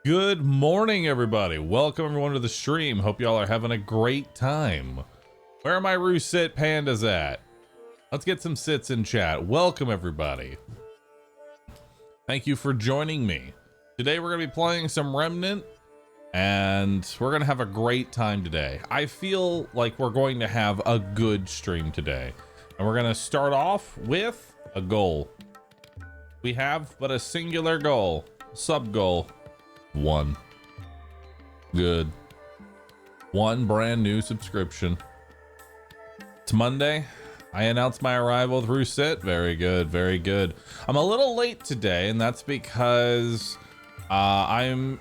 Good morning, everybody. Welcome everyone to the stream. Hope y'all are having a great time. Where are my Roo-sit pandas at? Let's get some sits in chat. Welcome, everybody. Thank you for joining me. Today we're going to be playing some Remnant, and we're going to have a great time today. I feel like we're going to have a good stream today. And we're going to start off with a goal. We have but a singular goal. Sub-goal. One. Good. One brand new subscription. It's Monday. I announced my arrival with Roo-sit. Very good, very good. I'm a little late today, and that's because I'm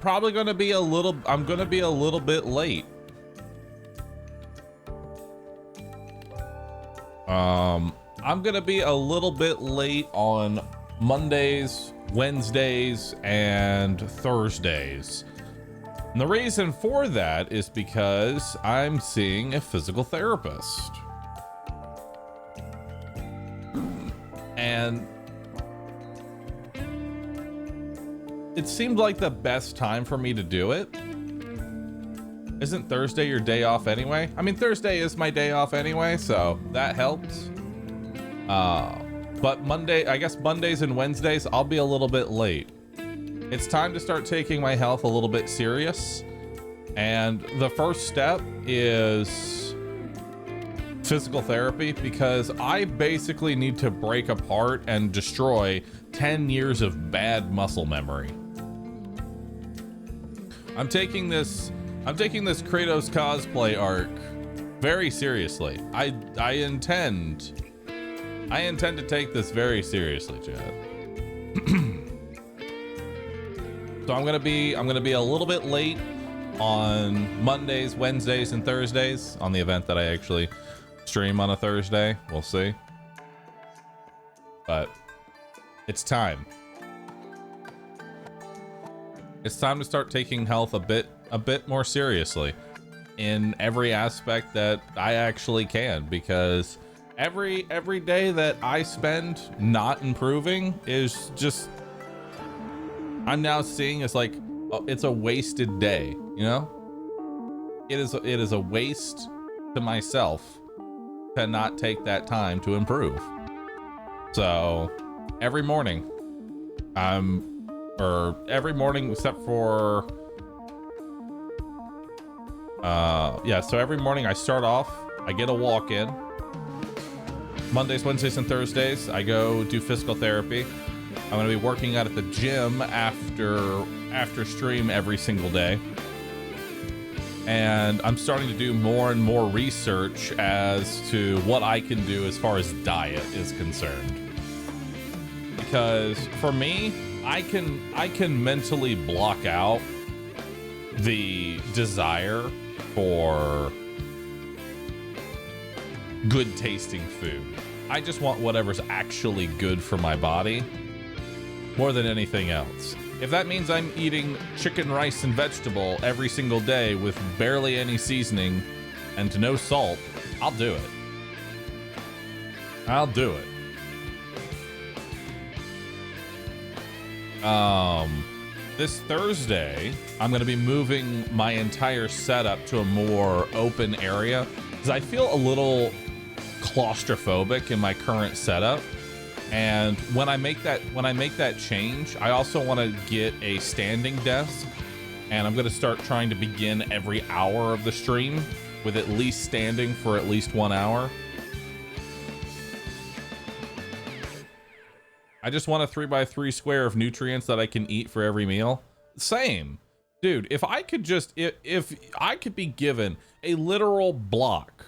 probably gonna be a little bit late. I'm gonna be a little bit late on Mondays, Wednesdays, and Thursdays. And the reason for that is because I'm seeing a physical therapist. And it seemed like the best time for me to do it. Isn't Thursday your day off anyway? I mean, Thursday is my day off anyway, so that helps. But I guess Mondays and Wednesdays, I'll be a little bit late. It's time to start taking my health a little bit serious. And the first step is physical therapy, because I basically need to break apart and destroy 10 years of bad muscle memory. I'm taking this Kratos cosplay arc very seriously. I intend to take this very seriously, Chad. So I'm gonna be a little bit late on Mondays, Wednesdays, and Thursdays on the event that I actually stream on a Thursday. We'll see. But it's time. It's time to start taking health a bit more seriously in every aspect that I actually can, because every day that I spend not improving is just, I'm now seeing as like, it's a wasted day, you know? It is a waste to myself to not take that time to improve. So every morning, every morning except for, so every morning I start off, I get a walk in. Mondays, Wednesdays, and Thursdays, I go do physical therapy. I'm gonna be working out at the gym after stream every single day. And I'm starting to do more and more research as to what I can do as far as diet is concerned. Because for me, I can mentally block out the desire for good tasting food. I just want whatever's actually good for my body more than anything else. If that means I'm eating chicken, rice, and vegetable every single day with barely any seasoning and no salt, I'll do it. I'll do it. This Thursday, I'm going to be moving my entire setup to a more open area, because I feel a little claustrophobic in my current setup. And when I make that change, I also want to get a standing desk, and I'm going to start trying to begin every hour of the stream with at least standing for at least 1 hour. I just want a 3x3 square of nutrients that I can eat for every meal. Same. Dude, if I could be given a literal block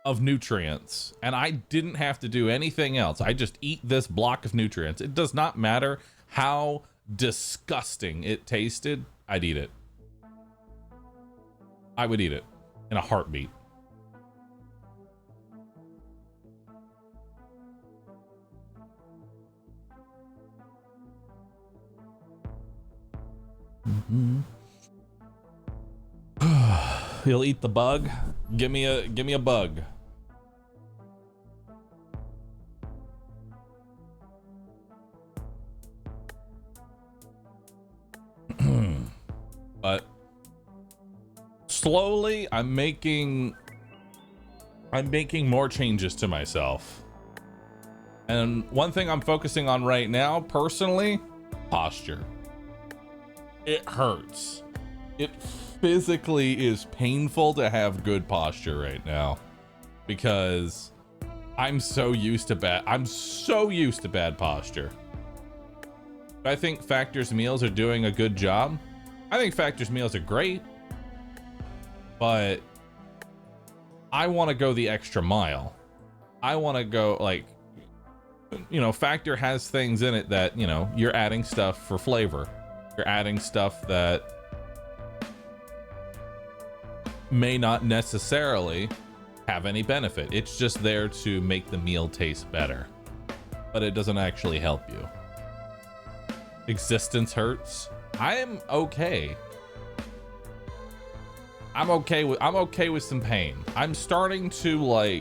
of nutrients and I didn't have to do anything else, I just eat this block of nutrients, it does not matter how disgusting it tasted, I'd eat it. I would eat it in a heartbeat. You'll eat the bug? Give me a bug. But slowly I'm making more changes to myself. And one thing I'm focusing on right now, personally, posture. It hurts. It physically is painful to have good posture right now because I'm so used to bad posture. I think Factor's meals are doing a good job. I think Factor's meals are great, but I want to go the extra mile. I want to go, like, you know, Factor has things in it that, you know, you're adding stuff for flavor. You're adding stuff that may not necessarily have any benefit. It's just there to make the meal taste better, but it doesn't actually help you. Existence hurts. I'm okay. I'm okay with some pain. I'm starting to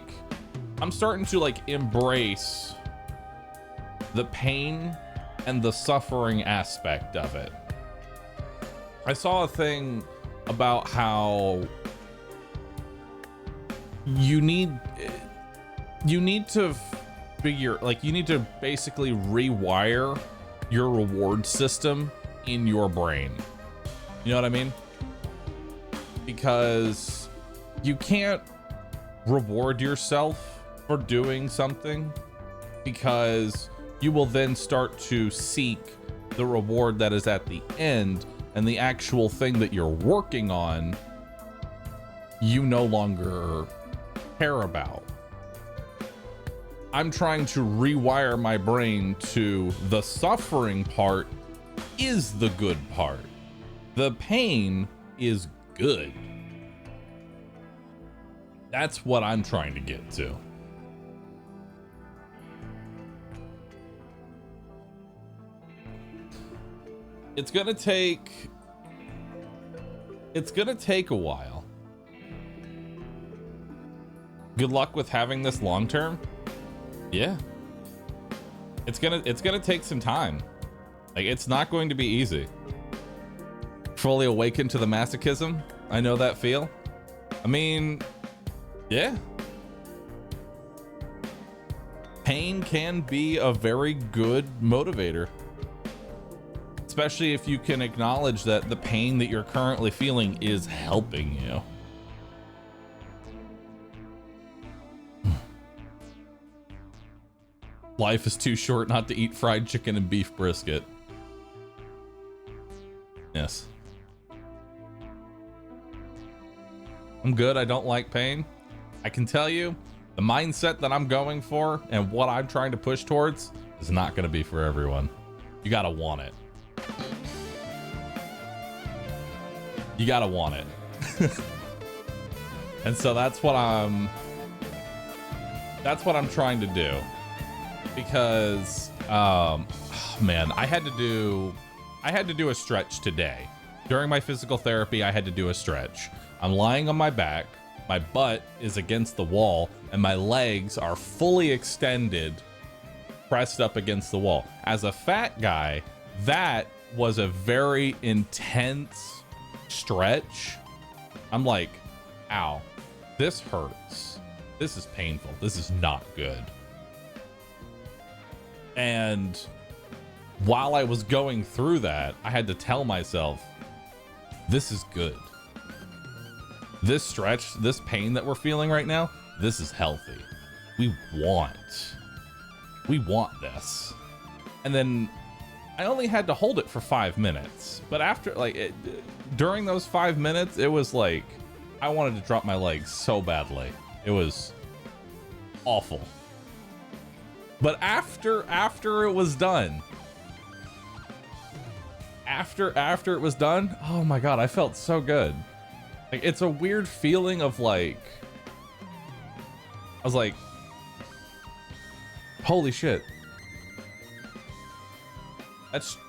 embrace the pain and the suffering aspect of it. I saw a thing about how you need to figure, like, you need to basically rewire your reward system in your brain. You know what I mean? Because you can't reward yourself for doing something, because you will then start to seek the reward that is at the end, and the actual thing that you're working on you no longer care about. I'm trying to rewire my brain to the suffering part is the good part. The pain is good. That's what I'm trying to get to. It's gonna take a while. Good luck with having this long term. Yeah. It's gonna take some time. Like, it's not going to be easy. Fully awakened to the masochism. I know that feel. I mean, yeah. Pain can be a very good motivator. Especially if you can acknowledge that the pain that you're currently feeling is helping you. Life is too short not to eat fried chicken and beef brisket. Yes. I'm good. I don't like pain. I can tell you, the mindset that I'm going for and what I'm trying to push towards is not going to be for everyone. You got to want it. You got to want it. And so that's what I'm trying to do. Because man, I had to do a stretch today. During my physical therapy, I had to do a stretch. I'm lying on my back, my butt is against the wall, and my legs are fully extended, pressed up against the wall. As a fat guy, that was a very intense stretch. I'm like, ow, this hurts. This is painful. This is not good. And while I was going through that, I had to tell myself, this is good. This stretch, this pain that we're feeling right now, this is healthy. We want this. And then I only had to hold it for 5 minutes. But after, like, during those 5 minutes, it was like, I wanted to drop my legs so badly. It was awful. But after it was done, after it was done, oh my God, I felt so good. Like, it's a weird feeling of, like, I was like, holy shit.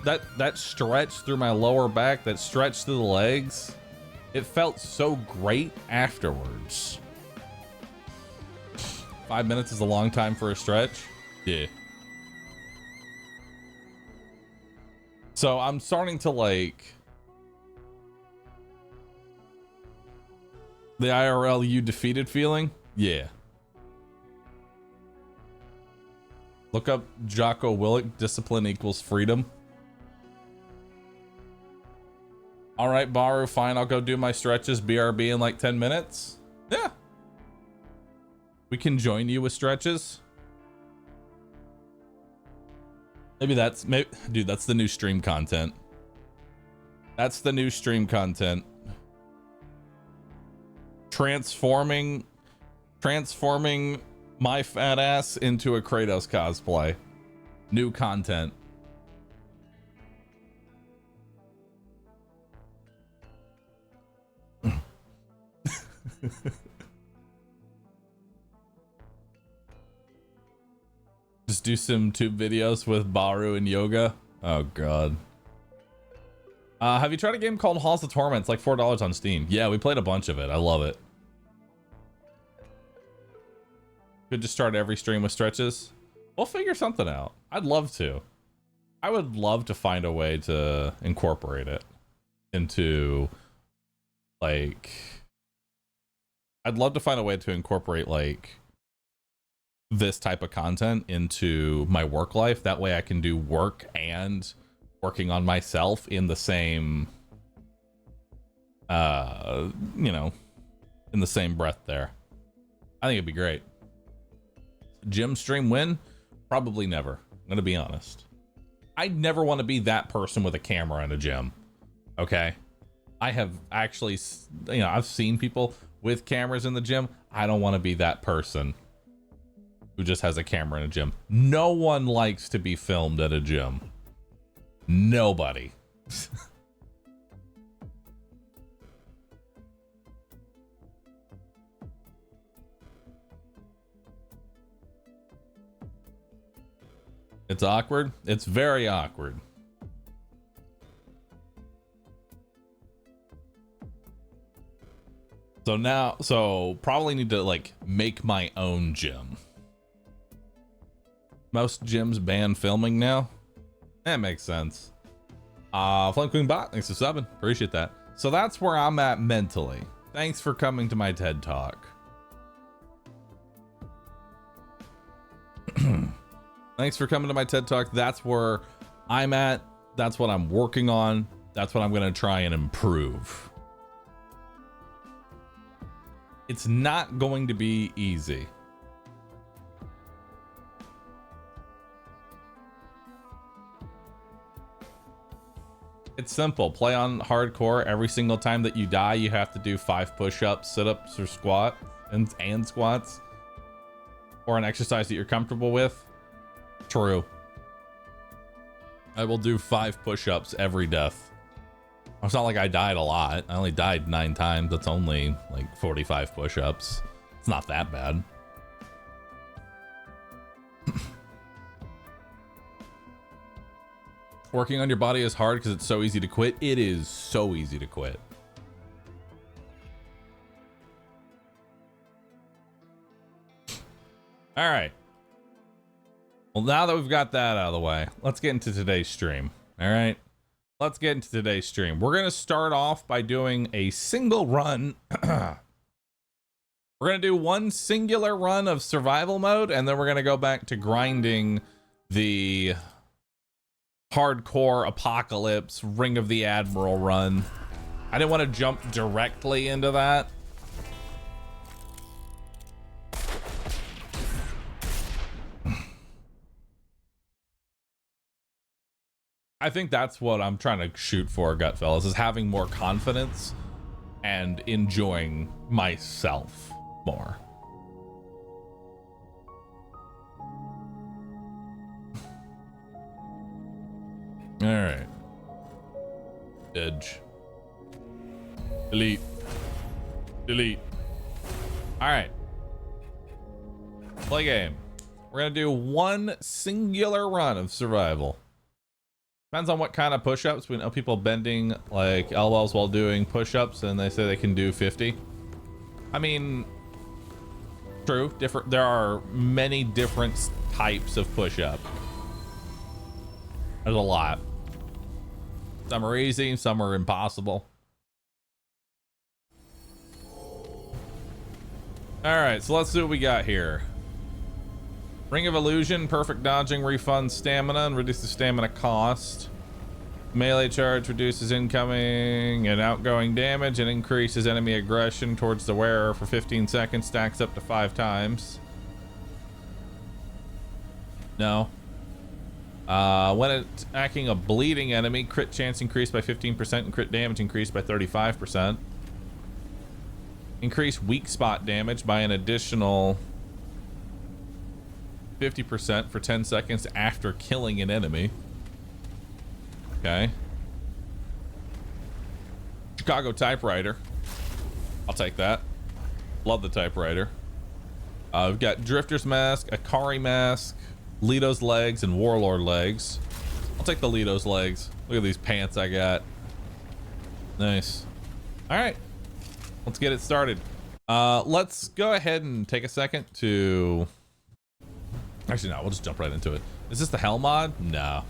That stretch through my lower back, that stretch through the legs, it felt so great afterwards. 5 minutes is a long time for a stretch. Yeah. So I'm starting to, like, The IRL you defeated feeling? Yeah. Look up Jocko Willick, discipline equals freedom. All right, Bahroo, fine. I'll go do my stretches, BRB, in like 10 minutes. Yeah. We can join you with stretches. Maybe dude, that's the new stream content. That's the new stream content. Transforming my fat ass into a Kratos cosplay. New content. Just do some tube videos with Bahroo and yoga. Oh god. Have you tried a game called Halls of Torment? It's like $4 on Steam. Yeah, we played a bunch of it. I love it. Could just start every stream with stretches. We'll figure something out. I'd love to. I would love to find a way to incorporate it into, like, I'd love to find a way to incorporate like this type of content into my work life. That way I can do work and working on myself in the same, you know, in the same breath there. I think it'd be great. Gym stream win? Probably never. I'm gonna be honest. I'd never want to be that person with a camera in a gym. Okay. I have actually, you know, I've seen people with cameras in the gym. I don't want to be that person who just has a camera in a gym. No one likes to be filmed at a gym. Nobody. It's awkward. It's very awkward. So probably need to like make my own gym. Most gyms ban filming now. That makes sense. Flame Queen Bot, thanks for subbing. Appreciate that. So that's where I'm at mentally. Thanks for coming to my TED Talk. Thanks for coming to my TED Talk. That's where I'm at. That's what I'm working on. That's what I'm going to try and improve. It's not going to be easy. It's simple. Play on hardcore. Every single time that you die, you have to do 5 push-ups, sit-ups, or squat and squats, or an exercise that you're comfortable with. True. I will do 5 push-ups every death. It's not like I died a lot. I only died 9 times. That's only like 45 push-ups. It's not that bad. Working on your body is hard because it's so easy to quit. It is so easy to quit. All right. Well, now that we've got that out of the way, let's get into today's stream. All right. Let's get into today's stream. We're going to start off by doing a single run. We're going to do one singular run of survival mode, and then we're going to go back to grinding the hardcore apocalypse Ring of the Admiral run. I didn't want to jump directly into that. I think that's what I'm trying to shoot for, gut fellas, is having more confidence and enjoying myself more. All right. Edge. Delete. Delete. All right. Play game. We're gonna do one singular run of survival. Depends on what kind of push-ups. We know people bending like elbows while doing push-ups, and they say they can do 50. I mean, true. Different. There are many different types of push-up. There's a lot. Some are easy, some are impossible. All right, so let's see what we got here. Ring of Illusion, perfect dodging, refunds stamina and reduces stamina cost. Melee charge reduces incoming and outgoing damage and increases enemy aggression towards the wearer for 15 seconds, stacks up to 5 times. No. When attacking a bleeding enemy, crit chance increased by 15% and crit damage increased by 35%. Increase weak spot damage by an additional 50% for 10 seconds after killing an enemy. Okay. Chicago typewriter. I'll take that. Love the typewriter. We've got Drifter's Mask, Akari Mask, Leto's Legs, and Warlord Legs. I'll take the Leto's Legs. Look at these pants I got. Nice. All right. Let's get it started. Let's go ahead and take a second to... Actually, no, we'll just jump right into it. Is this the Hell mod? No.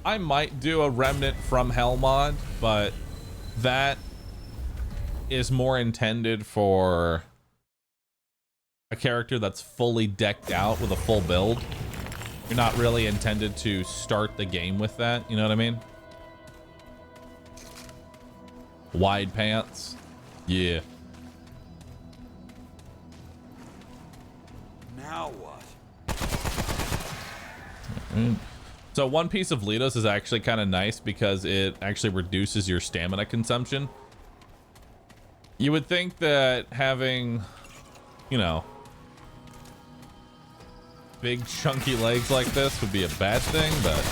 I might do a Remnant from Hell mod, but that is more intended for a character that's fully decked out with a full build. You're not really intended to start the game with that, you know what I mean? Wide pants. Yeah. Now what? So one piece of Leto's is actually kind of nice because it actually reduces your stamina consumption. You would think that having, you know, big chunky legs like this would be a bad thing, but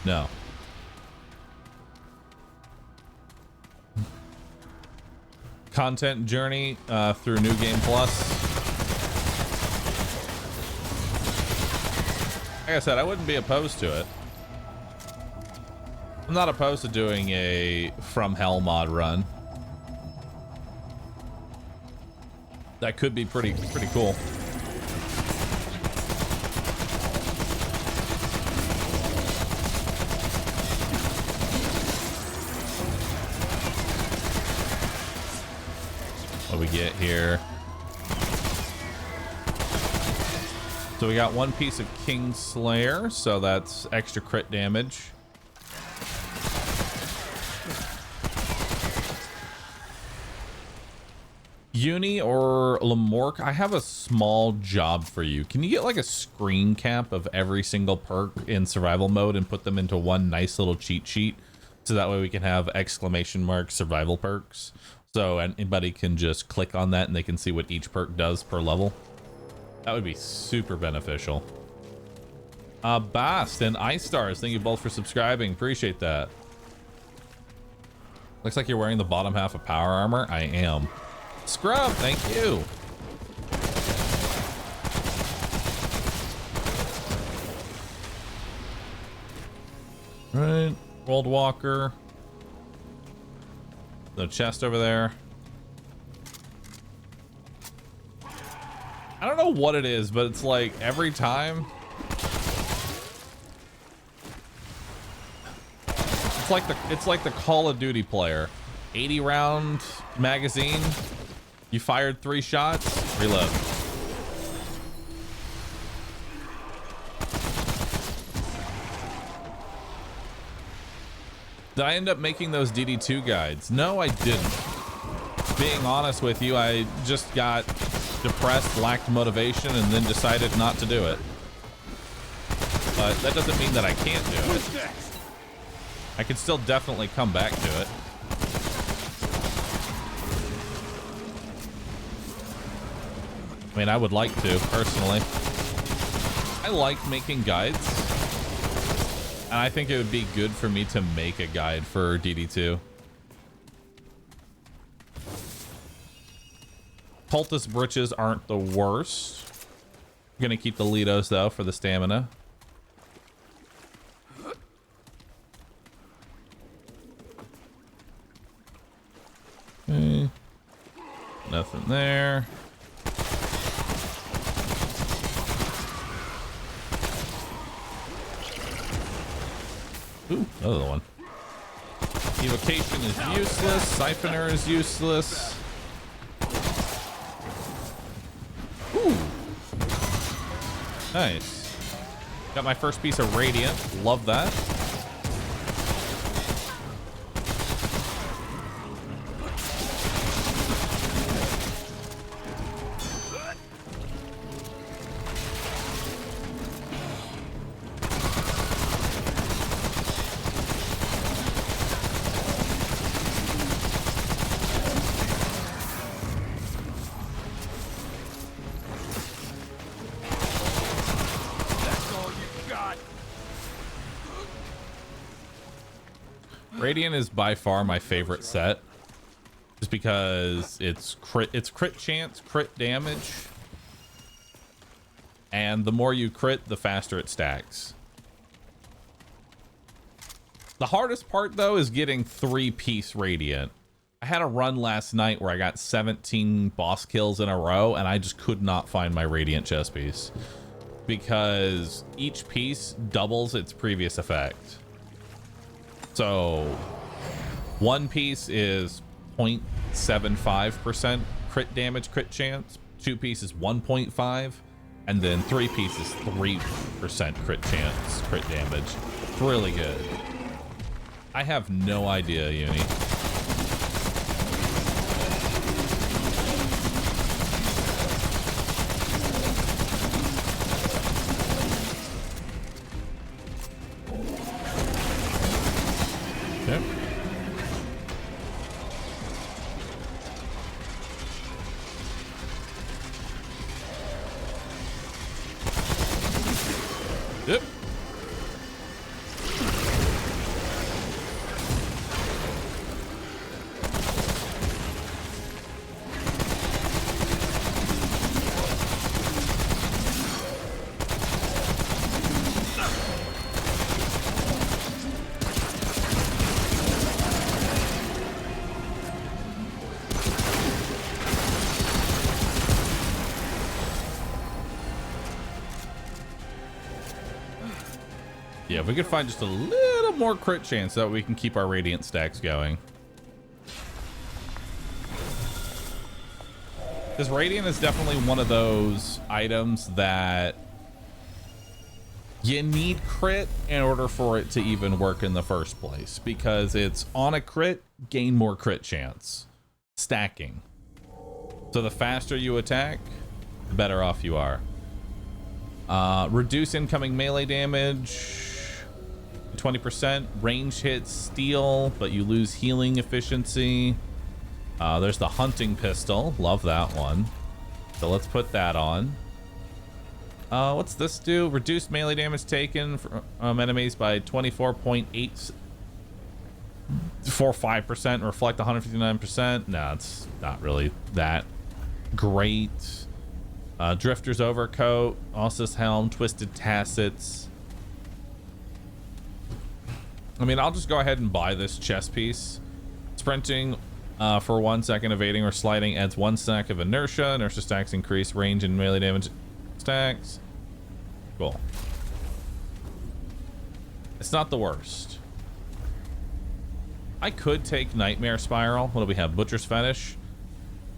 no. Content journey through New Game Plus. Like I said, I wouldn't be opposed to it. I'm not opposed to doing a From Hell mod run. That could be pretty cool. What do we get here? So we got one piece of Kingslayer, so that's extra crit damage. Uni or Lamork, I have a small job for you. Can you get like a screen cap of every single perk in survival mode and put them into one nice little cheat sheet? So that way we can have exclamation mark survival perks. So anybody can just click on that and they can see what each perk does per level. That would be super beneficial. Bast and Ice Stars, thank you both for subscribing. Appreciate that. Looks like you're wearing the bottom half of power armor. I am. Scrub, thank you. All right, World Walker. The chest over there. I don't know what it is, but it's like every time. It's like the Call of Duty player. 80 round magazine. You fired 3 shots, reload. Did I end up making those DD2 guides? No, I didn't. Being honest with you, I just got depressed, lacked motivation, and then decided not to do it. But that doesn't mean that I can't do it. I can still definitely come back to it. I mean, I would like to, personally. I like making guides. And I think it would be good for me to make a guide for DD2. Cultist Britches aren't the worst. I'm gonna keep the Litos, though, for the stamina. Okay. Nothing there. Ooh, another one. Evocation is useless. Siphoner is useless. Nice. Got my first piece of Radiant. Love that. Radiant is by far my favorite set, just because it's crit chance, crit damage, and the more you crit, the faster it stacks. The hardest part though is getting 3-piece Radiant. I had a run last night where I got 17 boss kills in a row, and I just could not find my Radiant chest piece because each piece doubles its previous effect. So one piece is 0.75% crit damage, crit chance. 2 pieces 1.5, and then 3 pieces 3% crit chance, crit damage. It's really good. I have no idea, Uni. Yep. Yeah, if we could find just a little more crit chance so that we can keep our Radiant stacks going. Because Radiant is definitely one of those items that you need crit in order for it to even work in the first place. Because it's on a crit, gain more crit chance. Stacking. So the faster you attack, the better off you are. Reduce incoming melee damage. 20%. Range hits steal, but you lose healing efficiency. There's the hunting pistol. Love that one. So let's put that on. What's this do? Reduce melee damage taken from enemies by 24.845%. Reflect 159%. No, it's not really that great. Drifter's overcoat. Ossus helm. Twisted tassets. I mean, I'll just go ahead and buy this chest piece. Sprinting for 1 second, evading or sliding adds 1 stack of inertia. Inertia stacks increase range and melee damage stacks. Cool. It's not the worst. I could take Nightmare Spiral. What do we have? Butcher's Fetish.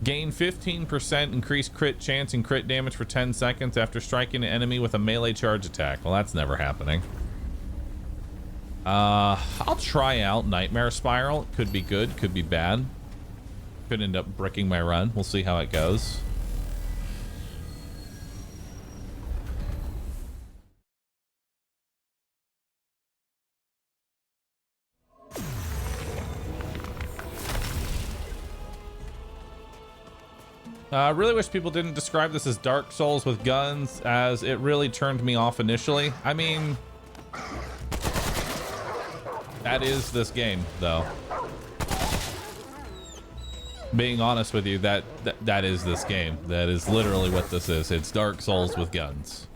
Gain 15% increased crit chance and crit damage for 10 seconds after striking an enemy with a melee charge attack. Well, that's never happening. I'll try out Nightmare Spiral. It could be good, could be bad. Could end up bricking my run. We'll see how it goes. I really wish people didn't describe this as Dark Souls with guns, as it really turned me off initially. I mean, that is this game, though. Being honest with you, that is this game. That is literally what this is. It's Dark Souls with guns.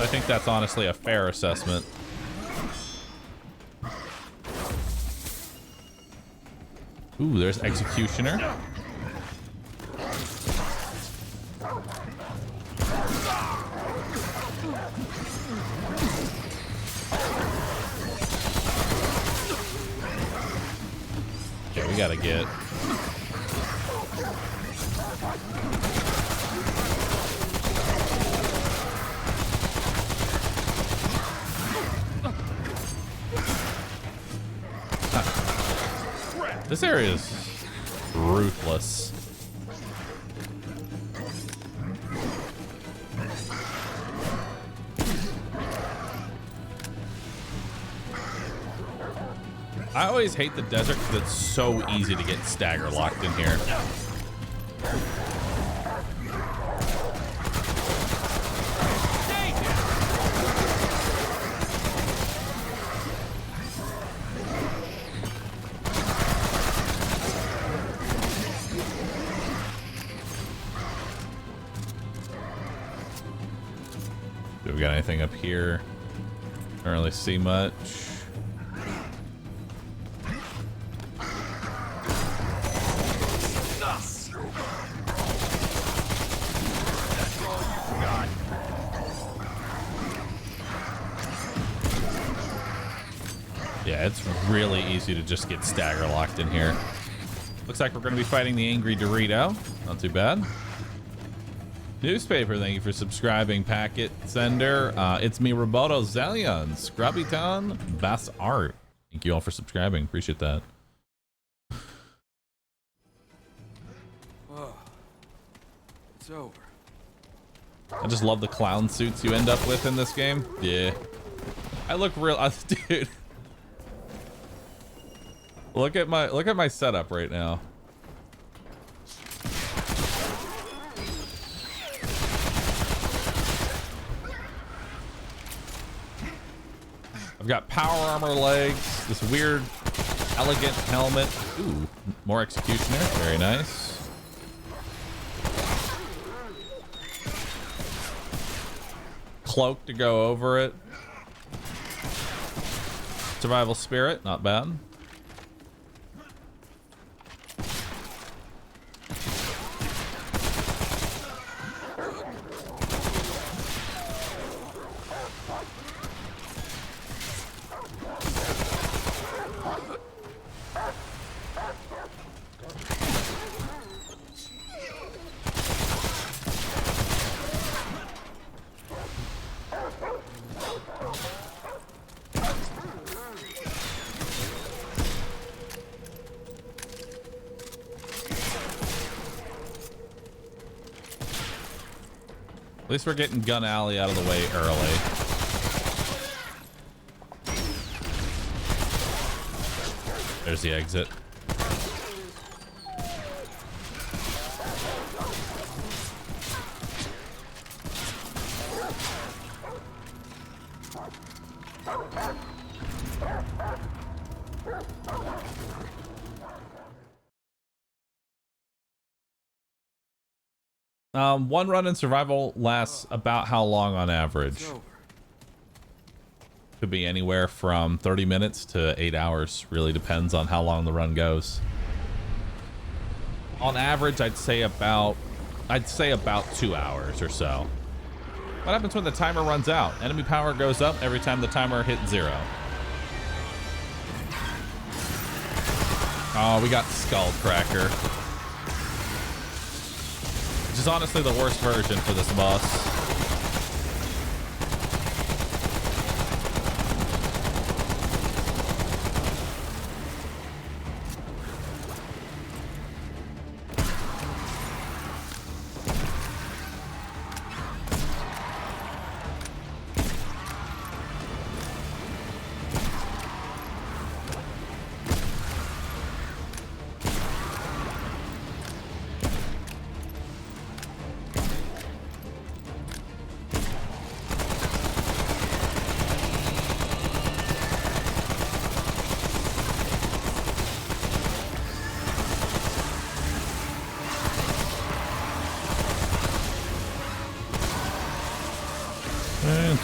I think that's honestly a fair assessment. Ooh, there's Executioner. gotta get. This area is ruthless. I always hate the desert because it's so easy to get stagger locked in here. Do we got anything up here? Don't really see much. Yeah, it's really easy to just get stagger locked in here. Looks like we're going to be fighting the Angry Dorito. Not too bad. Newspaper, thank you for subscribing. Packet sender, it's me, Roboto Zelion, Scrubbyton, Bass Art. Thank you all for subscribing. Appreciate that. Oh, it's over. I just love the clown suits you end up with in this game. Yeah, I look real, dude. Look at my setup right now. I've got power armor legs, this weird elegant helmet. Ooh, more executioner, very nice. Cloak to go over it. Survival spirit, not bad. At least we're getting Gun Alley out of the way early. There's the exit. One run in survival lasts about how long on average? Could be anywhere from 30 minutes to 8 hours. Really depends on how long the run goes. On average, I'd say about 2 hours or so. What happens when the timer runs out? Enemy power goes up every time the timer hits 0. Oh, we got Skullcracker. Which is honestly the worst version for this boss.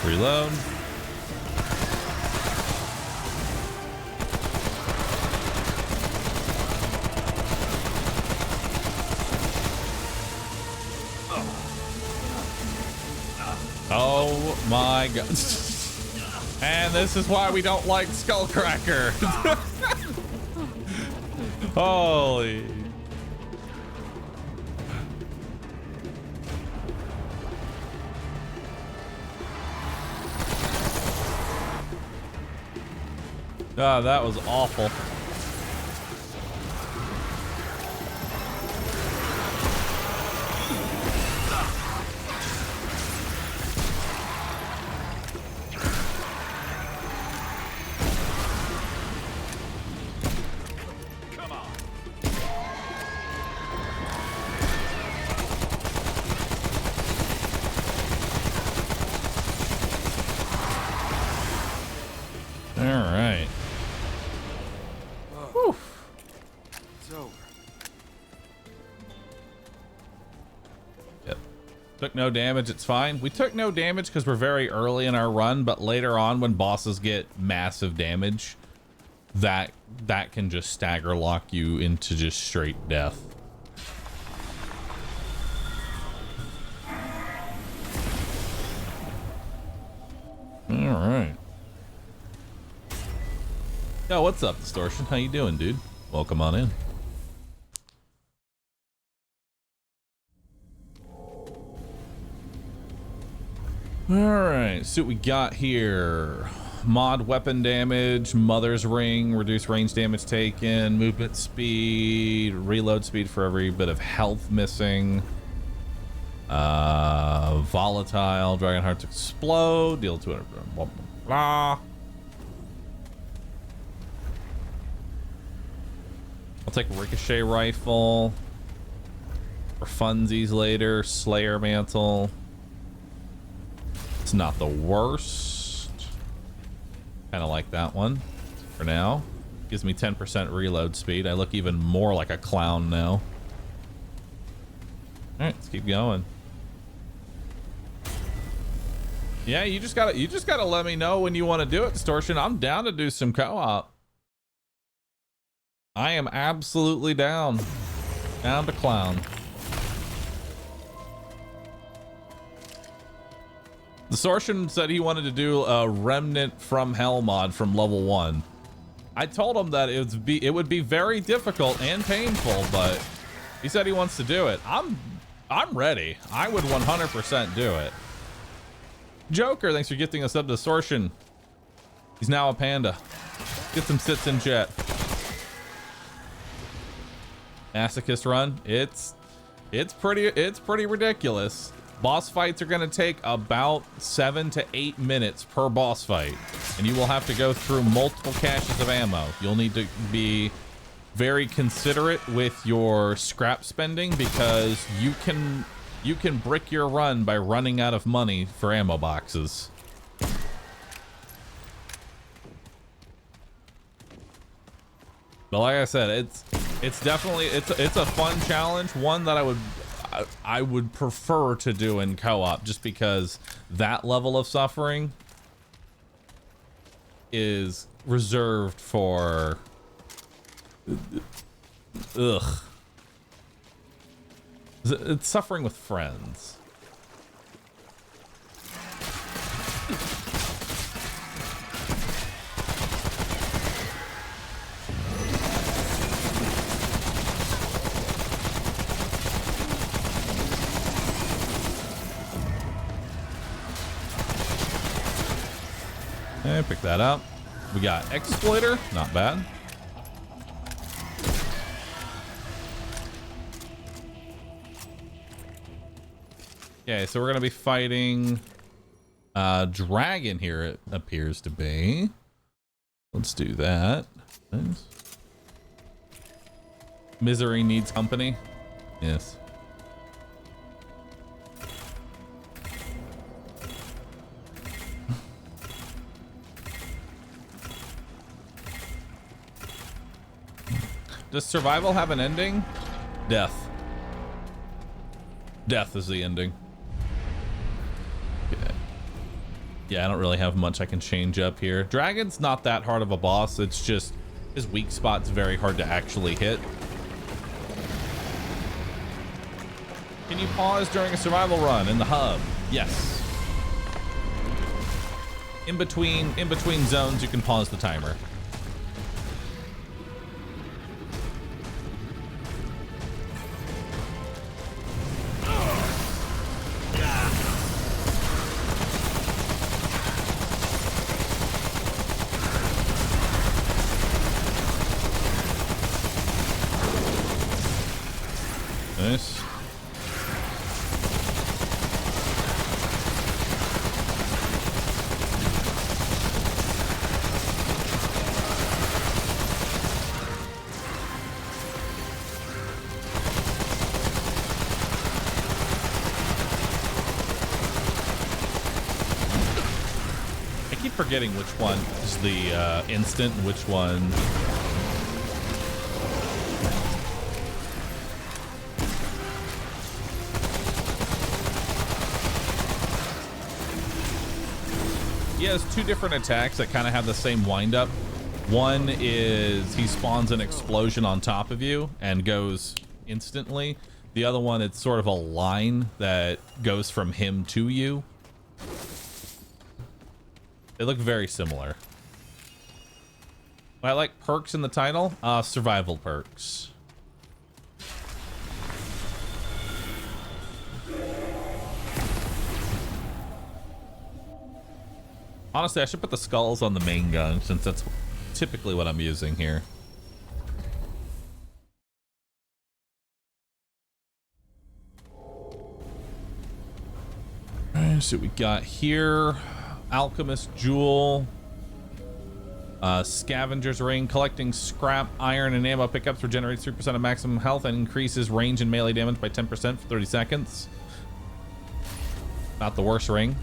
Reload. Oh my god. And this is why we don't like Skullcracker. Holy. Ah, that was awful. Took no damage, it's fine. We took no damage because we're very early in our run, but later on when bosses get massive damage, that can just stagger lock you into just straight death. All right. Yo, what's up, Distortion? How you doing, dude? Welcome on in. All right, see what we got here. Mod weapon damage, Mother's Ring, reduce range damage taken, movement speed, reload speed for every bit of health missing. Volatile, Dragon Hearts explode, deal 200, blah, blah, blah. I'll take Ricochet Rifle for funsies later, Slayer Mantle. It's not the worst. Kind of like that one for now. Gives me 10% reload speed. I look even more like a clown now. All right, let's keep going. Yeah, you just gotta let me know when you want to do it, Distortion. I'm down to do some co-op. I am absolutely down. Down to clown. Distortion said he wanted to do a Remnant from Hell mod from level 1. I told him that it would be very difficult and painful, but he said he wants to do it. I'm ready. I would 100% do it. Joker, thanks for gifting us up, Distortion. He's now a panda. Get some sits in chat. Masochist run. It's pretty ridiculous. Boss fights are going to take about 7 to 8 minutes per boss fight, and you will have to go through multiple caches of ammo. You'll need to be very considerate with your scrap spending because you can brick your run by running out of money for ammo boxes. But like I said, it's definitely it's a fun challenge, one that I would prefer to do in co-op, just because that level of suffering is reserved for it's suffering with friends. Okay, pick that up. We got Exploiter, not bad. Okay, so we're gonna be fighting dragon here, it appears to be. Let's do that. Nice. Misery needs company. Yes. Does survival have an ending? Death. Death is the ending. Okay. Yeah, I don't really have much I can change up here. Dragon's not that hard of a boss. It's just his weak spot's very hard to actually hit. Can you pause during a survival run in the hub? Yes. In between zones, you can pause the timer. forgetting which one is the instant and which one. He has two different attacks that kind of have the same windup. One is he spawns an explosion on top of you and goes instantly. The other one, it's sort of a line that goes from him to you. They look very similar. I like perks in the title. Survival perks. Honestly, I should put the skulls on the main gun since that's typically what I'm using here. Alright, so we got here. Alchemist Jewel. Scavenger's Ring. Collecting scrap, iron, and ammo pickups regenerates 3% of maximum health and increases range and melee damage by 10% for 30 seconds. Not the worst ring.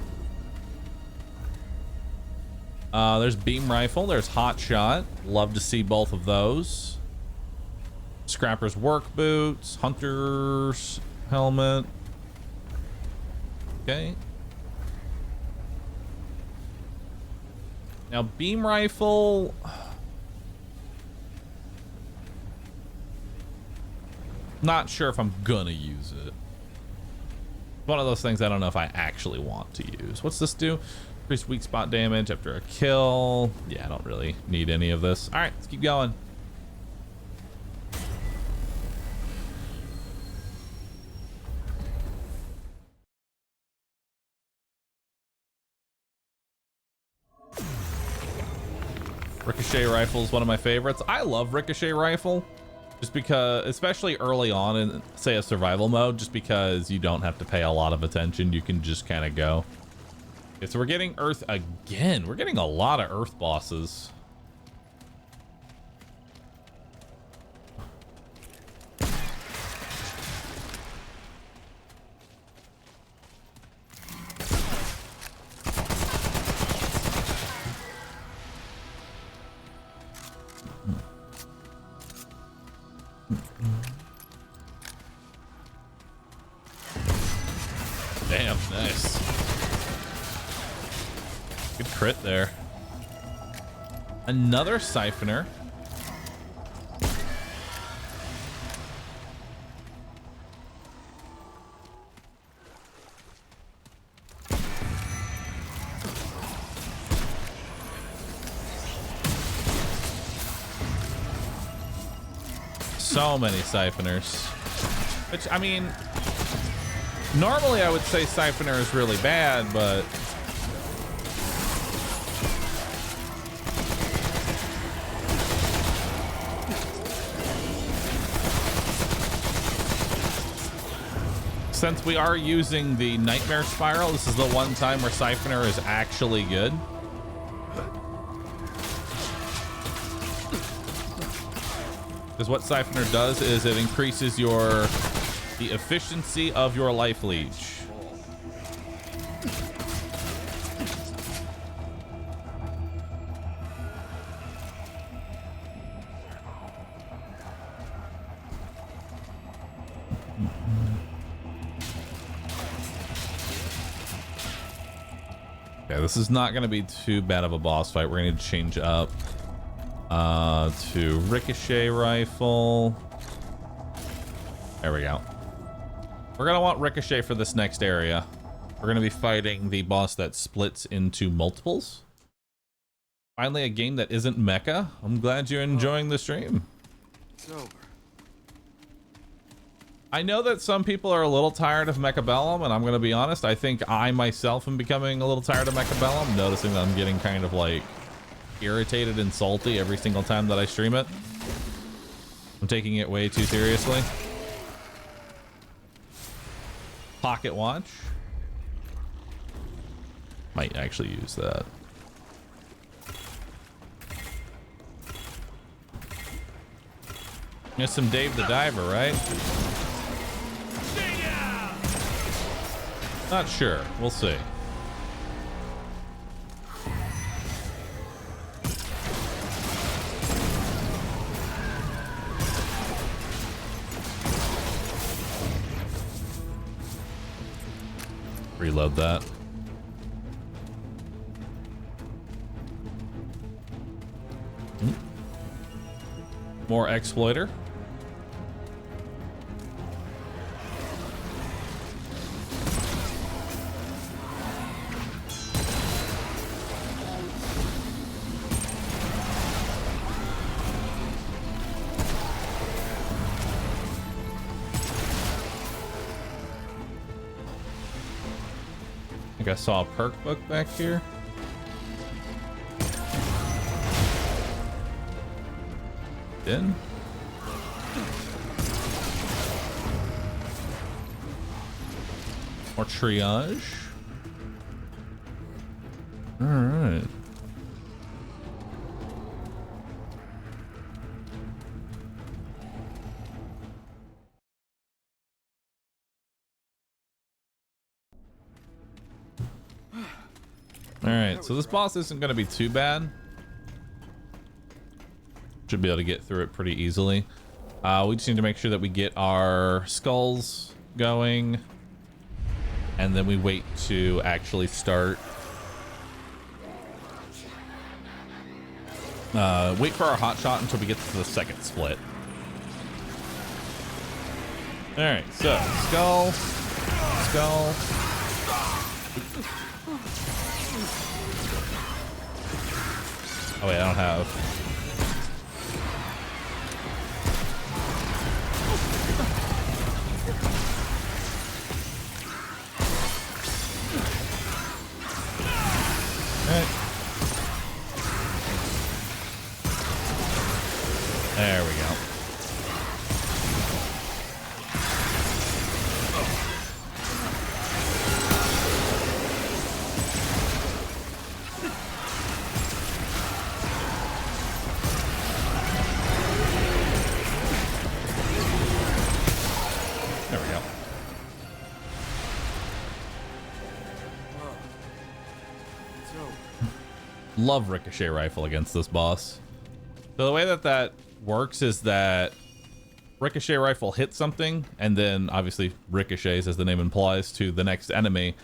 There's beam rifle. There's hot shot. Love to see both of those. Scrapper's work boots. Hunter's helmet. Okay. Now beam rifle. Not sure if I'm gonna use it. One of those things I don't know if I actually want to use. What's this do? Increase weak spot damage after a kill. Yeah, I don't really need any of this. All right, let's keep going. Ricochet rifle is one of my favorites. I love ricochet rifle just because, especially early on in, say, a survival mode, just because you don't have to pay a lot of attention. You can just kind of go. Okay, so we're getting Earth again. We're getting a lot of Earth bosses. Damn, nice. Good crit there. Another siphoner. So many siphoners. Which, I mean, normally I would say siphoner is really bad, but since we are using the Nightmare Spiral, this is the one time where siphoner is actually good. Because what siphoner does is it increases the efficiency of your life leech. Okay, this is not going to be too bad of a boss fight. We're going to change up to ricochet rifle. There we go. We're gonna want ricochet for this next area. We're gonna be fighting the boss that splits into multiples. Finally, a game that isn't mecha. I'm glad you're enjoying the stream. It's over. I know that some people are a little tired of Mechabellum, and I'm gonna be honest, I think I myself am becoming a little tired of Mechabellum, noticing that I'm getting kind of like irritated and salty every single time that I stream it. I'm taking it way too seriously. Pocket watch. Might actually use that. There's some Dave the Diver, right? Not sure. We'll see. reload that. More exploiter. I think I saw a perk book back here. In. More triage. All right. All right, so this boss isn't going to be too bad. Should be able to get through it pretty easily. We just need to make sure that we get our skulls going, and then we wait to actually start. Wait for our hot shot until we get to the second split. All right, so skull, skull. Oh wait, I don't have. Alright. There we go. Love ricochet rifle against this boss. So the way that that works is that ricochet rifle hits something and then obviously ricochets, as the name implies, to the next enemy,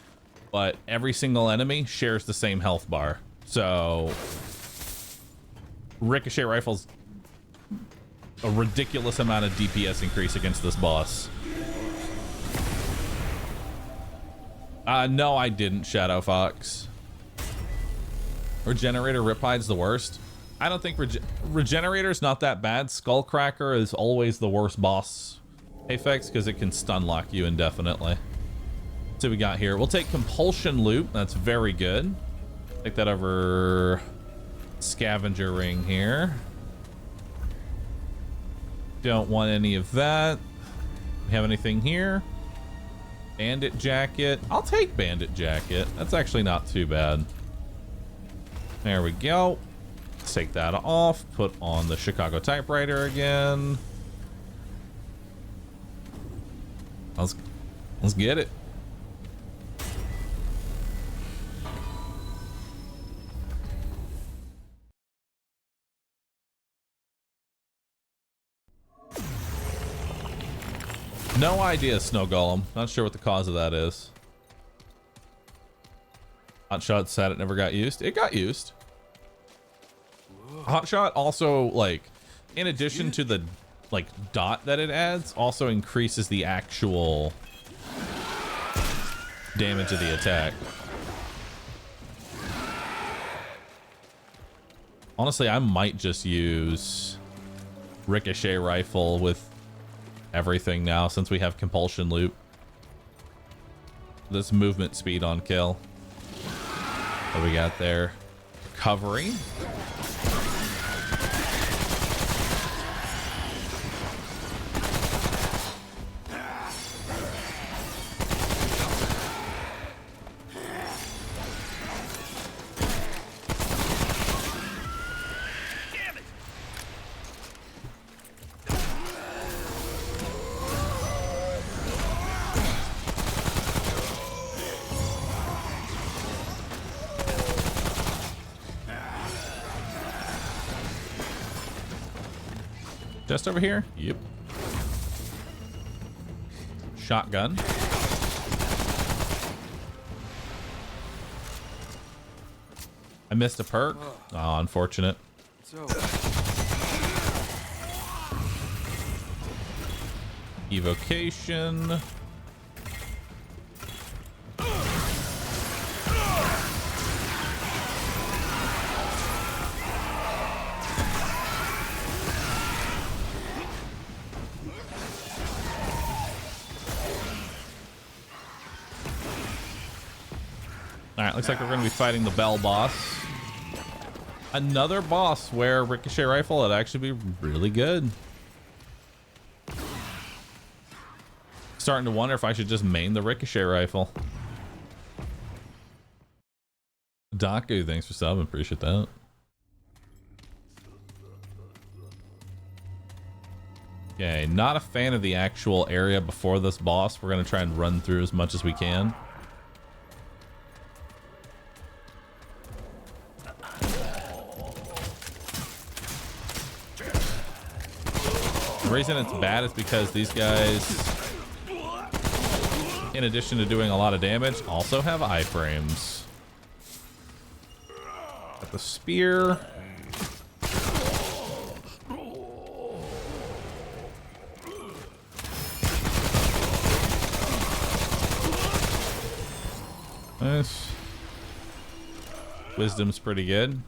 but every single enemy shares the same health bar. So ricochet rifle's a ridiculous amount of DPS increase against this boss. No, I didn't, Shadow Fox. Regenerator Riphide's the worst. I don't think Regenerator's not that bad. Skullcracker is always the worst boss Apex because it can stun lock you indefinitely. So we got here. We'll take Compulsion Loot. That's very good. Take that over Scavenger Ring here. Don't want any of that. We have anything here? Bandit Jacket. I'll take Bandit Jacket. That's actually not too bad. There we go. Let's take that off. Put on the Chicago typewriter again. Let's get it. No idea, Snow Golem. Not sure what the cause of that is. Hotshot said it never got used. It got used. Hotshot also, like, in addition to the, like, dot that it adds, also increases the actual damage of the attack. Honestly, I might just use Ricochet Rifle with everything now since we have Compulsion Loop. This movement speed on kill. What we got there? Recovery. Just over here? Yep. Shotgun. I missed a perk. Oh, unfortunate. So, Evocation. Alright, looks like we're going to be fighting the Bell boss. Another boss where Ricochet Rifle would actually be really good. Starting to wonder if I should just main the Ricochet Rifle. Daku, thanks for subbing. Appreciate that. Okay, not a fan of the actual area before this boss. We're going to try and run through as much as we can. The reason it's bad is because these guys, in addition to doing a lot of damage, also have iframes. Got the spear. Nice. Wisdom's pretty good.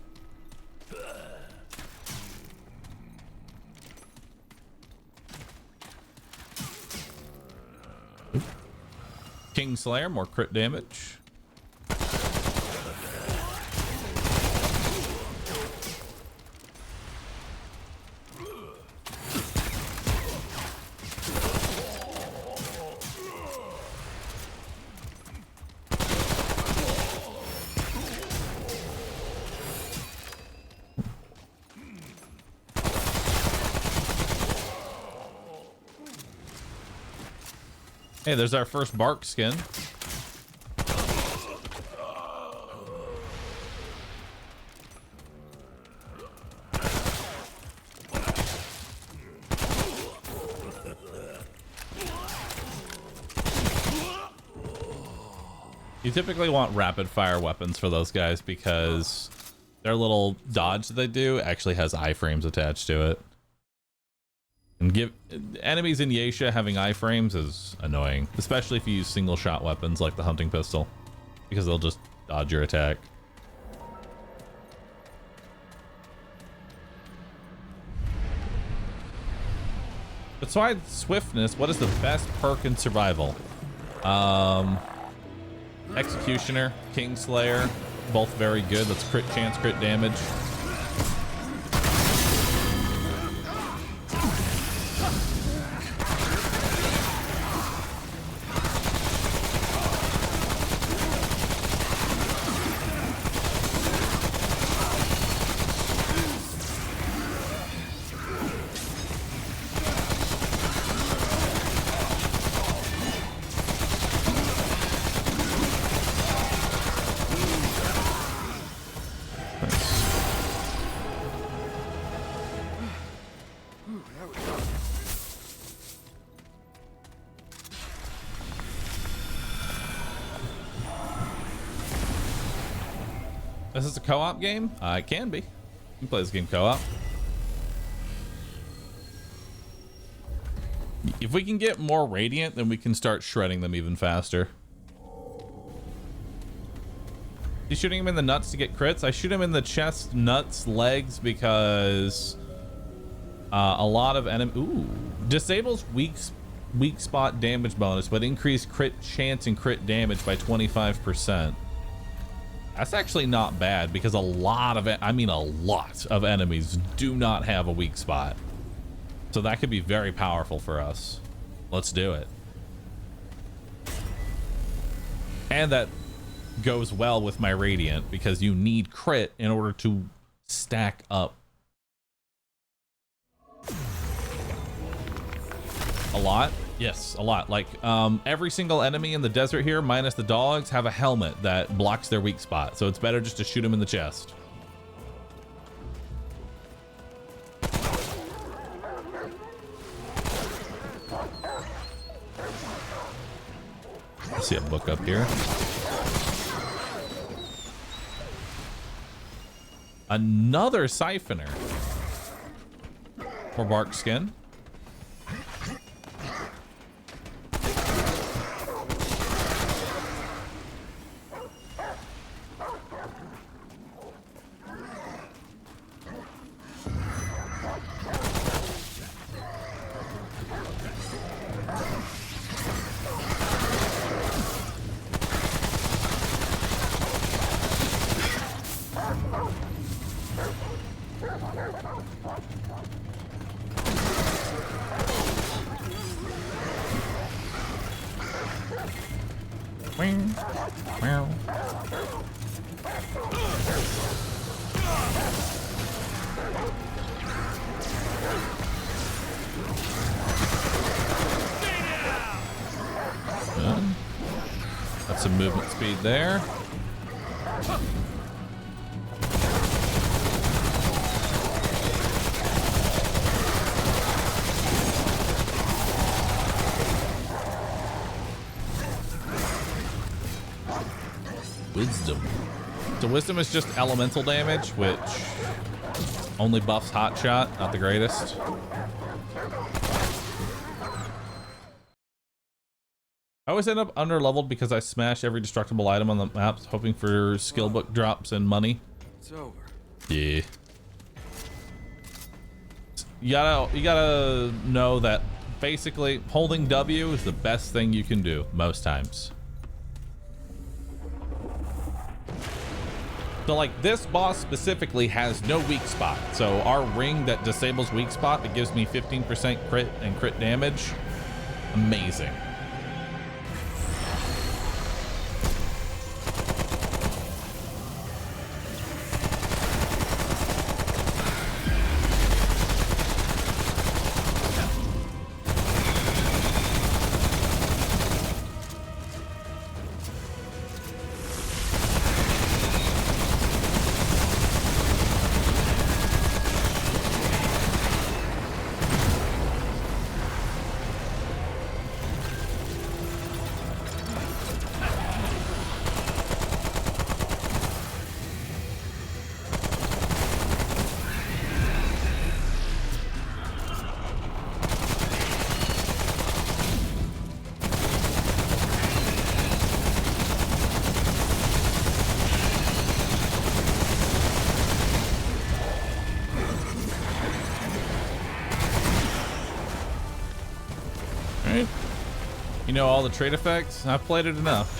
Kingslayer, more crit damage. Hey, there's our first bark skin. You typically want rapid fire weapons for those guys because their little dodge that they do actually has iframes attached to it. And give enemies in Yeisha having iframes is annoying, especially if you use single shot weapons like the hunting pistol, because they'll just dodge your attack. Besides swiftness, what is the best perk in survival? Executioner, Kingslayer, both very good. That's crit chance, crit damage. This is a co-op game? It can be. You can play this game co-op. If we can get more Radiant, then we can start shredding them even faster. You shooting him in the nuts to get crits? I shoot him in the chest, nuts, legs, because a lot of enemy... Ooh. Disables weak spot damage bonus, but increase crit chance and crit damage by 25%. That's actually not bad because a lot of enemies do not have a weak spot. So that could be very powerful for us. Let's do it. And that goes well with my Radiant because you need crit in order to stack up. A lot? Yes, a lot. Like every single enemy in the desert here, minus the dogs, have a helmet that blocks their weak spot. So it's better just to shoot them in the chest. I see a book up here. Another siphoner. More bark skin. That's some movement speed there. Wisdom. So wisdom is just elemental damage, which only buffs hot shot, not the greatest. I always end up under-leveled because I smash every destructible item on the maps, hoping for skill book drops and money. It's over. Yeah. You gotta know that basically holding W is the best thing you can do most times. So like this boss specifically has no weak spot. So our ring that disables weak spot, that gives me 15% crit and crit damage. Amazing. Alright. You know all the trait effects? I've played it enough.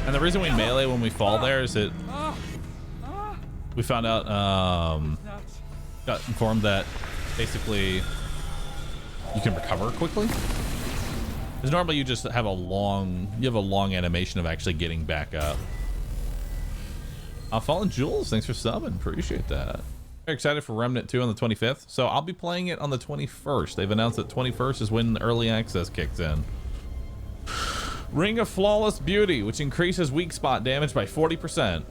And the reason we melee when we fall there is that we found out, got informed that basically you can recover quickly. Because normally you just have a long animation of actually getting back up. Fallen Jules, thanks for subbing, appreciate that. Very excited for Remnant 2 on the 25th. So I'll be playing it on the 21st. They've announced that 21st is when the early access kicks in. Ring of Flawless Beauty, which increases weak spot damage by 40%.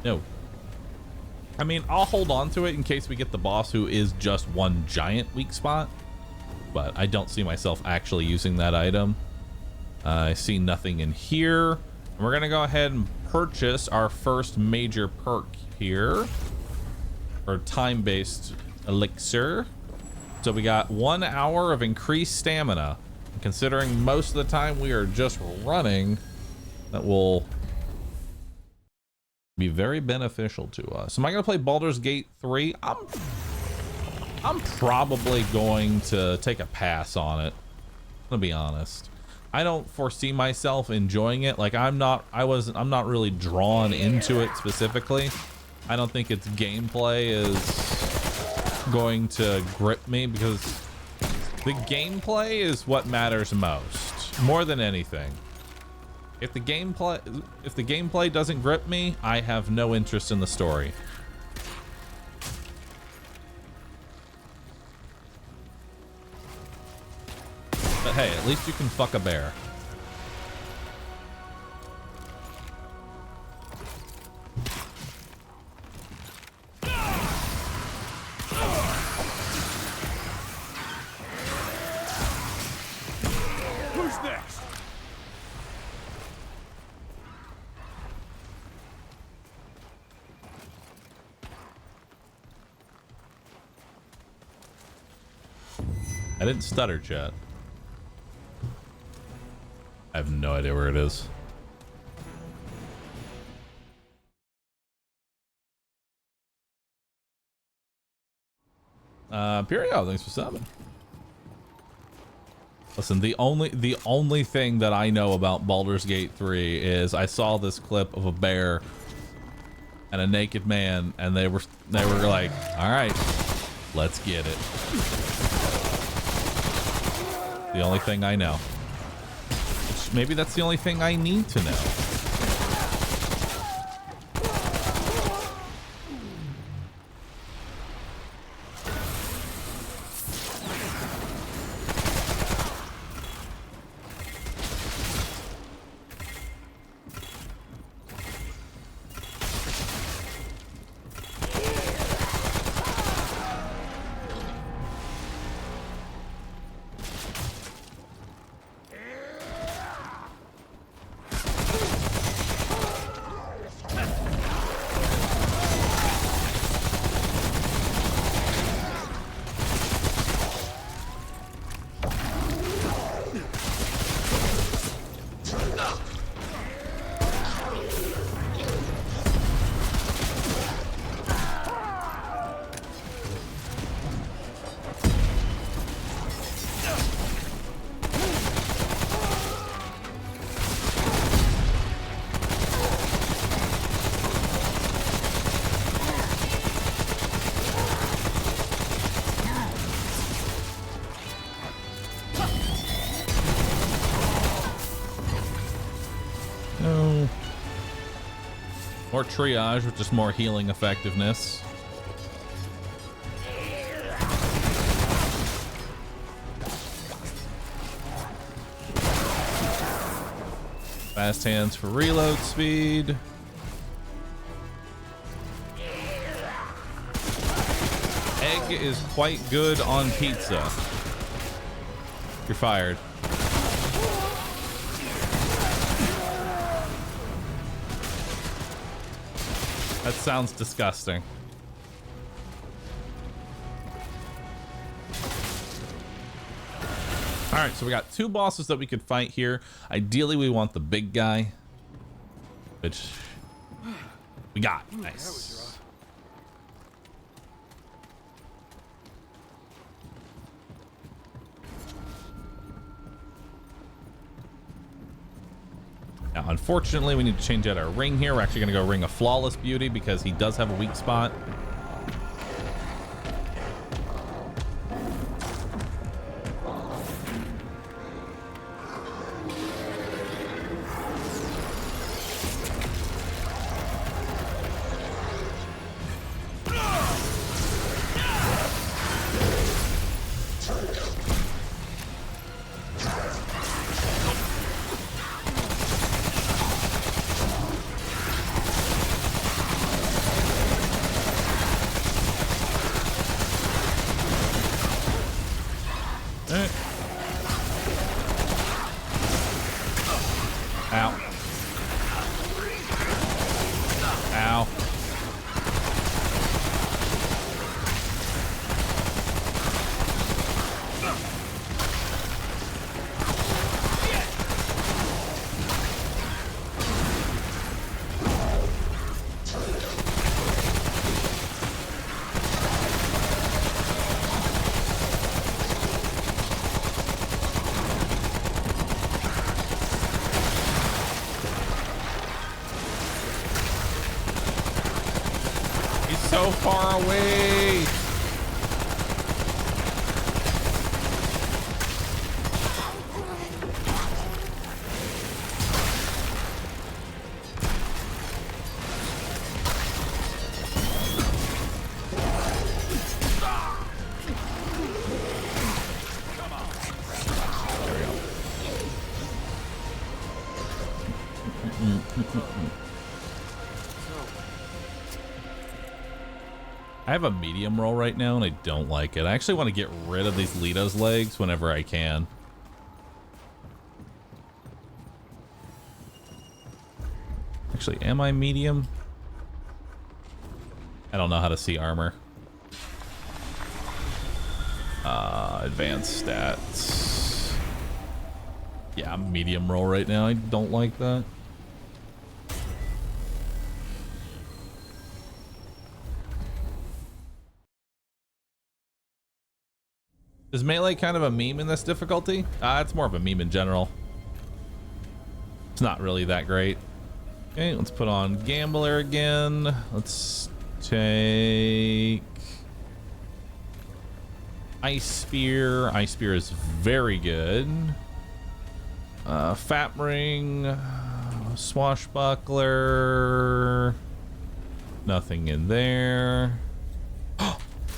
No. I mean, I'll hold on to it in case we get the boss who is just one giant weak spot, but I don't see myself actually using that item. I see nothing in here. And we're gonna go ahead and purchase our first major perk here, or time-based elixir. So we got 1 hour of increased stamina. Considering most of the time we are just running, that will be very beneficial to us. Am I gonna play Baldur's Gate 3? I'm probably going to take a pass on it. I'm gonna be honest. I don't foresee myself enjoying it. Like I'm not really drawn into it specifically. I don't think its gameplay is going to grip me, because the gameplay is what matters most, more than anything. If the gameplay doesn't grip me, I have no interest in the story. But hey, at least you can fuck a bear. Who's next? I didn't stutter, chat. I have no idea where it is. Perio, thanks for subbing. Listen, the only thing that I know about Baldur's Gate 3 is I saw this clip of a bear and a naked man, and they were like, all right, let's get it. The only thing I know. Which maybe that's the only thing I need to know. More triage with just more healing effectiveness. Fast hands for reload speed. Egg is quite good on pizza. You're fired. That sounds disgusting. All right, so we got two bosses that we could fight here. Ideally, we want the big guy, which we got. Nice. Now, unfortunately, we need to change out our ring here. We're actually going to go Ring of Flawless Beauty because he does have a weak spot. So far away. There I have a medium roll right now, and I don't like it. I actually want to get rid of these Lito's legs whenever I can. Actually, am I medium? I don't know how to see armor. Advanced stats. Yeah, I'm medium roll right now. I don't like that. Is melee kind of a meme in this difficulty? It's more of a meme in general. It's not really that great. Okay, let's put on Gambler again. Let's take Ice Spear. Ice Spear is very good. Fat Ring, Swashbuckler. Nothing in there.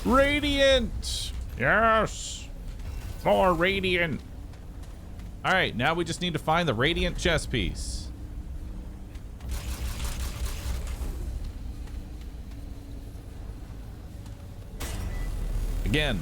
Radiant! Yes! More Radiant! Alright, now we just need to find the Radiant chess piece. Again.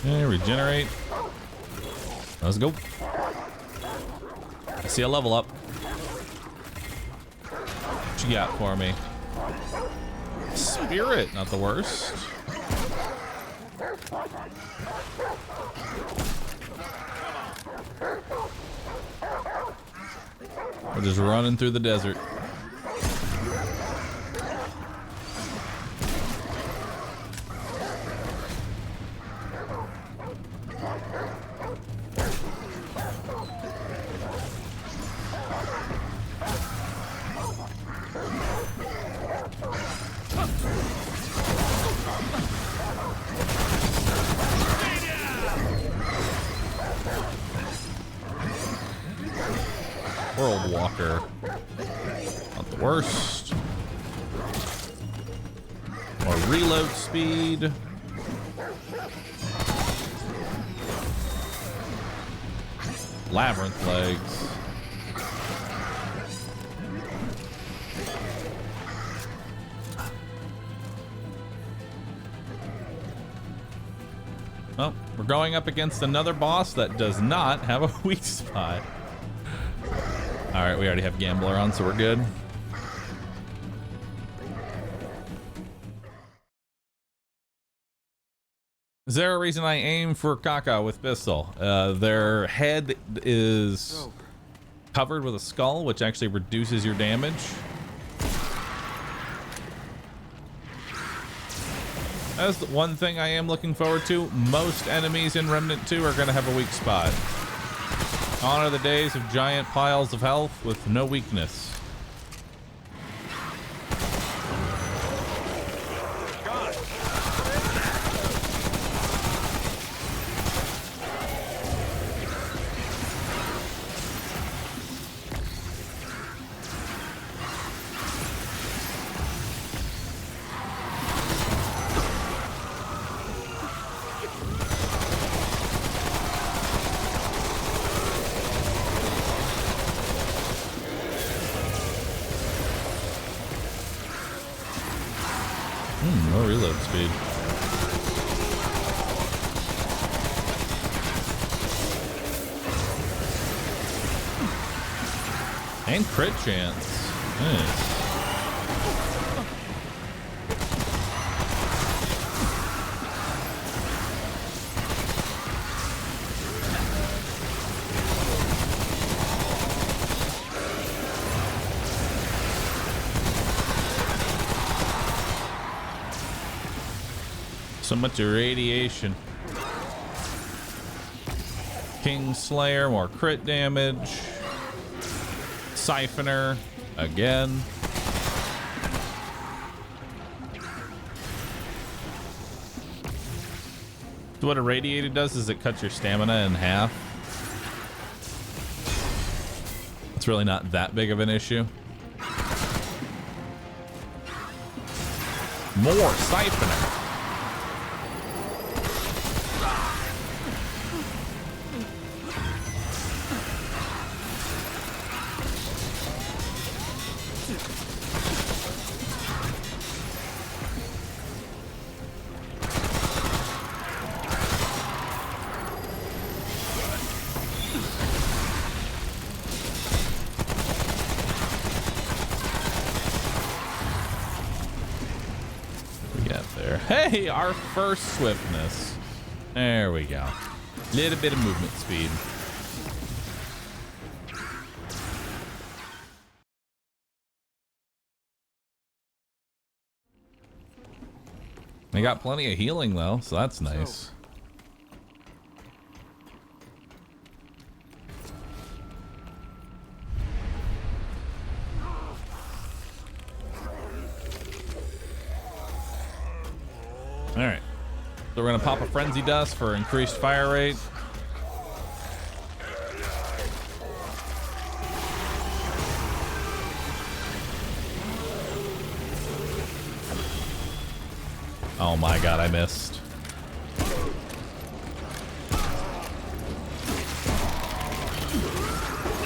Okay, regenerate. Let's go. I see a level up. What you got for me? Spirit, not the worst. We're just running through the desert. World Walker. Not the worst. More reload speed. Labyrinth legs. Oh, we're going up against another boss that does not have a weak spot. All right, we already have Gambler on, so we're good. Is there a reason I aim for Kaka with pistol? Their head is covered with a skull, which actually reduces your damage. That's the one thing I am looking forward to. Most enemies in Remnant 2 are going to have a weak spot. Gone are the days of giant piles of health with no weakness. No reload speed. And crit chance. Nice. So much irradiation. Kingslayer, more crit damage. Siphoner, again. So what irradiated does is it cuts your stamina in half. It's really not that big of an issue. More Siphoner. Hey, our first swiftness. There we go. Little bit of movement speed. They got plenty of healing though, so that's nice. All right, so we're gonna pop a frenzy dust for increased fire rate. Oh my god, I missed.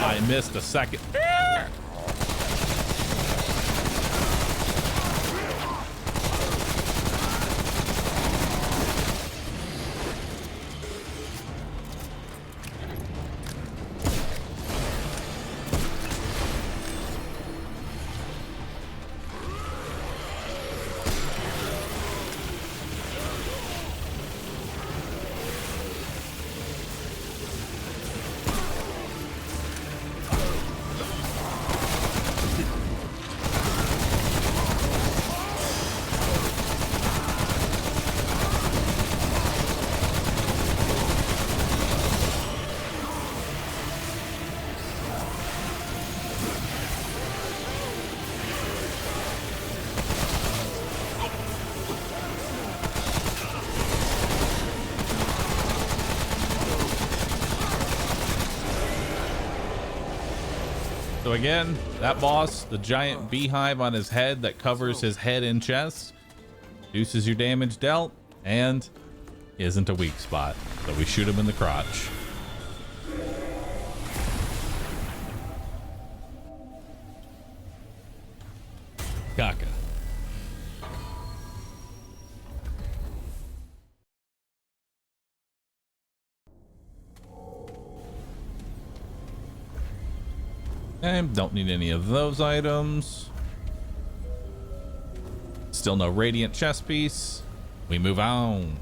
I missed a second. So again, that boss, the giant beehive on his head that covers his head and chest, reduces your damage dealt, and isn't a weak spot. So we shoot him in the crotch. Caca. And don't need any of those items. Still no radiant chest piece. We move on.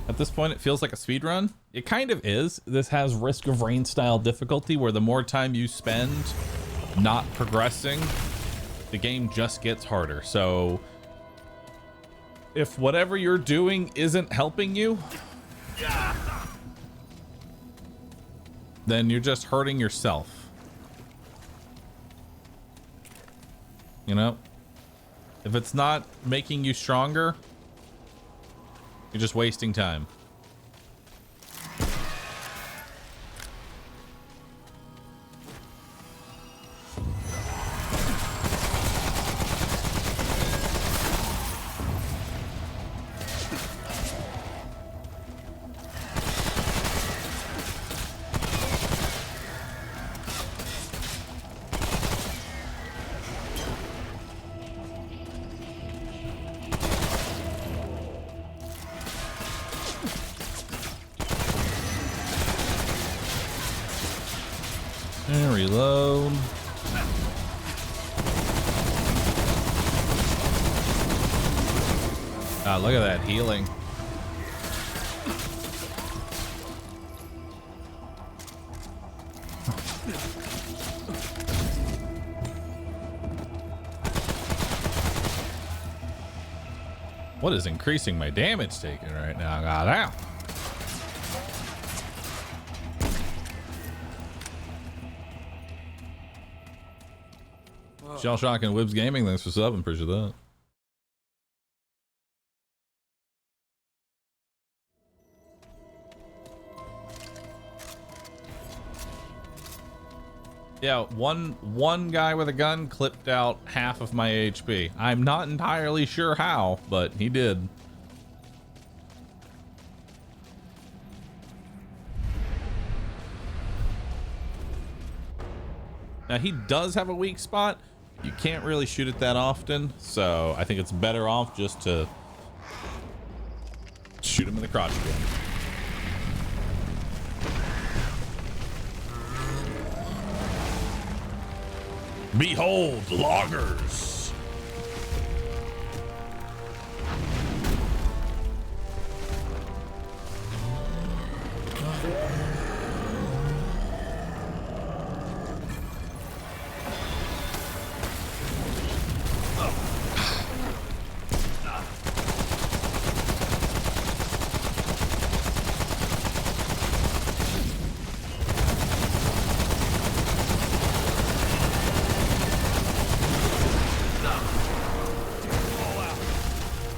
At this point, it feels like a speed run. It kind of is. This has Risk of Rain style difficulty where the more time you spend not progressing, the game just gets harder. So if whatever you're doing isn't helping you, then you're just hurting yourself. You know? If it's not making you stronger, you're just wasting time. And reload. Ah, look at that healing. What is increasing my damage taken right now? God damn. Shell Shock and Wibs Gaming, thanks for subbing. Appreciate that. Yeah, one guy with a gun clipped out half of my HP. I'm not entirely sure how, but he did. Now he does have a weak spot. You can't really shoot it that often, so I think it's better off just to shoot him in the crotch again. Behold, loggers.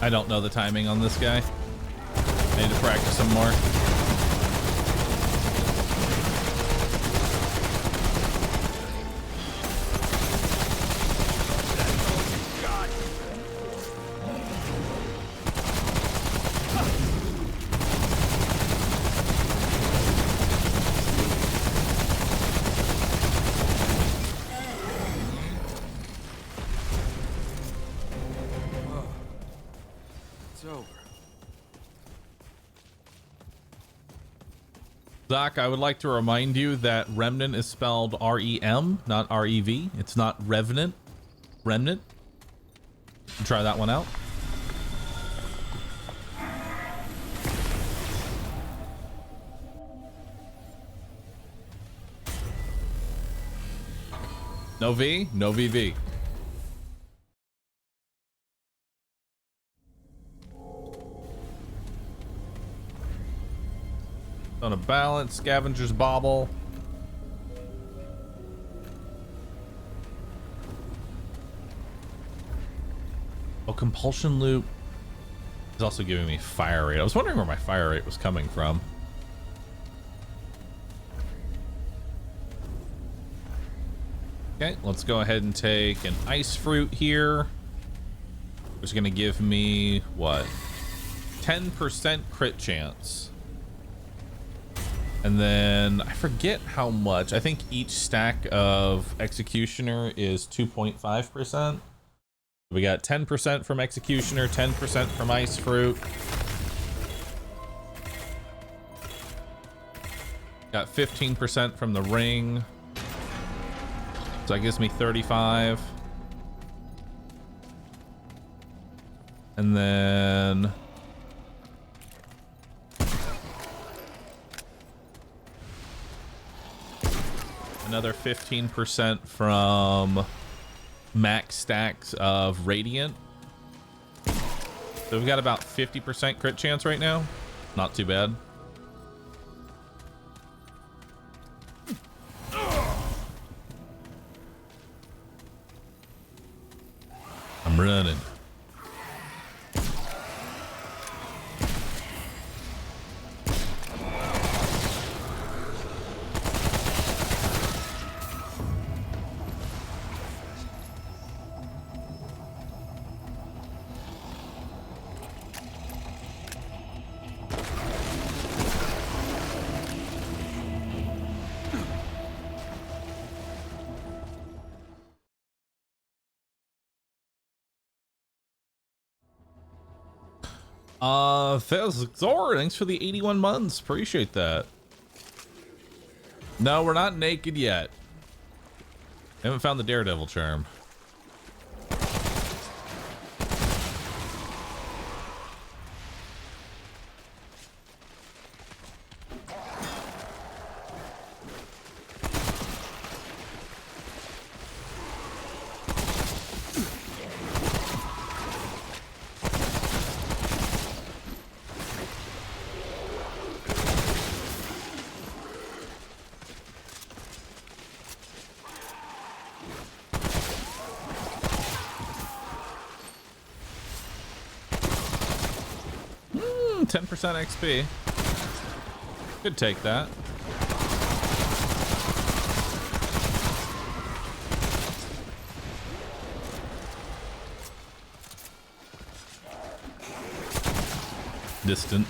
I don't know the timing on this guy. I need to practice some more. Doc, I would like to remind you that Remnant is spelled R-E-M, not R-E-V. It's not Revenant. Remnant. Try that one out. No V? No VV. On a balance, scavenger's bauble. Oh, compulsion loop is also giving me fire rate. I was wondering where my fire rate was coming from. Okay, let's go ahead and take an ice fruit here, which is going to give me what? 10% crit chance. And then I forget how much. I think each stack of Executioner is 2.5%. We got 10% from Executioner, 10% from Ice Fruit. Got 15% from the ring. So that gives me 35. And then another 15% from max stacks of Radiant. So we've got about 50% crit chance right now. Not too bad. I'm running. Thor, thanks for the 81 months. Appreciate that. No, we're not naked yet. Haven't found the Daredevil charm. 10% XP. Could take that. Distant.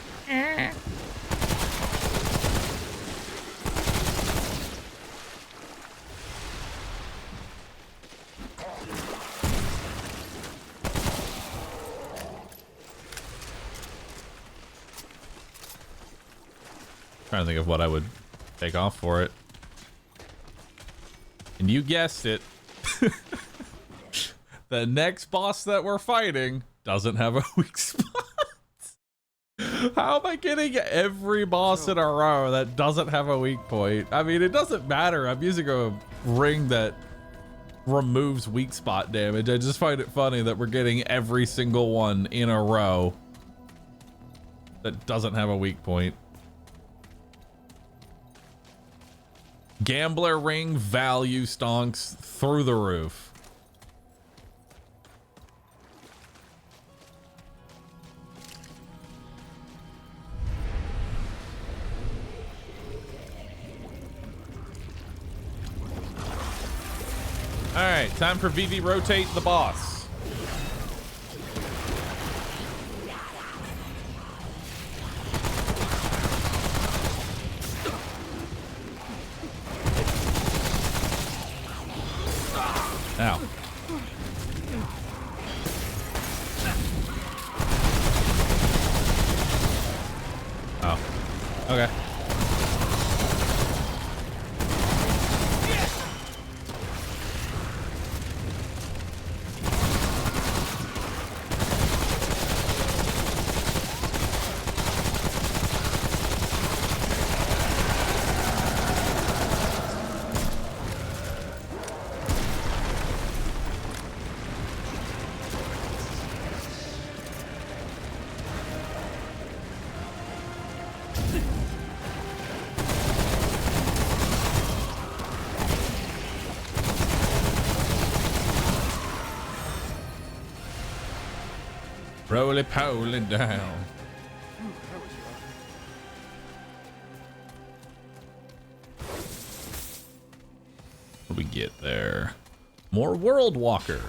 Trying to think of what I would take off for it. And you guessed it. The next boss that we're fighting doesn't have a weak spot. How am I getting every boss in a row that doesn't have a weak point? I mean, it doesn't matter. I'm using a ring that removes weak spot damage. I just find it funny that we're getting every single one in a row that doesn't have a weak point. Gambler ring value stonks through the roof. All right, time for VV rotate the boss. Ow. Oh, okay. Roly-poly down. What do we get there? More World Walker.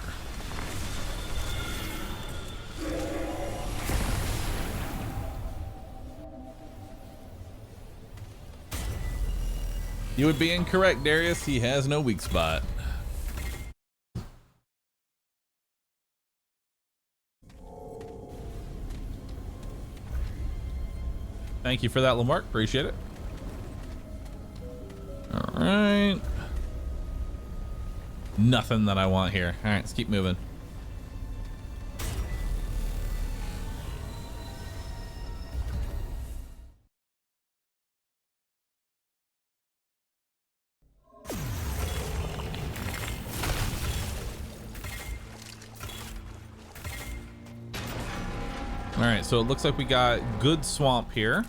You would be incorrect, Darius. He has no weak spot. Thank you for that, Lamarck. Appreciate it. All right. Nothing that I want here. All right, let's keep moving. All right, so it looks like we got good swamp here.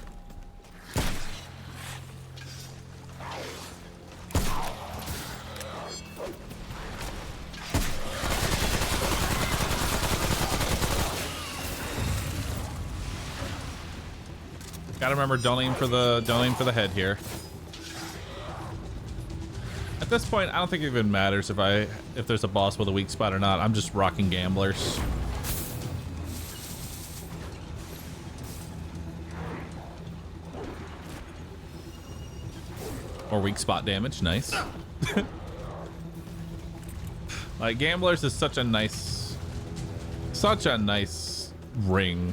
Gotta remember, don't aim for the head here. At this point, I don't think it even matters if there's a boss with a weak spot or not. I'm just rocking gamblers. Or weak spot damage, nice. Like, gamblers is such a nice ring.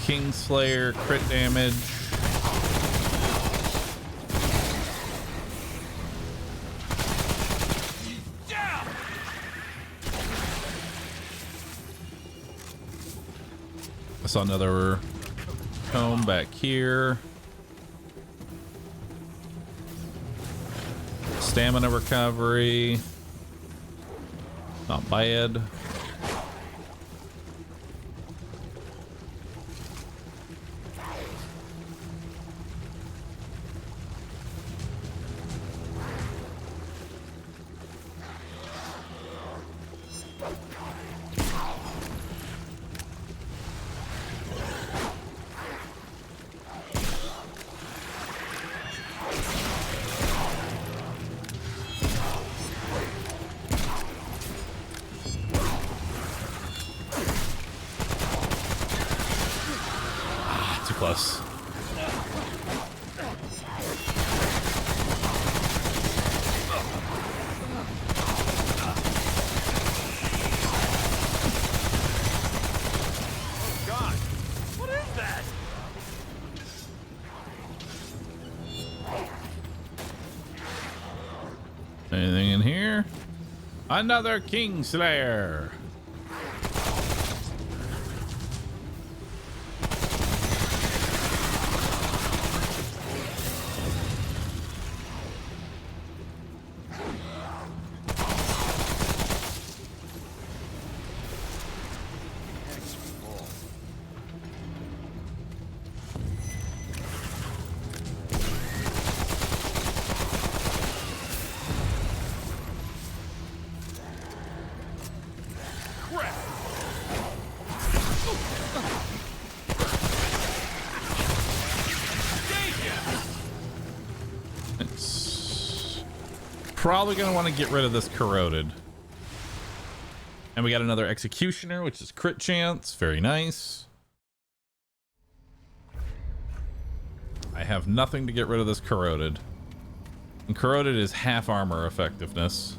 Kingslayer, crit damage. saw another comb back here. Stamina recovery. Not bad. Plus. Oh God! What is that? Anything in here? Another Kingslayer. Probably gonna want to get rid of this corroded. And we got another executioner, which is crit chance. Very nice. I have nothing to get rid of this corroded. And corroded is half armor effectiveness.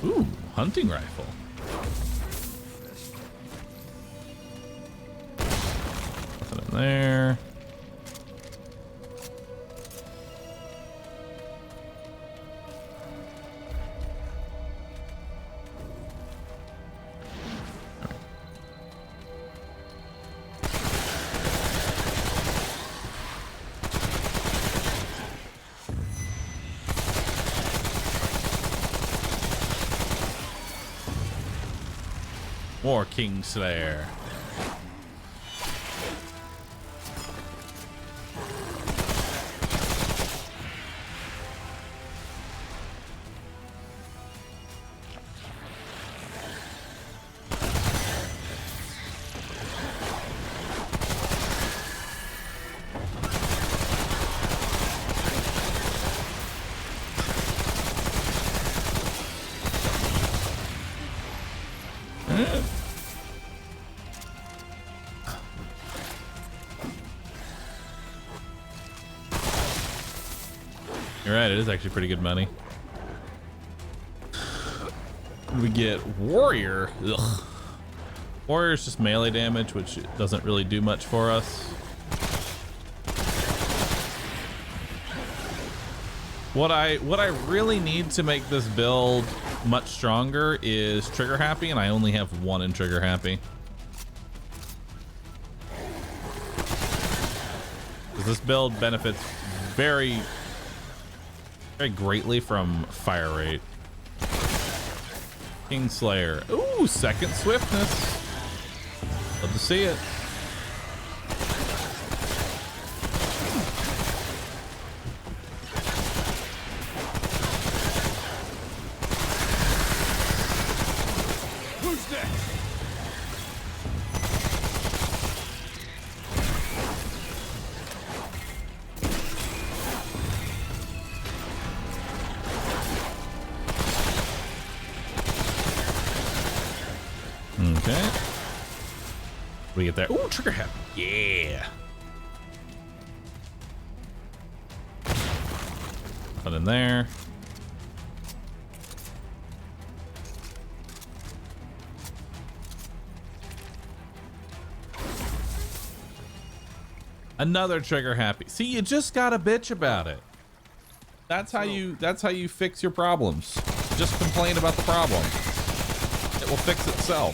Ooh, hunting rifle. There. More Kingslayer. You're right, it is actually pretty good money. We get Warrior. Ugh. Warrior is just melee damage, which doesn't really do much for us. What I really need to make this build much stronger is trigger happy, and I only have one in trigger happy. Because this build benefits very greatly from fire rate. Kingslayer. Ooh, second swiftness. Love to see it. Who's next? Okay. What do we get there? Ooh, trigger happy. Yeah. Put in there. Another trigger happy. See, you just gotta bitch about it. That's how you fix your problems. Just complain about the problem. It will fix itself.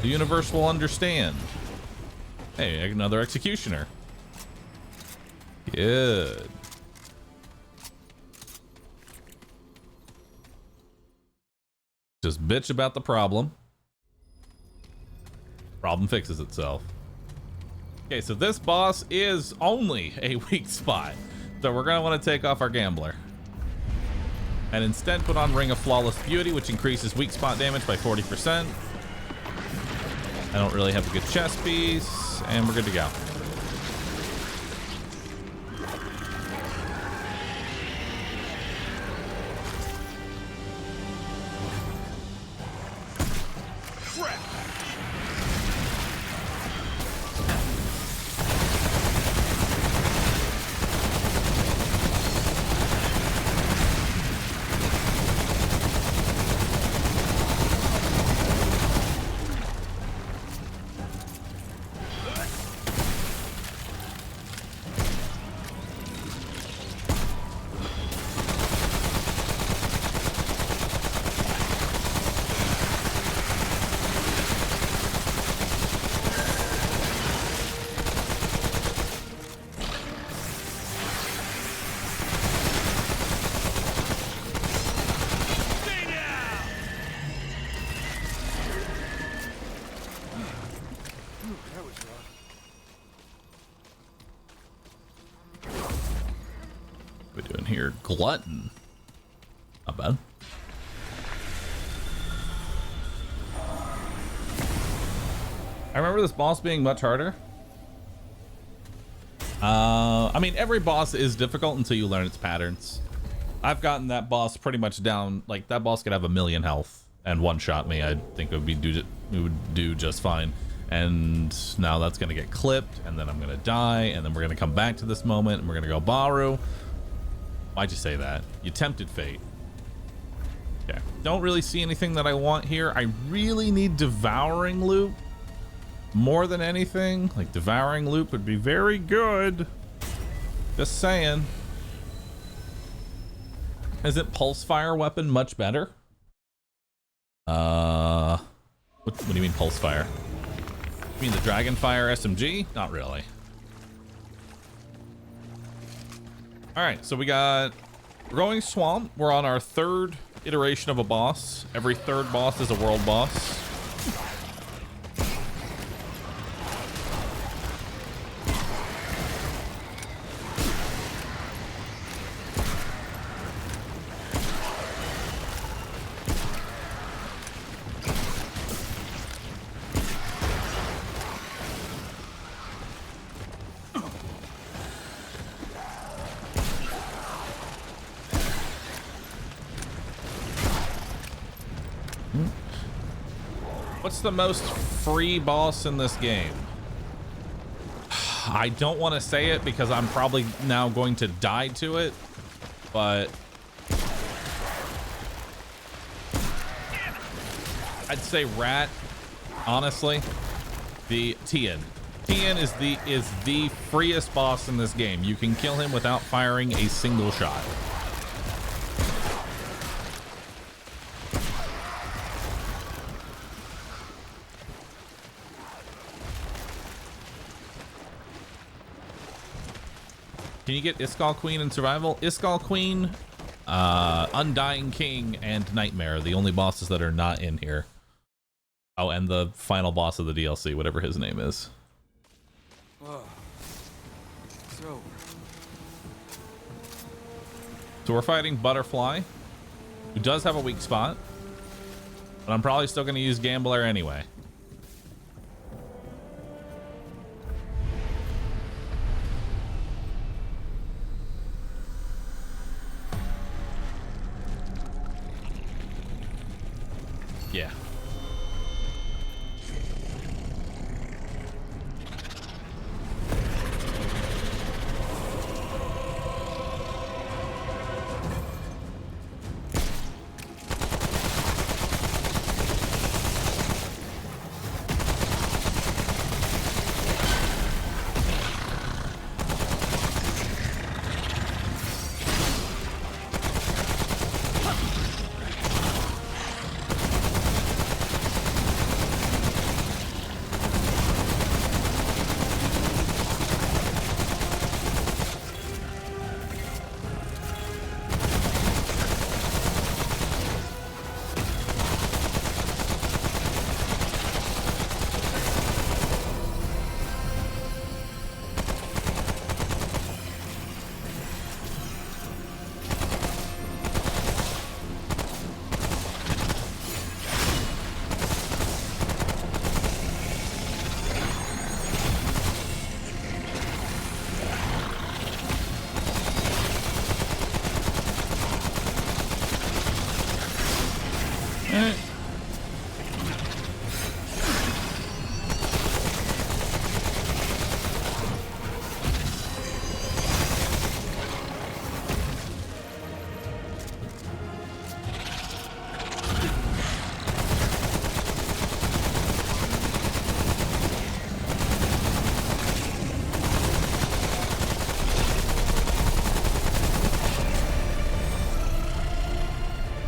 The universe will understand. Hey, another executioner. Good. Just bitch about the problem. Problem fixes itself. Okay, so this boss is only a weak spot. So we're gonna want to take off our gambler. And instead put on Ring of Flawless Beauty, which increases weak spot damage by 40%. I don't really have a good chest piece, and we're good to go. We're doing here glutton. Not bad. I remember this boss being much harder. I mean, every boss is difficult until you learn its patterns. I've gotten that boss pretty much down. Like, that boss could have 1,000,000 health and one-shot me. I think it would do just fine. And now that's gonna get clipped, and then I'm gonna die, and then we're gonna come back to this moment, and we're gonna go Bahroo. Why'd you say that? You tempted fate. Okay. Don't really see anything that I want here. I really need devouring loot more than anything. Like, devouring loot would be very good. Just saying. Isn't pulse fire weapon much better? What do you mean pulse fire? You mean the dragon fire SMG? Not really. All right, so we got Growing Swamp. We're on our third iteration of a boss. Every third boss is a world boss. What's the most free boss in this game? I don't want to say it because I'm probably now going to die to it, but I'd say Rat, honestly. The Tien. Tien is the freest boss in this game. You can kill him without firing a single shot. Can you get Iskall Queen in survival? Iskall Queen, Undying King, and Nightmare are the only bosses that are not in here. Oh, and the final boss of the DLC, whatever his name is. So we're fighting Butterfly, who does have a weak spot, but I'm probably still going to use Gambler anyway. Yeah. Alright.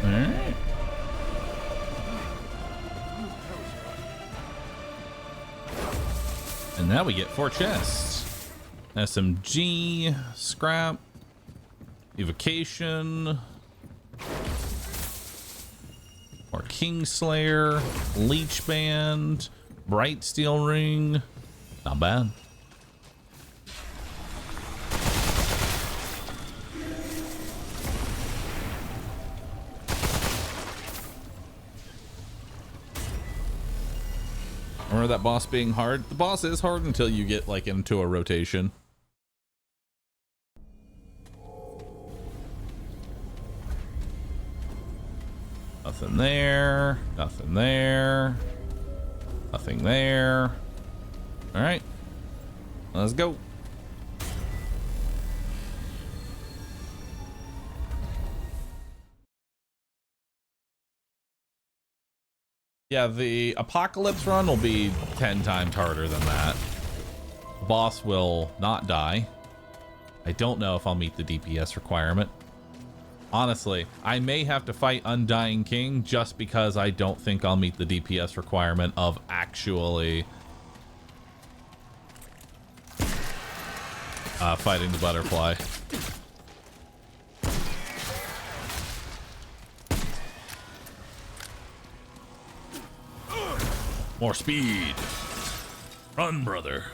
Alright. And now we get 4 chests. SMG, scrap, evocation, more Kingslayer, Leech Band, Bright Steel Ring. Not bad. Remember that boss being hard? The boss is hard until you get like into a rotation. Nothing there. Nothing there. Nothing there. All right. Let's go. Yeah, the Apocalypse run will be 10 times harder than that. Boss will not die. I don't know if I'll meet the DPS requirement. Honestly, I may have to fight Undying King just because I don't think I'll meet the DPS requirement of actually fighting the butterfly. More speed. Run, brother.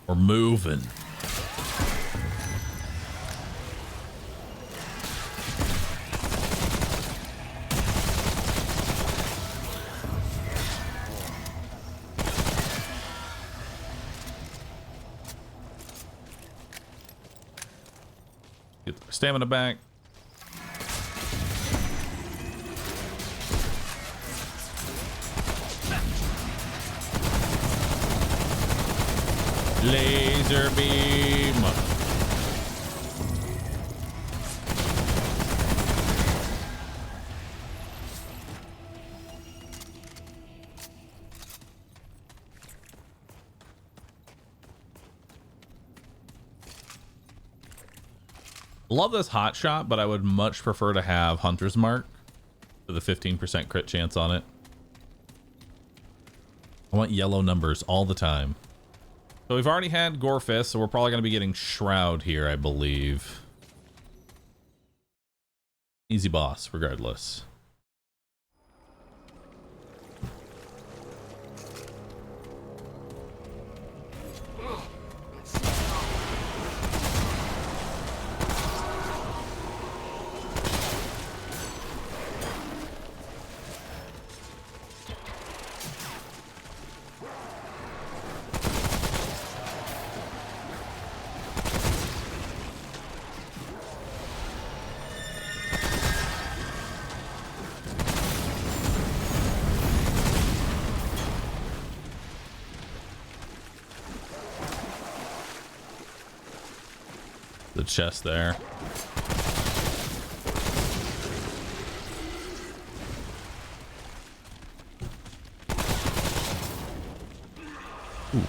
We're moving. Get the stamina back. Laser beam. Love this hot shot, but I would much prefer to have Hunter's Mark for the 15% crit chance on it. I want yellow numbers all the time. So we've already had Gorefist, so we're probably going to be getting Shroud here, I believe. Easy boss, regardless. The chest there. Ooh.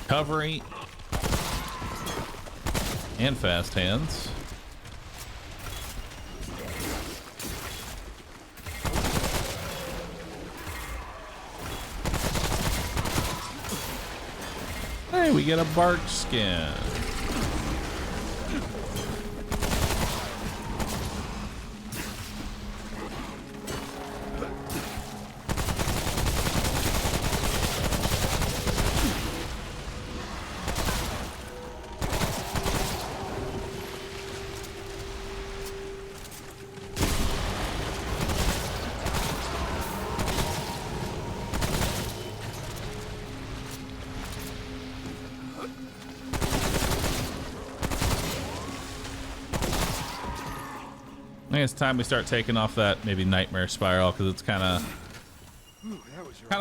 Recovery and fast hands. Hey, we get a bark skin. think it's time we start taking off that maybe nightmare spiral, because it's kind of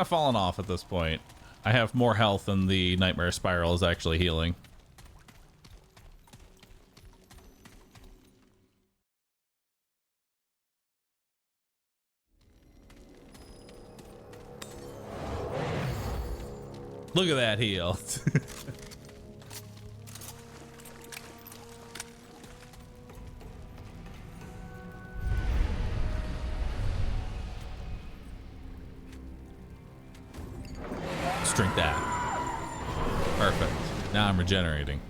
falling off at this point. I have more health than the nightmare spiral is actually healing. Look at that heal. Let's drink that. Perfect. Now I'm regenerating.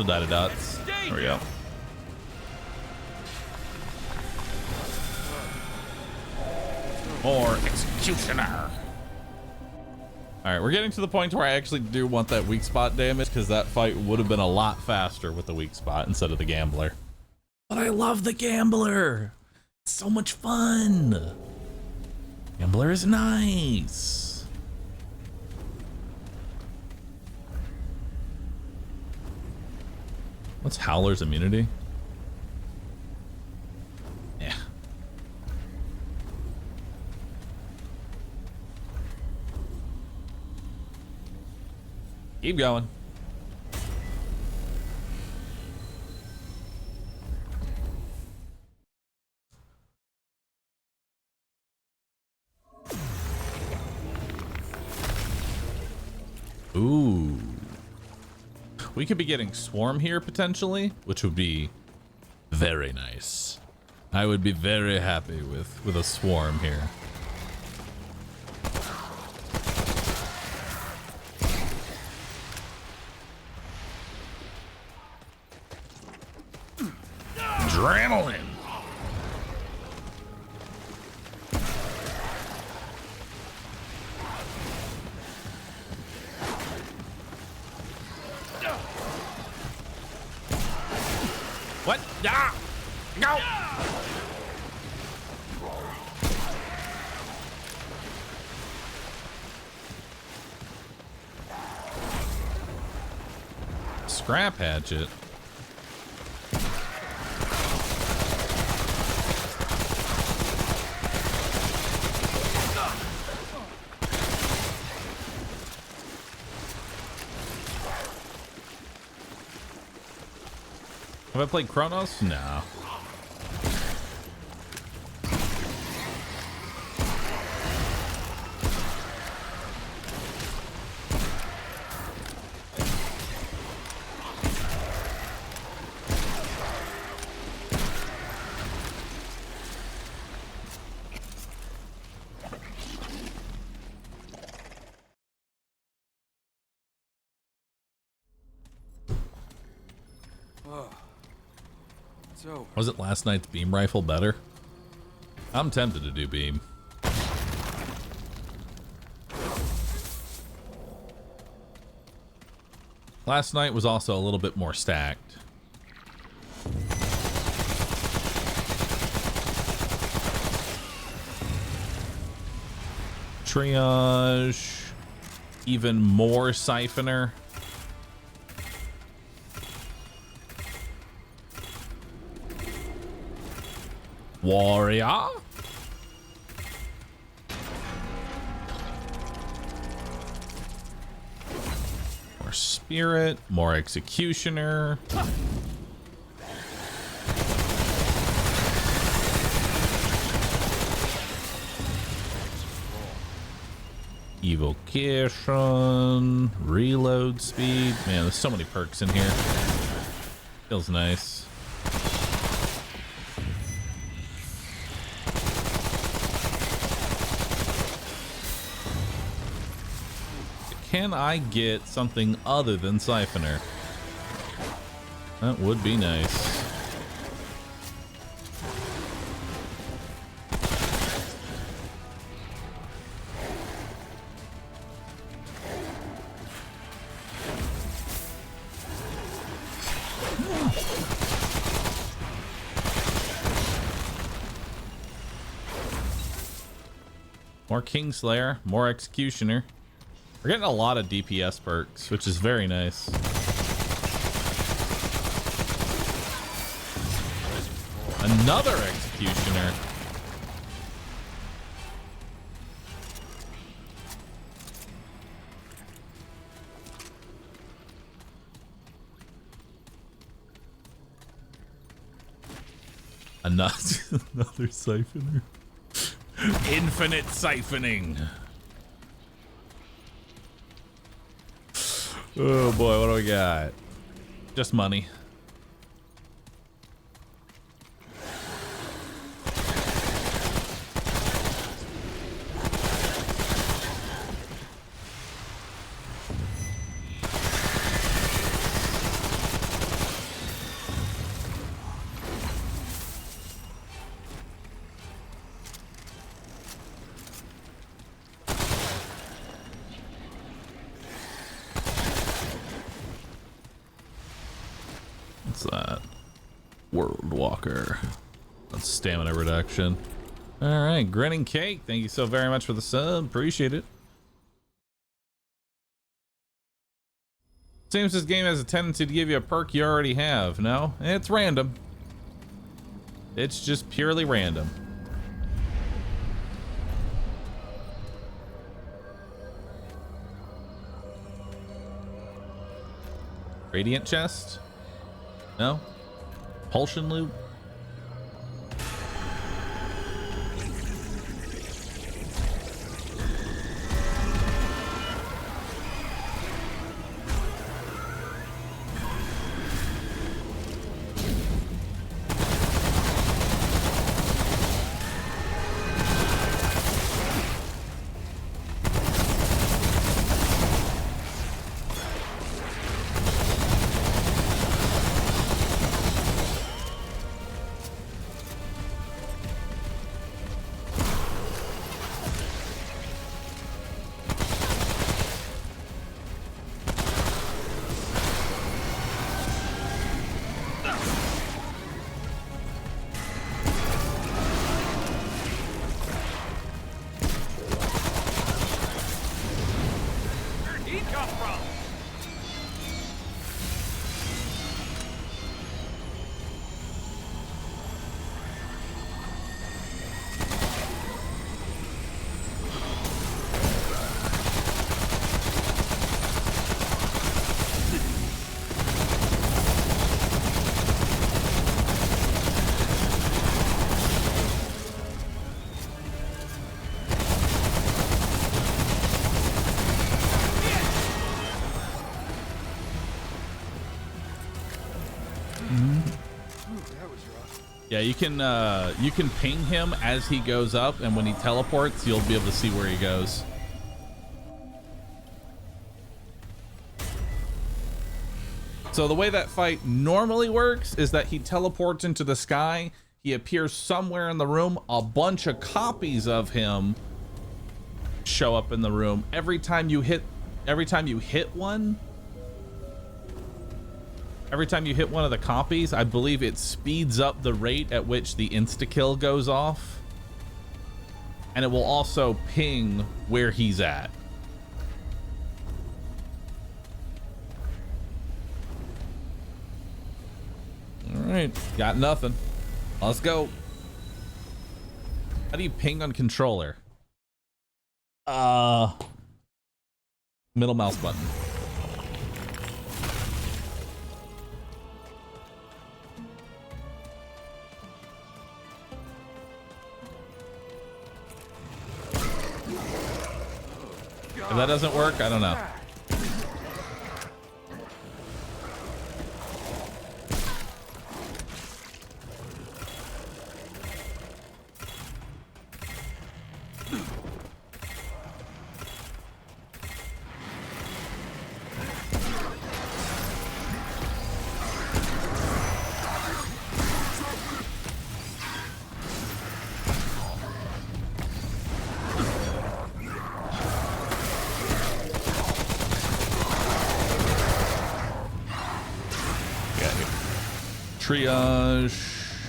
Dot of dots. There we go. More executioner. All right, we're getting to the point where I actually do want that weak spot damage, because that fight would have been a lot faster with the weak spot instead of the gambler. But I love the gambler. It's so much fun. Gambler is nice. What's Howler's immunity? Yeah. Keep going. Ooh. We could be getting Swarm here potentially, which would be very nice. I would be very happy with a Swarm here. Adrenaline. What? Ah! No! Scrap hatchet. Have I played Chronos? No. Was it last night's beam rifle better? I'm tempted to do beam. Last night was also a little bit more stacked. Triage, even more siphoner. Warrior. More spirit, more executioner. Evocation, reload speed. Man, there's so many perks in here. Feels nice. Can I get something other than Siphoner? That would be nice. More Kingslayer, more Executioner. We're getting a lot of DPS perks, which is very nice. Another Executioner. Another Siphoner. Infinite siphoning. Oh boy, what do we got? Just money. What's that? World Walker. That's stamina reduction. All right, Grinning Cake. Thank you so very much for the sub. Appreciate it. Seems this game has a tendency to give you a perk you already have. No, it's random. It's just purely random. Radiant chest? No? Propulsion loot? Yeah, you can ping him as he goes up, and when he teleports, you'll be able to see where he goes. So the way that fight normally works is that he teleports into the sky, he appears somewhere in the room, a bunch of copies of him show up in the room. Every time you hit one of the copies, I believe it speeds up the rate at which the insta-kill goes off. And it will also ping where he's at. All right, got nothing. Let's go. How do you ping on controller? Middle mouse button. that doesn't work? I don't know. Triage,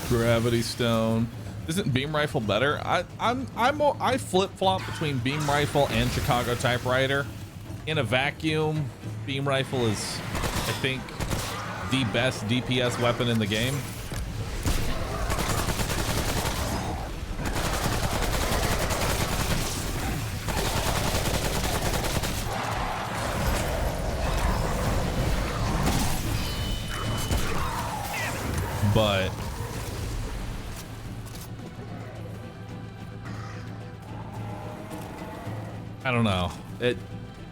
gravity stone. Isn't beam rifle better? I flip flop between beam rifle and Chicago typewriter. In a vacuum, beam rifle is, I think, the best DPS weapon in the game. But I don't know.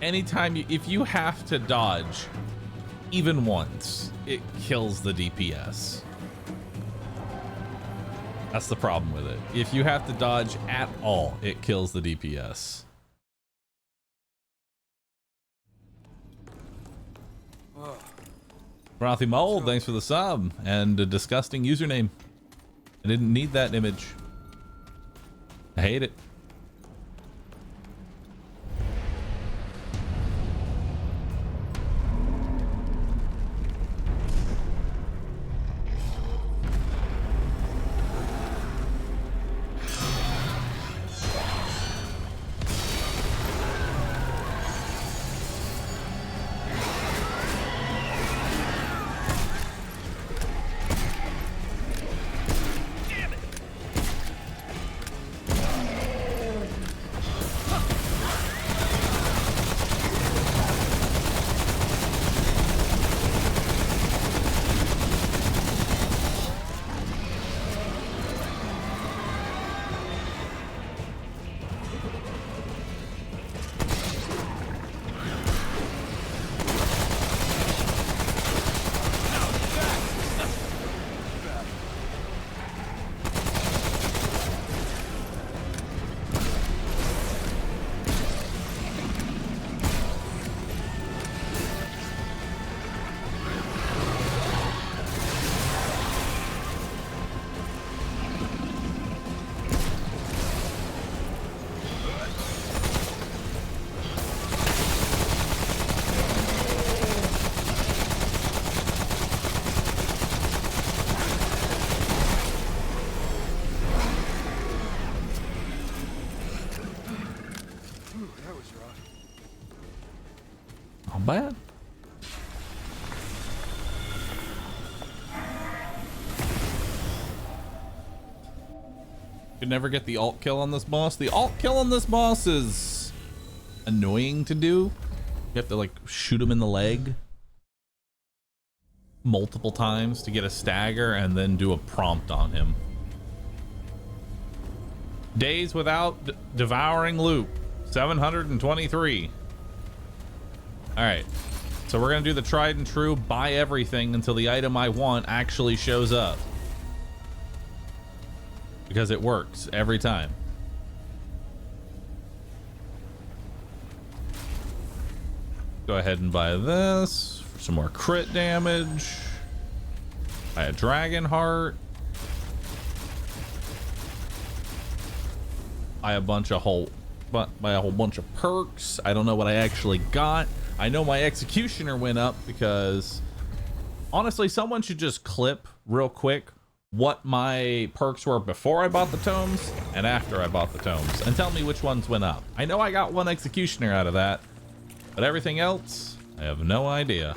Anytime if you have to dodge even once, it kills the DPS. That's the problem with it. If you have to dodge at all, it kills the DPS. Frothy Mold, thanks for the sub and a disgusting username. I didn't need that image. I hate it. Not bad. Could never get the alt kill on this boss. The alt kill on this boss is annoying to do. You have to like shoot him in the leg multiple times to get a stagger and then do a prompt on him. Days without devouring loot, 723. All right, so we're gonna do the tried and true, buy everything until the item I want actually shows up, because it works every time. Go ahead and buy this for some more crit damage. Buy a dragon heart. Buy a whole bunch of perks. I don't know what I actually got. I know my executioner went up because honestly, someone should just clip real quick what my perks were before I bought the tomes and after I bought the tomes and tell me which ones went up. I know I got one executioner out of that, but everything else, I have no idea.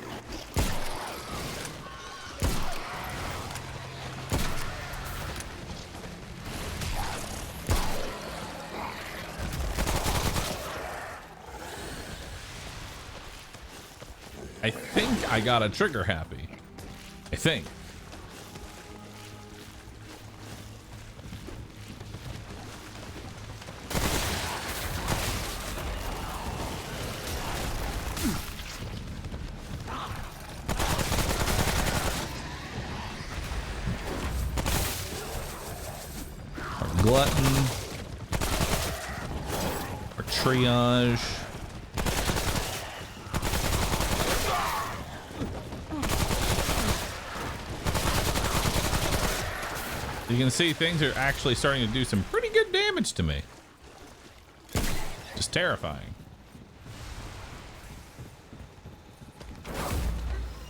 I think I got a trigger happy. I think. glutton. Or triage. You can see things are actually starting to do some pretty good damage to me. Just terrifying.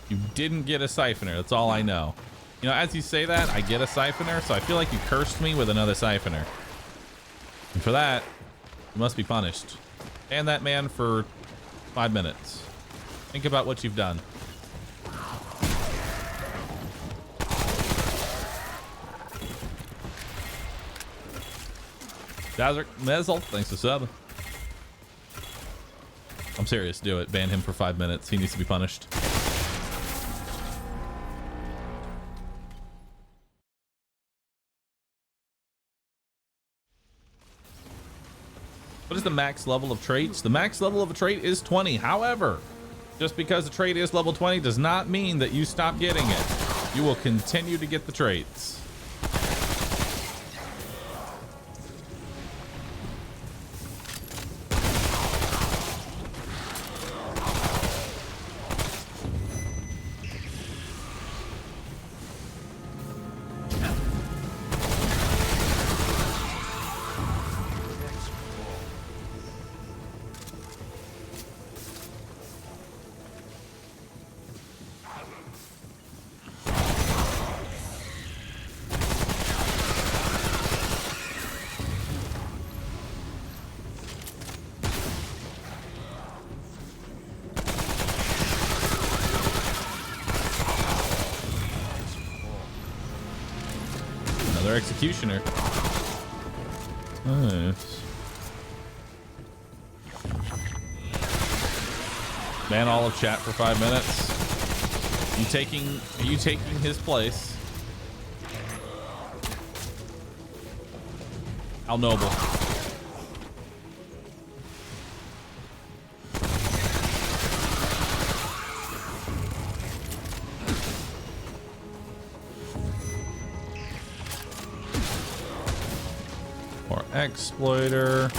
You didn't get a siphoner, that's all I know. You know, as you say that, I get a siphoner, so I feel like you cursed me with another siphoner. And for that, you must be punished. And that man for 5 minutes. Think about what you've done. Dazzler, Mezzle, thanks for subbing. I'm serious, do it. Ban him for 5 minutes. He needs to be punished. What is the max level of traits? The max level of a trait is 20. However, just because a trait is level 20 does not mean that you stop getting it. You will continue to get the traits. Executioner. Nice. Man, all of chat for 5 minutes. Are you taking his place? How noble. Exploiter.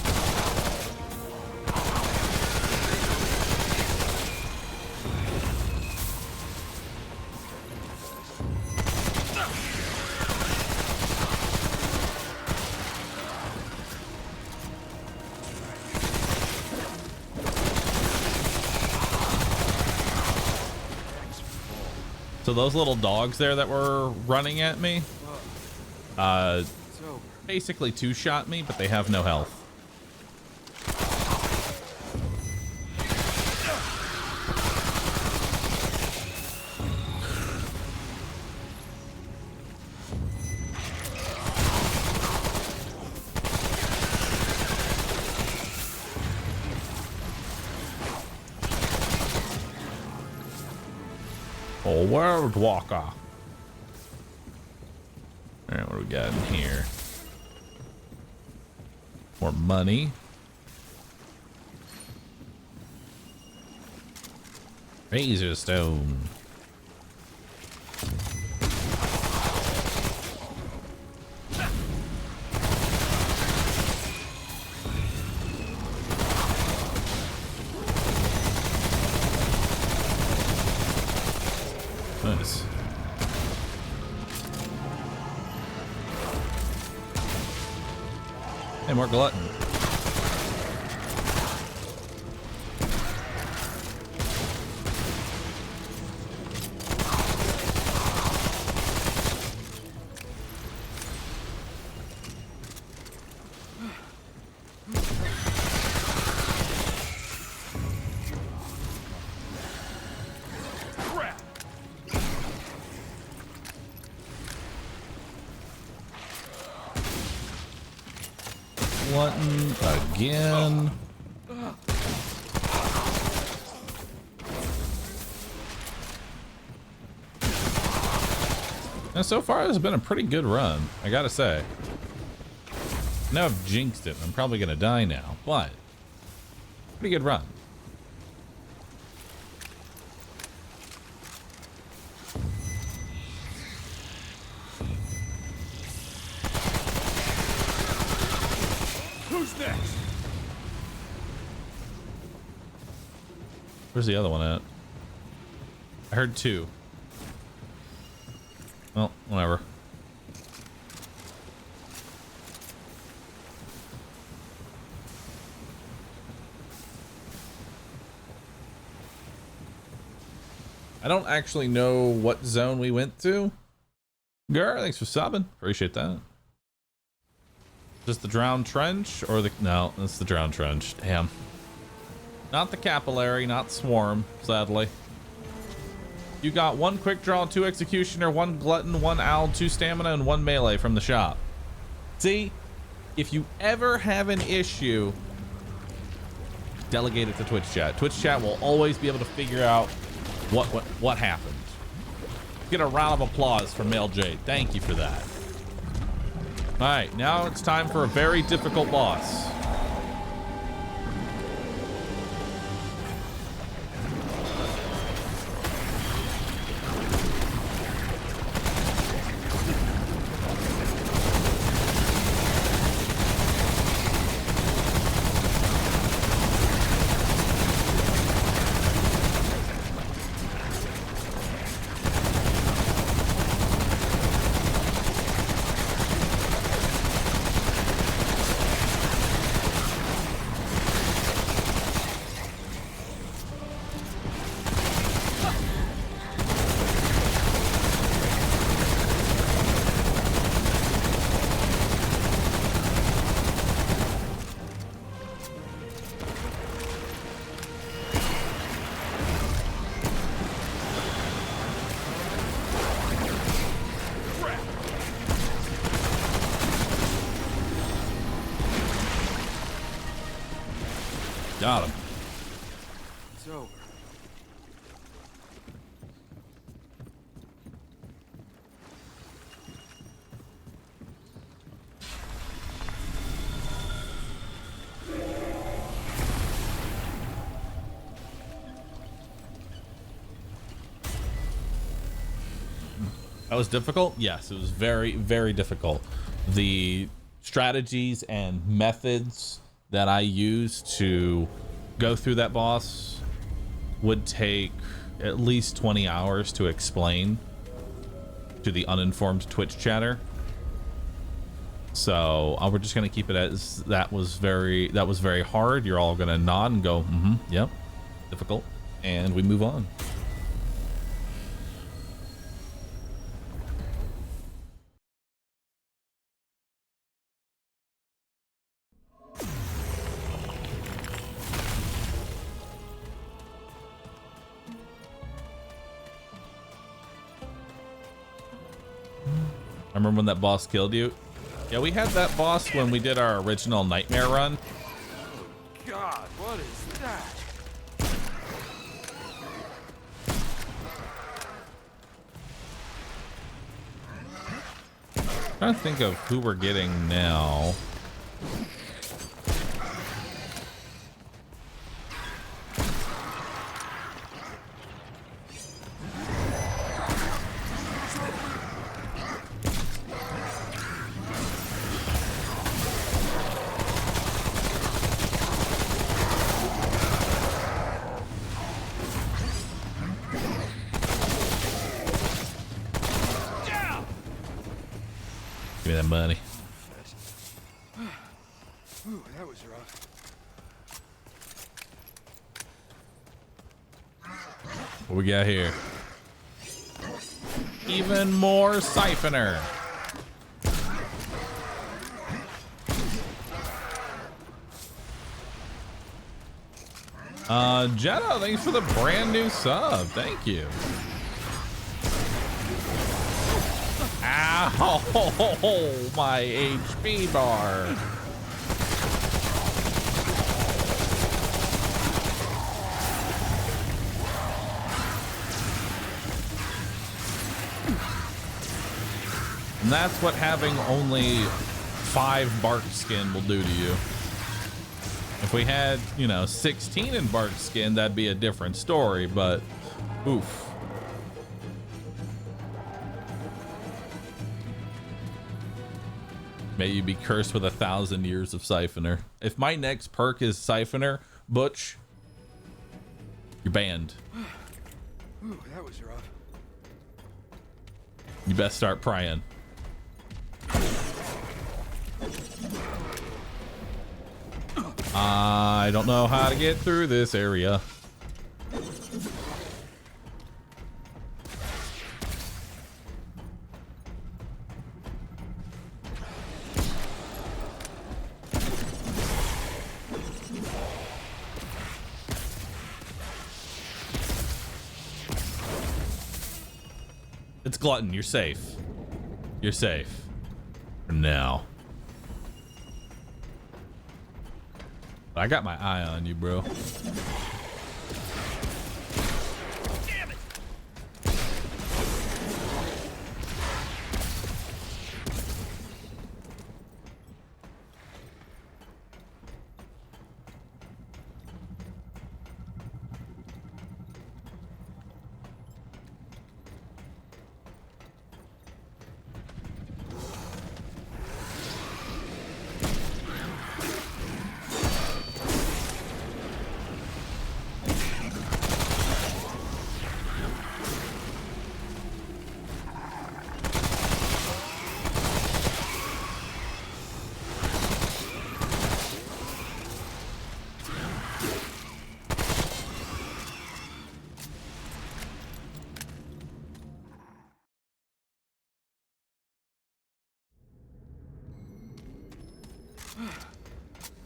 So those little dogs there that were running at me, basically two-shot me, but they have no health. Oh, World Walker. All right, what do we got in here? More money. Razor stone. Nice. Hey, more glutton. Glutton again. And so far, this has been a pretty good run, I gotta say. Now I've jinxed it. I'm probably gonna die now, but pretty good run. Who's next? Where's the other one at? I heard two. Well, whatever. I don't actually know what zone we went to. Gar, thanks for subbing. Appreciate that. Just the drowned trench or the... No, that's the drowned trench. Damn. Not the capillary, not swarm, sadly. You got 1 quick draw, 2 executioner, 1 glutton, 1 owl, 2 stamina, and 1 melee from the shop. See, if you ever have an issue, delegate it to Twitch chat. Twitch chat will always be able to figure out what happened. Get a round of applause for Male Jade. Thank you for that. All right, now it's time for a very difficult boss. Got him. It's over. That was difficult? Yes, it was very, very difficult. The strategies and methods that I used to go through that boss would take at least 20 hours to explain to the uninformed Twitch chatter. So we're just gonna keep it as that was very hard. You're all gonna nod and go, yep, difficult, and we move on. I remember when that boss killed you. Yeah, we had that boss when we did our original nightmare run. God, what is that? I'm trying to think of who we're getting now. Give me that money. Ooh, that was rough. What we got here? Even more siphoner. Jenna, thanks for the brand new sub. Thank you. Ow, my HP bar. And that's what having only 5 bark skin will do to you. If we had, 16 in bark skin, that'd be a different story, but oof. May you be cursed with 1,000 years of Siphoner. If my next perk is Siphoner, Butch, you're banned. Ooh, that was rough. You best start prying. I don't know how to get through this area. It's Glutton. You're safe. You're safe. For now. I got my eye on you, bro. Damn it!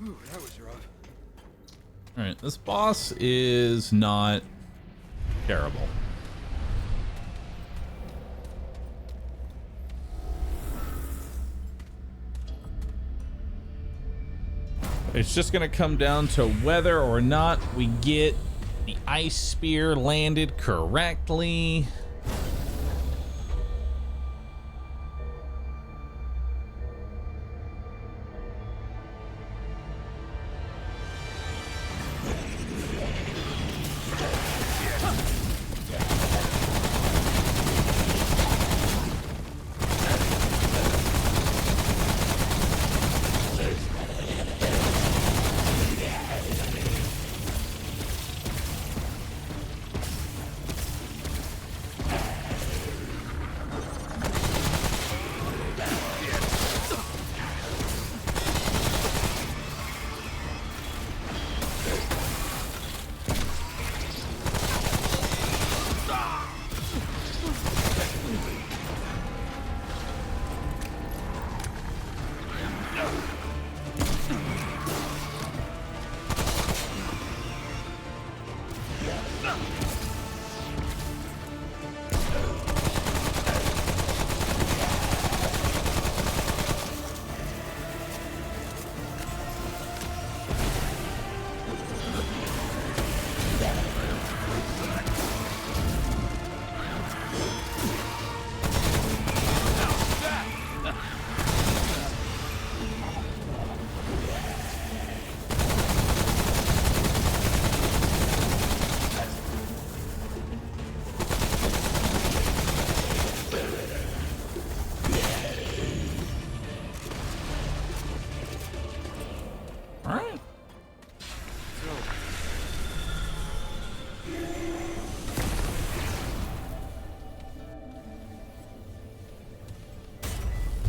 Ooh, that was rough. All right, this boss is not terrible. It's just gonna come down to whether or not we get the ice spear landed correctly.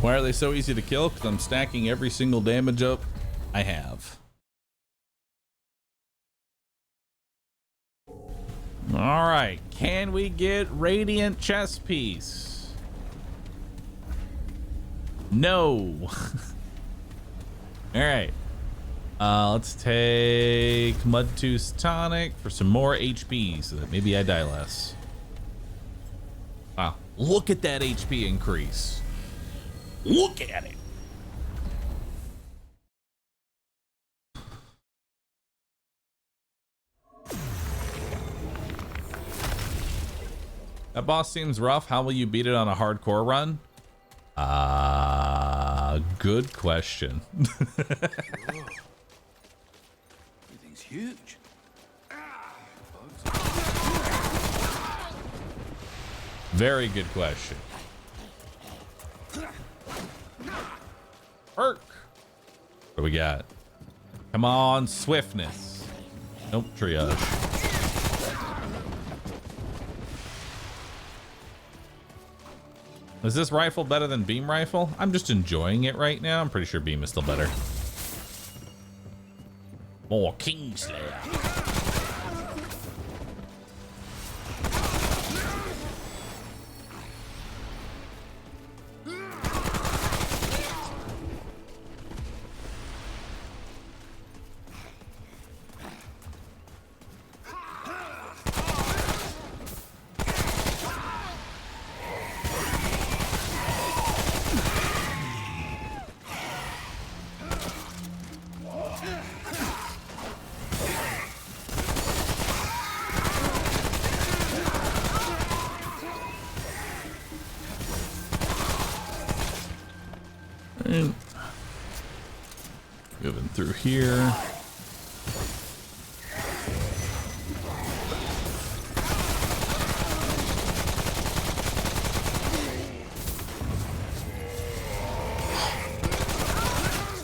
Why are they so easy to kill? Because I'm stacking every single damage up I have. All right, can we get Radiant Chest Piece? No. All right. Let's take Mudtooth's Tonic for some more HP so that maybe I die less. Wow, look at that HP increase. Look at it. That boss seems rough. How will you beat it on a hardcore run? Good question. Everything's huge. Very good question. Perk. What do we got? Come on, swiftness. Nope, triage. Is this rifle better than beam rifle? I'm just enjoying it right now. I'm pretty sure beam is still better. More Kingslayer. Moving through here.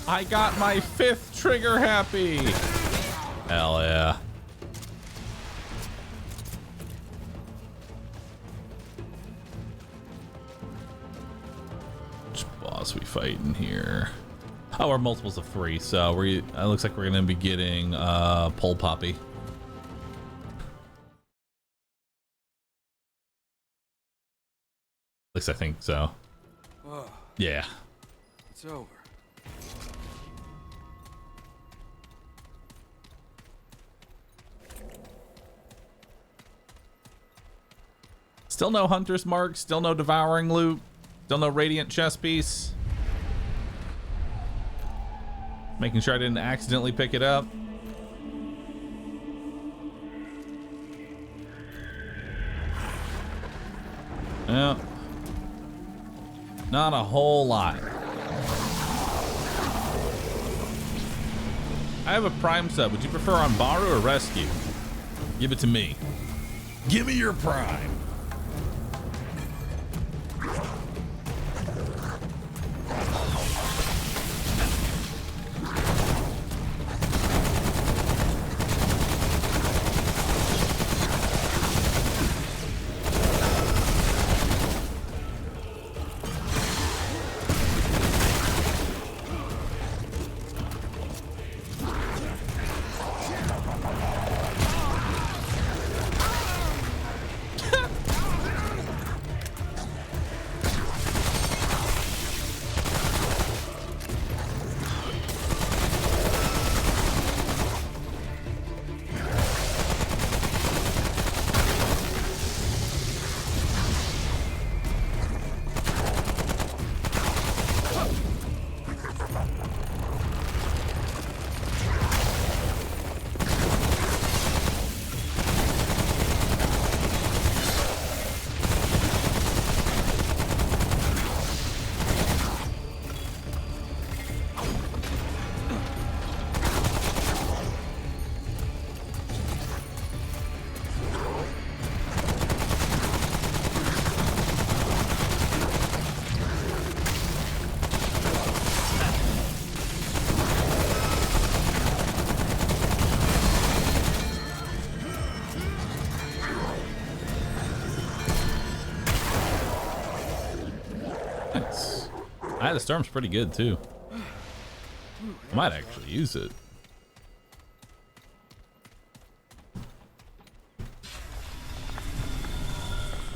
I got my 5th trigger happy. Hell yeah. Which boss we fighting here? Oh, we're multiples of 3, so it looks like we're gonna be getting Pole Poppy. At least I think so. Oh, Yeah. it's over. Still no Hunter's Mark, still no Devouring Loot, still no Radiant Chest Piece. Making sure I didn't accidentally pick it up. Yeah. Not a whole lot. I have a Prime sub. Would you prefer on Bahroo or Rescue? Give it to me. Give me your Prime. Eye of the Storm's pretty good too. I might actually use it.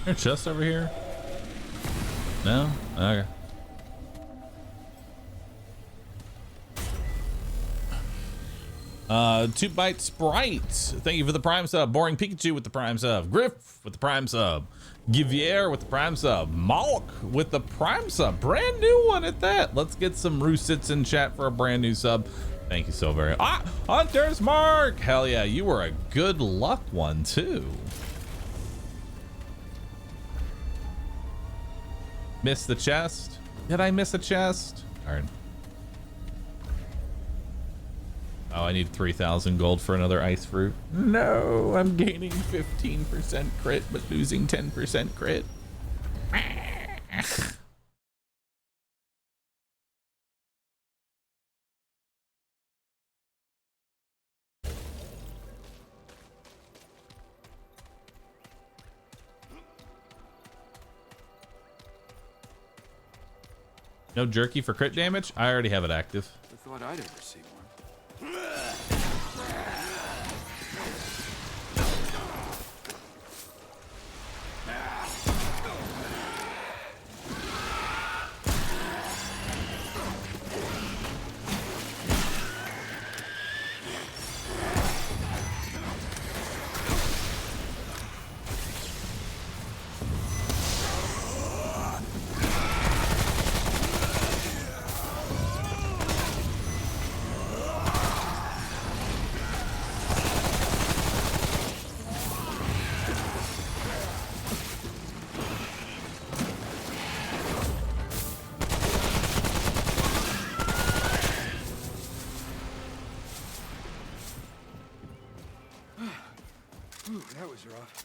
Is there a chest over here? No? Okay. Two Bite Sprite, thank you for the Prime sub. Boring Pikachu with the Prime sub. Griff with the Prime sub. Givier with the Prime sub. Malk with the Prime sub. Brand new one at that. Let's get some Roosits in chat for a brand new sub. Thank you so very much. Ah, Hunter's Mark. Hell yeah, you were a good luck one too. Missed the chest. Did I miss a chest? Darn. Oh, I need 3,000 gold for another ice fruit. No, I'm gaining 15% crit, but losing 10% crit. No jerky for crit damage? I already have it active. I thought I'd ever see one. Ooh, that was rough.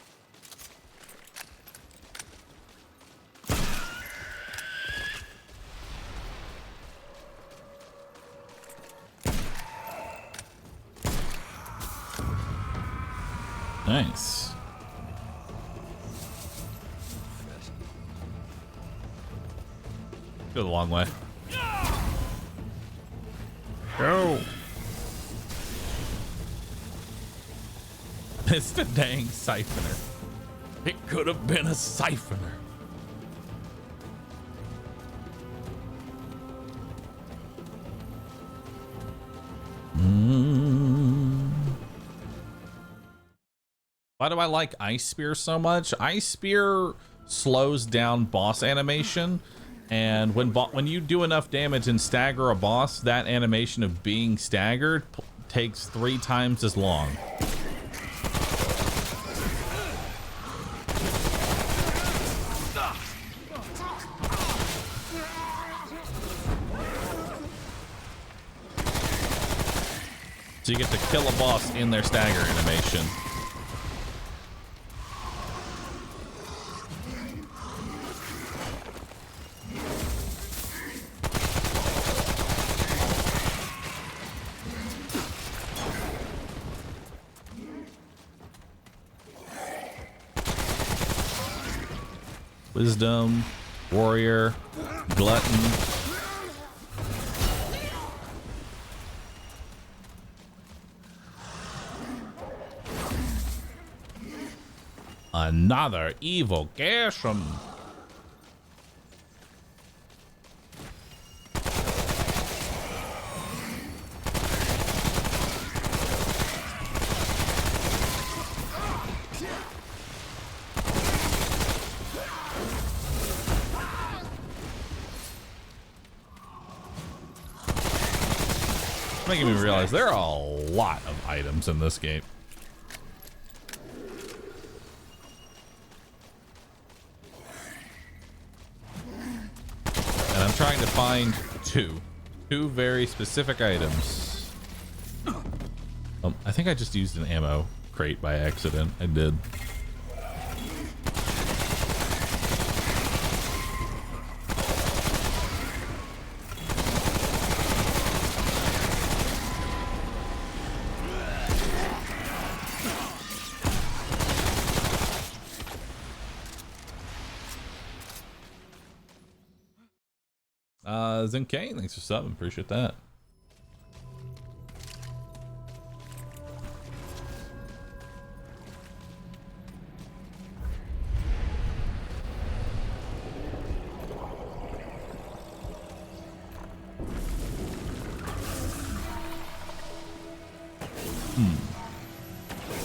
Nice. Go the long way. Go. It's the dang siphoner. It could have been a siphoner. Why do I like Ice Spear so much? Ice Spear slows down boss animation, and when you do enough damage and stagger a boss, that animation of being staggered takes 3 times as long. So you get to kill a boss in their stagger animation. Wisdom, warrior, glutton. Another evocation. Making me realize there are a lot of items in this game. And I'm trying to find two very specific items. I think I just used an ammo crate by accident. I did. Zinkane, thanks for subbing. Appreciate that.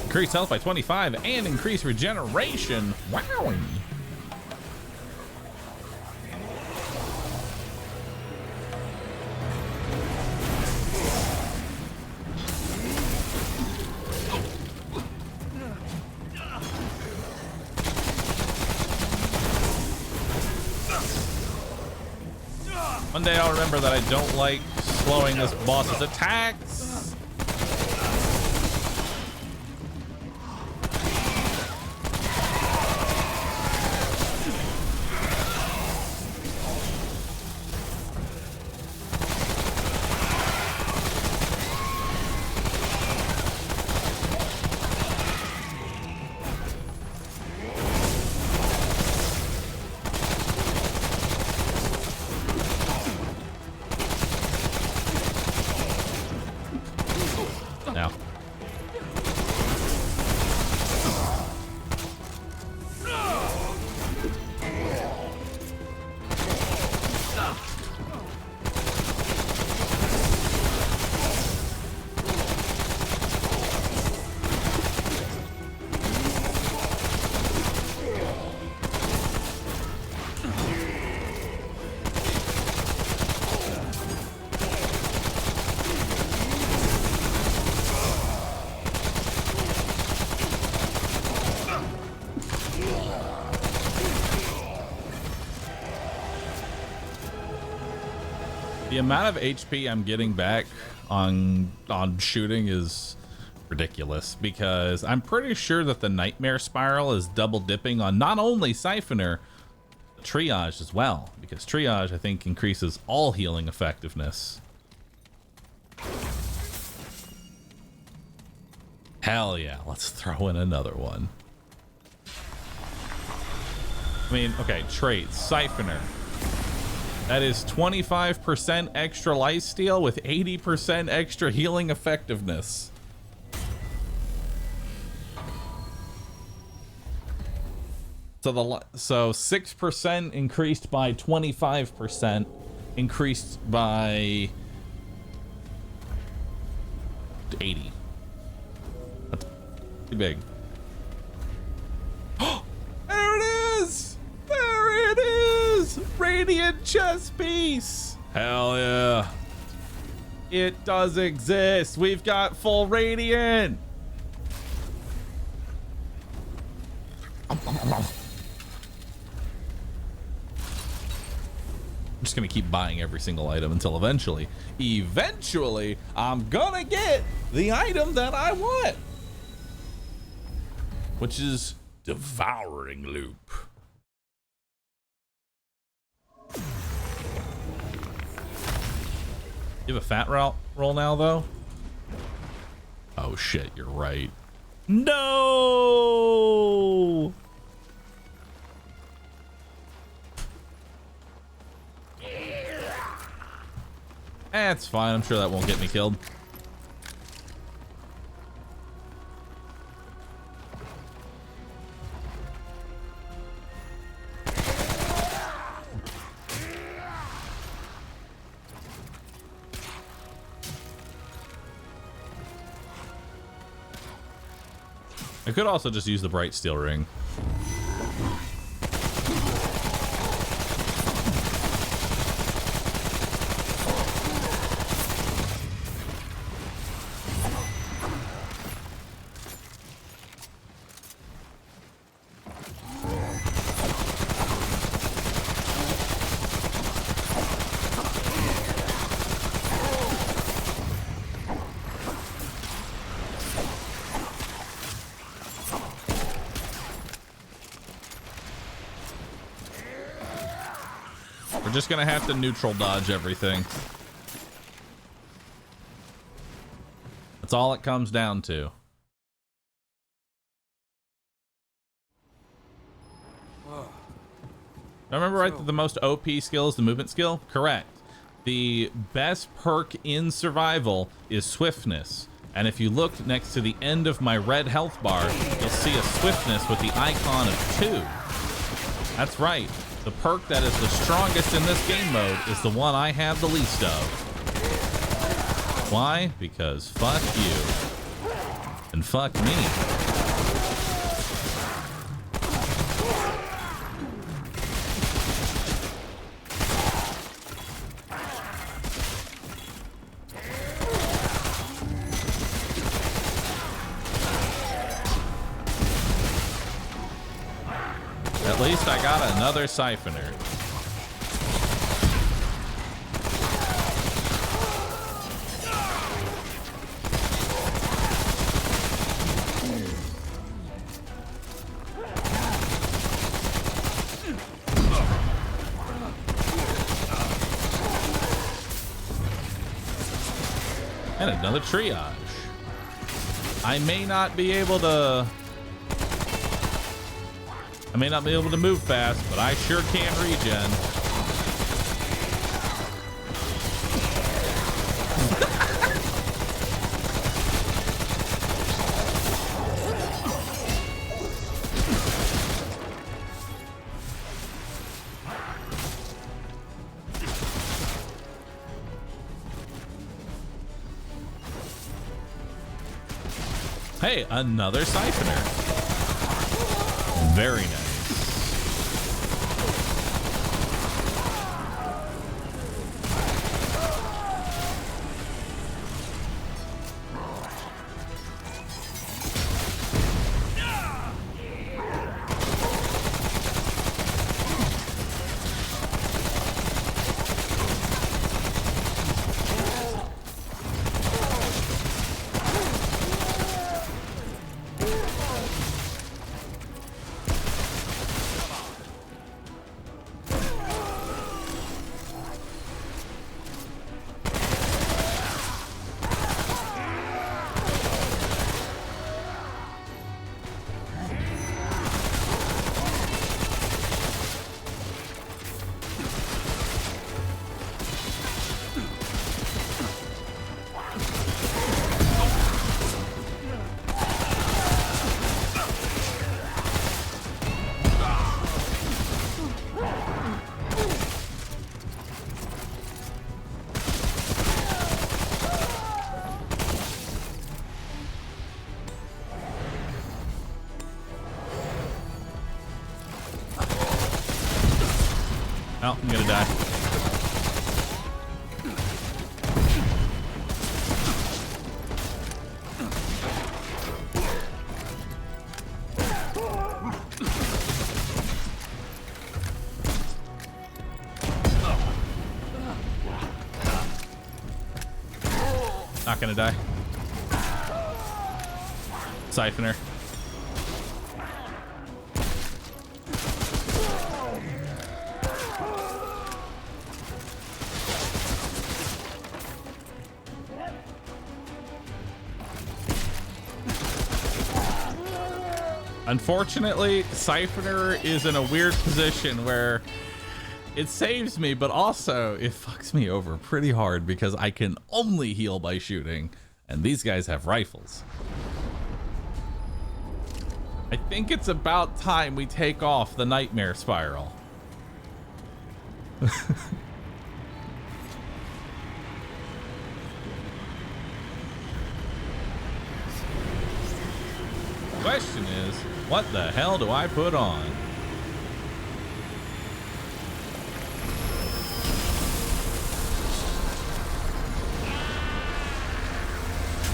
Increase health by 25 and increase regeneration. Wow. One day I'll remember that I don't like slowing this boss's attacks. The amount of HP I'm getting back on shooting is ridiculous, because I'm pretty sure that the Nightmare Spiral is double dipping on not only Siphoner, but Triage as well, because Triage, I think, increases all healing effectiveness. Hell yeah, let's throw in another one. I mean, okay, traits, Siphoner. That is 25% extra lifesteal with 80% extra healing effectiveness. So 6% increased by 25%, increased by 80. That's pretty big. There it is! There it is! Radiant chest piece! Hell yeah. It does exist. We've got full radiant. I'm just gonna keep buying every single item until eventually I'm gonna get the item that I want, which is Devouring Loop. You have a fat roll now, though? Oh shit, you're right. No! That's fine. I'm sure that won't get me killed. I could also just use the bright steel ring. Just gonna have to neutral dodge everything. That's all it comes down to. I remember right that the most OP skill is the movement skill? Correct. The best perk in survival is swiftness. And if you look next to the end of my red health bar, you'll see a swiftness with the icon of 2. That's right. The perk that is the strongest in this game mode is the one I have the least of. Why? Because fuck you. And fuck me. At least I got another Siphoner. And another triage. I may not be able to move fast, but I sure can regen. Hey, another Siphoner. Very nice. Oh, I'm gonna die. Not gonna die. Siphoner. Unfortunately, Siphoner is in a weird position where it saves me, but also it fucks me over pretty hard because I can only heal by shooting, and these guys have rifles. I think it's about time we take off the nightmare spiral. Question is, what the hell do I put on?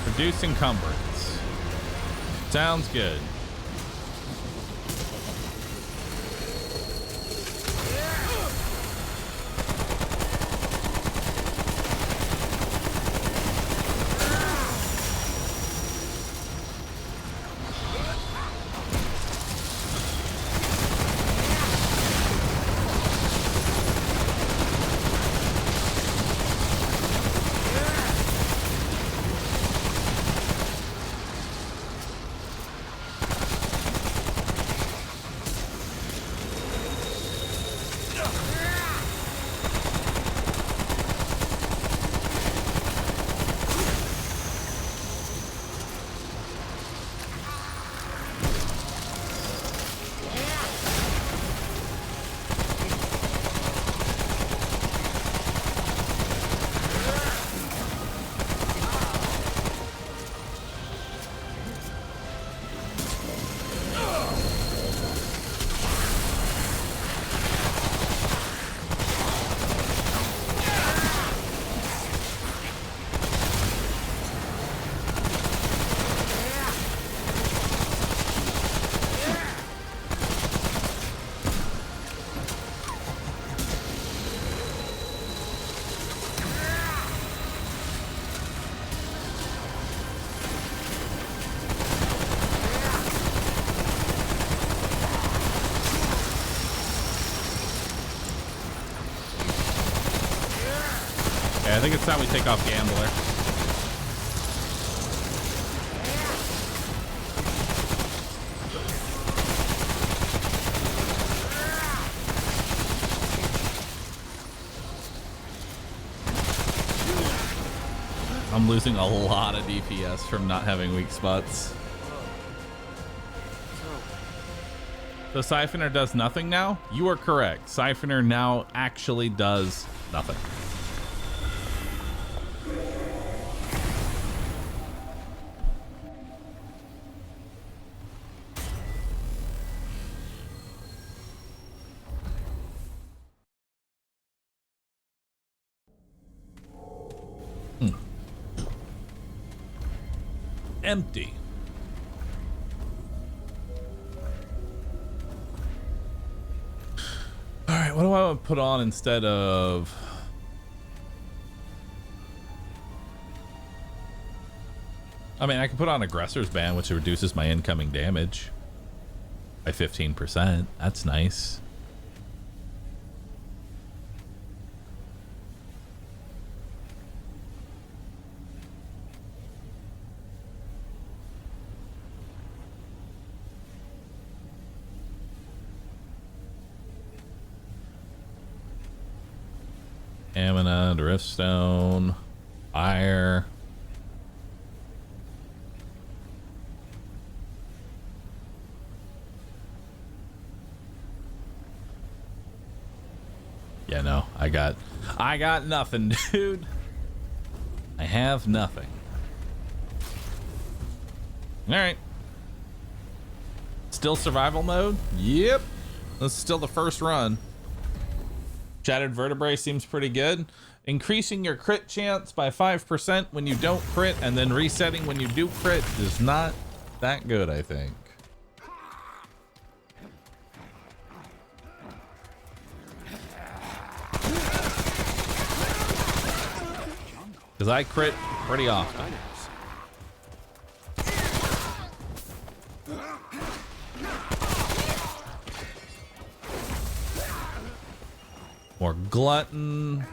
Reduce encumbrance. Sounds good. I think it's time we take off Gambler. I'm losing a lot of DPS from not having weak spots. So Siphoner does nothing now? You are correct. Siphoner now actually does nothing. Empty. All right, what do I want to put on instead of... I mean, I can put on Aggressor's Band, which reduces my incoming damage by 15%. That's nice. Stamina, Driftstone, Fire. Yeah, no, I got nothing, dude. I have nothing. All right. Still survival mode? Yep. This is still the first run. Shattered vertebrae seems pretty good. Increasing your crit chance by 5% when you don't crit and then resetting when you do crit is not that good, I think. Because I crit pretty often. More glutton.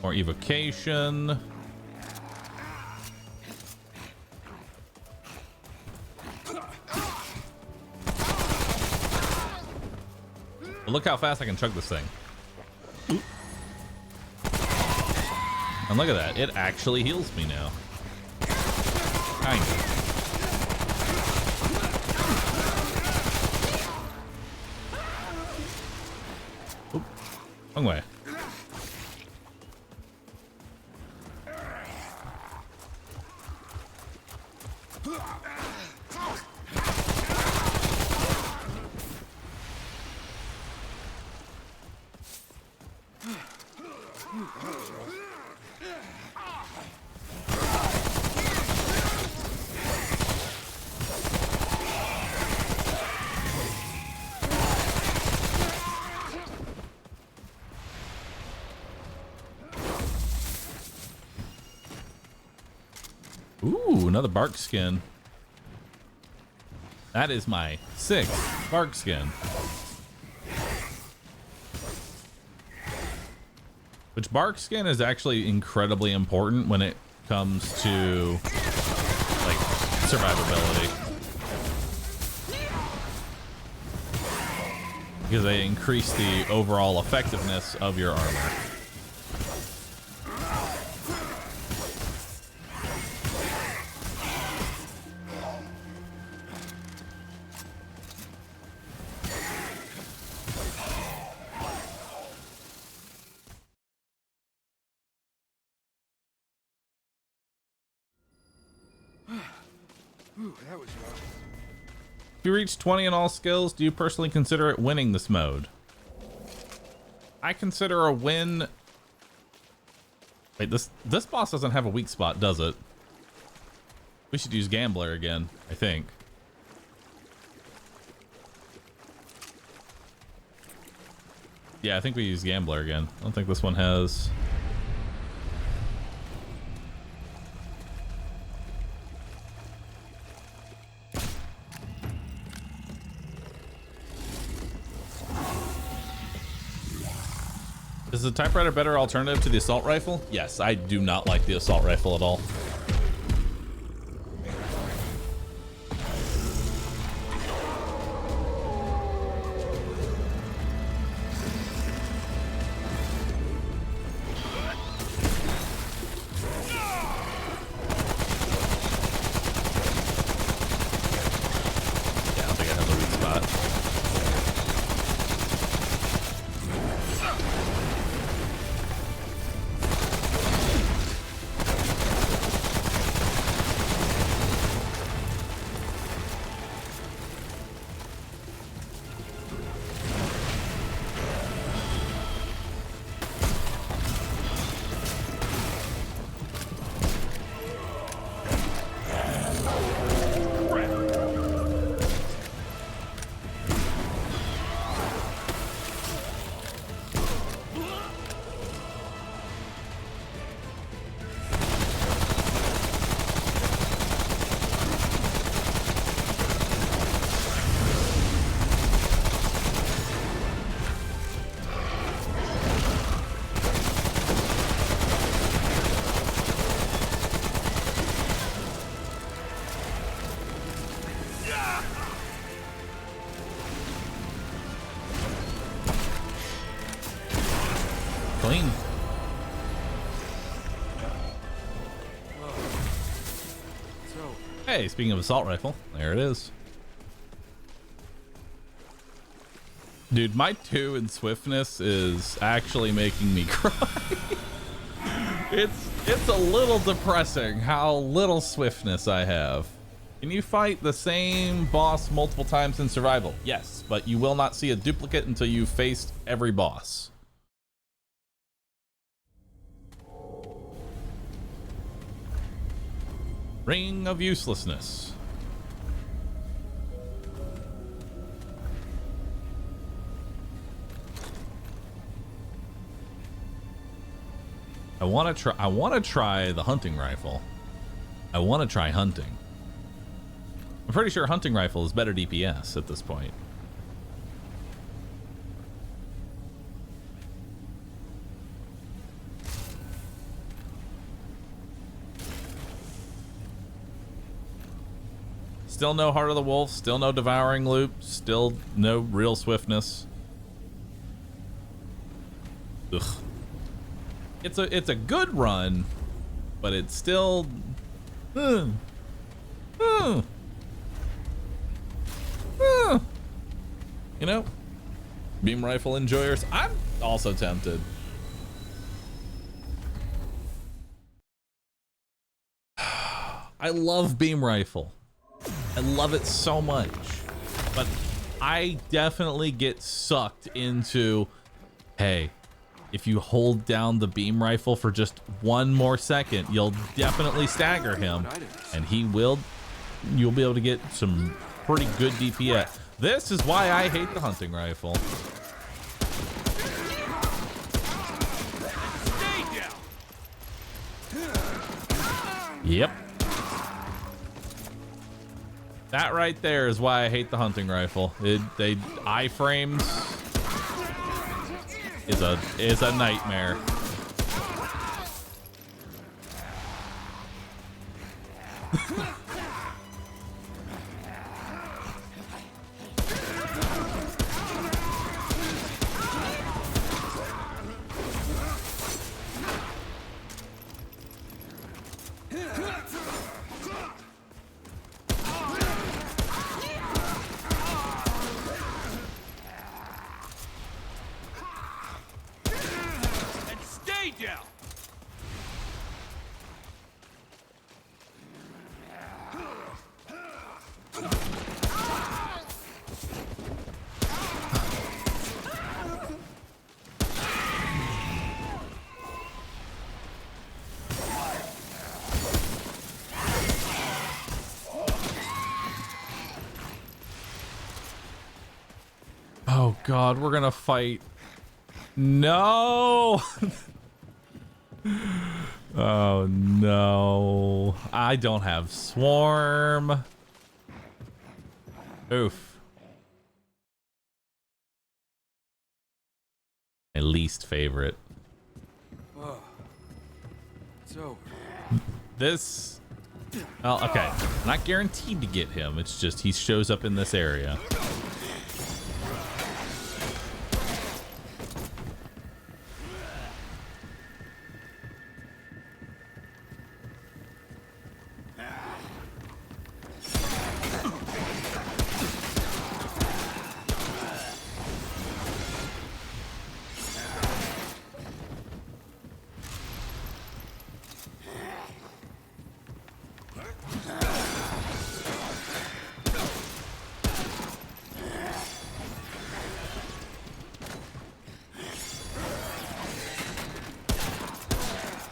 More evocation. Look how fast I can chug this thing. Oop. And look at that, it actually heals me now. Kind of. Oop. Wrong way. Ooh, another bark skin. That is my 6th bark skin. Which bark skin is actually incredibly important when it comes to like survivability. Because they increase the overall effectiveness of your armor. Ooh, that was rough. If you reach 20 in all skills, do you personally consider it winning this mode? I consider a win... Wait, this boss doesn't have a weak spot, does it? We should use Gambler again, I think. Yeah, I think we use Gambler again. I don't think this one has... Is the typewriter a better alternative to the assault rifle? Yes, I do not like the assault rifle at all. Yeah, I don't think I have the weak spot. Clean. So, Hey, speaking of assault rifle, there it is. Dude, my 2 in swiftness is actually making me cry. It's a little depressing how little swiftness I have. Can you fight the same boss multiple times in survival? Yes, but you will not see a duplicate until you've faced every boss. Ring of uselessness. I want to try the hunting rifle. I want to try hunting. I'm pretty sure hunting rifle is better DPS at this point. Still no Heart of the Wolf, still no Devouring Loop, still no real swiftness. Ugh. It's a good run, but it's still you know, beam rifle enjoyers. I'm also tempted. I love beam rifle. I love it so much, but I definitely get sucked into, hey, if you hold down the beam rifle for just one more second, you'll definitely stagger him, and you'll be able to get some pretty good DPS. This is why I hate the hunting rifle. Yep. That right there is why I hate the hunting rifle. Iframes is a nightmare. Oh God, we're gonna fight. No. Oh no. I don't have swarm. Oof. My least favorite. Oh, it's over. This. Oh, okay. I'm not guaranteed to get him. It's just he shows up in this area.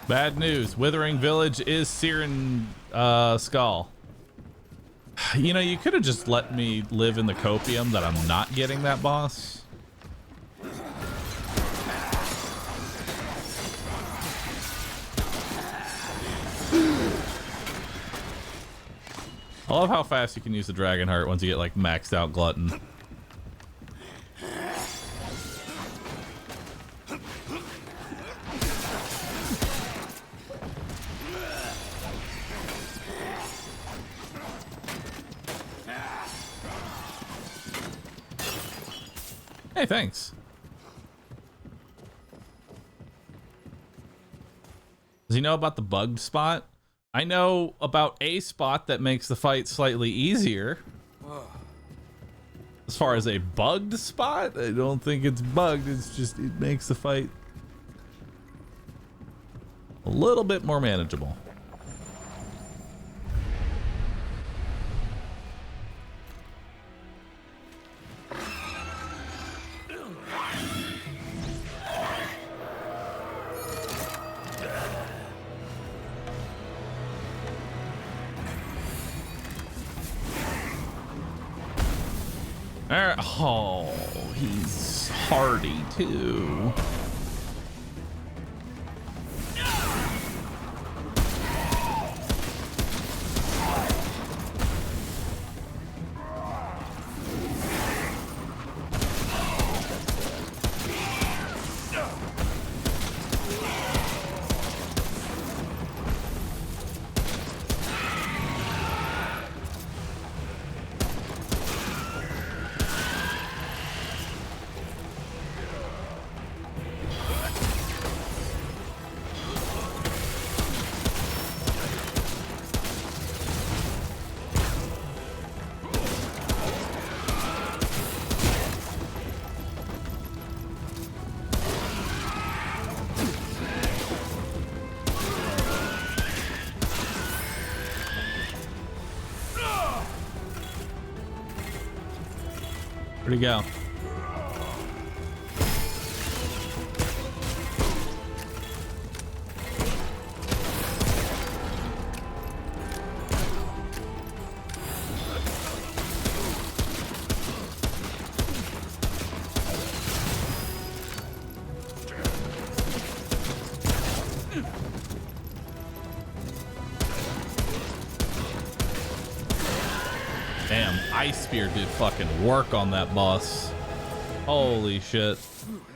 Bad news. Withering Village is Siren Skull. You know, you could have just let me live in the copium that I'm not getting that boss. I love how fast you can use the Dragon Heart once you get like maxed out Glutton. Hey, thanks. Does he know about the bugged spot? I know about a spot that makes the fight slightly easier. As far as a bugged spot, I don't think it's bugged. It's just, it makes the fight a little bit more manageable. Oh, he's hardy too. Where'd he go? Damn, Ice Spear did fucking work on that boss. Holy shit.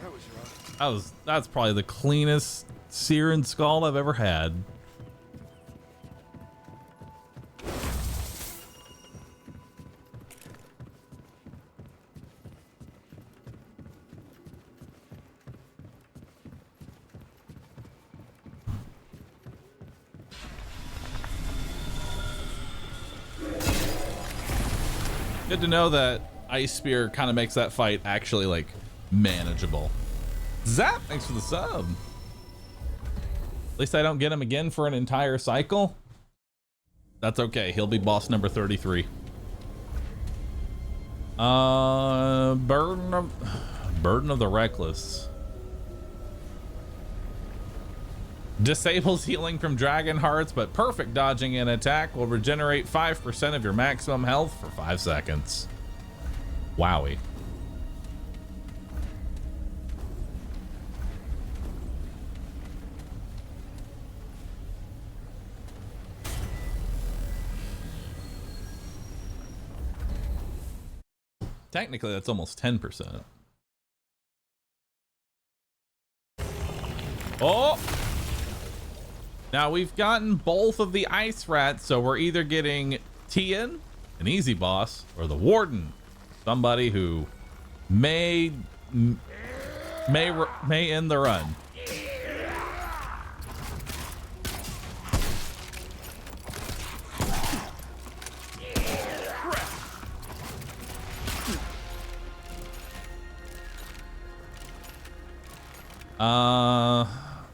That was rough. That's probably the cleanest sear and skull I've ever had. Good to know that Ice Spear kind of makes that fight actually like manageable. Zap, thanks for the sub. At least I don't get him again for an entire cycle. That's okay. He'll be boss number 33. Burden of the Reckless. Disables healing from dragon hearts, but perfect dodging an attack will regenerate 5% of your maximum health for 5 seconds. Wowie. Technically, that's almost 10%. Oh! Now we've gotten both of the ice rats, so we're either getting Tien, an easy boss, or the Warden, somebody who may end the run.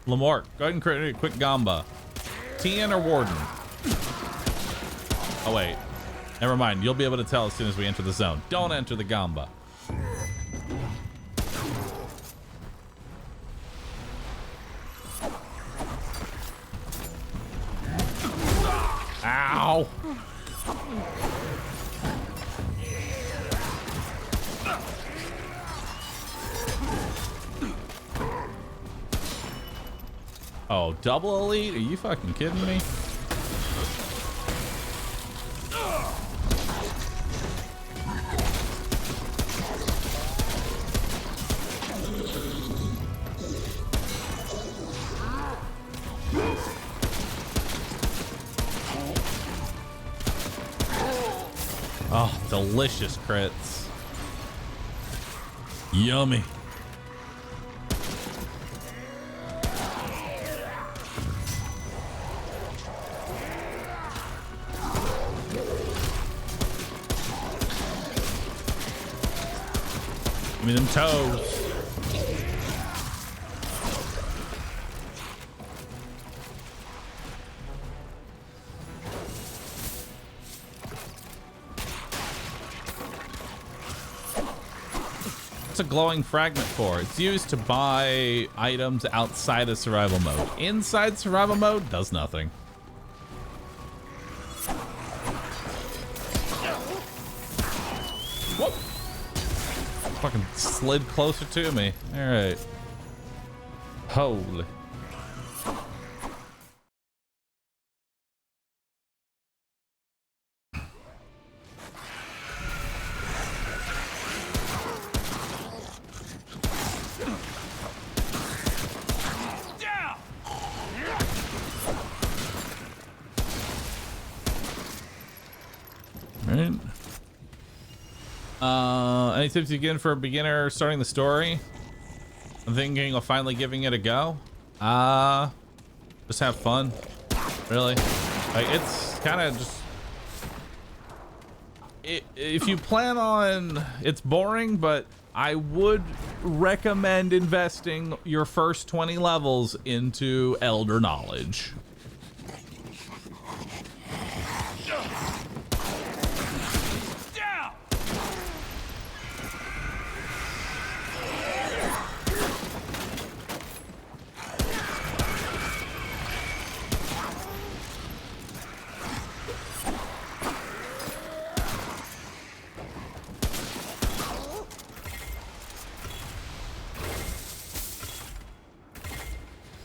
Lamork, go ahead and create a quick Gamba. Tien or Warden? Oh wait, never mind. You'll be able to tell as soon as we enter the zone. Don't enter the Gamba. Ow! Oh, double elite? Are you fucking kidding me? Oh, delicious crits. Yummy. Give me them toes. What's a glowing fragment for? It's used to buy items outside of survival mode. Inside survival mode, does nothing. Whoop. Fucking slid closer to me. All right. Holy. Right. Any tips you get for a beginner starting the story? I'm thinking of finally giving it a go. Just have fun, really. Like, it's kind of just, if you plan on, it's boring, but I would recommend investing your first 20 levels into Elder Knowledge.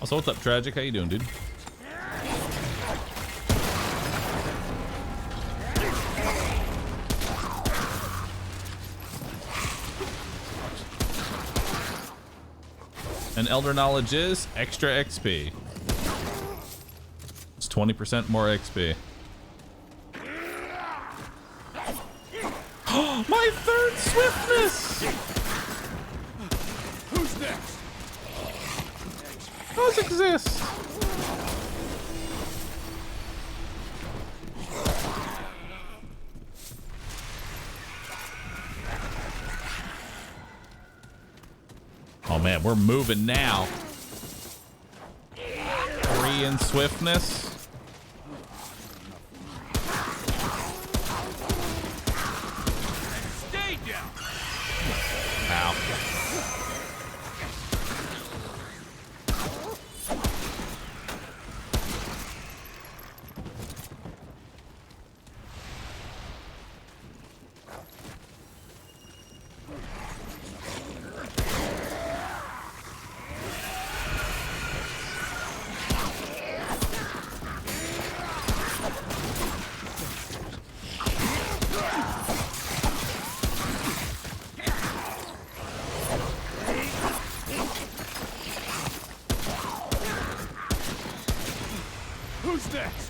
Also, what's up, Tragic? How you doing, dude? And Elder Knowledge is extra XP. It's 20% more XP. My third swiftness! Who's next? Those exist. Oh man, we're moving now. 3 in swiftness. Stay down. Ow. Who's next?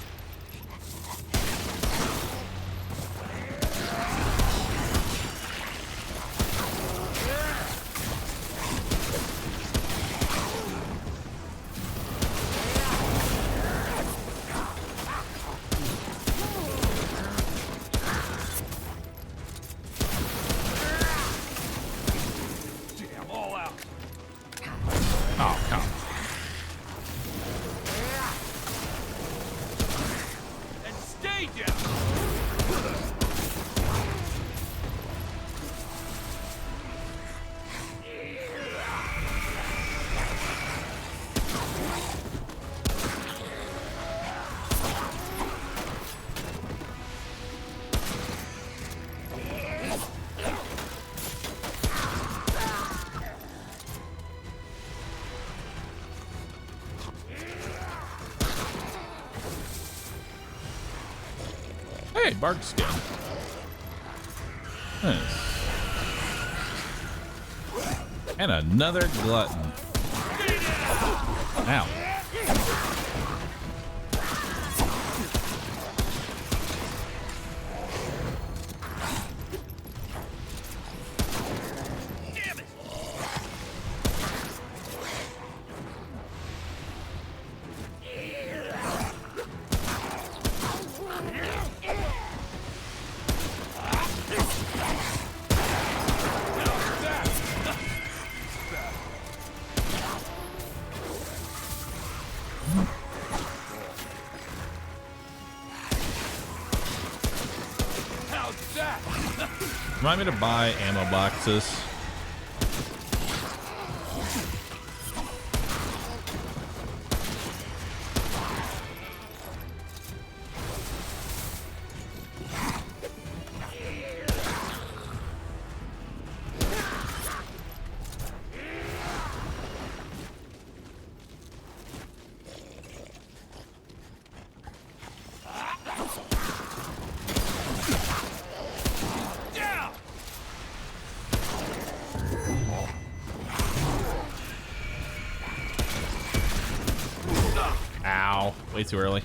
Damn, all out. Oh, come. And stay down. Hey, bark skin. Nice. And another glutton. Ow. Damn it. How's that? Remind me to buy ammo boxes. Ow, way too early.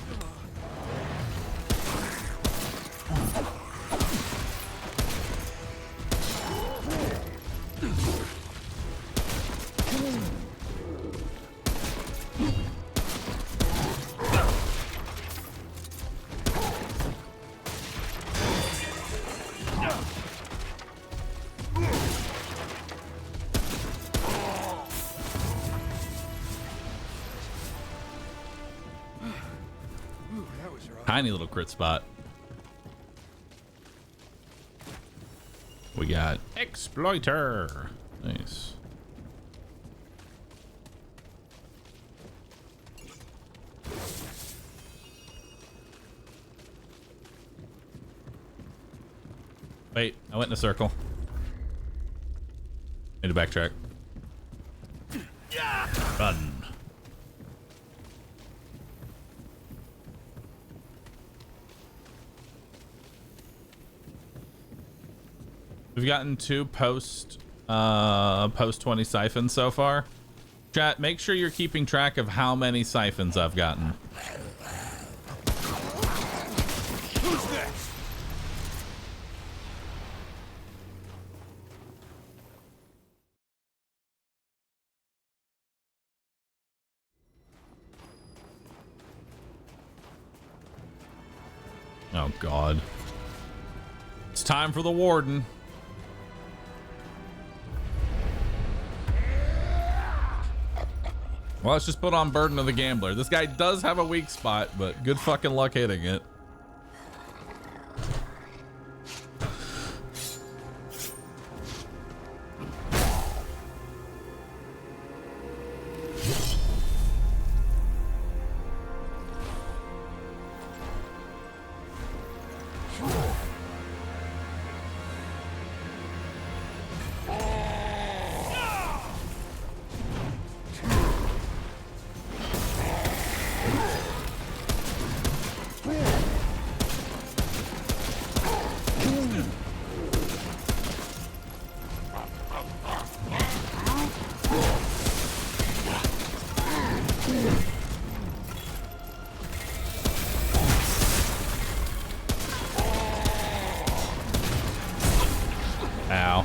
Tiny little crit spot. We got Exploiter. Nice. Wait, I went in a circle. Need to backtrack. Run. We've gotten 2 post 20 siphons so far. Chat, make sure you're keeping track of how many siphons I've gotten. Who's next? Oh God. It's time for the warden. Well, let's just put on Burden of the Gambler. This guy does have a weak spot, but good fucking luck hitting it. Ow.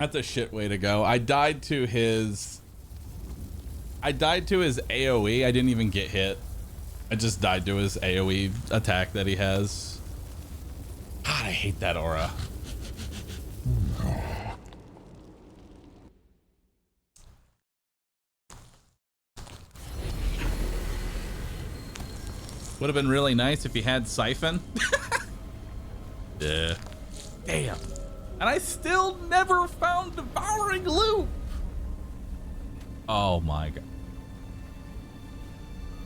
That's a shit way to go. I died to his AoE. I didn't even get hit. I just died to his AoE attack that he has. God, I hate that aura. Would have been really nice if you had Siphon. Yeah. Damn. And I still never found Devouring Loop. Oh my god.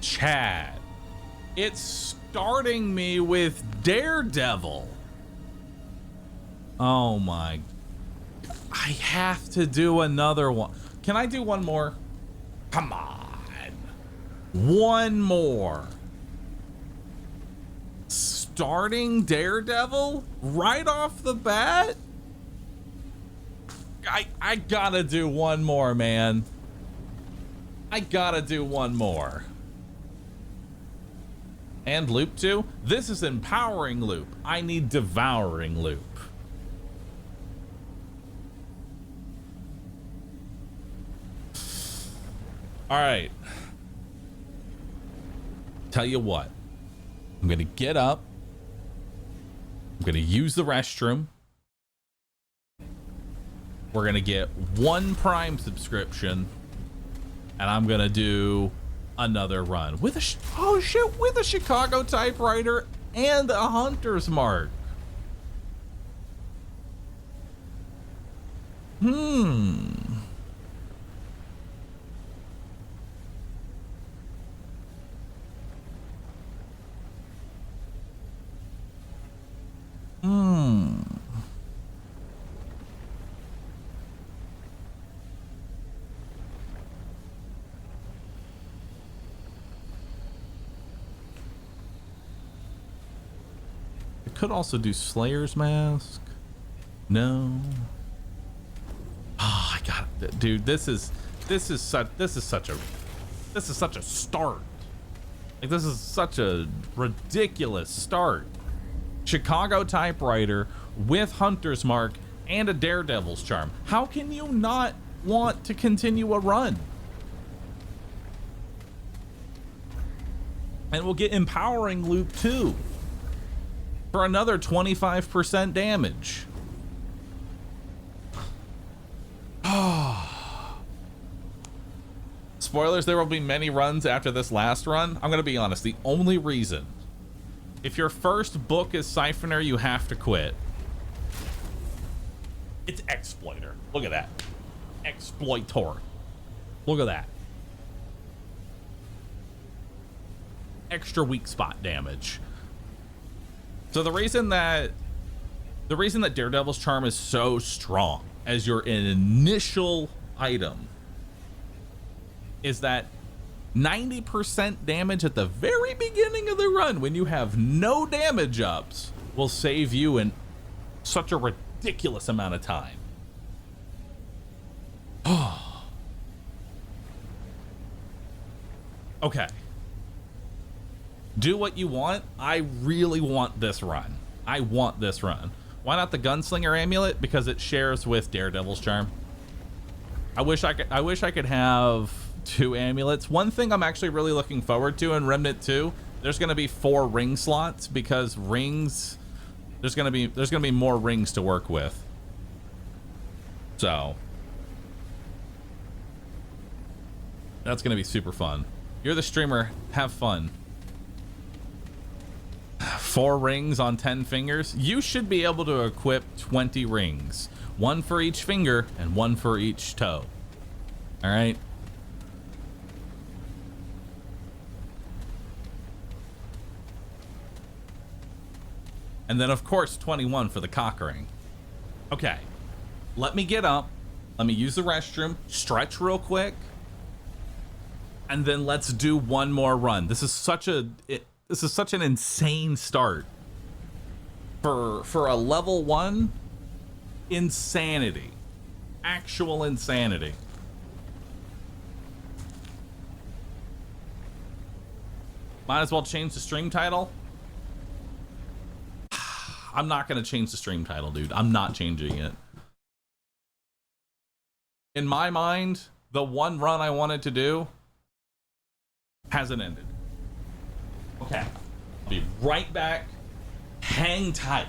Chad. It's starting me with Daredevil. Oh my. I have to do another one. Can I do one more? Come on. One more. Starting Daredevil right off the bat? I gotta do one more, man. I gotta do one more. And Loop 2? This is Empowering Loop. I need Devouring Loop. Alright. Tell you what. I'm gonna get up. I'm gonna use the restroom. We're gonna get one Prime subscription. And I'm gonna do another run with a oh shit, with a Chicago typewriter and a hunter's mark. Could also do Slayer's Mask. No. Oh, I got it. Dude, this is such a start. Like, this is such a ridiculous start. Chicago typewriter with Hunter's Mark and a Daredevil's Charm. How can you not want to continue a run? And we'll get Empowering Loop 2. For another 25% damage. Spoilers, there will be many runs after this last run. I'm gonna be honest, the only reason, if your first book is Siphoner, you have to quit. It's Exploiter. Look at that. Exploitor. Look at that. Extra weak spot damage. So the reason that Daredevil's Charm is so strong as your initial item is that 90% damage at the very beginning of the run when you have no damage ups will save you in such a ridiculous amount of time. Okay. Do what you want. I really want this run. I want this run. Why not the Gunslinger Amulet? Because it shares with Daredevil's Charm. I wish I could have 2 amulets. One thing I'm actually really looking forward to in Remnant 2, there's going to be 4 ring slots because rings, there's going to be more rings to work with. So that's going to be super fun. You're the streamer. Have fun. 4 rings on 10 fingers. You should be able to equip 20 rings. 1 for each finger and 1 for each toe. All right. And then of course 21 for the cock ring. Okay. Let me get up. Let me use the restroom, stretch real quick. And then let's do one more run. This is such an insane start for a level 1. Insanity. Actual insanity. Might as well change the stream title. I'm not gonna change the stream title, dude. I'm not changing it. in my mind, the one run I wanted to do hasn't ended. Okay. I'll be right back. Hang tight.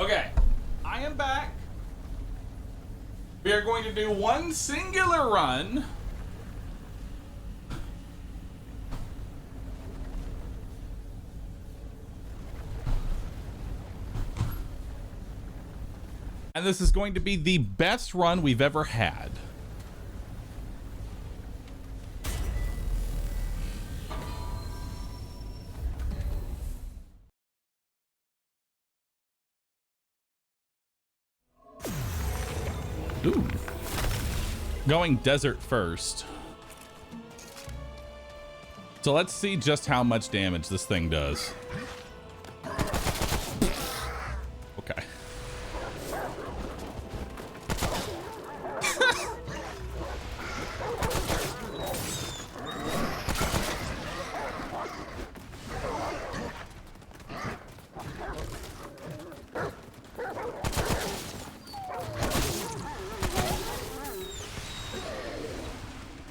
Okay, I am back. We are going to do one singular run. And this is going to be the best run we've ever had. Ooh. Going desert first. So let's see just how much damage this thing does. Okay.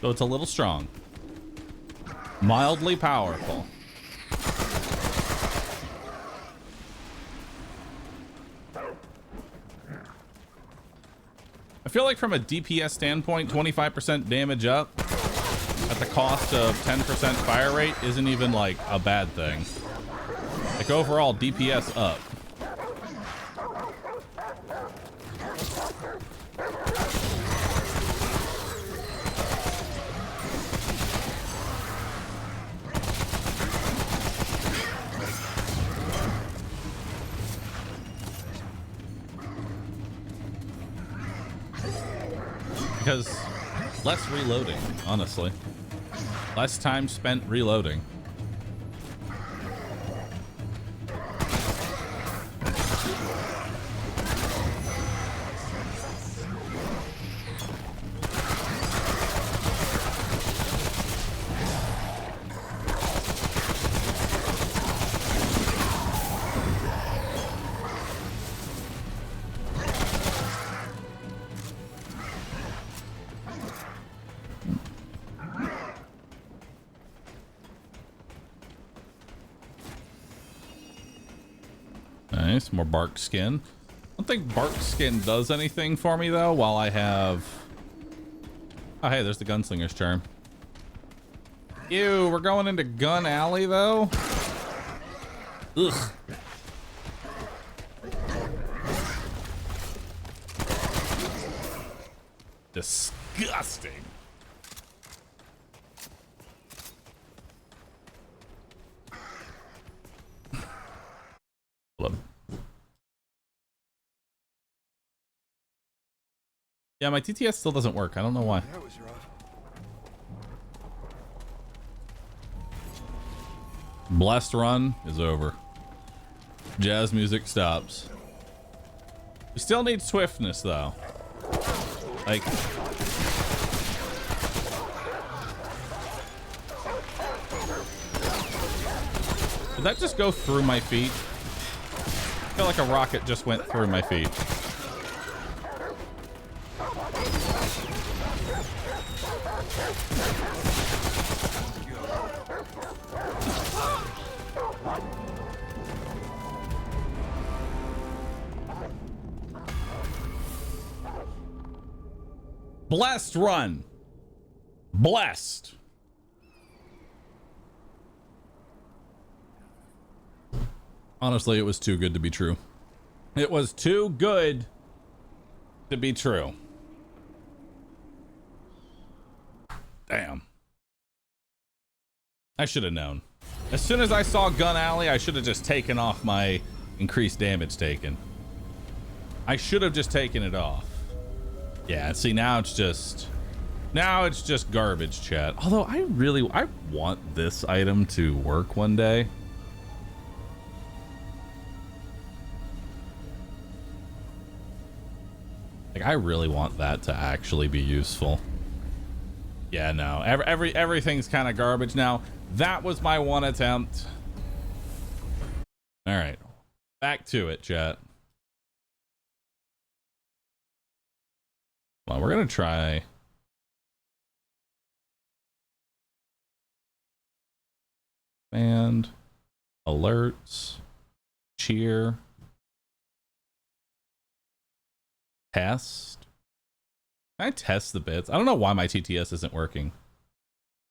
So it's a little strong. Mildly powerful. I feel like from a DPS standpoint, 25% damage up at the cost of 10% fire rate isn't even like a bad thing. Like overall DPS up. Because less reloading, honestly. Less time spent reloading. Nice, more bark skin. I don't think bark skin does anything for me though while I have... Oh hey, there's the gunslinger's charm. Ew, we're going into gun alley though? Ugh. Disgusting. Yeah, my TTS still doesn't work. I don't know why. That was rough. Blessed run is over. Jazz music stops. We still need swiftness though. Like, did that just go through my feet? I feel like a rocket just went through my feet. Blessed run. Blessed. Honestly, it was too good to be true. It was too good to be true. Damn. I should have known. As soon as I saw Gun Alley, I should have just taken off my increased damage taken. I should have just taken it off. Yeah, see, now it's just garbage, chat. Although I want this item to work one day. Like, I really want that to actually be useful. Yeah, no, everything's kind of garbage now. That was my one attempt. All right, back to it, chat. Well, we're gonna try. And alerts, cheer, test. Can I test the bits? I don't know why my TTS isn't working.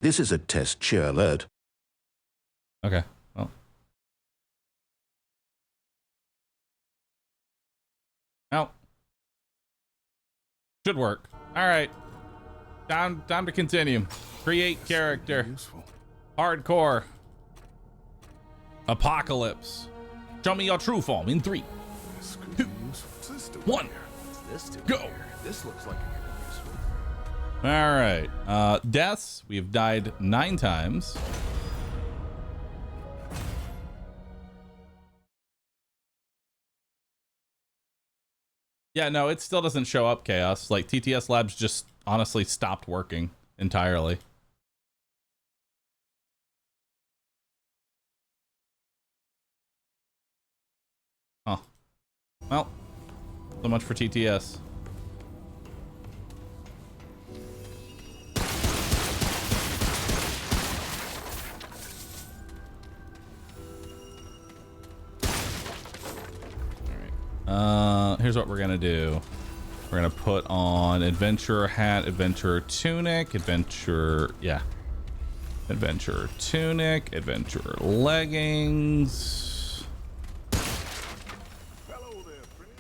This is a test cheer alert. Okay. Well. Well. Should work. All right. Time to continue. Create character. Hardcore. Apocalypse. Show me your true form in 3, 2, 1. Go. This looks like it could be useful. All right. Deaths. We have died 9 times. Yeah, no, it still doesn't show up, Chaos. Like, TTS Labs just honestly stopped working entirely. Huh. Well, so much for TTS. Here's what we're gonna do. We're gonna put on adventurer hat, adventurer tunic, adventurer tunic, adventurer leggings. Hello there, friend.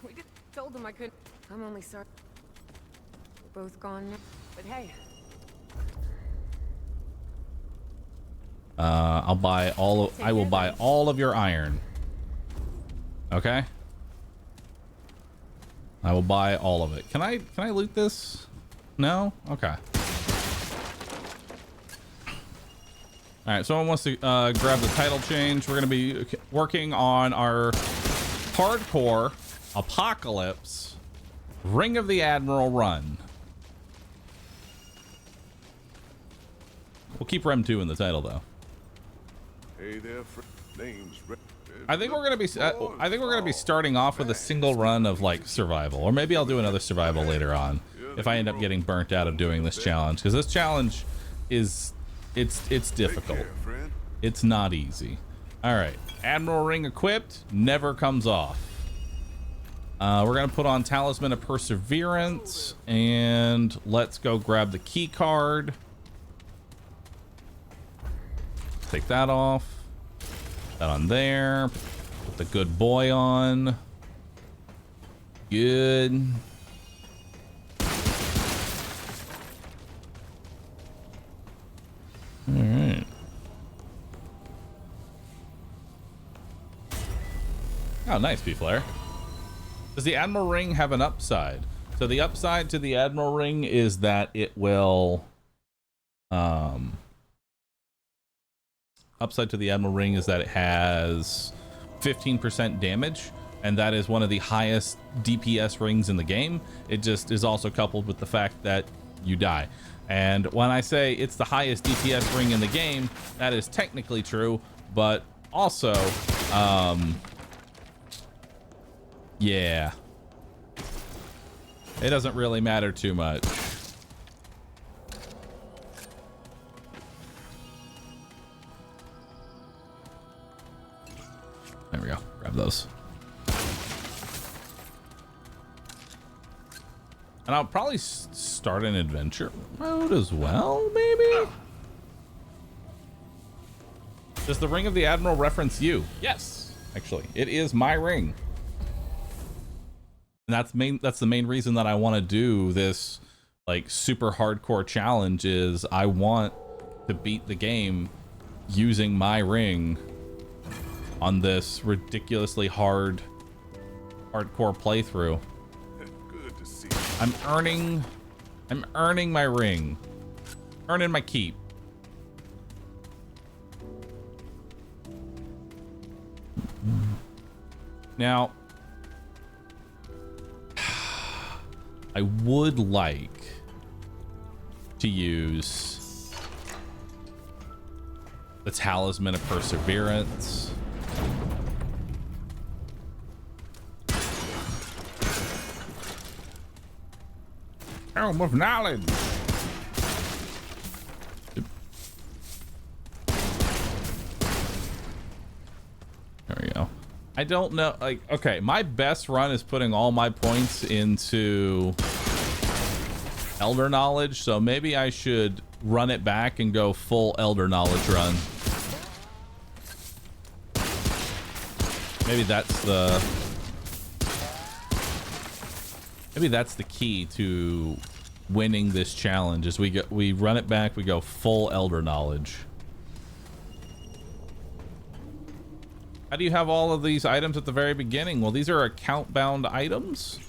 We just told them I couldn't. I'm only sorry. We're both gone now. But hey. I will buy all of your iron. Okay. I will buy all of it. Can I loot this? No? Okay. All right, someone wants to grab the title change. We're going to be working on our hardcore apocalypse Ring of the Admiral run. We'll keep Rem 2 in the title though. Hey there, name's I think we're gonna be starting off with a single run of like survival, or maybe I'll do another survival later on if I end up getting burnt out of doing this challenge, because this challenge is it's difficult. It's not easy. All right, Admiral Ring equipped, never comes off. We're gonna put on Talisman of Perseverance, and let's go grab the key card. Take that off. That on there. Put the good boy on. Good. All right. Oh, nice, P-Flare. Does the Admiral Ring have an upside? So the upside to the Admiral Ring is that it will... upside to the Admiral Ring is that it has 15% damage, and that is one of the highest DPS rings in the game. It just is also coupled with the fact that you die. And when I say it's the highest DPS ring in the game, that is technically true, but also, yeah, it doesn't really matter too much. There we go. Grab those. And I'll probably start an adventure mode as well, maybe? Does the Ring of the Admiral reference you? Yes, actually. It is my ring. And that's the main reason that I want to do this like super hardcore challenge, is I want to beat the game using my ring on this ridiculously hardcore playthrough. Good to see. I'm earning my ring. Earning my keep. Now, I would like to use the Talisman of Perseverance. Helm of Knowledge. There we go. I don't know, like, okay, my best run is putting all my points into Elder Knowledge, so maybe I should run it back and go full Elder Knowledge run. Maybe that's the key to winning this challenge, is we run it back, we go full Elder Knowledge. How do you have all of these items at the very beginning? Well, these are account bound items.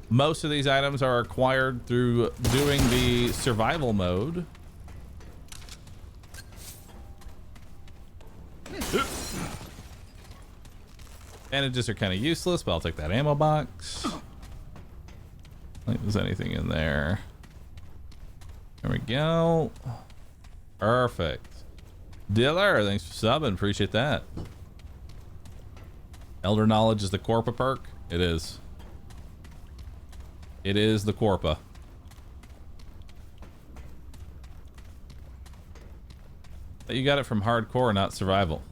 Most of these items are acquired through doing the survival mode. Bandages are kind of useless, but I'll take that ammo box. I don't think there's anything in there. There we go. Perfect. Diller, thanks for subbing. Appreciate that. Elder Knowledge is the Corpa perk? It is. It is the Corpa. But you got it from hardcore, not survival.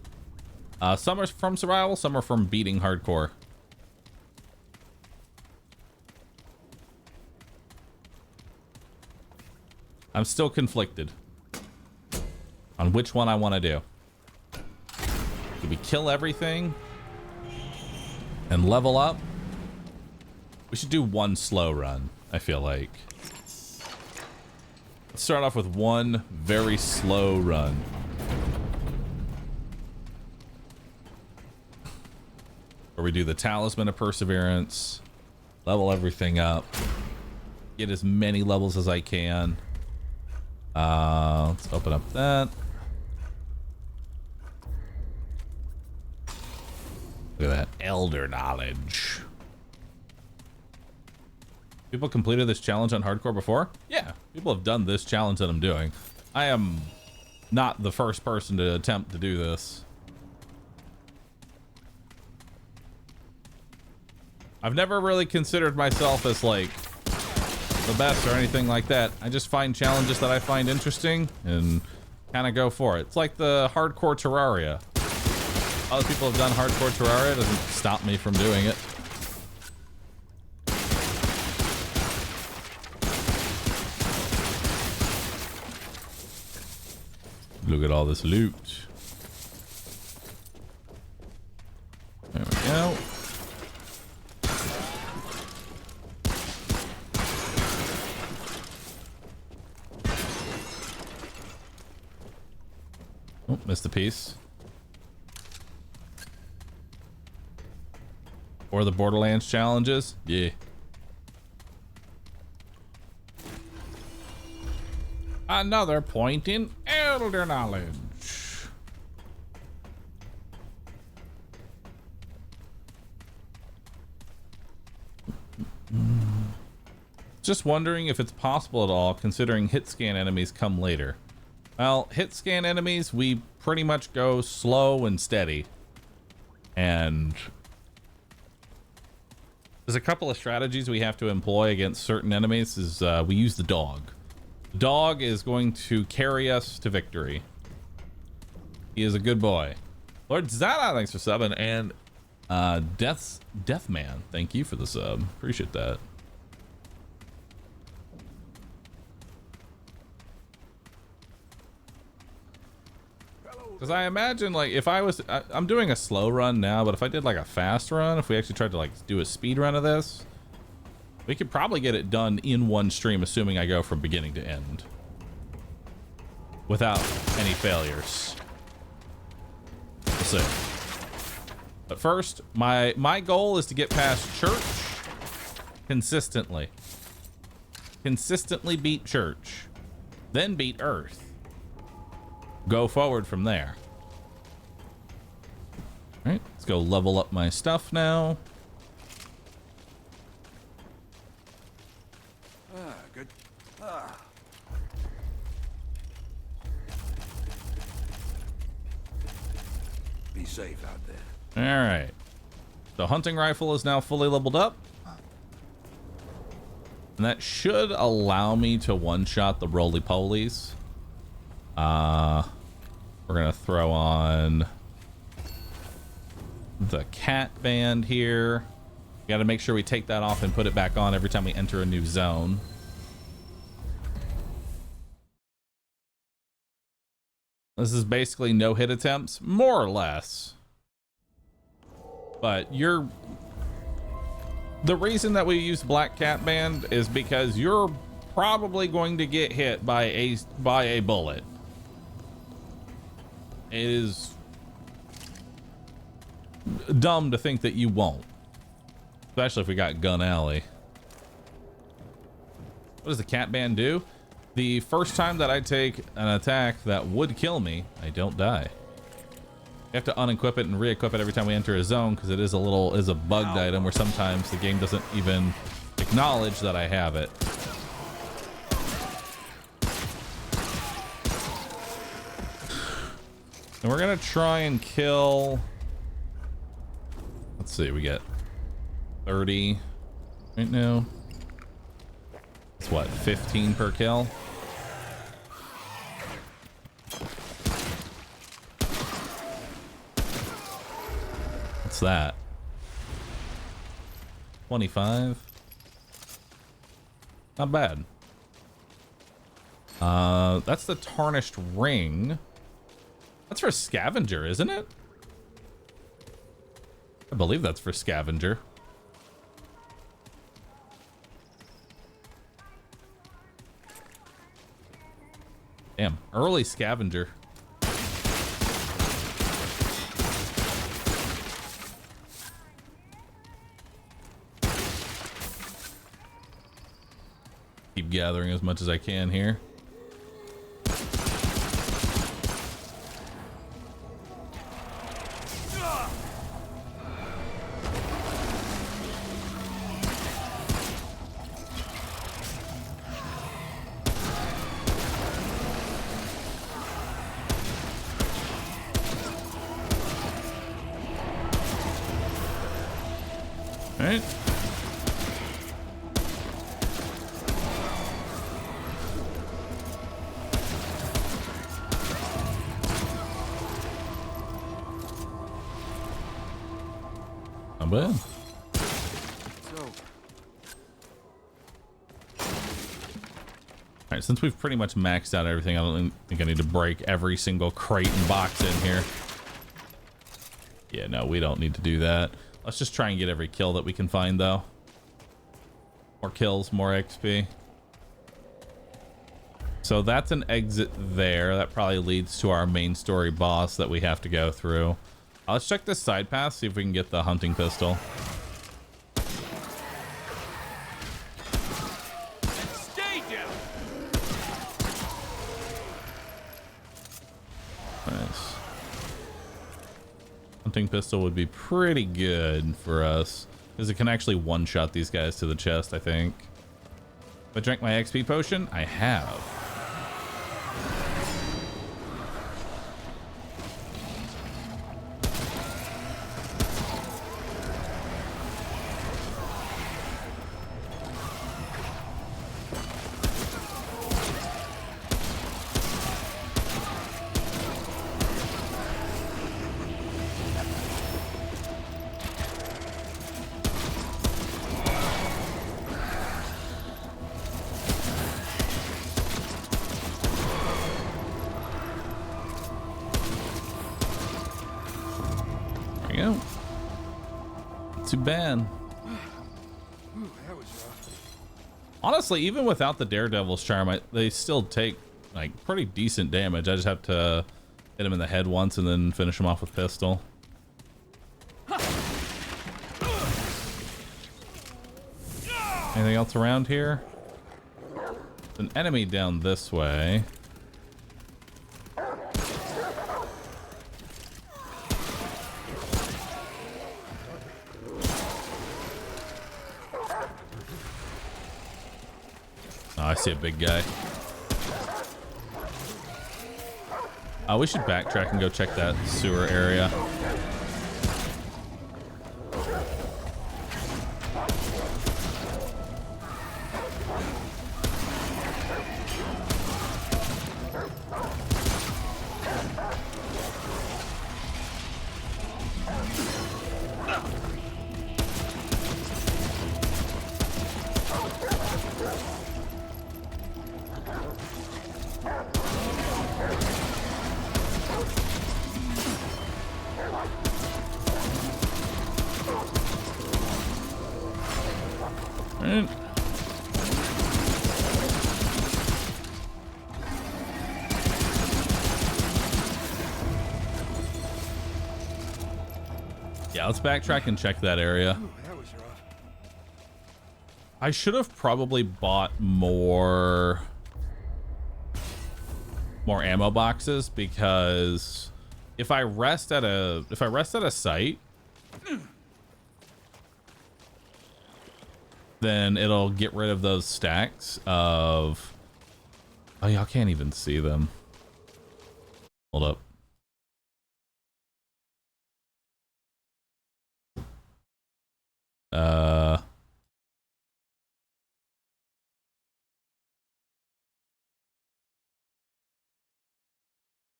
Some are from survival, some are from beating hardcore. I'm still conflicted on which one I want to do. Do we kill everything and level up? We should do one slow run, I feel like. Let's start off with one very slow run. where we do the Talisman of Perseverance, level everything up, get as many levels as I can. Let's open up that. Look at that elder knowledge. People completed this challenge on hardcore before? Yeah, people have done this challenge that I'm doing. I am not the first person to attempt to do this. I've never really considered myself as like the best or anything like that. I just find challenges that I find interesting and kind of go for it. It's like the hardcore Terraria. Other people have done hardcore Terraria, doesn't stop me from doing it. Look at all this loot. There we go. Oh, missed a piece. Or the Borderlands challenges. Yeah. Another point in elder knowledge. Just wondering if it's possible at all, considering hit scan enemies come later. Well, hit scan enemies, we pretty much go slow and steady. And there's a couple of strategies we have to employ against certain enemies. We use the dog. The dog is going to carry us to victory. He is a good boy. Lord Zana, thanks for subbing. And Deathman, thank you for the sub. Appreciate that. Because I imagine, like, if I was, I'm doing a slow run now, but if I did like a fast run, if we actually tried to like do a speed run of this, we could probably get it done in one stream, assuming I go from beginning to end without any failures. We'll see. But first, my goal is to get past church consistently. Consistently beat church, then beat earth. Go forward from there. All right, let's go level up my stuff now. Good. Be safe out there. All right. The hunting rifle is now fully leveled up. And that should allow me to one-shot the roly-polies. We're gonna throw on the cat band here. Got to make sure we take that off and put it back on every time we enter a new zone. This is basically no hit attempts, more or less. But the reason that we use Black Cat Band is because you're probably going to get hit by a bullet. It is dumb to think that you won't, especially if we got Gun Alley. What does the cat band do? The first time that I take an attack that would kill me, I don't die. You have to unequip it and re-equip it every time we enter a zone, because it is a bugged item where sometimes the game doesn't even acknowledge that I have it. And we're gonna try and kill. Let's see, we get 30 right now. It's what, 15 per kill? What's that? 25? Not bad. That's the tarnished ring. That's for scavenger, isn't it? I believe that's for scavenger. Damn, early scavenger. keep gathering as much as I can here. All right. Not bad. Alright, since we've pretty much maxed out everything, I don't think I need to break every single crate and box in here. Yeah, no, we don't need to do that. Let's just try and get every kill that we can find, though. More kills, more XP. So that's an exit there. That probably leads to our main story boss that we have to go through. Let's check this side path, see if we can get the hunting pistol. Stay down. Nice. Hunting pistol would be pretty good for us because it can actually one-shot these guys to the chest, I think. If I drank my XP potion, I have. Too bad. Honestly, even without the Daredevil's charm, they still take like pretty decent damage. I just have to hit him in the head once and then finish him off with pistol. Anything else around here? There's an enemy down this way. Oh, I see a big guy. We should backtrack and go check that sewer area. Yeah, let's backtrack and check that area. I should have probably bought more ammo boxes because if I rest at a site, then it'll get rid of those stacks of... Oh, y'all can't even see them. Hold up.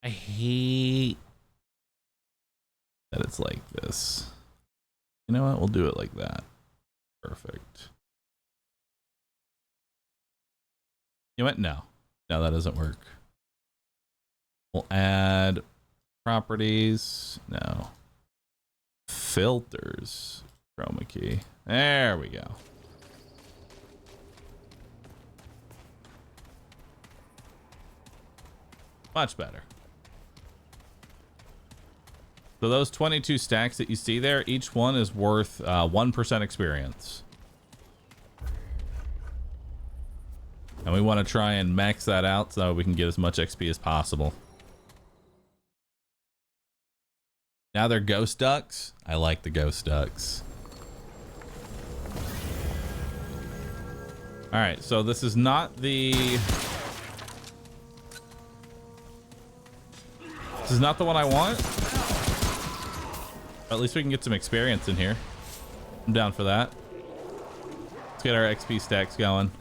I hate that it's like this. You know what? We'll do it like that. Perfect. You know what? No. No, that doesn't work. We'll add properties. No. Filters. Chroma key. There we go. Much better. So those 22 stacks that you see there, each one is worth 1% experience. And we want to try and max that out so we can get as much XP as possible. Now they're ghost ducks. I like the ghost ducks. All right, so this is not the... This is not the one I want. But at least we can get some experience in here. I'm down for that. Let's get our XP stacks going.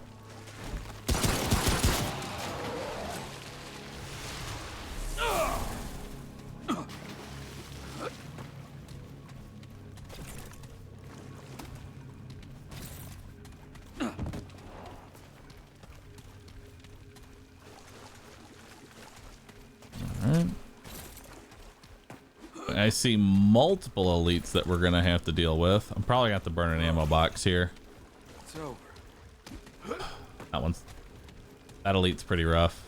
I see multiple elites that we're gonna have to deal with. I'm probably gonna have to burn an ammo box here. It's over. That elite's pretty rough.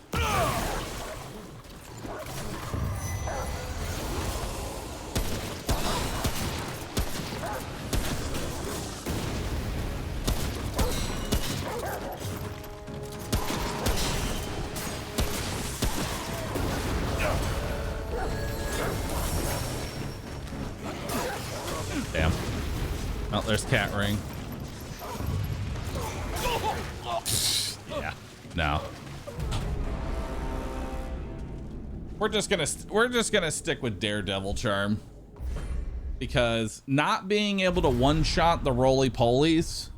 Damn. Oh, there's cat ring. Yeah. No. We're just gonna stick with Daredevil charm, because not being able to one-shot the roly-polies,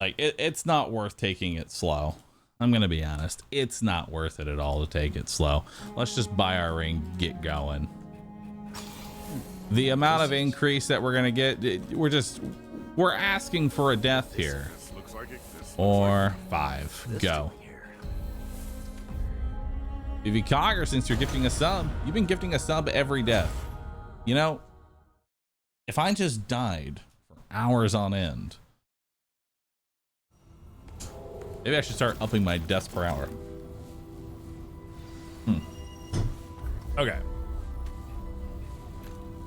like it's not worth taking it slow. I'm gonna be honest. It's not worth it at all to take it slow. Let's just buy our ring, get going. The amount of increase that we're gonna get, we're asking for a death here. Or 5. Go. BV Cogger, since you're gifting a sub, you've been gifting a sub every death. You know, if I just died for hours on end, maybe I should start upping my deaths per hour. Okay.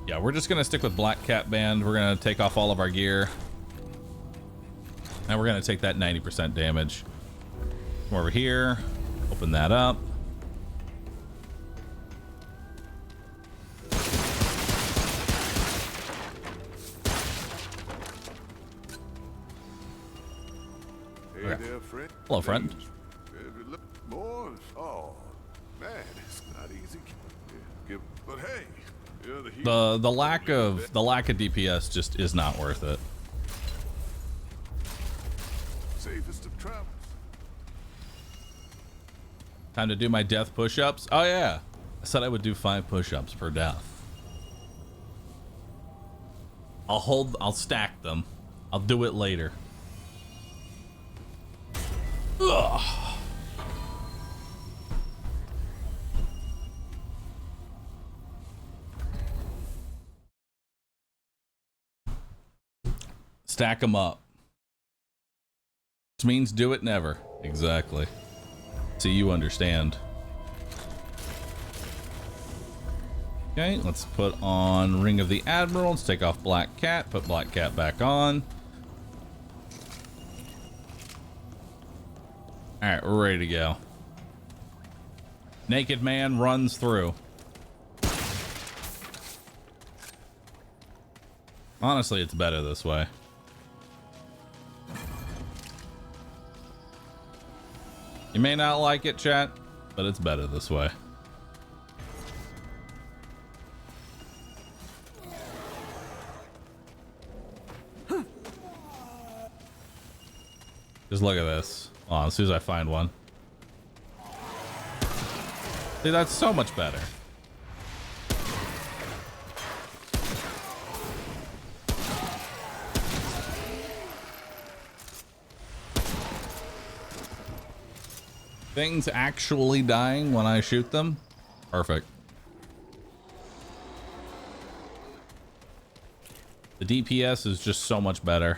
Yeah, we're just gonna stick with Black Cat Band. We're gonna take off all of our gear. And we're gonna take that 90% damage. Come over here, open that up. Hey there, friend. Hello, friend. Oh, man, it's not easy. But hey, The lack of DPS just is not worth it. Safest of travels. Time to do my death push-ups. Oh yeah, I said I would do 5 push-ups per death. I'll stack them. I'll do it later. Ugh. Stack them up. Which means do it never. Exactly. So you understand. Okay, let's put on Ring of the Admiral. Let's take off Black Cat. Put Black Cat back on. Alright, we're ready to go. Naked man runs through. Honestly, it's better this way. You may not like it, chat, but it's better this way. Just look at this. Oh, as soon as I find one. See, that's so much better. Things actually dying when I shoot them. Perfect. The DPS is just so much better.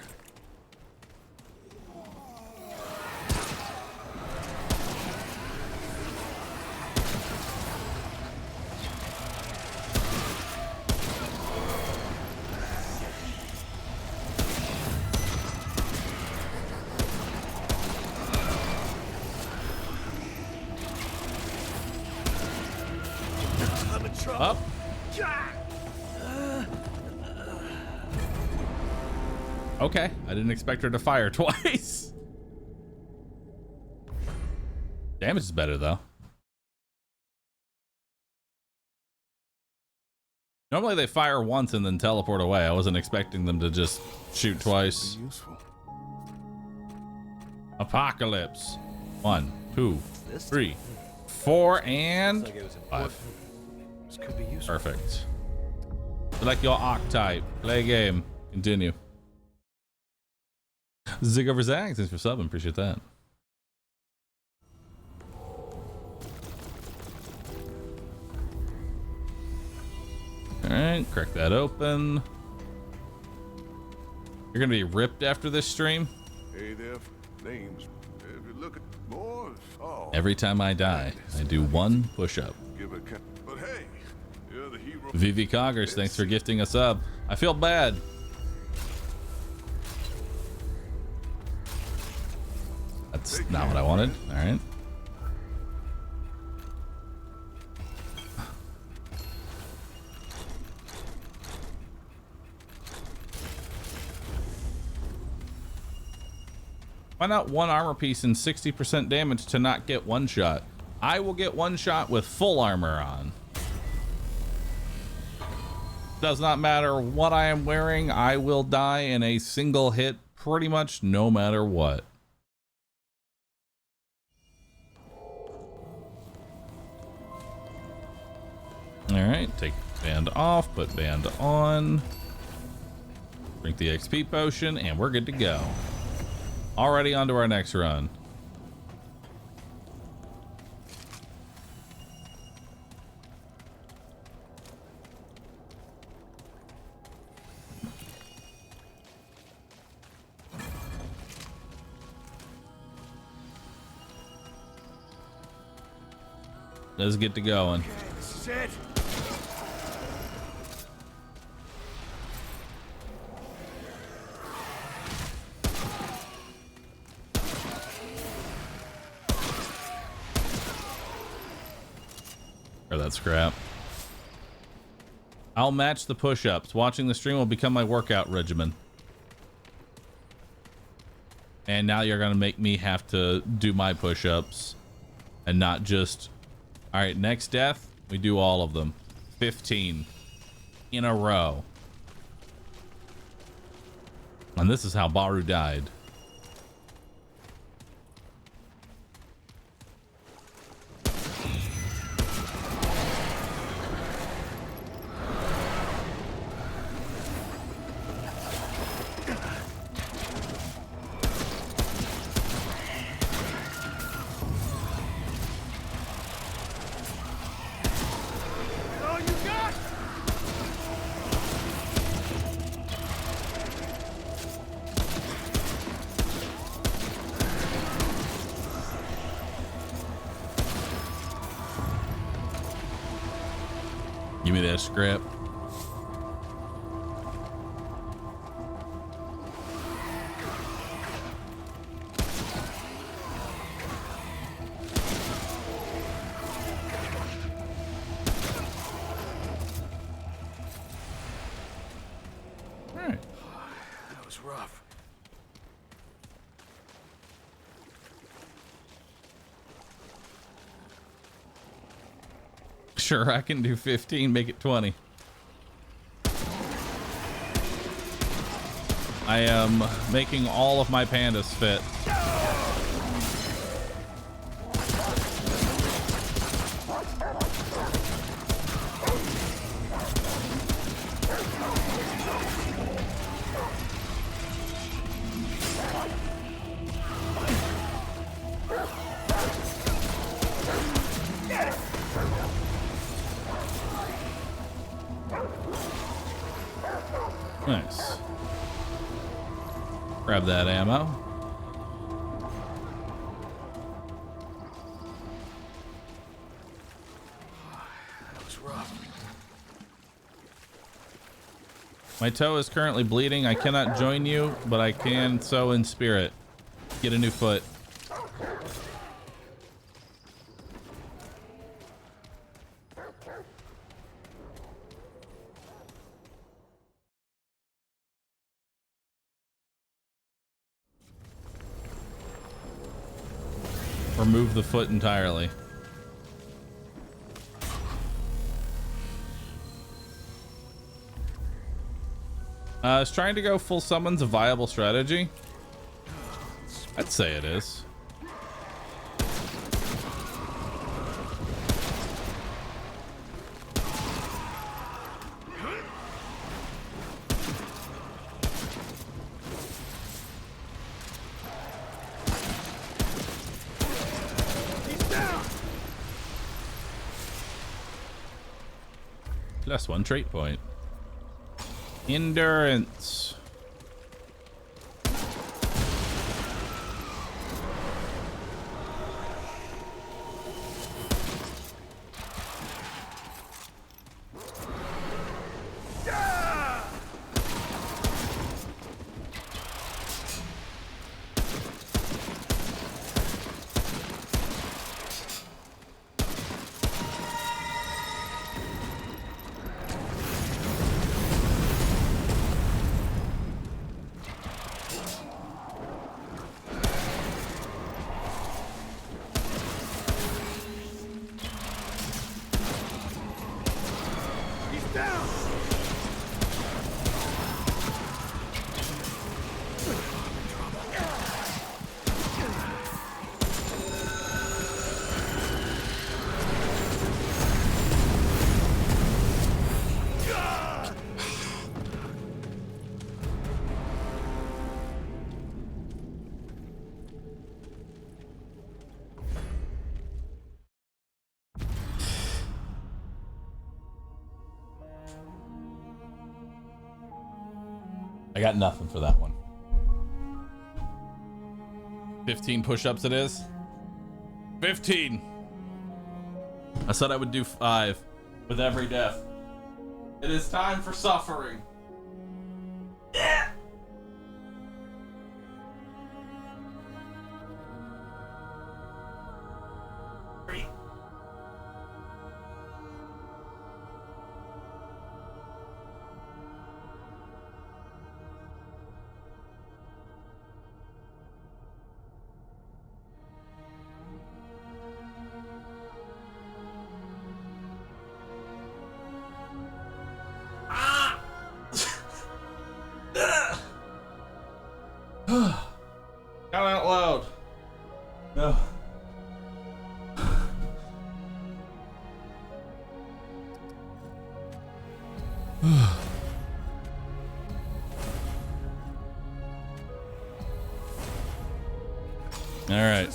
Up. Okay, I didn't expect her to fire twice. Damage is better though. Normally they fire once and then teleport away. I wasn't expecting them to just shoot twice. Useful. Apocalypse. 1, 2, 3, 4, and 5. This could be useful. Perfect. Select your archetype. Play a game. Continue. Zig over Zag, thanks for subbing. Appreciate that. Alright, crack that open. You're gonna be ripped after this stream? Hey there, names. If you look at more, oh, Every time I die, I do 1 push-up. give a cut. But hey, you're the hero. VV Coggers, thanks for gifting a sub. I feel bad. That's not what I wanted. Alright. Why not 1 armor piece and 60% damage to not get 1 shot? I will get 1 shot with full armor on. Does not matter what I am wearing, I will die in a single hit pretty much no matter what. Alright, take band off, put band on. Drink the XP potion, and we're good to go. Already on to our next run. Let's get to going. Okay, this is it. Or that scrap. I'll match the push-ups. Watching the stream will become my workout regimen. And now you're gonna make me have to do my push-ups and not just... All right, next death, we do all of them. 15 in a row. And this is how Bahroo died. All you got. Give me that scrap. All right. That was rough. Sure, I can do 15, make it 20. I am making all of my pandas fit. Nice. Grab that ammo. That was rough. My toe is currently bleeding. I cannot join you, but I can sew in spirit. Get a new foot. remove the foot entirely. Is trying to go full summons a viable strategy? I'd say it is. Plus 1 trait point. Endurance. I got nothing for that one. 15 push-ups it is. 15. I said I would do 5 with every death. It is time for suffering. Yeah. Count out loud. No. All right.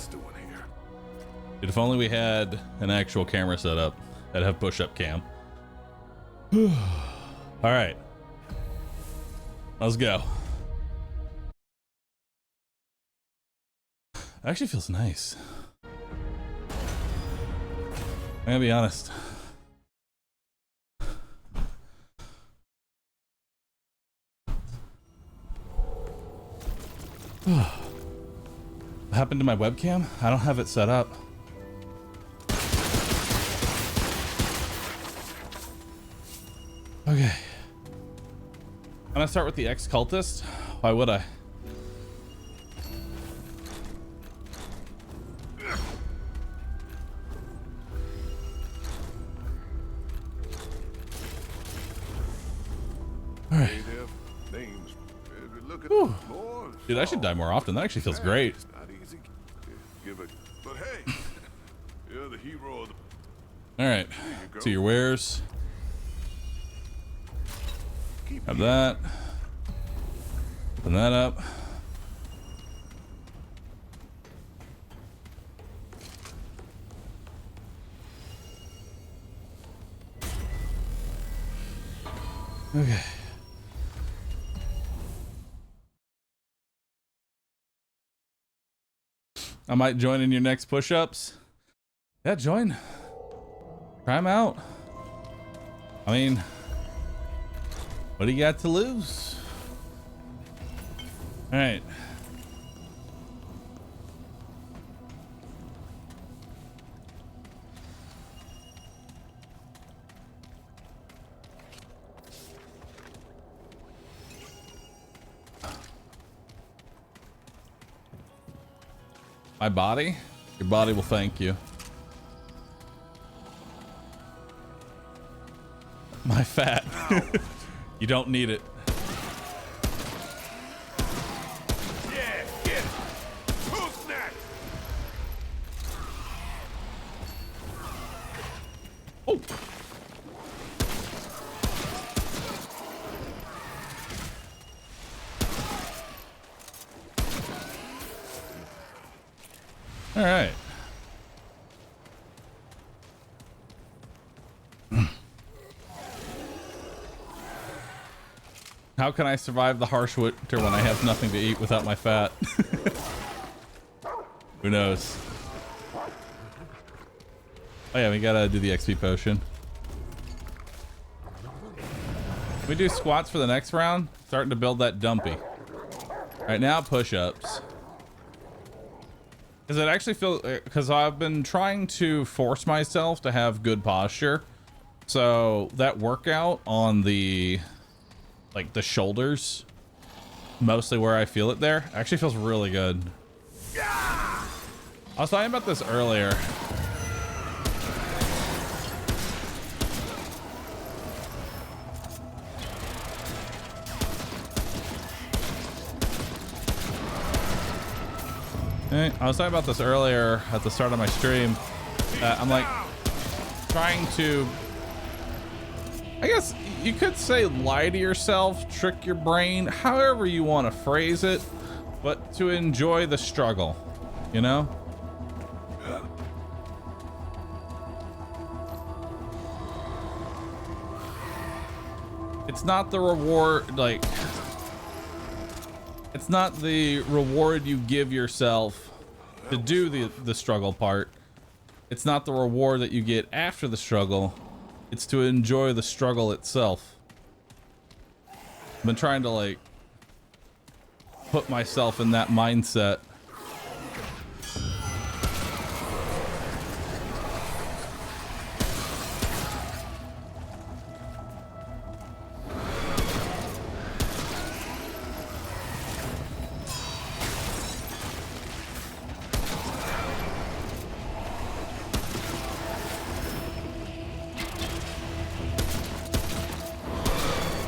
Dude, if only we had an actual camera set up, I'd have push-up cam. All right. Let's go. Actually feels nice. I'm gonna be honest. What happened to my webcam? I don't have it set up. Okay. I'm gonna start with the ex-cultist. Why would I? Alright. Dude, I should die more often. That actually feels great. But hey, you're the hero of the... Alright. So your wares. Have that. Open that up. Okay. I might join in your next push-ups. Yeah, join. Try them out. I mean, what do you got to lose? All right. My body Your body will thank you. My fat. You don't need it. Yeah, get it. Who's next? Oh. All right. How can I survive the harsh winter when I have nothing to eat without my fat? Who knows? Oh yeah, we gotta do the XP potion. We do squats for the next round. Starting to build that dumpy. Right now, push-ups. Because it actually feels, because I've been trying to force myself to have good posture. So that workout on the, like the shoulders, mostly where I feel it there, actually feels really good. I was talking about this earlier. I was talking about this earlier at the start of my stream. I'm like trying to, I guess you could say, lie to yourself, trick your brain, however you want to phrase it, but to enjoy the struggle, you know? It's not the reward, like, it's not the reward you give yourself to do the struggle part. It's not the reward that you get after the struggle. It's to enjoy the struggle itself. I've been trying to like put myself in that mindset.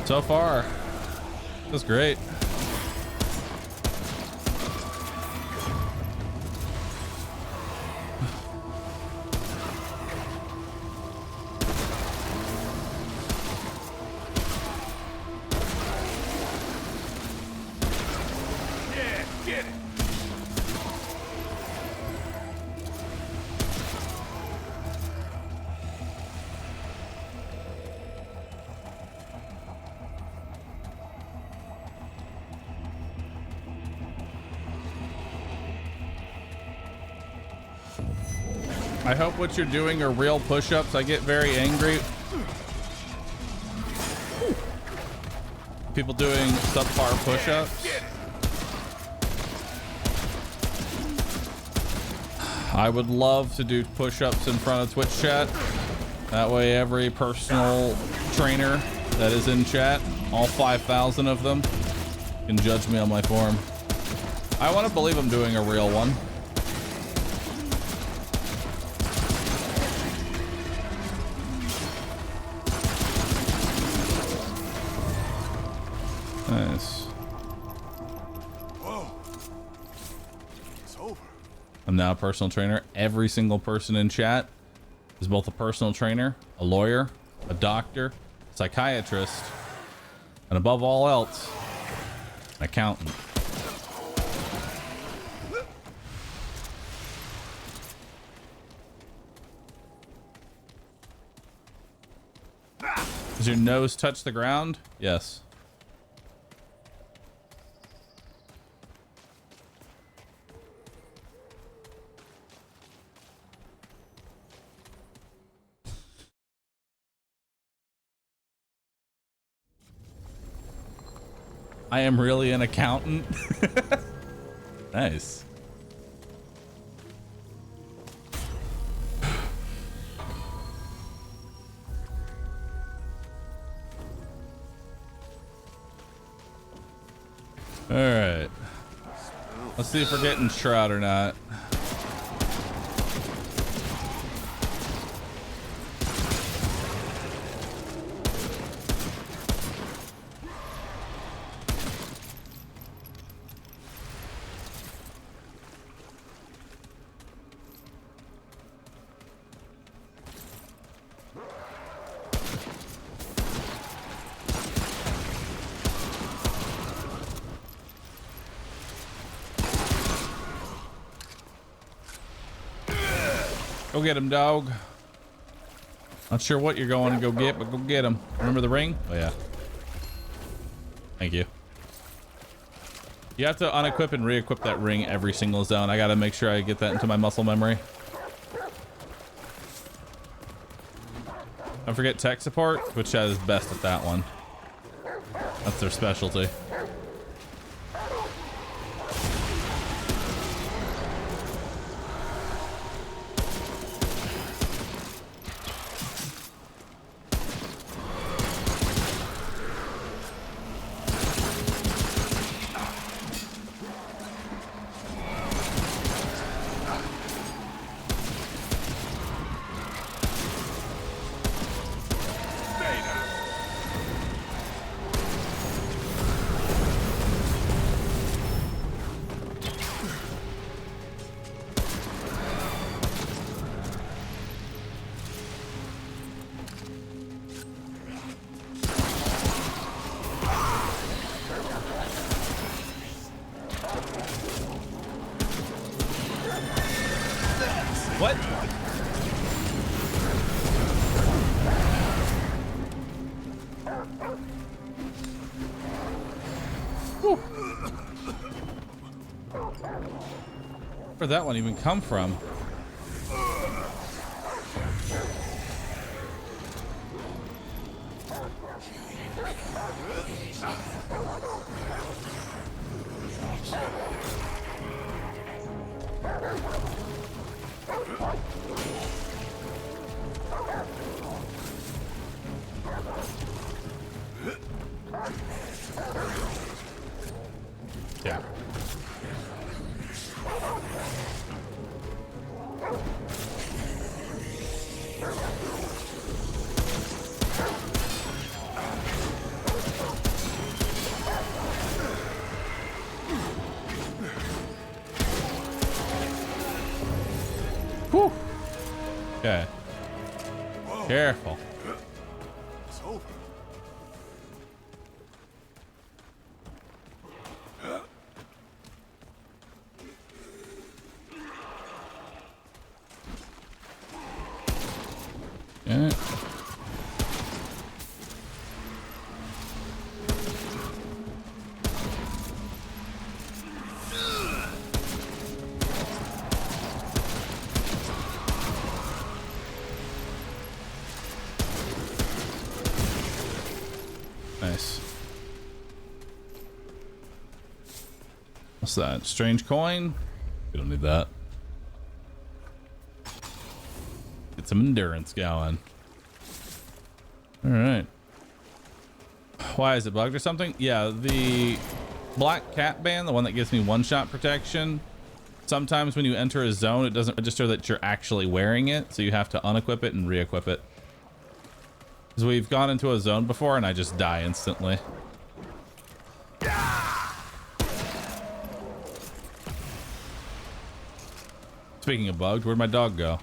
So far, that's great. Yeah, get it. I hope what you're doing are real push-ups. I get very angry. People doing subpar push-ups. I would love to do push-ups in front of Twitch chat. That way every personal trainer that is in chat, all 5,000 of them, can judge me on my form. I want to believe I'm doing a real one. Nice. Whoa. It's over. I'm now a personal trainer. Every single person in chat is both a personal trainer, a lawyer, a doctor, psychiatrist, and above all else, an accountant. Does your nose touch the ground? Yes. I am really an accountant. Nice. All right. Let's see if we're getting shroud or not. Go get him, dog. Not sure what you're going to go get, but go get him. Remember the ring? Oh, yeah. Thank you. You have to unequip and re-equip that ring every single zone. I got to make sure I get that into my muscle memory. Don't forget tech support, which is best at that one. That's their specialty. What? Whew. Where'd that one even come from? Yeah. Whew. Okay. Careful. It's over. Yeah. Nice. What's that? Strange coin? We don't need that. Get some endurance going. All right. Why is it bugged or something? Yeah, the black cat band, the one that gives me one-shot protection, sometimes when you enter a zone, it doesn't register that you're actually wearing it, so you have to unequip it and re-equip it. Because we've gone into a zone before and I just die instantly. Speaking of bugged, where'd my dog go?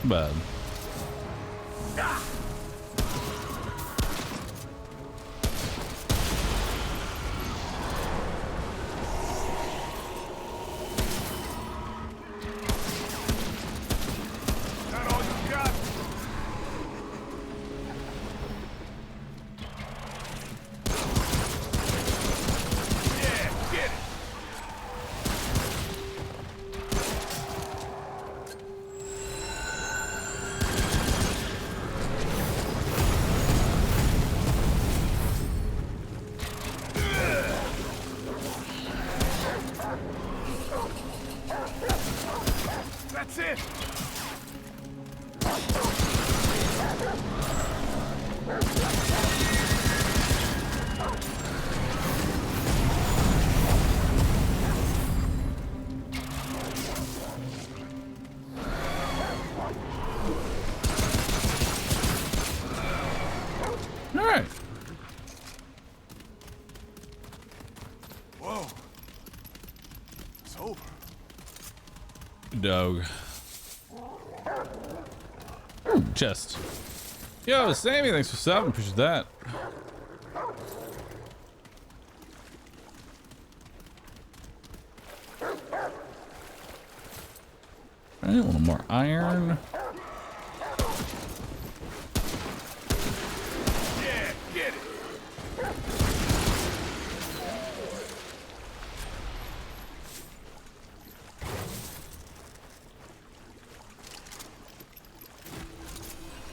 Bad. That all you got? Yeah, get it. That's it. All right. Whoa. It's over. Dog. Chest. Yo, Sammy, thanks for subbing. Appreciate that. All right, a little more iron. Yeah, get it.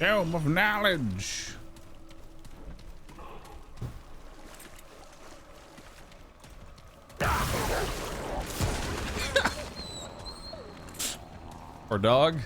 Helm of knowledge. Or dog.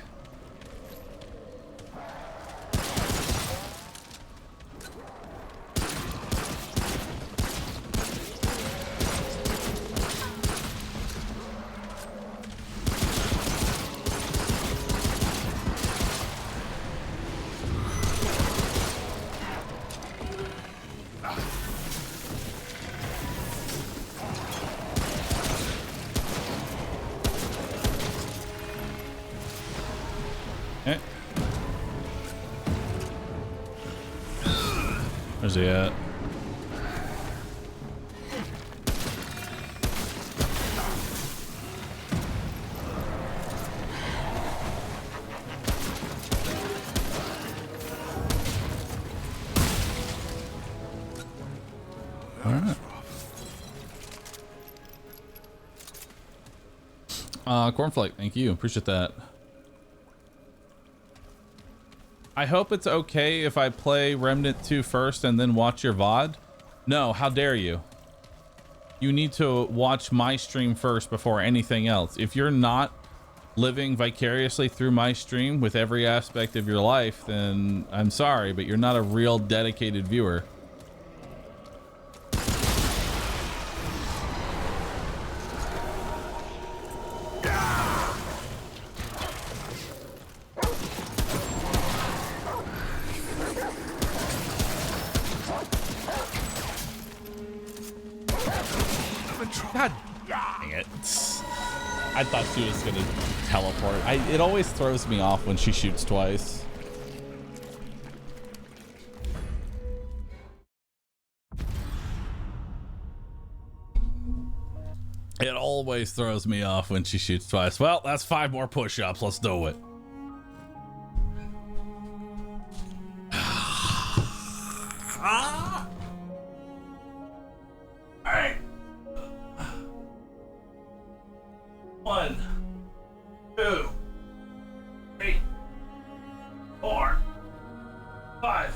Eh. Where's he at? Cornflake, thank you. Appreciate that. I hope it's okay if I play Remnant 2 first and then watch your VOD. No, how dare you? You need to watch my stream first before anything else. If you're not living vicariously through my stream with every aspect of your life, then I'm sorry, but you're not a real dedicated viewer. God dang it. I thought she was gonna teleport. It always throws me off when she shoots twice. It always throws me off when she shoots twice. Well, that's 5 more push-ups. Let's do it. Alright. 1, 2, 3, 4, 5.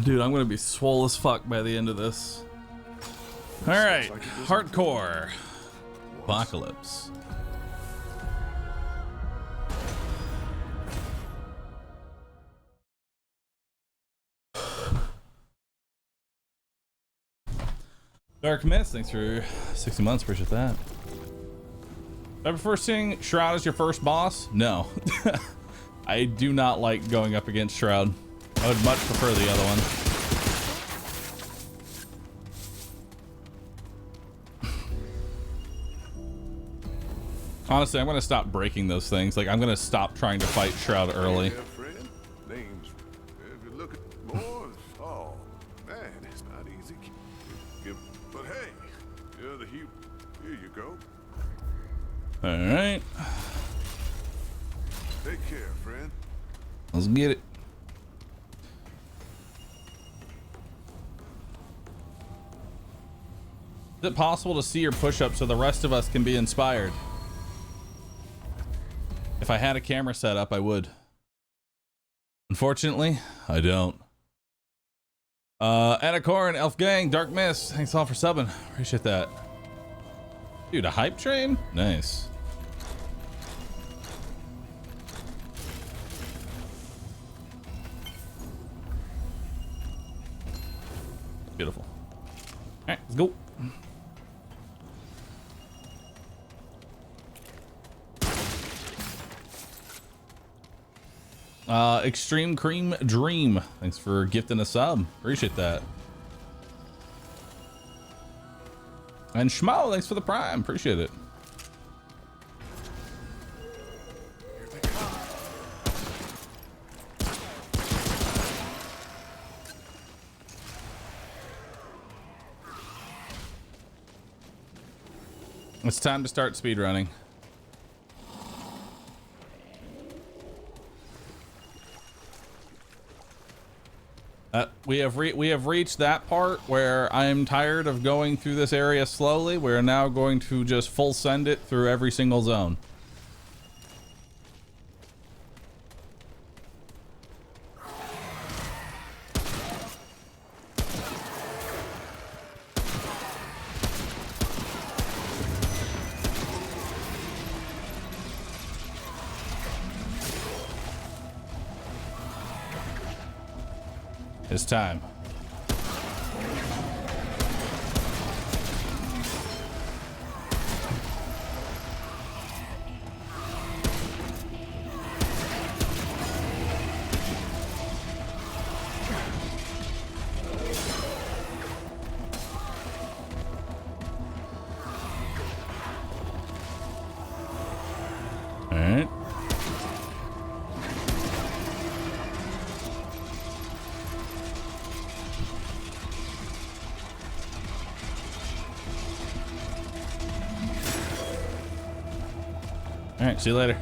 Dude, I'm gonna be swole as fuck by the end of this. All right, hardcore apocalypse. Dark Mist, thanks for 60 months. Appreciate that. I prefer seeing Shroud as your first boss? No. I do not like going up against Shroud. I would much prefer the other one. Honestly, I'm gonna stop breaking those things. Like, I'm gonna stop trying to fight Shroud early. Yeah, friend. Names. If you look at more, oh man, it's not easy. But hey, you're the hero. Here you go. All right. Take care, friend. Let's get it. Is it possible to see your push-ups so the rest of us can be inspired? If I had a camera set up, I would. Unfortunately, I don't. Anacorn, Elf Gang, Dark Mist, thanks all for subbing. Appreciate that. Dude, a hype train? Nice. Beautiful. All right, let's go. Extreme Cream Dream, thanks for gifting a sub. Appreciate that. And Schmo, thanks for the prime. Appreciate it. Here they come. It's time to start speedrunning. We have reached that part where I am tired of going through this area slowly. We're now going to just full send it through every single zone. It's time. All right. All right, see you later.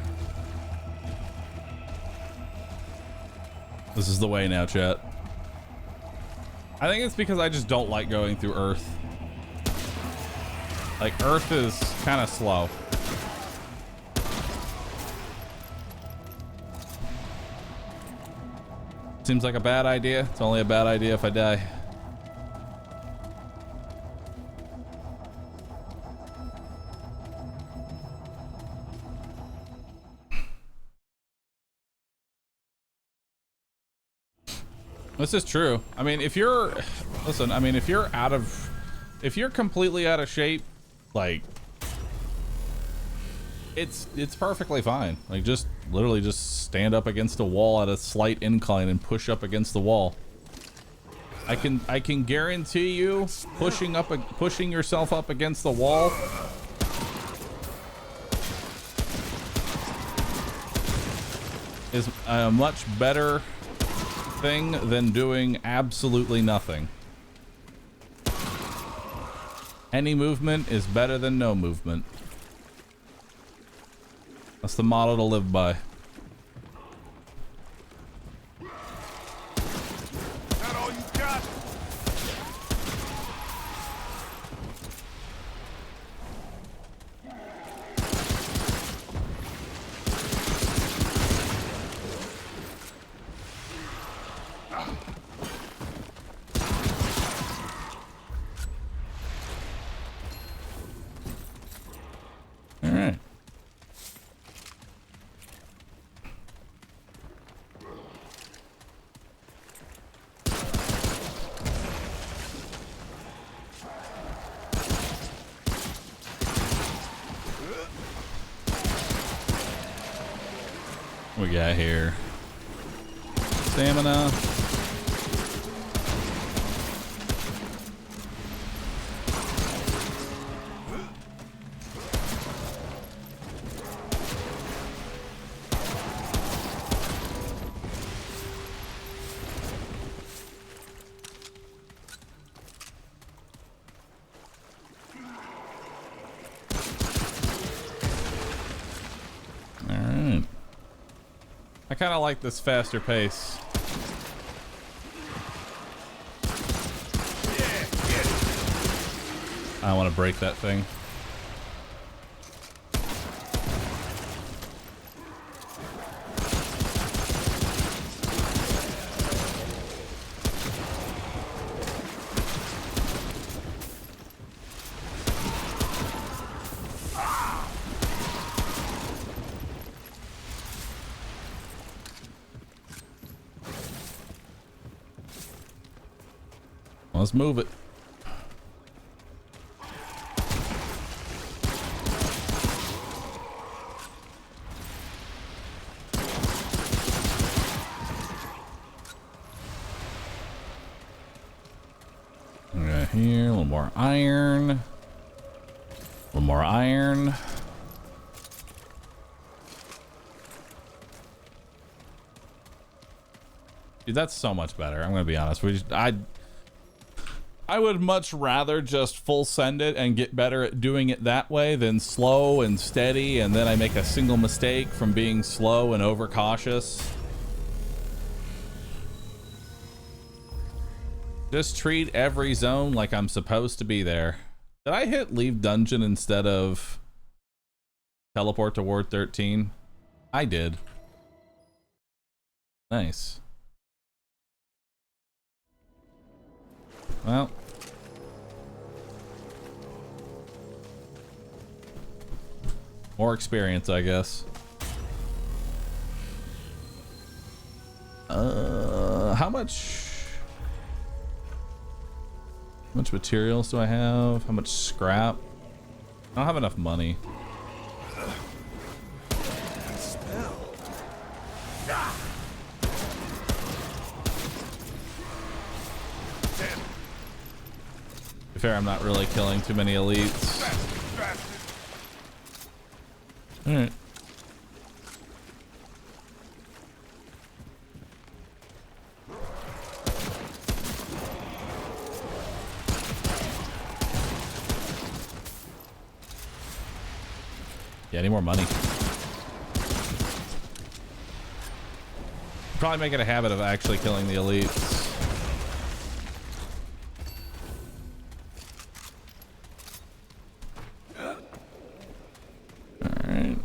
This is the way now, chat. I think it's because I just don't like going through Earth. Like, Earth is kind of slow. Seems like a bad idea. It's only a bad idea if I die. This is true. I mean, if you're, listen, I mean, if you're completely out of shape, like, it's perfectly fine. Like, just literally just stand up against a wall at a slight incline and push up against the wall. I can guarantee you pushing yourself up against the wall is a much better thing than doing absolutely nothing. Any movement is better than no movement. That's the motto to live by. That all you got? All right. We got here stamina. All right. I kind of like this faster pace. I want to break that thing. Let's move it. here. A little more iron. A little more iron. Dude, that's so much better. I'm gonna be honest. I would much rather just full send it and get better at doing it that way than slow and steady, and then I make a single mistake from being slow and overcautious. Just treat every zone like I'm supposed to be there. Did I hit leave dungeon instead of teleport to Ward 13? I did. Nice. Well. More experience, I guess. How much materials do I have? How much scrap? I don't have enough money. To be fair, I'm not really killing too many elites. Alright. Yeah, I need more money. Probably make it a habit of actually killing the elites. Alright.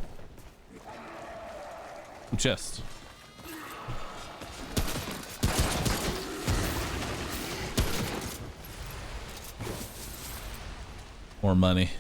Chest. More money.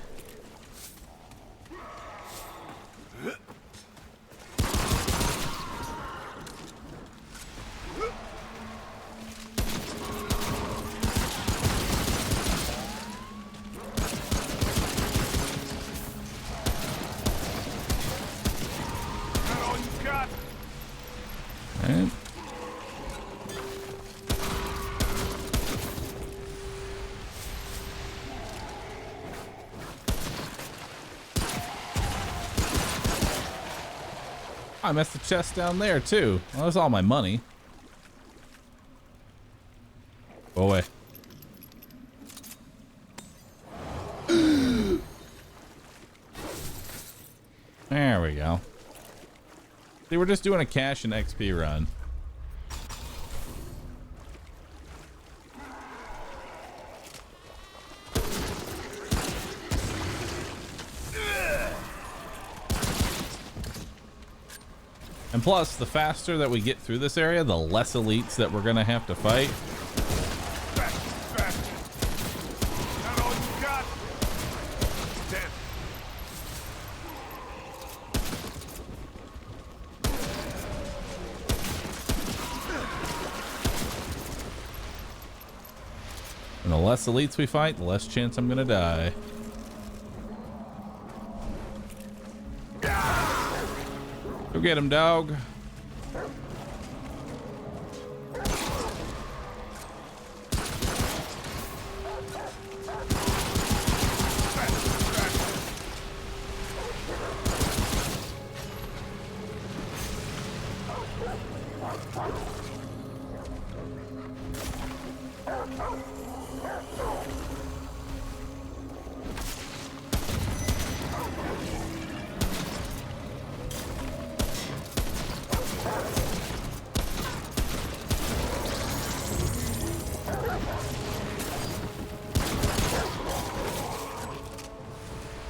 I missed the chest down there too. Well, that's all my money. Go away. There we go. See, we're just doing a cash and XP run. And plus, the faster that we get through this area, the less elites that we're gonna have to fight. Not all you got. Dead. And the less elites we fight, the less chance I'm gonna die. Go get him, dog.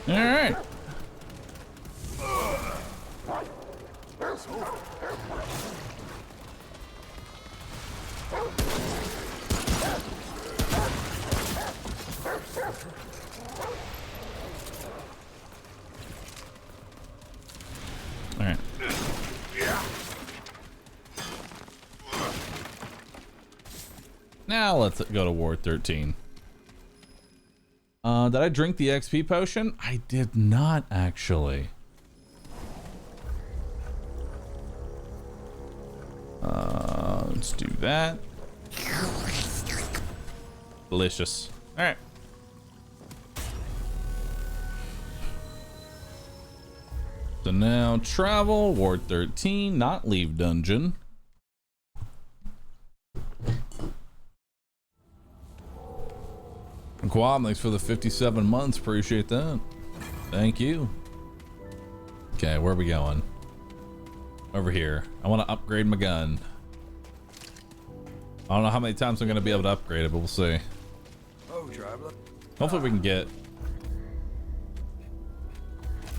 All right. All right. Now let's go to Ward 13. Did I drink the XP potion? I did not, actually. Let's do that. Delicious. All right. So now travel, Ward 13, not leave dungeon. And Quam, thanks for the 57 months. Appreciate that. Thank you. Okay, where are we going? Over here. I want to upgrade my gun. I don't know how many times I'm going to be able to upgrade it, but we'll see. Oh, traveler. Hopefully we can get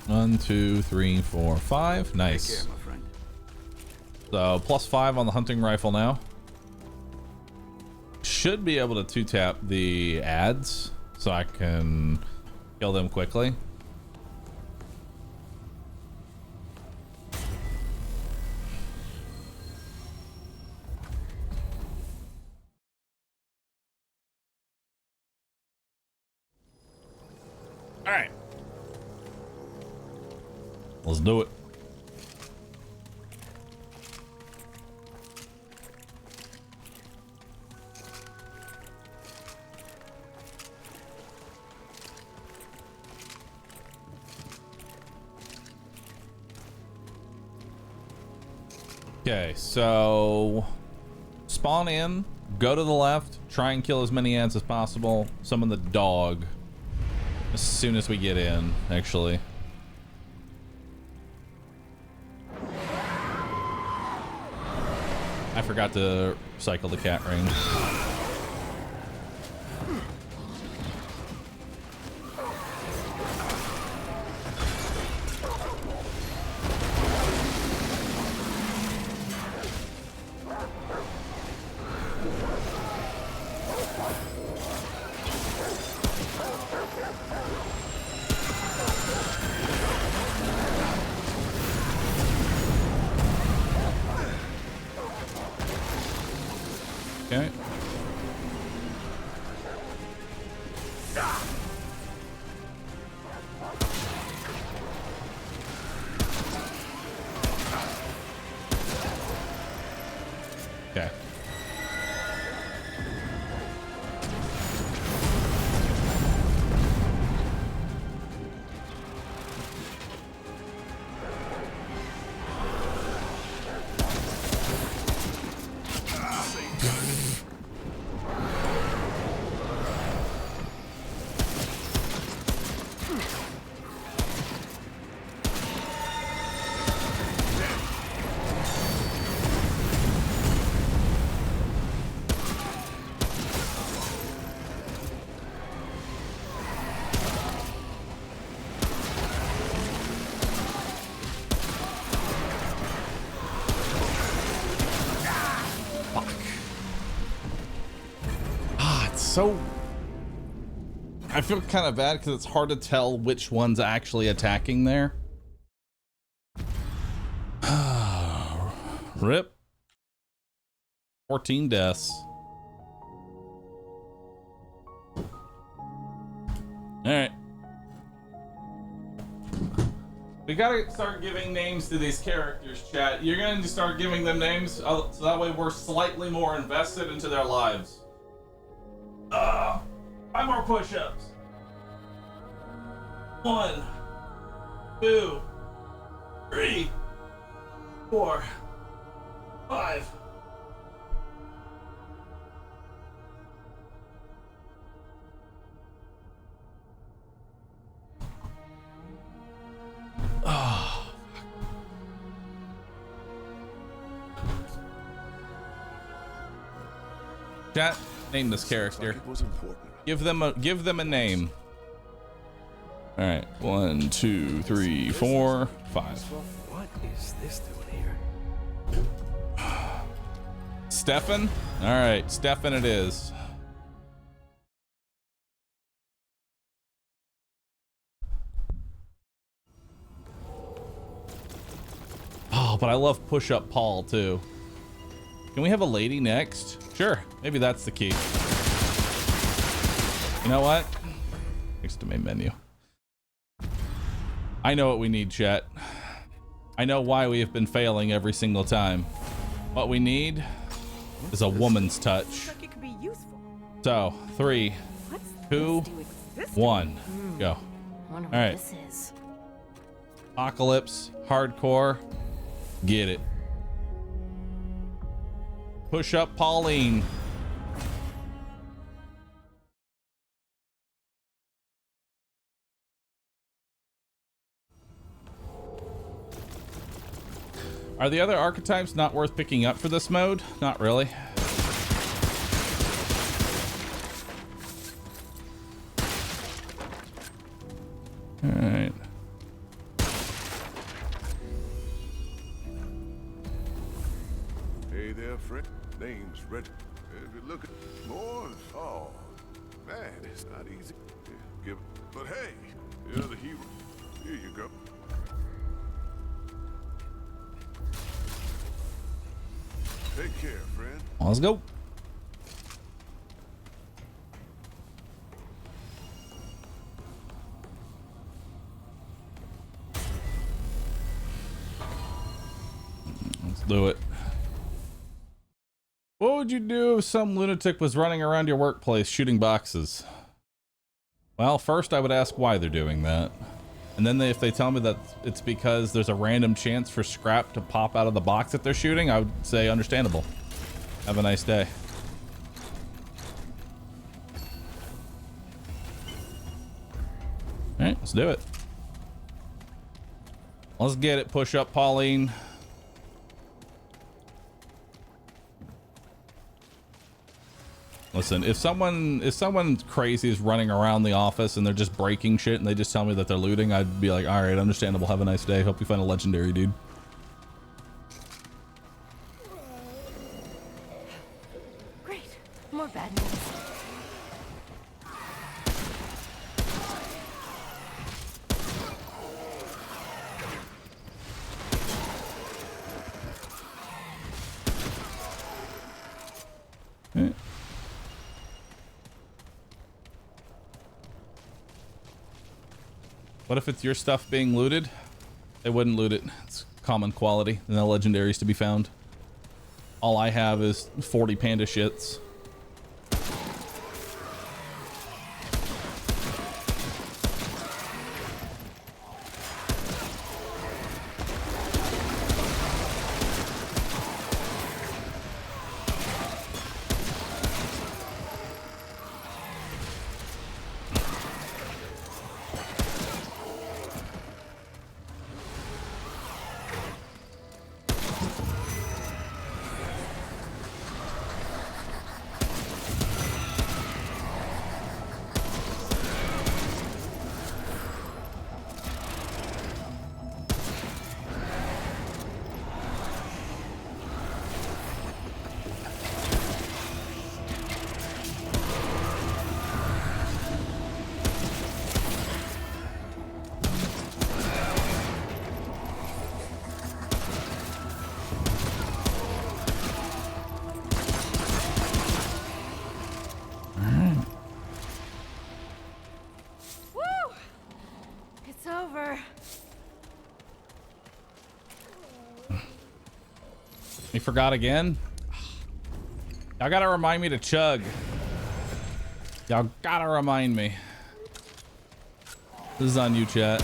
1, 2, 3, 4, 5. Nice. Take care, my friend. So +5 on the hunting rifle now. Should be able to 2-tap the ads so I can kill them quickly. All right. Let's do it. Okay, so spawn in, go to the left, try and kill as many ants as possible. Summon the dog as soon as we get in, actually. I forgot to recycle the cat ring. Okay. Okay. So I feel kind of bad because it's hard to tell which one's actually attacking there. Rip. 14 deaths. All right. We gotta start giving names to these characters, chat. You're going to start giving them names so that way we're slightly more invested into their lives. 5 more push-ups. 1, 2, 3, 4, 5. Chat, name this character. It was important. Give them a name. All right, 1, 2, 3, 4, 5. What is this doing here? Stefan? All right, Stefan it is. Oh, but I love push-up Paul too. Can we have a lady next? Sure, maybe that's the key. You know what? Next to main menu. I know what we need, chat. I know why we have been failing every single time. What we need is a woman's touch. Looks like it could be useful. So, 3, What's 2, Do exist. 1, go. Wonder All what right. this is. Apocalypse, hardcore, get it. Push up Pauline. Are the other archetypes not worth picking up for this mode? Not really. All right. Hey there, friend. Name's Red. If you look at more, oh, man, it's not easy. Give, but hey, you're the hero. Here you go. Take care, friend. Let's go. Let's do it. What would you do if some lunatic was running around your workplace shooting boxes? Well, first I would ask why they're doing that. And then if they tell me that it's because there's a random chance for scrap to pop out of the box that they're shooting, I would say understandable. Have a nice day. All right, let's do it. Let's get it. Push up, Pauline. Listen, if someone crazy is running around the office and they're just breaking shit and they just tell me that they're looting, I'd be like, all right, understandable. Have a nice day. Hope you find a legendary, dude. Great. More bad news. Eh. What if it's your stuff being looted? They wouldn't loot it. It's common quality. No legendaries to be found. All I have is 40 panda shits. Woo! It's over. You forgot again? Y'all gotta remind me to chug. Y'all gotta remind me. This is on you, chat.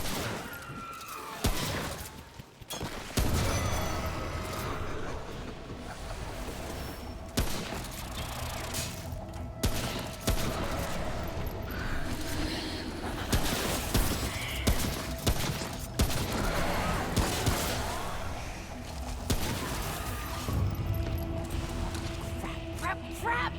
Trap, trap!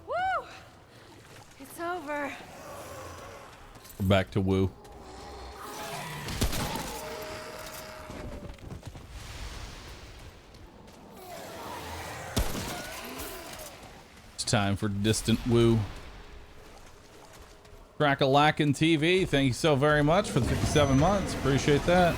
Woo! It's over. Back to woo. It's time for distant woo. Crack-a-lackin' TV, thank you so very much for the 57 months. Appreciate that.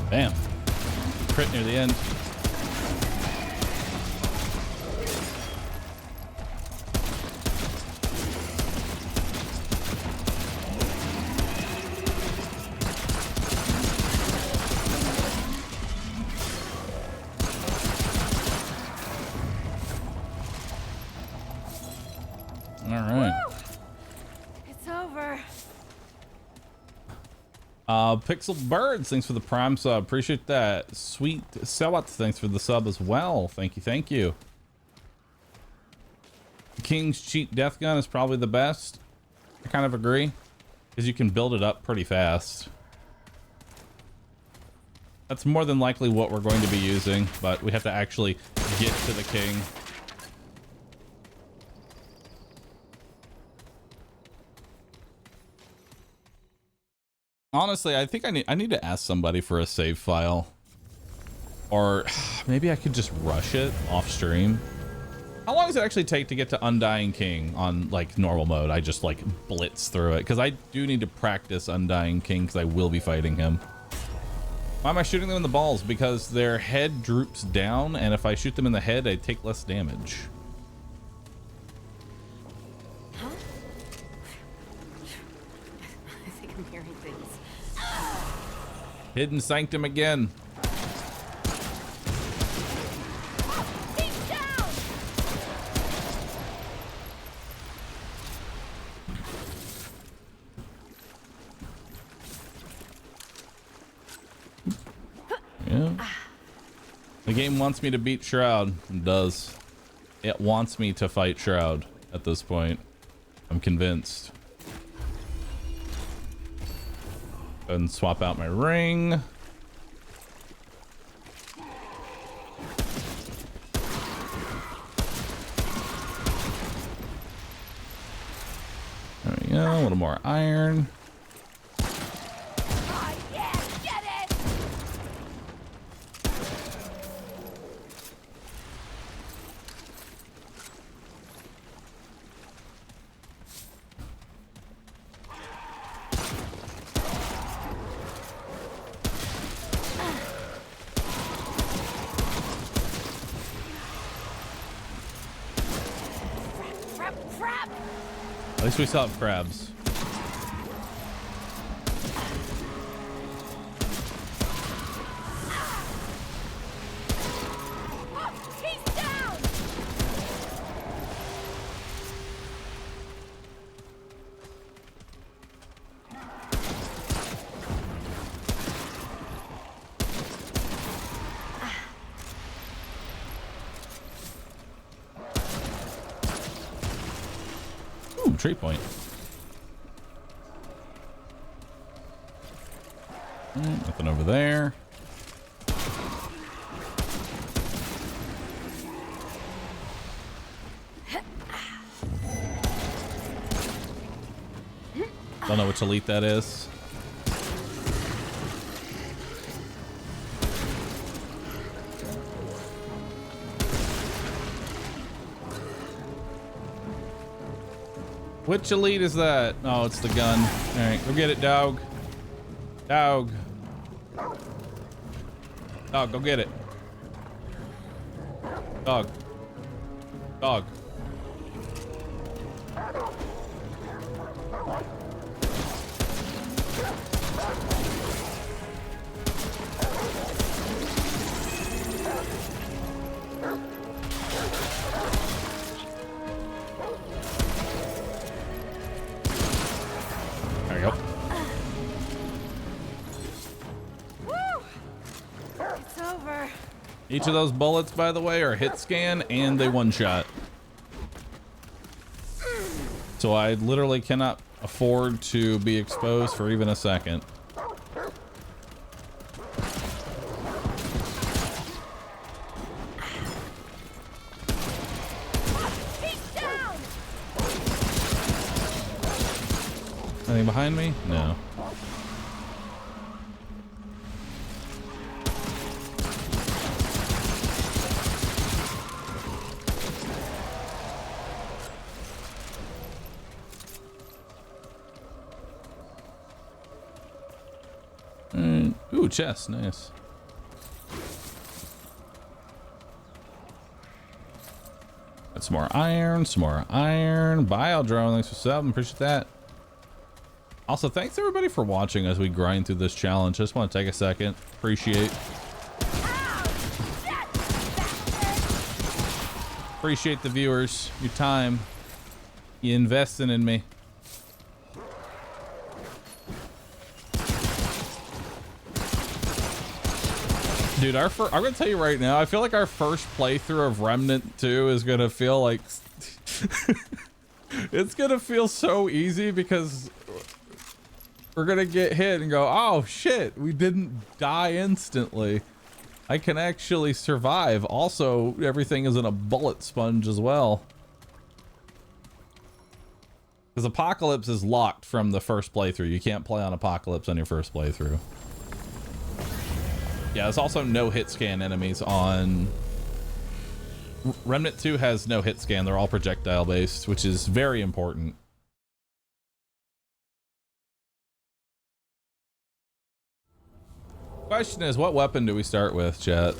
Bam. Crit near the end. All right. It's over. Pixel Birds, thanks for the Prime sub. Appreciate that. Sweet Sewat, thanks for the sub as well. Thank you, thank you. King's Cheat Death Gun is probably the best. I kind of agree, because you can build it up pretty fast. That's more than likely what we're going to be using, but we have to actually get to the king. Honestly, I think I need to ask somebody for a save file, or maybe I could just rush it off stream. How long does it actually take to get to Undying King on like normal mode? I just like blitz through it because I do need to practice Undying King because I will be fighting him. Why am I shooting them in the balls? Because their head droops down, and if I shoot them in the head, I take less damage. Huh? I think I'm hearing things. Hidden Sanctum again. He's down! Yeah. The game wants me to beat Shroud. It does. It wants me to fight Shroud at this point. I'm convinced. Go ahead and swap out my ring. There we go. A little more iron. Oh, yeah, get it! Crap! At least we still have crabs. Oh, he's down! Ooh, tree point. Nothing over there. Don't know which elite that is. Which elite is that? Oh, it's the gun. All right, go get it, dog. Dog. Dog, go get it. Dog. Dog. There you go. It's over. Each of those bullets, by the way, are hit scan and they one shot. So I literally cannot afford to be exposed for even a second. He's down! Anything behind me? No. Ooh, Ooh, chest, nice. Got some more iron, some more iron. Biodrone, thanks for subbing, appreciate that. Also, thanks everybody for watching as we grind through this challenge. Just want to take a second. Appreciate the viewers, your time, you investing in me. Dude, I'm gonna tell you right now, I feel like our first playthrough of Remnant 2 is gonna feel like it's gonna feel so easy because we're gonna get hit and go, oh shit, we didn't die instantly. I can actually survive. Also, everything is in a bullet sponge as well. Because Apocalypse is locked from the first playthrough. You can't play on Apocalypse on your first playthrough. Yeah, there's also no hit scan enemies on... Remnant 2 has no hit scan. They're all projectile based, which is very important. Question is, what weapon do we start with, chat?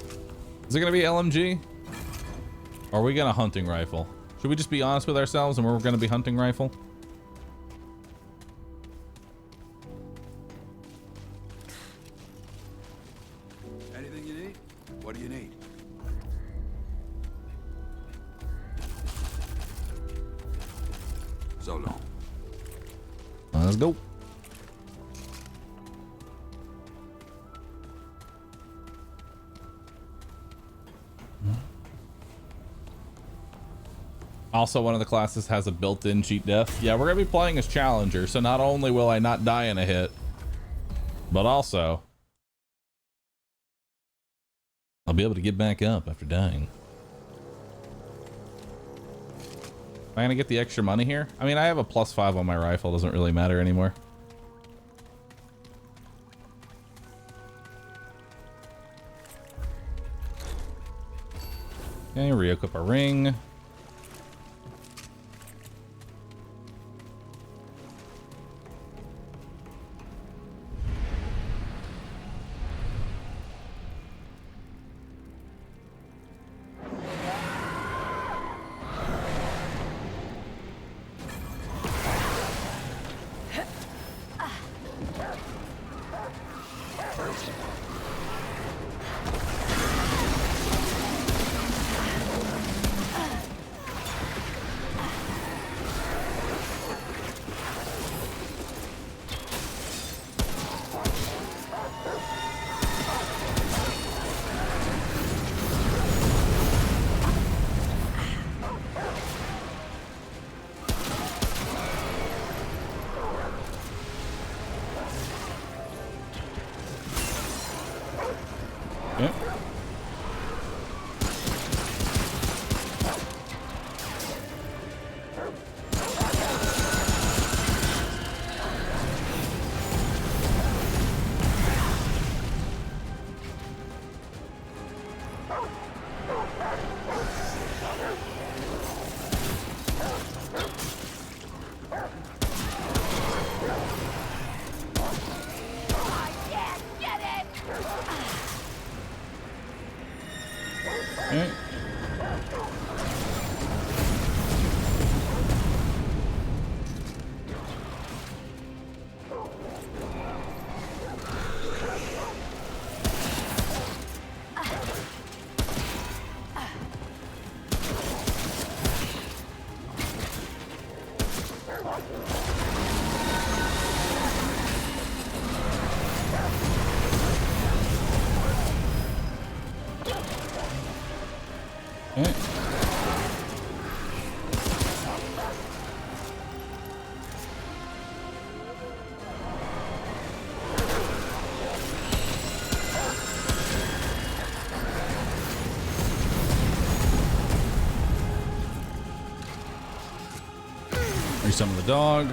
Is it going to be LMG? Or are we going to hunting rifle? Should we just be honest with ourselves and we're going to be hunting rifle? Anything you need? What do you need? So long. Let's go. Also, one of the classes has a built-in cheat death. Yeah, we're gonna be playing as Challenger, so not only will I not die in a hit, but also I'll be able to get back up after dying. Am I gonna get the extra money here? I mean, I have a +5 on my rifle. Doesn't really matter anymore. Okay, re-equip a ring. Some of the dog.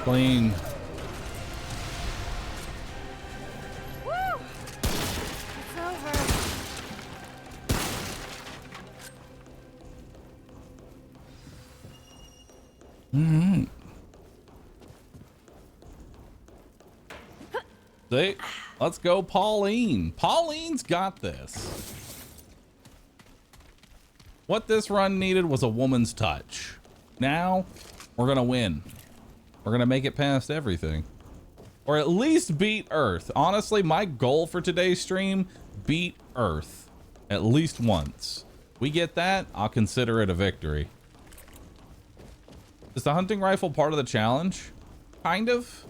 Clean. Woo! It's over. Mm-hmm. See? Let's go, Pauline. Pauline's got this. What this run needed was a woman's touch. Now, we're gonna win. We're gonna make it past everything. Or at least beat Earth. Honestly, my goal for today's stream, beat Earth. At least once. We get that, I'll consider it a victory. Is the hunting rifle part of the challenge? Kind of.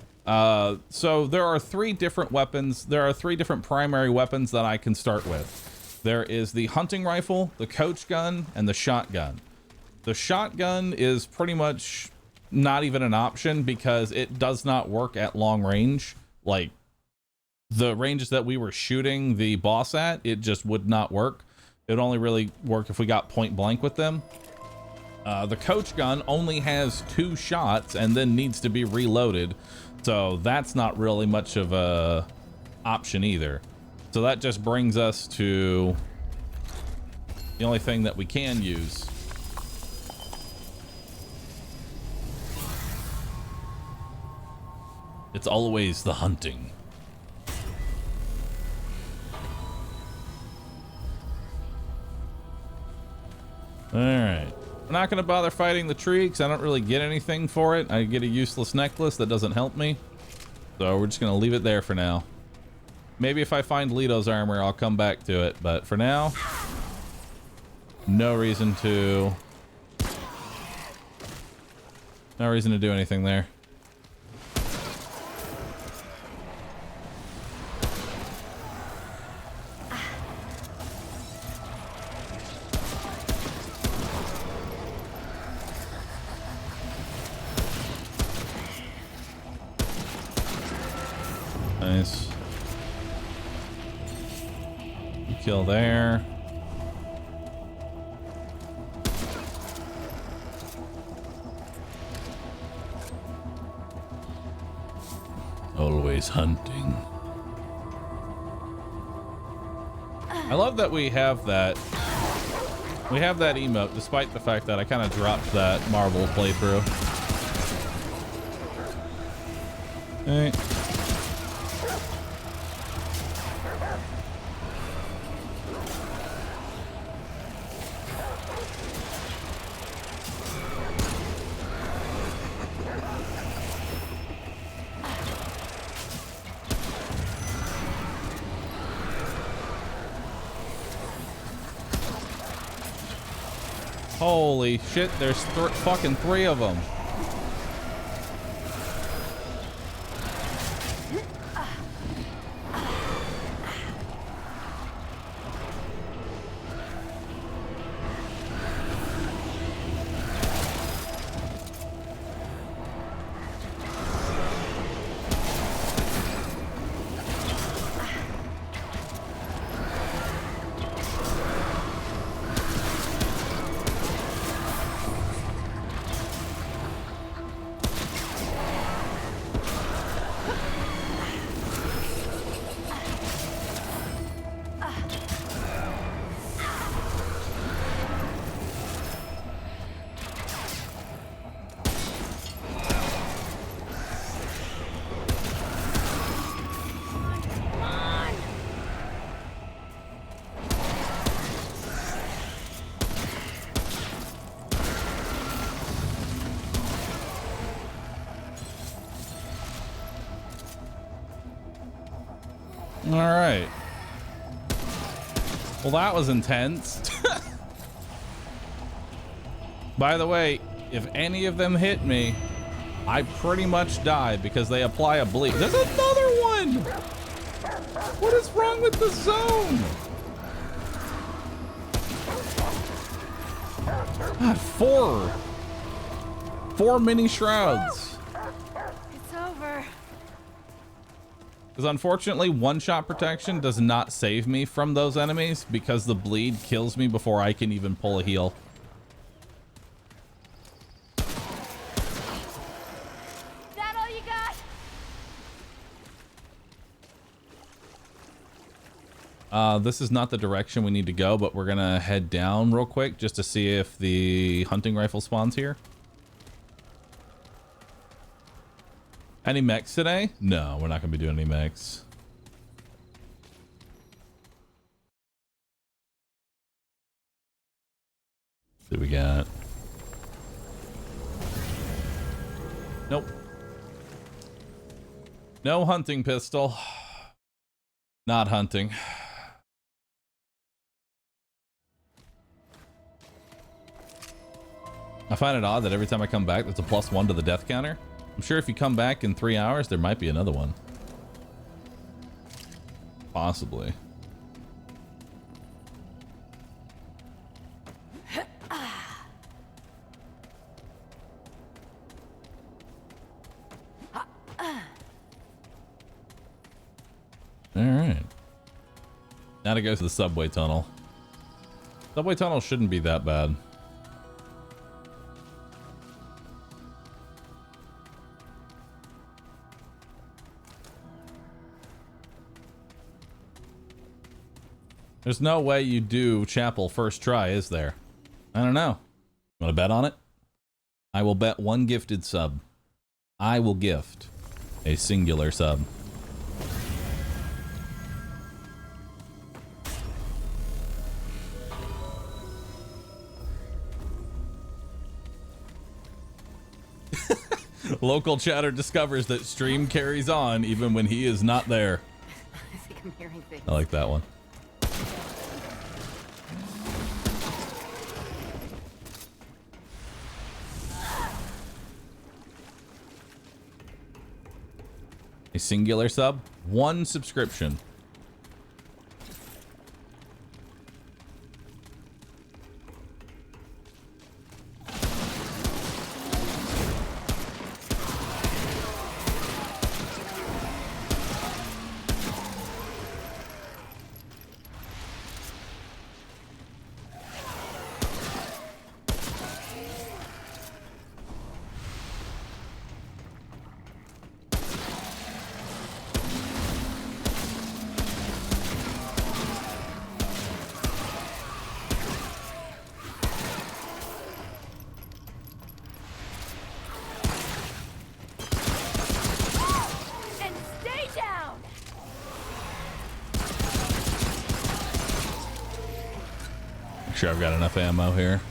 So there are 3 different weapons. There are 3 different primary weapons that I can start with. There is the hunting rifle, the coach gun, and the shotgun. The shotgun is pretty much not even an option because it does not work at long range. Like the ranges that we were shooting the boss at, it just would not work. It would only really work if we got point blank with them. The coach gun only has 2 shots and then needs to be reloaded. So that's not really much of a option either. So that just brings us to the only thing that we can use. It's always the hunting. All right. I'm not going to bother fighting the tree because I don't really get anything for it. I get a useless necklace that doesn't help me. So we're just going to leave it there for now. Maybe if I find Leto's armor, I'll come back to it. But for now, no reason to do anything there. Nice. Kill there. Always hunting. I love that we have that. We have that emote, despite the fact that I kind of dropped that Marvel playthrough. Hey. Holy shit, there's fucking 3 of them. All right. Well, that was intense. By the way, if any of them hit me, I pretty much die because they apply a bleed. There's another one! What is wrong with the zone? God, 4 mini shrouds. It's over. Because unfortunately, one-shot protection does not save me from those enemies because the bleed kills me before I can even pull a heal. That all you got? This is not the direction we need to go, but we're gonna head down real quick just to see if the hunting rifle spawns here. Any mechs today? No, we're not going to be doing any mechs. What do we got? Nope. No hunting pistol. Not hunting. I find it odd that every time I come back, there's a +1 to the death counter. I'm sure if you come back in 3 hours, there might be another one. Possibly. Alright. Now to go to the subway tunnel. Subway tunnel shouldn't be that bad. There's no way you do chapel first try, is there? I don't know. You want to bet on it? I will bet 1 gifted sub. I will gift a singular sub. Local chatter discovers that stream carries on even when he is not there. I think I'm hearing things. I like that one. A singular sub, 1 subscription. And stay down. Make sure I've got enough ammo here.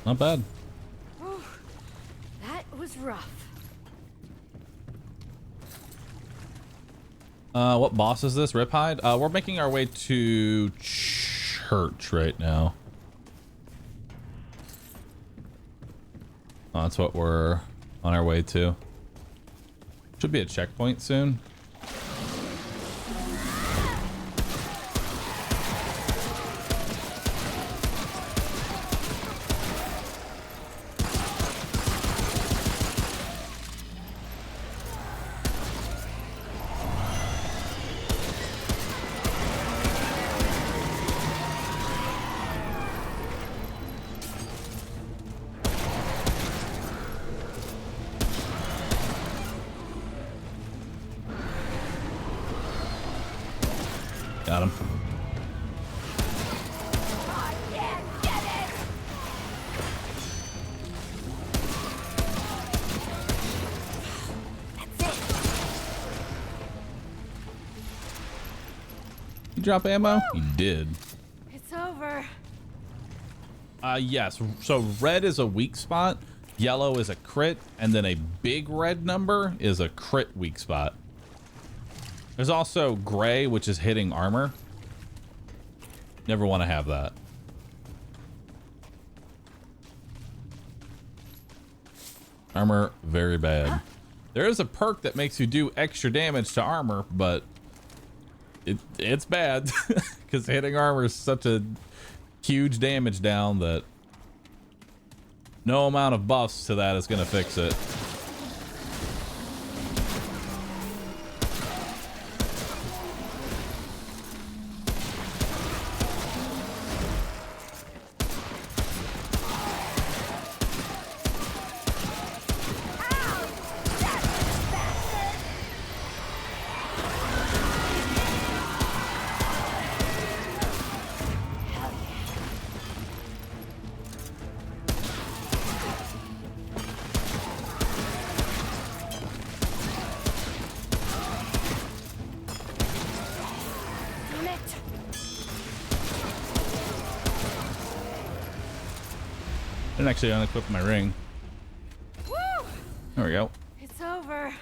Not bad. Whew. That was rough. What boss is this? Riphide? We're making our way to church right now. Oh, that's what we're on our way to. Should be a checkpoint soon. Got him. You drop ammo? You did. It's over. Yes. So red is a weak spot, yellow is a crit, and then a big red number is a crit weak spot. There's also gray, which is hitting armor. Never want to have that. Armor, very bad. There is a perk that makes you do extra damage to armor, but it's bad because hitting armor is such a huge damage down that no amount of buffs to that is going to fix it. didn't actually unequip my ring. Woo! There we go. It's over.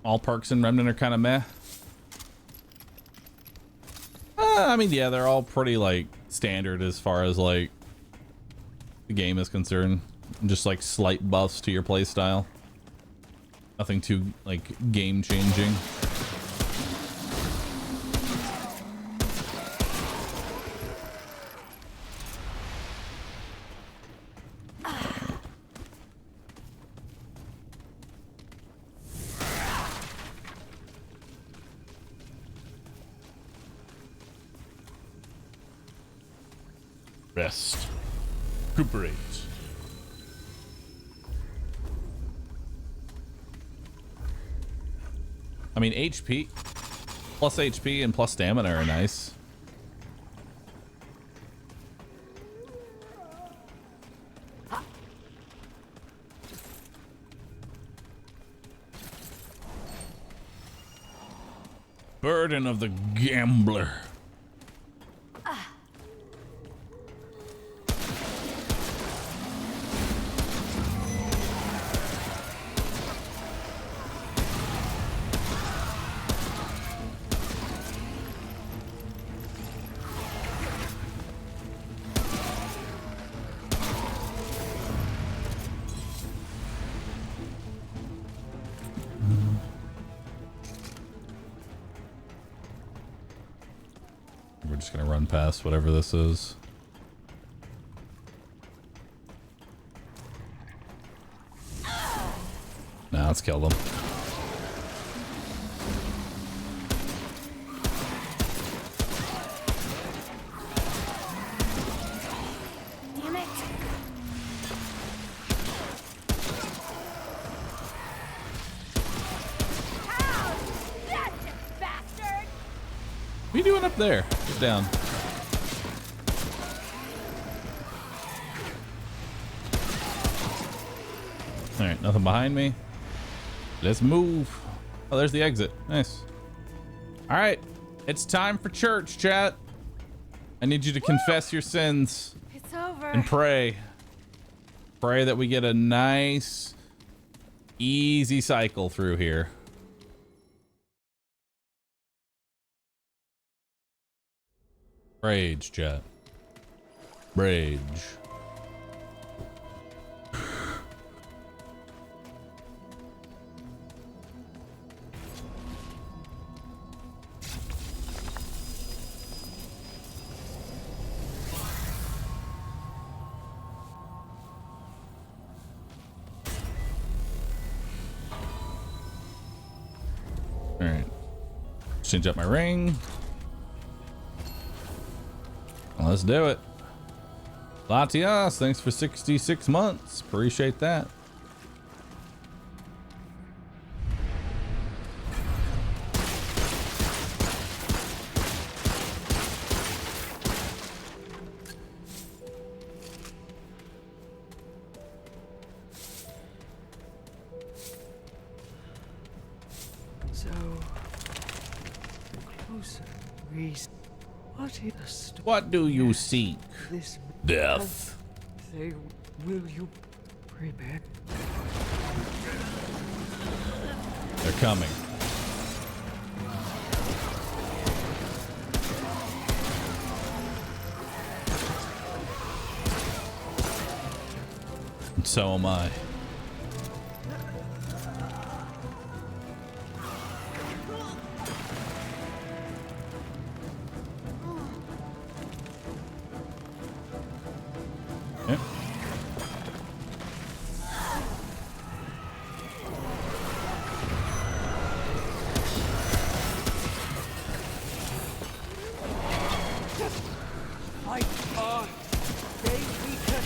All perks in Remnant are kind of meh. I mean, yeah, they're all pretty like standard as far as like the game is concerned. Just like slight buffs to your playstyle. Nothing too like game changing. Rest. Recuperate. I mean, HP. Plus HP and plus stamina are nice. Burden of the gambler. We're just gonna run past whatever this is. Nah, let's kill them. Damn it. Ow! That's it, bastard! What are you doing up there? Get down. Alright, nothing behind me. Let's move. Oh, there's the exit. Nice. Alright, it's time for church, chat. I need you to confess your sins It's over. and pray. Pray that we get a nice, easy cycle through here. Rage, chat. Rage. All right. Change up my ring. Let's do it. Latias, thanks for 66 months. Appreciate that. So closer, Reese. What is the story? What do you seek? This Death. they will you prepare? They're coming. And so am I. Okay. Fight on! They weaken!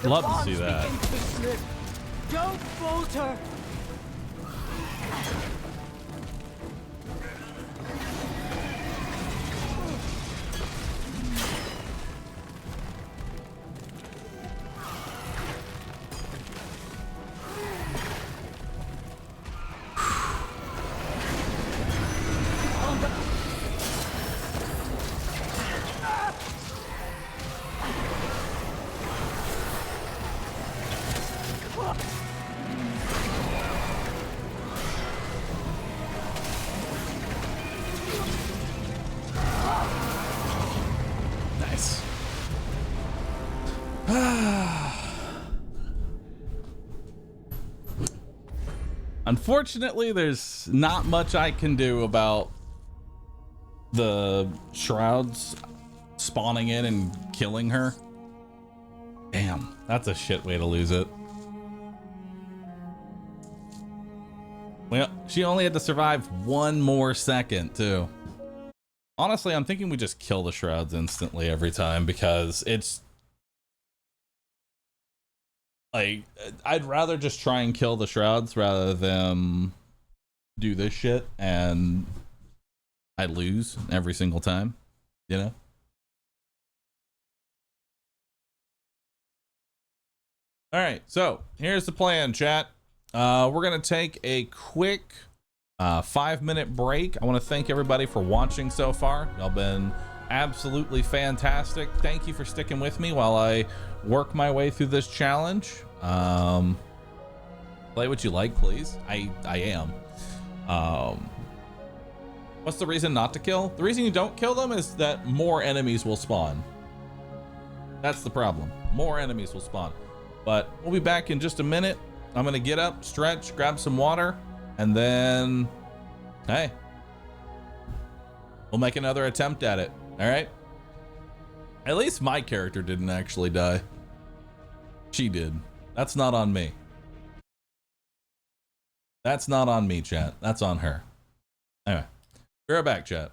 Love to see that. begin to slip. Don't falter. Nice. Unfortunately, there's not much I can do about the shrouds spawning in and killing her. Damn, that's a shit way to lose it. Well, she only had to survive one more second, too. Honestly, I'm thinking we just kill the shrouds instantly every time because it's like I'd rather just try and kill the shrouds rather than do this shit and I lose every single time, you know? All right, so here's the plan, chat. We're gonna take a quick 5-minute break. I want to thank everybody for watching so far. Y'all been absolutely fantastic. Thank you for sticking with me while I work my way through this challenge. Play what you like, please. I am. What's the reason not to kill? The reason you don't kill them is that more enemies will spawn. That's the problem. More enemies will spawn. But we'll be back in just a minute. I'm gonna get up, stretch, grab some water, and then, hey, we'll make another attempt at it. All right. At least my character didn't actually die. She did. That's not on me. That's not on me, chat. That's on her. Anyway, be right back, chat.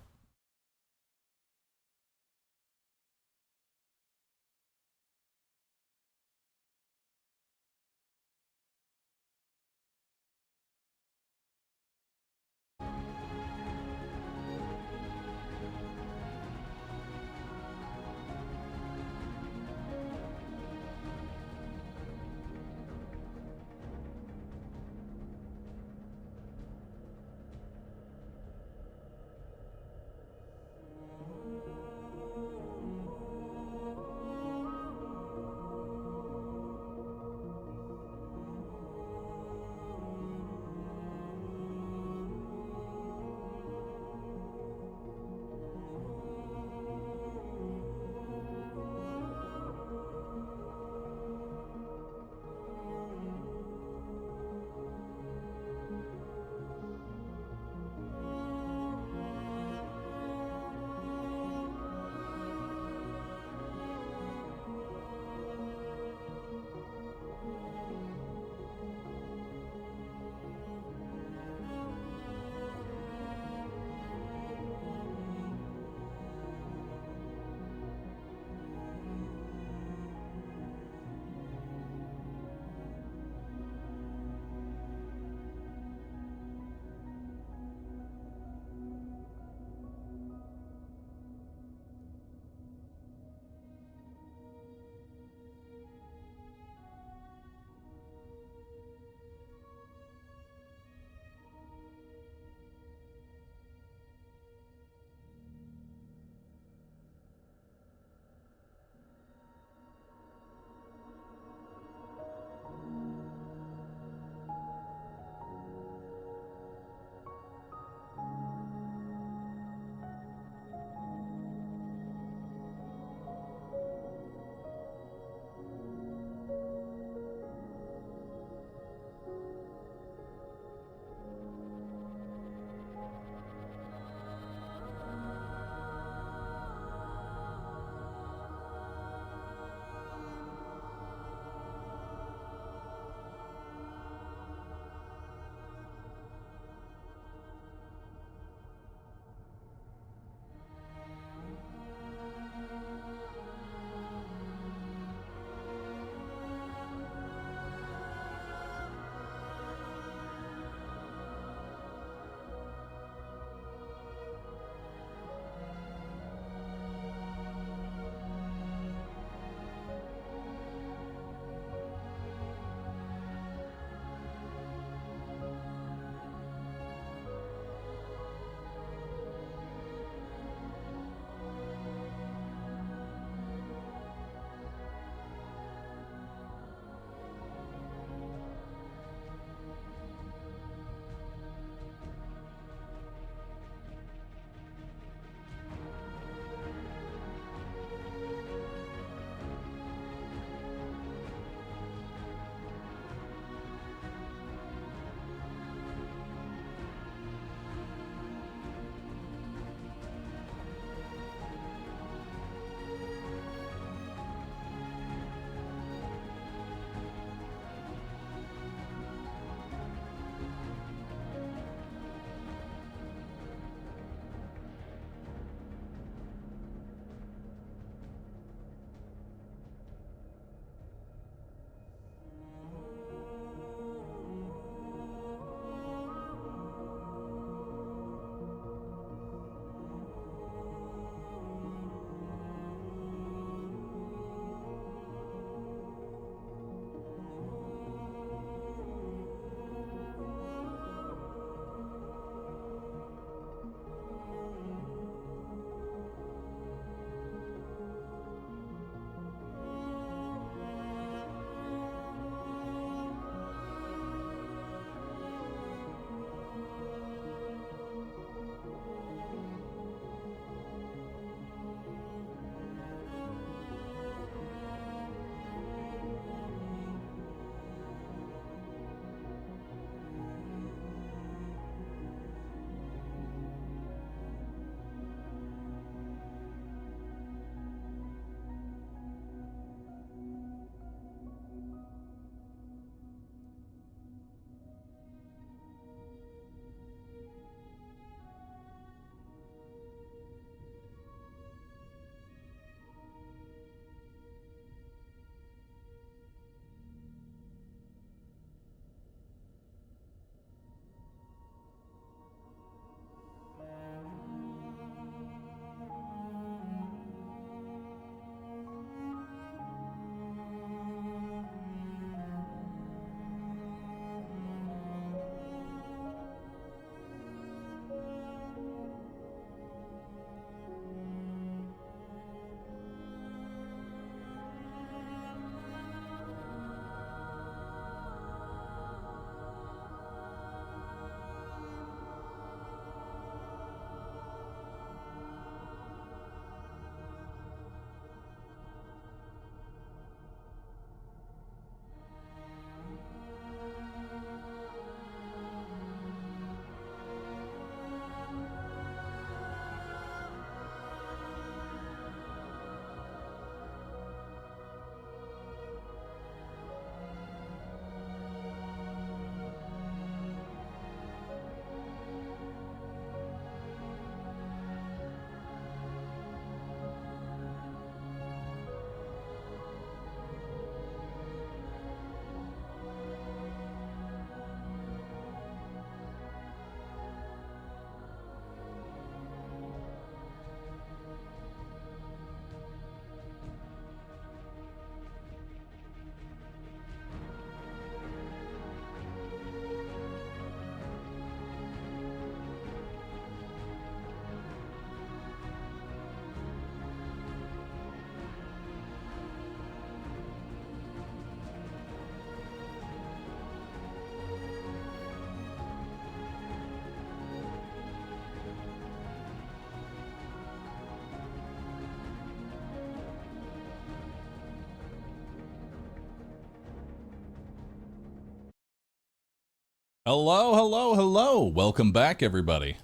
Hello, hello, hello. Welcome back, everybody.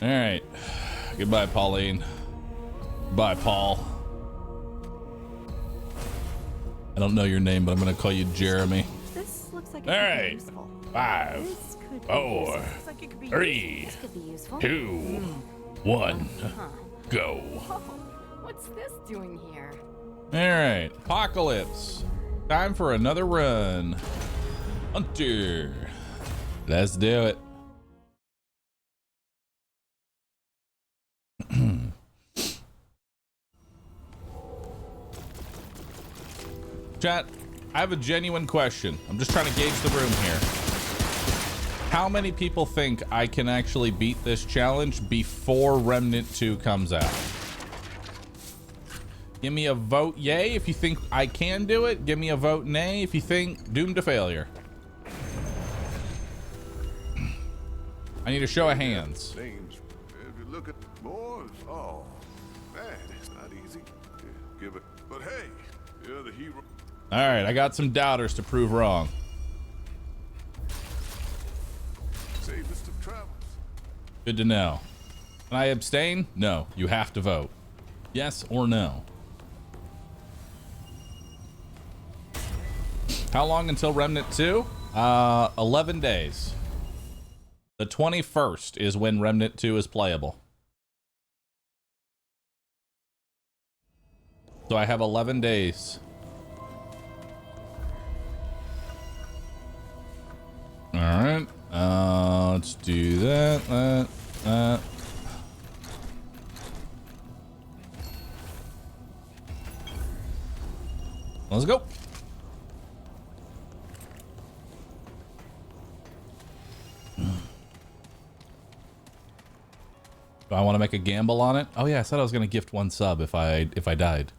All right. Goodbye, Pauline. Bye, Paul. I don't know your name, but I'm going to call you Jeremy. This looks like it All could right. be useful. 5, This could be 4, useful. Looks like it could be 3, This could be useful. 2, 1, go. What's this doing here? All right, Apocalypse. Time for another run. Hunter. Let's do it. Chat, I have a genuine question. I'm just trying to gauge the room here. How many people think I can actually beat this challenge before Remnant 2 comes out? Give me a vote yay if you think I can do it. Give me a vote nay if you think doomed to failure. I need a show of hands. Names. If you look at more, oh, man, it's not easy. Give it. But hey, you're the hero. All right, I got some doubters to prove wrong. Safest of travels. Good to know. Can I abstain? No, you have to vote. Yes or no? How long until Remnant 2? 11 days. The 21st is when Remnant 2 is playable. So I have 11 days. All right. Let's do that. Let's go. Do I want to make a gamble on it? Oh yeah, I said I was going to gift one sub if I died.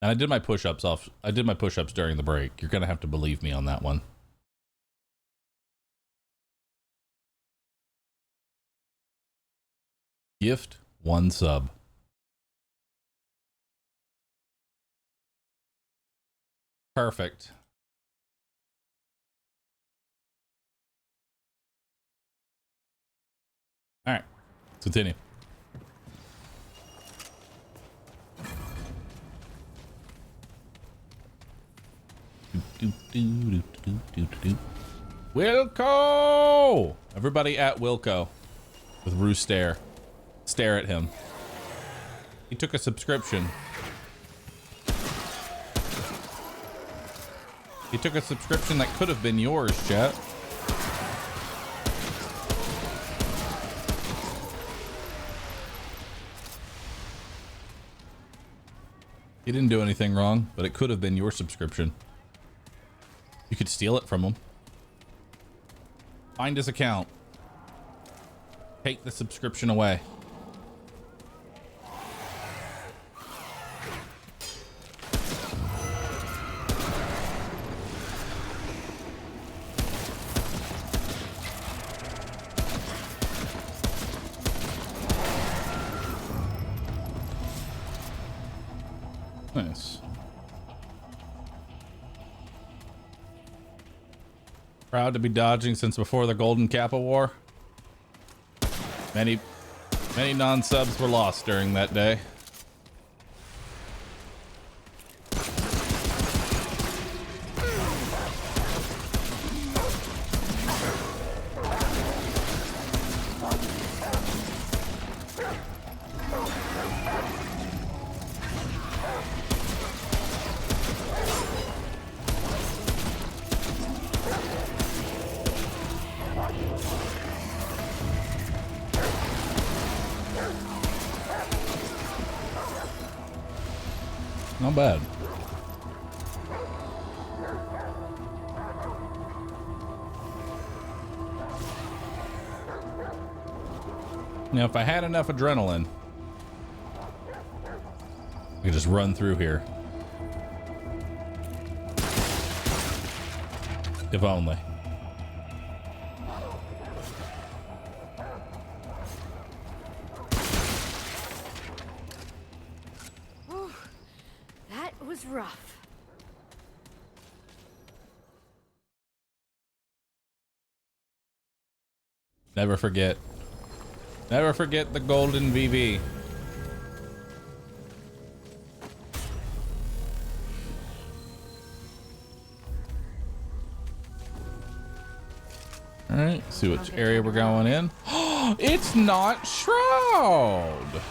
And I did my push-ups off. I did my push-ups during the break. You're going to have to believe me on that one. Gift one sub. Perfect. All right, let's continue. Wilco! Everybody at Wilco with Roo stare. Stare at him. He took a subscription. He took a subscription that could have been yours, chat. He didn't do anything wrong, but it could have been your subscription. You could steal it from him. Find his account. Take the subscription away. Nice. Proud to be dodging since before the Golden Kappa War. Many non-subs were lost during that day. Not bad. Now, if I had enough adrenaline, I could just run through here. If only. That was rough. Never forget. Never forget the golden VV. All right, see which area we're going in. It's not Shroud.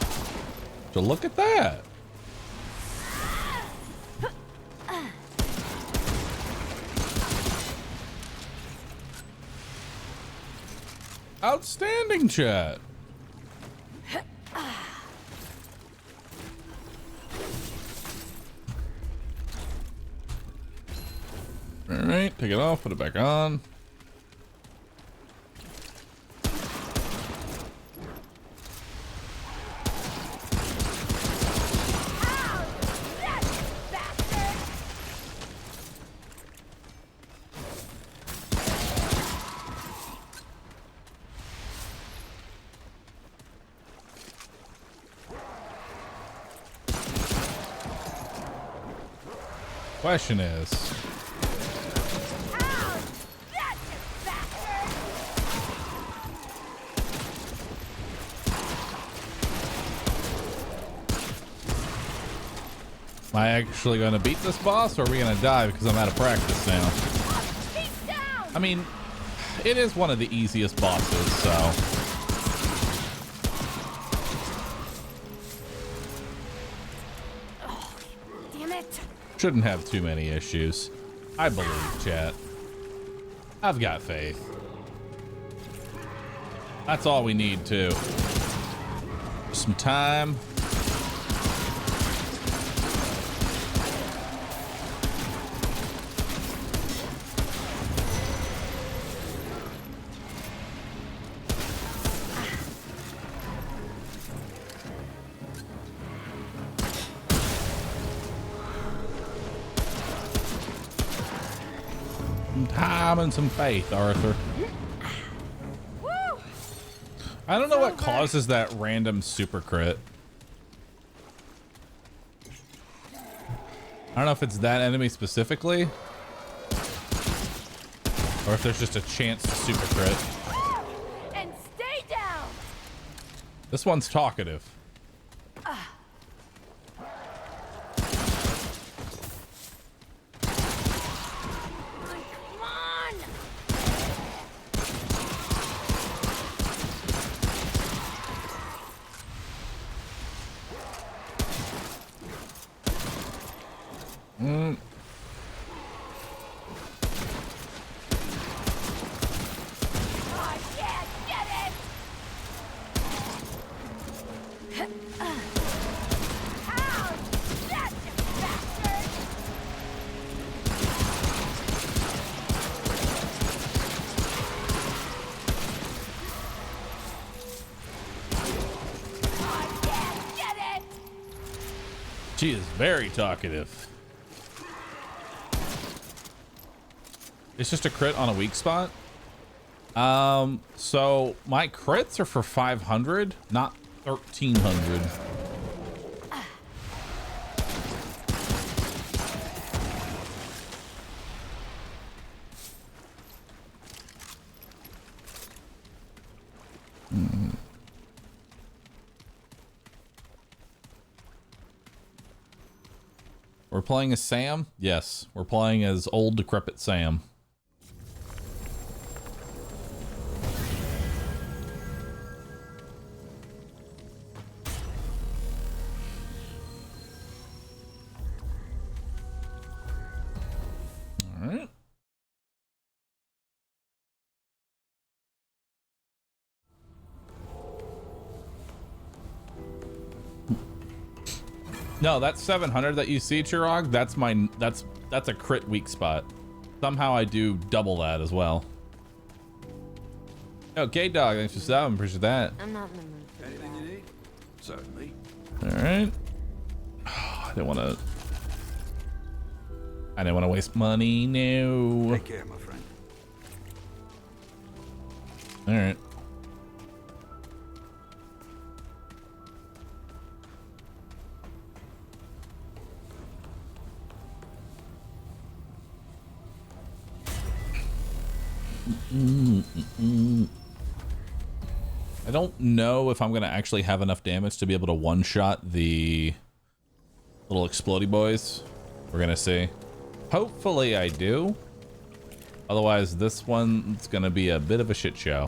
So look at that. Outstanding, chat. All right, take it off, put it back on. Question is, am I actually going to beat this boss, or are we going to die because I'm out of practice now? I mean, it is one of the easiest bosses, so. Shouldn't have too many issues. I believe, chat. I've got faith. That's all we need, too. Some time. Time and some faith, Arthur. I don't know what causes that random super crit. I don't know if it's that enemy specifically, or if there's just a chance to super crit. And stay down. This one's talkative. She is very talkative. It's just a crit on a weak spot. So my crits are for 500, not 1300. We're playing as Sam? Yes, we're playing as old decrepit Sam. All right. No, that's 700 that you see, Chirag. That's my that's a crit weak spot. Somehow I do double that as well. Okay, dog. Thanks for subbing. Appreciate that. I'm not in the mood for Anything you need? Certainly. All right. Oh, I didn't want to waste money. No. Take care, my friend. All right. don't know if I'm going to actually have enough damage to be able to one-shot the little explodey boys. We're going to see. Hopefully I do. Otherwise, this one's going to be a bit of a shit show.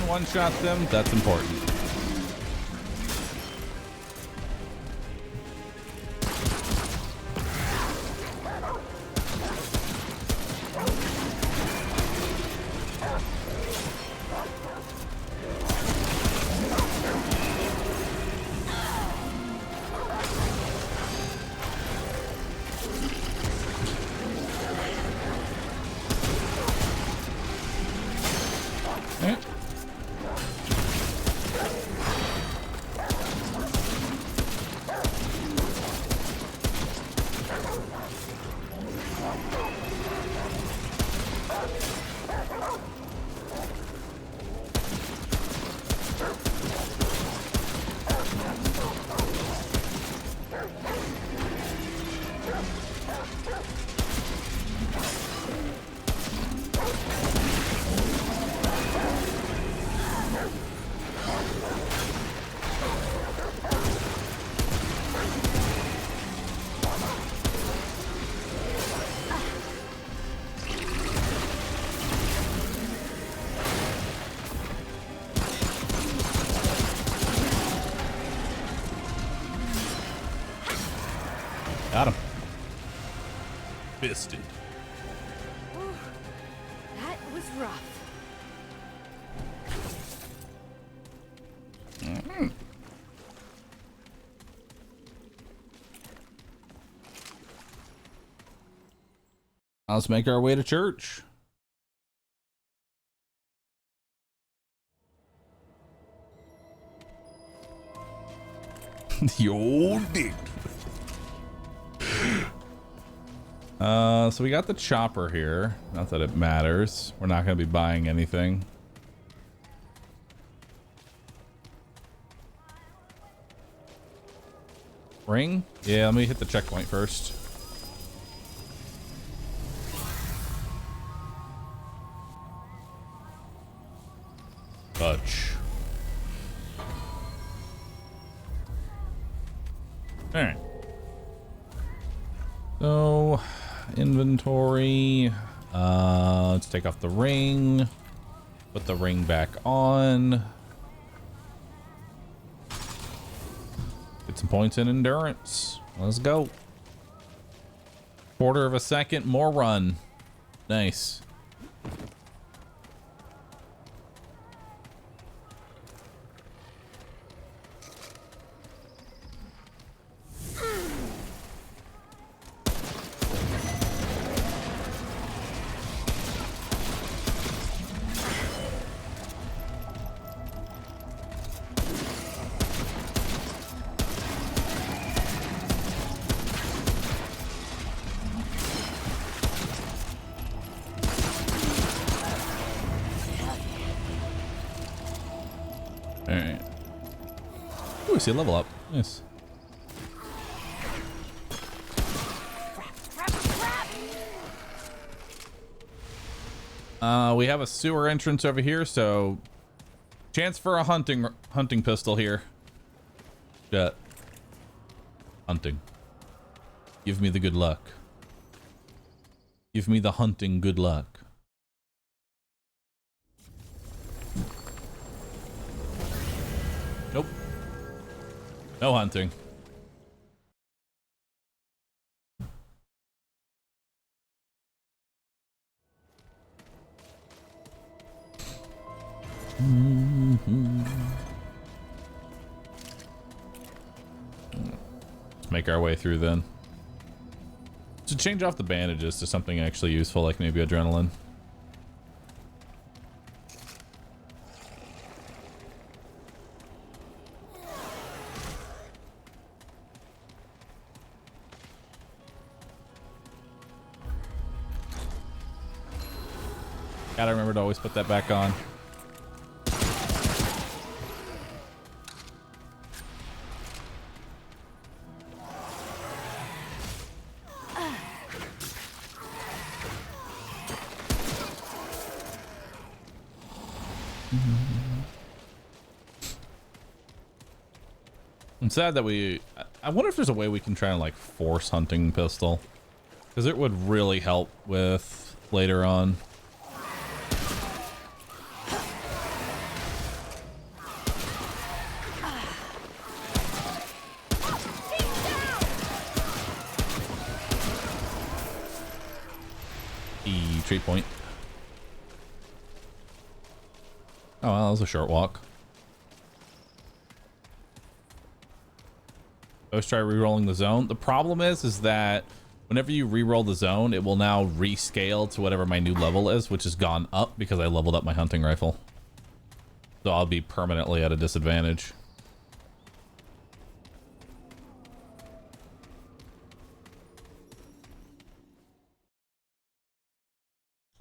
One-shot them, that's important. Got him. Fisted. Ooh, that was rough. Let's make our way to church. The old dick. So we got the chopper here. Not that it matters. We're not going to be buying anything. Ring? Yeah, let me hit the checkpoint first. Touch. All right. So, inventory. Let's take off the ring. Put the ring back on. Get some points in endurance. Let's go. Quarter of a second, more run. Nice. Alright. Ooh, I see a level up. Nice. We have a sewer entrance over here, so chance for a hunting pistol here. Jet. Hunting. Give me the good luck. Give me the hunting good luck. Nope. No hunting. Let's make our way through then. To change off the bandages to something actually useful, like maybe adrenaline. Gotta remember to always put that back on. I'm sad that I wonder if there's a way we can try and like force hunting pistol, because it would really help with later on. Tree point. Oh, well, that was a short walk. Let's try re-rolling the zone. The problem is that whenever you re-roll the zone, it will now rescale to whatever my new level is, which has gone up because I leveled up my hunting rifle. So I'll be permanently at a disadvantage.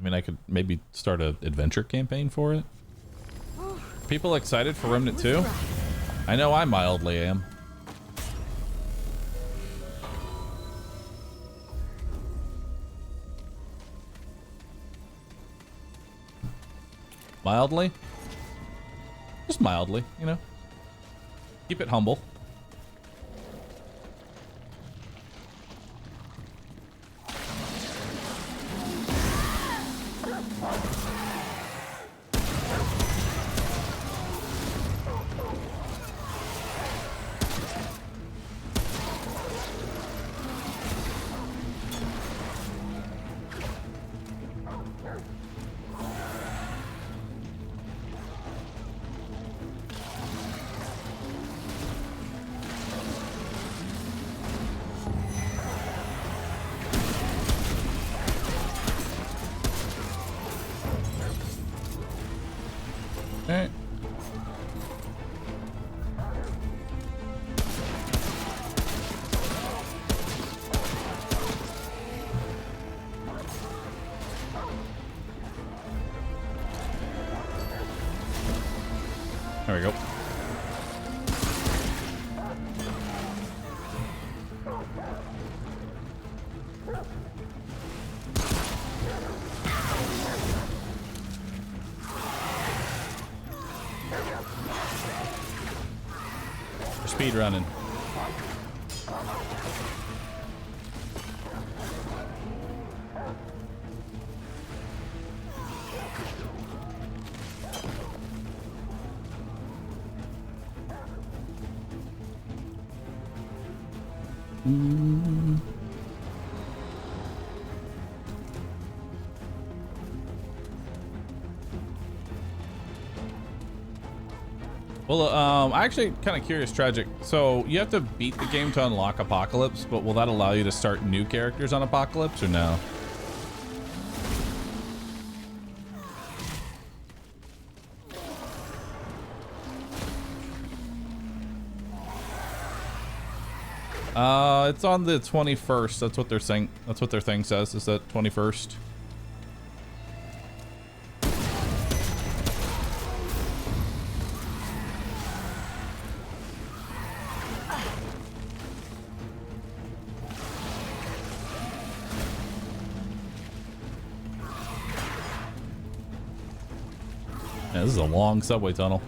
I mean, I could maybe start an adventure campaign for it. People excited for Remnant 2? I know I mildly am. Mildly? Just mildly, you know? Keep it humble. Okay. There we go. Speed running. Well, I'm actually kind of curious, Tragic. So you have to beat the game to unlock Apocalypse, but will that allow you to start new characters on Apocalypse or no? It's on the 21st. That's what they're saying. That's what their thing says, is that 21st. Yeah, this is a long subway tunnel.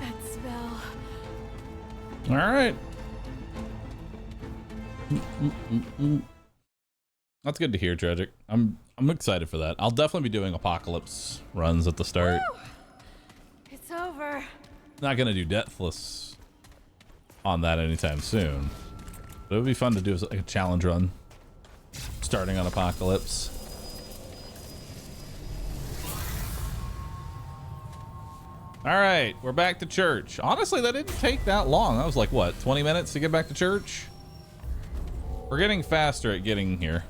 That smell. All right. That's good to hear, Tragic. I'm excited for that. I'll definitely be doing Apocalypse runs at the start. Woo! It's over. Not gonna do Deathless on that anytime soon. But it would be fun to do a challenge run starting on Apocalypse. All right, we're back to church. Honestly, that didn't take that long. That was like, what, 20 minutes to get back to church? We're getting faster at getting here.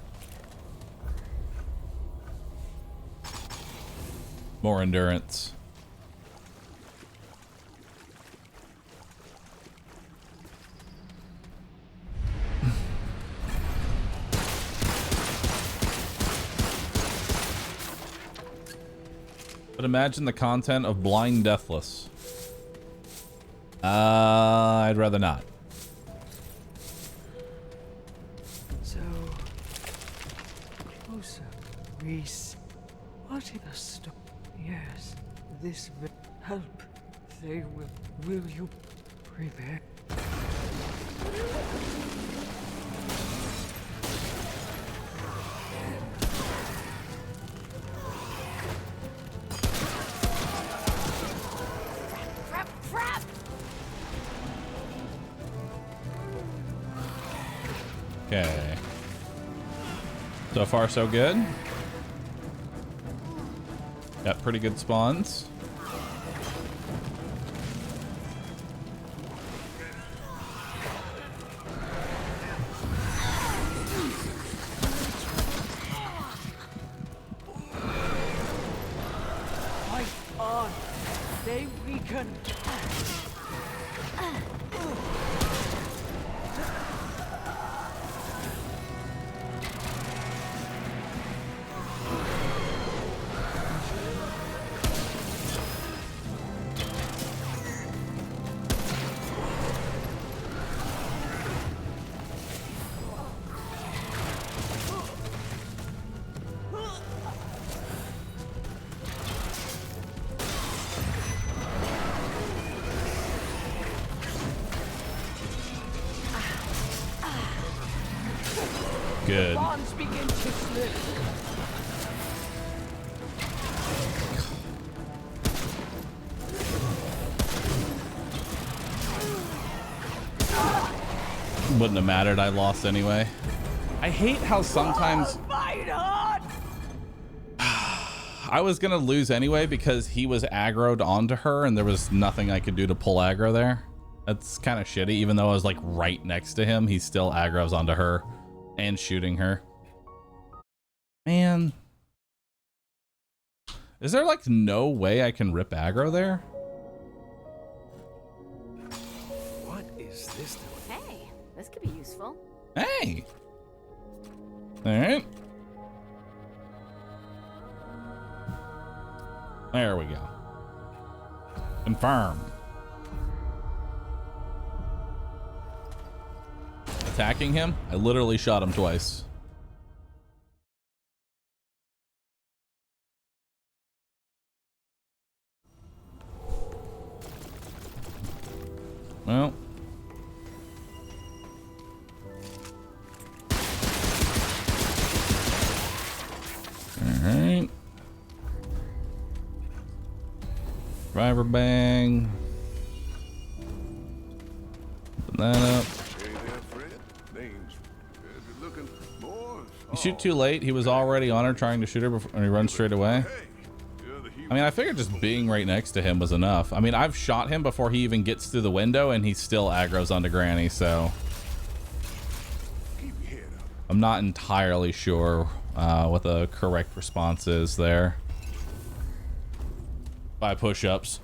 More endurance. But imagine the content of Blind Deathless. I'd rather not. So closer, Reese. What is the stop? Yes, this will help. They will. Will you prepare? Crap, crap! Okay. So far, so good. Got pretty good spawns. Fight on. They weaken. Good. Bonds begin to slip. Wouldn't have mattered. I lost anyway. I hate how sometimes Fight on. I was gonna lose anyway because he was aggroed onto her and there was nothing I could do to pull aggro there. That's kind of shitty. Even though I was like right next to him, he still aggroes onto her and shooting her. Man, is there like no way I can rip aggro there? What is this? Hey, this could be useful. Hey. All right. There we go. Confirm. Attacking him? I literally shot him twice. Well. All right. Driver bang. Open that up. Hey there, Fred. Name's if you're looking more. You shoot too late. He was already on her trying to shoot her before, and he runs straight away. Hey, you're the hero. I mean, I figured just being right next to him was enough. I mean, I've shot him before he even gets through the window and he still aggroes onto Granny, so Keep your head up. I'm not entirely sure what the correct response is there. By push-ups.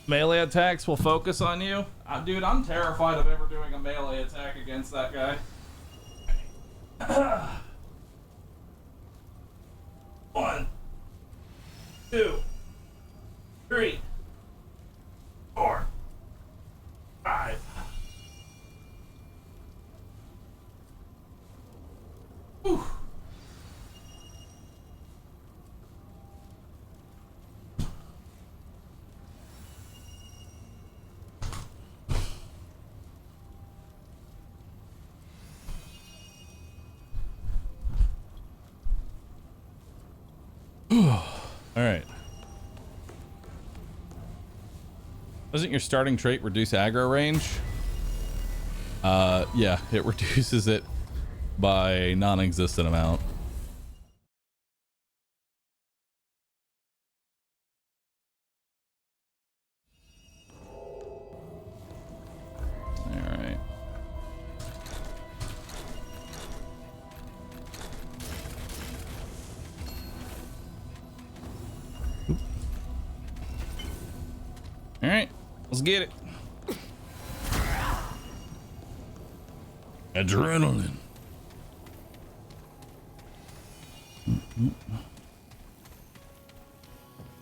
Melee attacks will focus on you. Dude, I'm terrified of ever doing a melee attack against that guy. 1, 2, 3, 4, 5. Whew. All right. Doesn't your starting trait reduce aggro range? Yeah, it reduces it by a non-existent amount. All right. All right, let's get it. Adrenaline.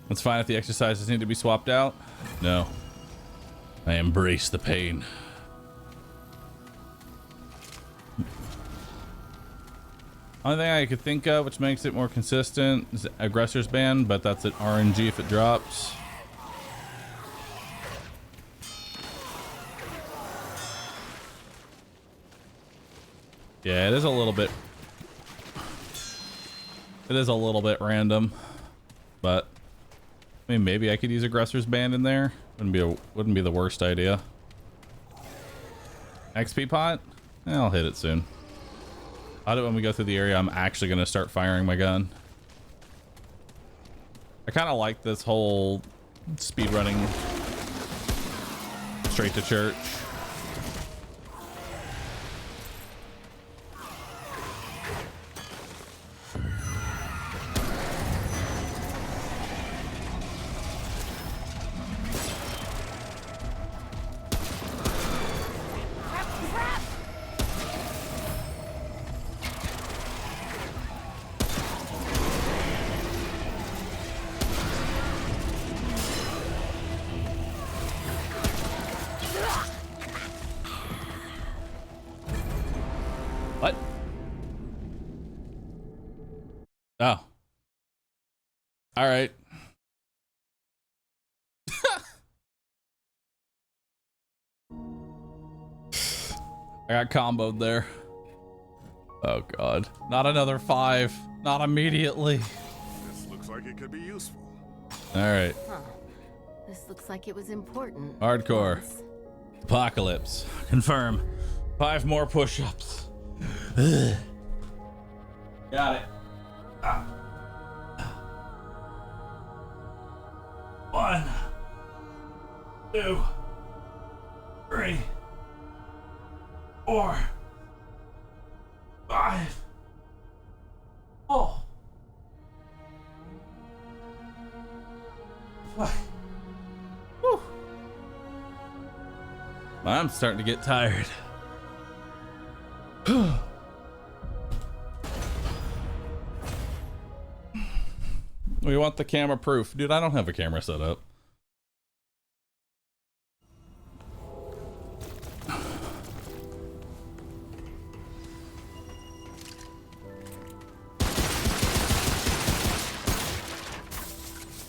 It's fine if the exercises need to be swapped out. No. I embrace the pain. Only thing I could think of which makes it more consistent is Aggressor's Band, but that's an RNG if it drops. Yeah, it is a little bit random, but I mean, maybe I could use Aggressor's Band in there. Wouldn't be the worst idea. XP pot? I'll hit it soon. I'll do it when we go through the area I'm actually going to start firing my gun. I kind of like this whole speedrunning straight to church. What? Oh. All right. I got comboed there. Oh God. Not another 5. Not immediately. This looks like it could be useful. All right. Huh. This looks like it was important. Hardcore. Once. Apocalypse. Confirm. 5 more push-ups. Got it. 1, 2, 3, 4, 5. Oh. Fuck. Whew. I'm starting to get tired. We want the camera proof. Dude, I don't have a camera set up.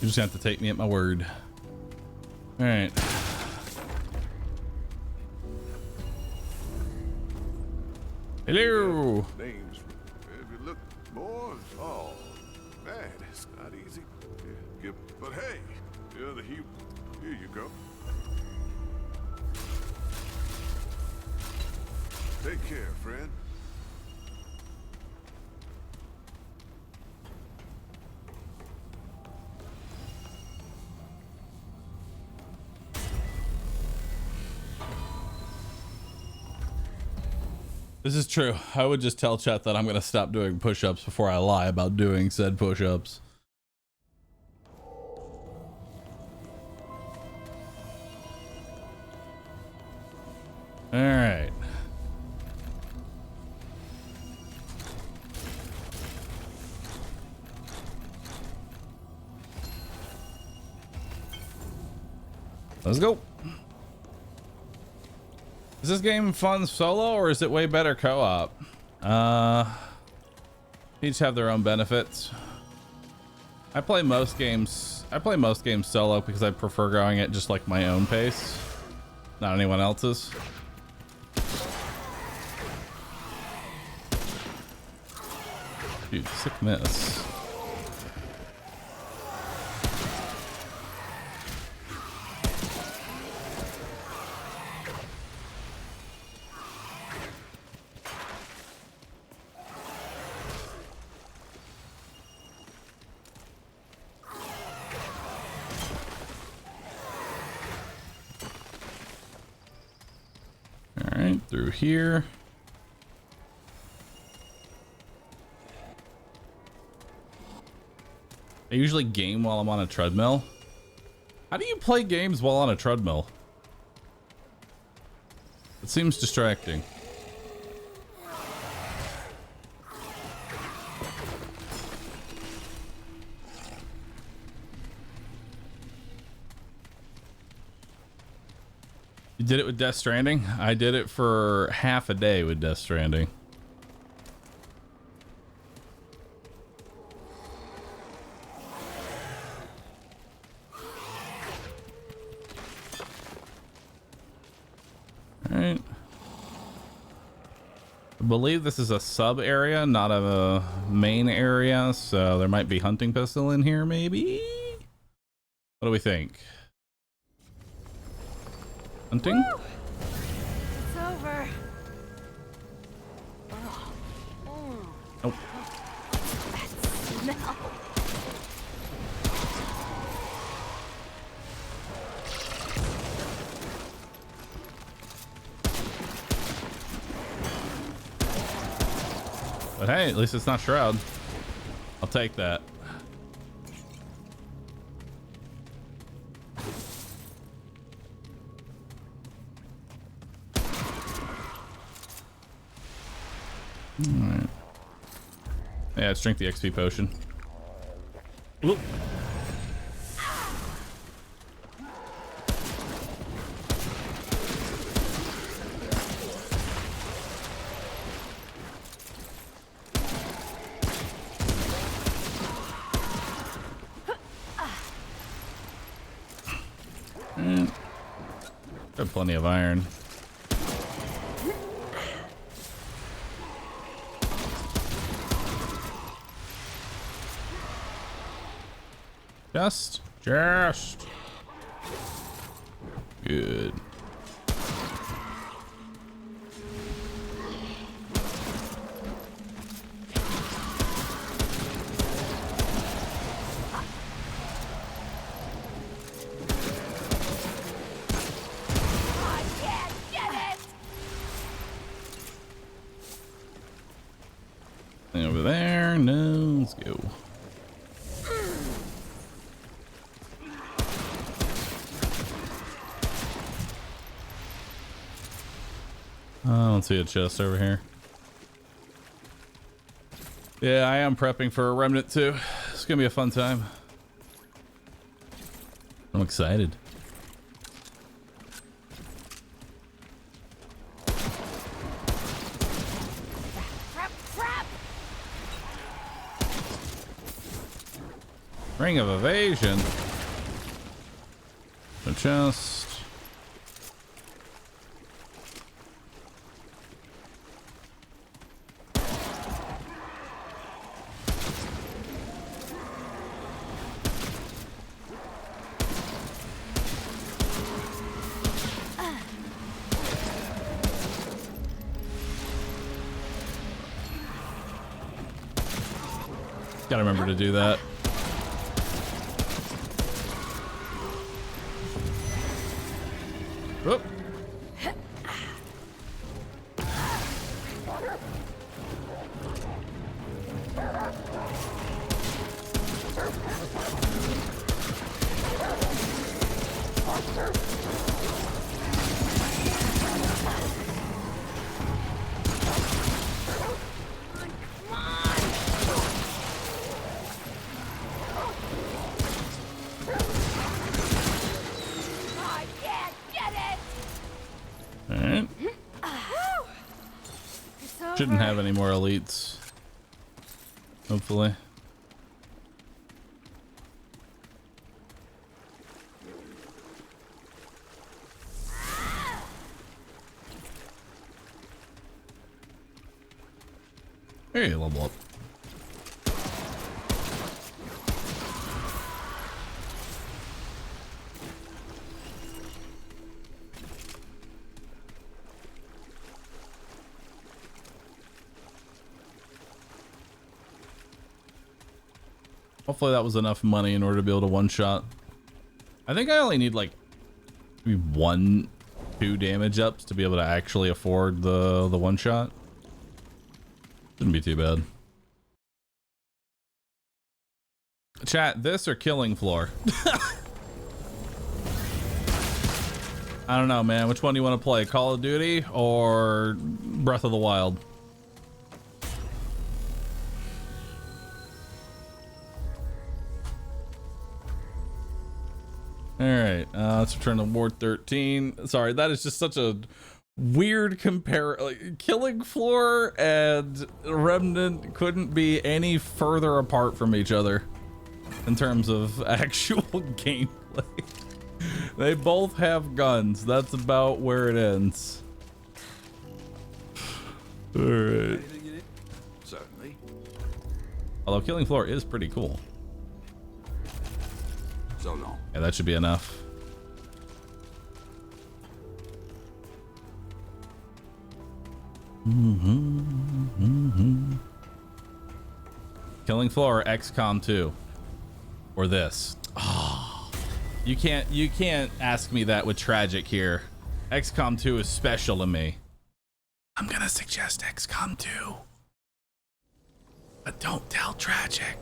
You just have to take me at my word. All right. Hello. Names. If you look more, oh man, it's not easy. But hey, you're the hero. Here you go. Take care, friend. This is true. I would just tell chat that I'm going to stop doing push-ups before I lie about doing said push-ups. All right. Let's go. Is this game fun solo or is it way better co-op? Each have their own benefits. I play most games solo because I prefer going at just like my own pace, not anyone else's. Dude, sick miss. through here. I usually game while I'm on a treadmill. How do you play games while on a treadmill? It seems distracting. You did it with Death Stranding? I did it for half a day with Death Stranding. Alright. I believe this is a sub area, not a main area, so there might be hunting pistol in here, maybe? What do we think? Hunting? Woo! It's over. Nope. That smell. But hey, at least it's not Shroud. I'll take that. Alright. Yeah, let's drink the XP potion. Oop. Got plenty of iron. Just. Good. Anything over there? No, let's go. I don't see a chest over here. Yeah, I am prepping for a remnant too. It's gonna be a fun time. I'm excited. Ring of evasion. A chest. Gotta remember to do that. Whoop. Alright. Shouldn't have any more elites. Hopefully. Hey, level up. Hopefully that was enough money in order to be able to one-shot. I think I only need like maybe one 2 damage ups to be able to actually afford the one shot. Shouldn't be too bad. Chat, this or killing floor? I don't know, man. Which one do you want to play? Call of Duty or Breath of the Wild? All right, let's return to Ward 13. Sorry, that is just such a weird compare. Like, Killing Floor and Remnant couldn't be any further apart from each other in terms of actual gameplay. They both have guns. That's about where it ends. All right. Certainly. Although Killing Floor is pretty cool. So long. Yeah, that should be enough. Killing Floor or XCOM 2 or this. Oh, you can't ask me that with Tragic here. XCOM 2 is special to me. I'm gonna suggest XCOM 2, but don't tell Tragic.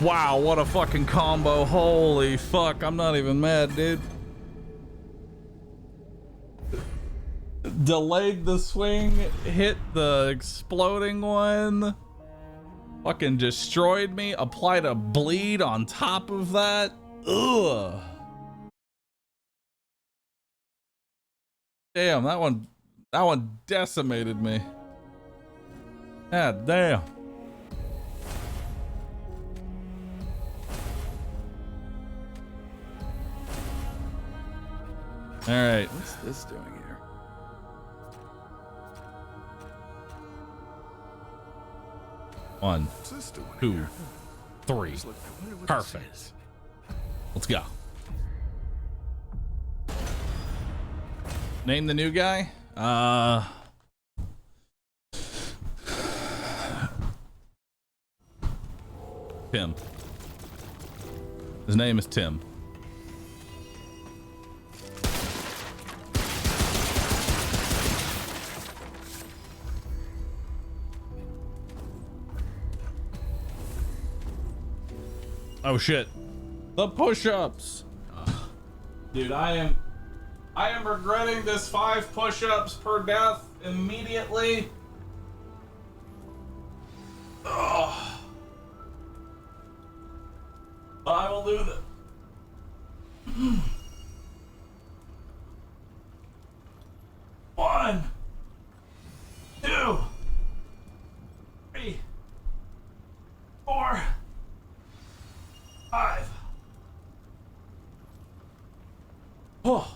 Wow, what a fucking combo. Holy fuck, I'm not even mad, dude. Delayed the swing, hit the exploding one, fucking destroyed me, applied a bleed on top of that. Ugh. Damn, that one decimated me. God damn. All right. What's this doing here? One, What's this doing 2, here? 3. Just look, I wonder what this Perfect. is. Let's go. Name the new guy. Tim. His name is Tim. Oh shit. The push-ups. Dude, I I am regretting this 5 push-ups per death immediately. Oh. I will do that. 1, 2, 3, 4, 5. Oh.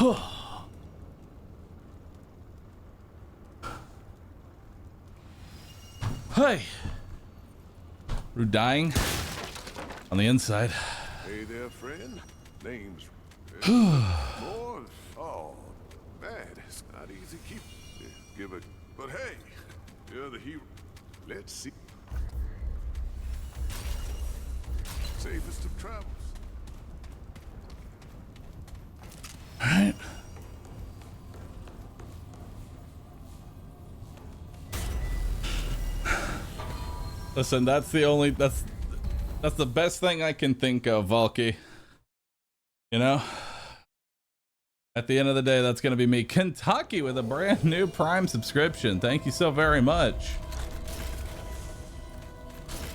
Oh. Hey. We're dying on the inside. Hey there, friend. Name's more. Oh, man, it's not easy give it. But hey, you're the hero. Let's see. Safest of travels. All right. Listen, that's the best thing I can think of, Valky. You know? At the end of the day, that's going to be me. Kentucky with a brand new Prime subscription. Thank you so very much.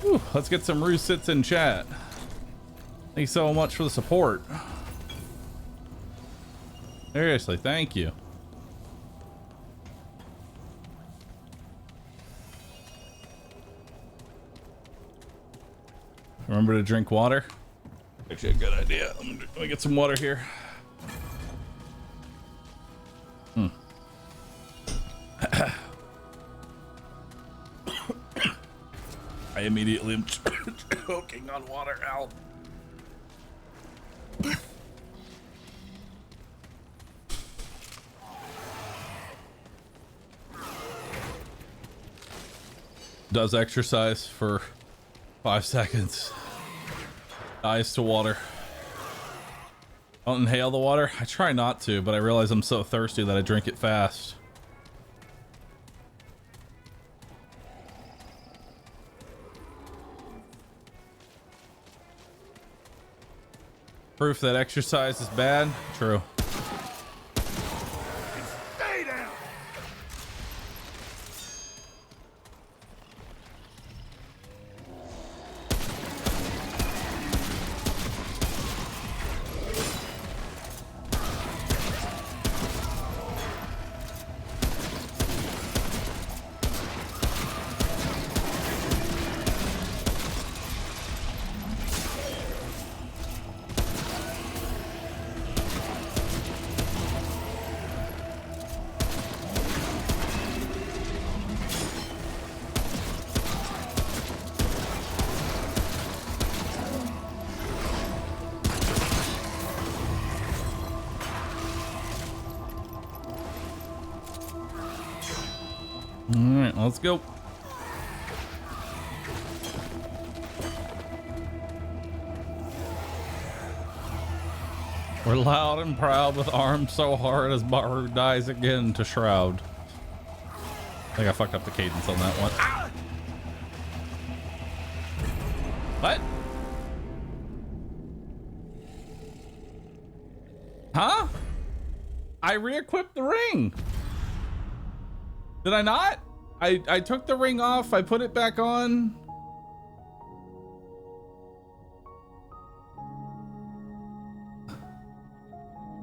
Whew, let's get some Roo sits in chat. Thank you so much for the support. Seriously, thank you. Remember to drink water. Actually, a good idea. Let me get some water here. I immediately am choking on water. Ow. Does exercise for 5 seconds. Eyes to water. Don't inhale the water. I try not to, but I realize I'm so thirsty that I drink it fast. Proof that exercise is bad? True. Stay down. Alright, let's go. We're loud and proud with arms so hard as Bahroo dies again to Shroud. I think I fucked up the cadence on that one. Ah! What? Huh? I re-equipped the ring. Did I not? I took the ring off, I put it back on.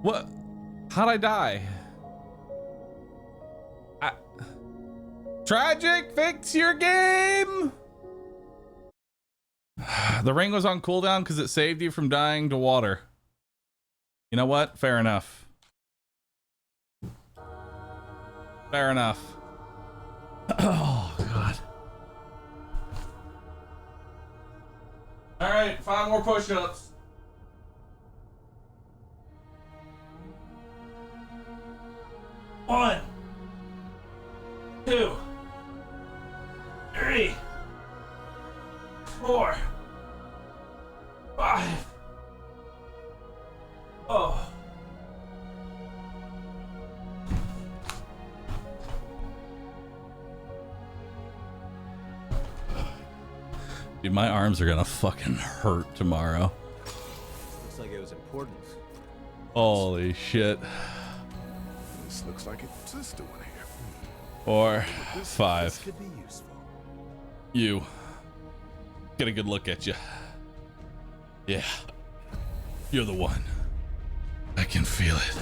What? How'd I die? Tragic, fix your game! The ring was on cooldown because it saved you from dying to water. You know what? Fair enough. Fair enough. Oh, God. All right, 5 more push-ups. One, 2, 3, 4, 5. Oh. Dude, my arms are gonna fucking hurt tomorrow. Looks like it was important. Holy shit. This looks like it's sister one here. 4, This 5. could be useful. You. Get a good look at you. Yeah. You're the one. I can feel it.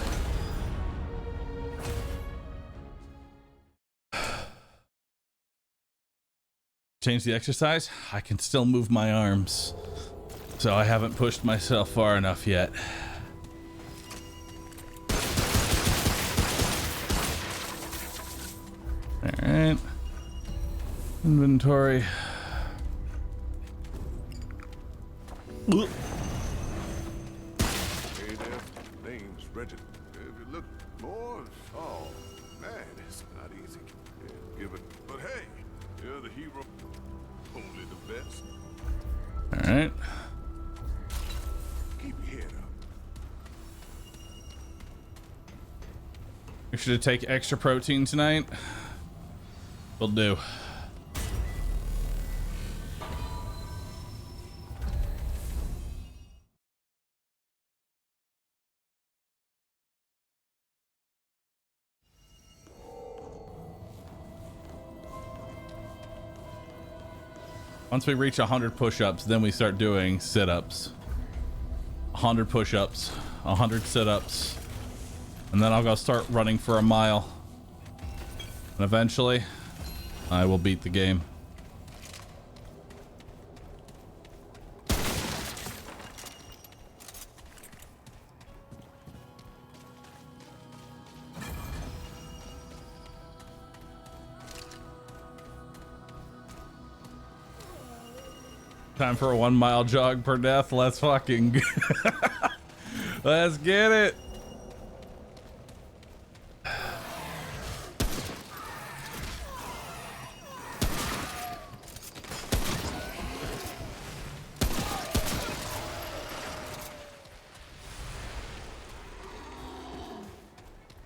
Change the exercise? I can still move my arms. So I haven't pushed myself far enough yet. Alright. Inventory. Hey there, name's Reggie. If you look more, oh man, it's not easy. Yeah, give it, but hey, you're the hero. Only the best. Alright. Keep your head up. We should take extra protein tonight. Will do. Once we reach 100 push-ups, then we start doing sit-ups. 100 push-ups, 100 sit-ups, and then I'll go start running for a mile. And eventually, I will beat the game. Time for a 1 mile jog per death. Let's fucking let's get it.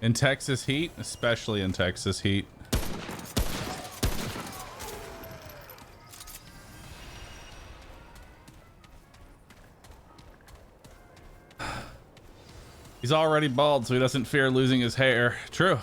In Texas heat, especially in Texas heat. He's already bald, so he doesn't fear losing his hair. True.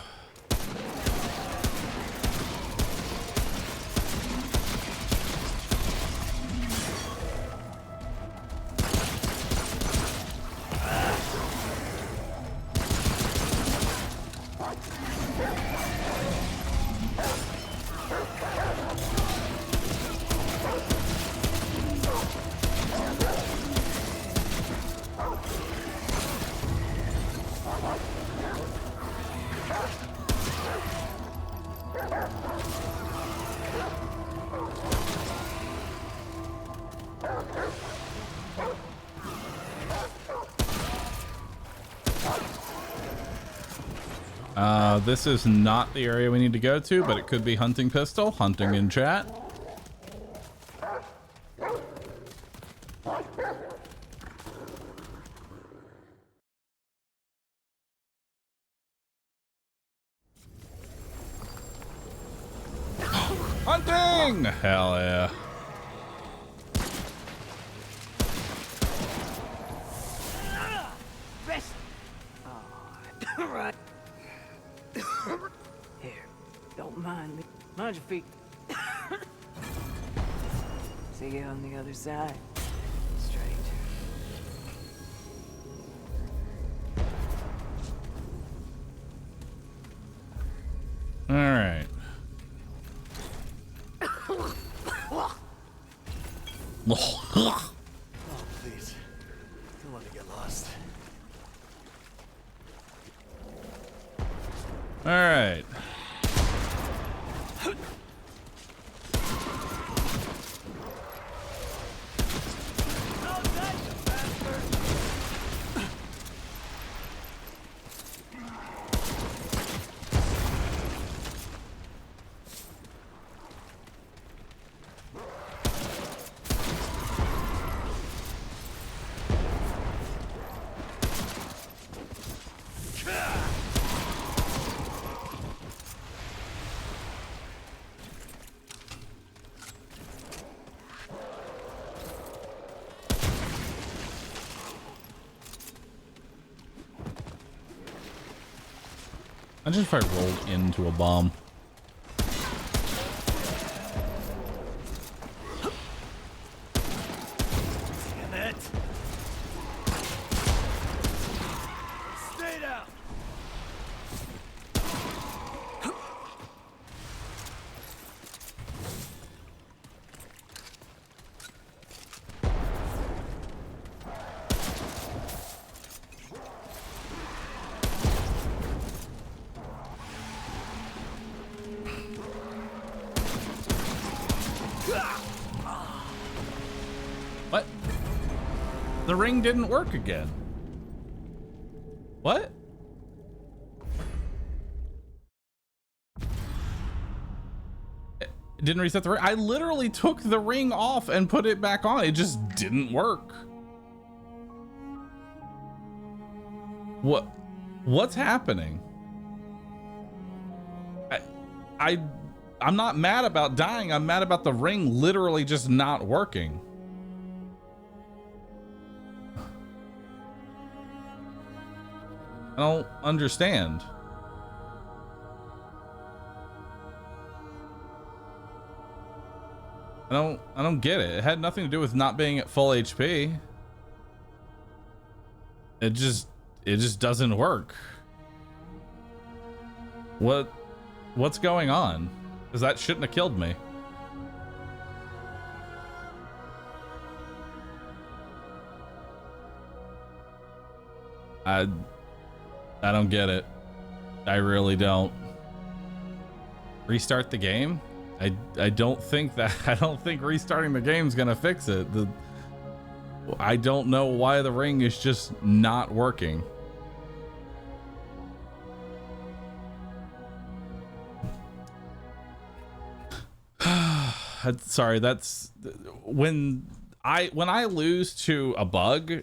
This is not the area we need to go to, but it could be hunting pistol. Hunting in chat. Hunting! Hell yeah. Rest. All right. Here, don't mind me. Mind your feet. See you on the other side, stranger. All right. Oh, please. Don't want to get lost. All right. Imagine if I rolled into a bomb. Damn it! Stay down! What? The ring didn't work again. What? It didn't reset the ring. I literally took the ring off and put it back on. It just didn't work. What's happening? I'm not mad about dying. I'm mad about the ring literally just not working. I don't understand. I don't get it. It had nothing to do with not being at full HP. It just doesn't work. What's going on? Because that shouldn't have killed me. I don't get it. I really don't. Restart the game? I don't think restarting the game's gonna fix it. I don't know why the ring is just not working. Sorry, that's when I lose to a bug,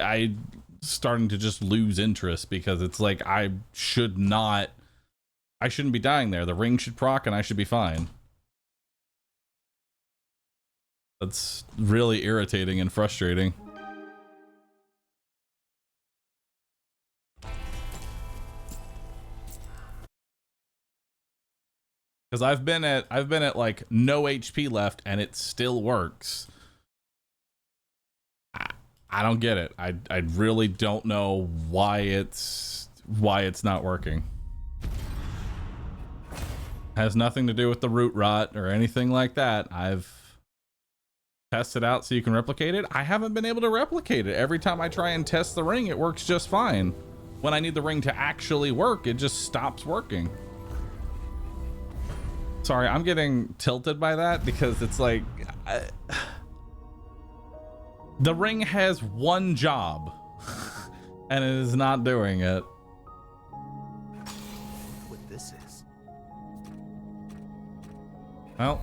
I starting to just lose interest, because it's like I shouldn't be dying there. The ring should proc and I should be fine. That's really irritating and frustrating. Because I've been at like no HP left and it still works. I don't get it. I really don't know why it's not working. Has nothing to do with the root rot or anything like that. I've tested out so you can replicate it. I haven't been able to replicate it. Every time I try and test the ring, it works just fine. When I need the ring to actually work, it just stops working. Sorry, I'm getting tilted by that because it's like the ring has one job and it is not doing it. What this is? Well,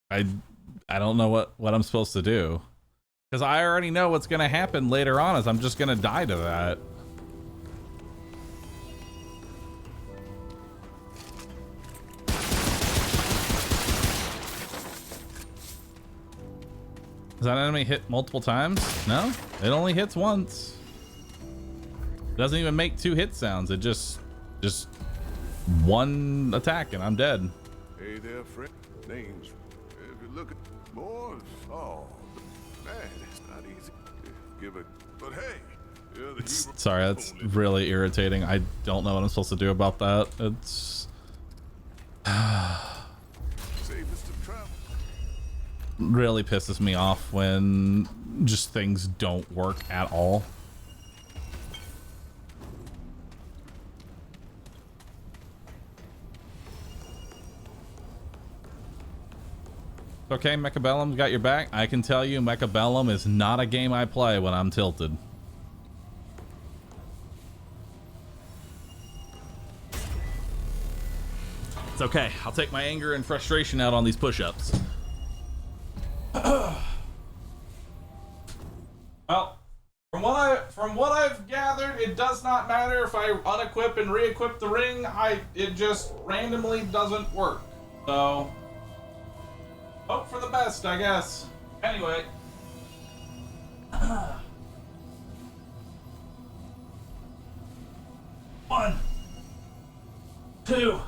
I don't know what I'm supposed to do, because I already know what's gonna happen later on is I'm just gonna die to that. Does that enemy hit multiple times? No, it only hits once. It doesn't even make 2 hit sounds. It just one attack and I'm dead. Hey there, friend. Name's. If you look at more, oh man, it's not easy. Give it, but hey, you're the hero. Sorry, that's really irritating. I don't know what I'm supposed to do about that. It's Safest of travel. really pisses me off when just things don't work at all. Okay, Mechabellum's got your back. I can tell you Mechabellum is not a game I play when I'm tilted. It's okay. I'll take my anger and frustration out on these push-ups. Well, from what I've gathered, it does not matter if I unequip and re-equip the ring. It just randomly doesn't work. So hope for the best, I guess. Anyway, 2,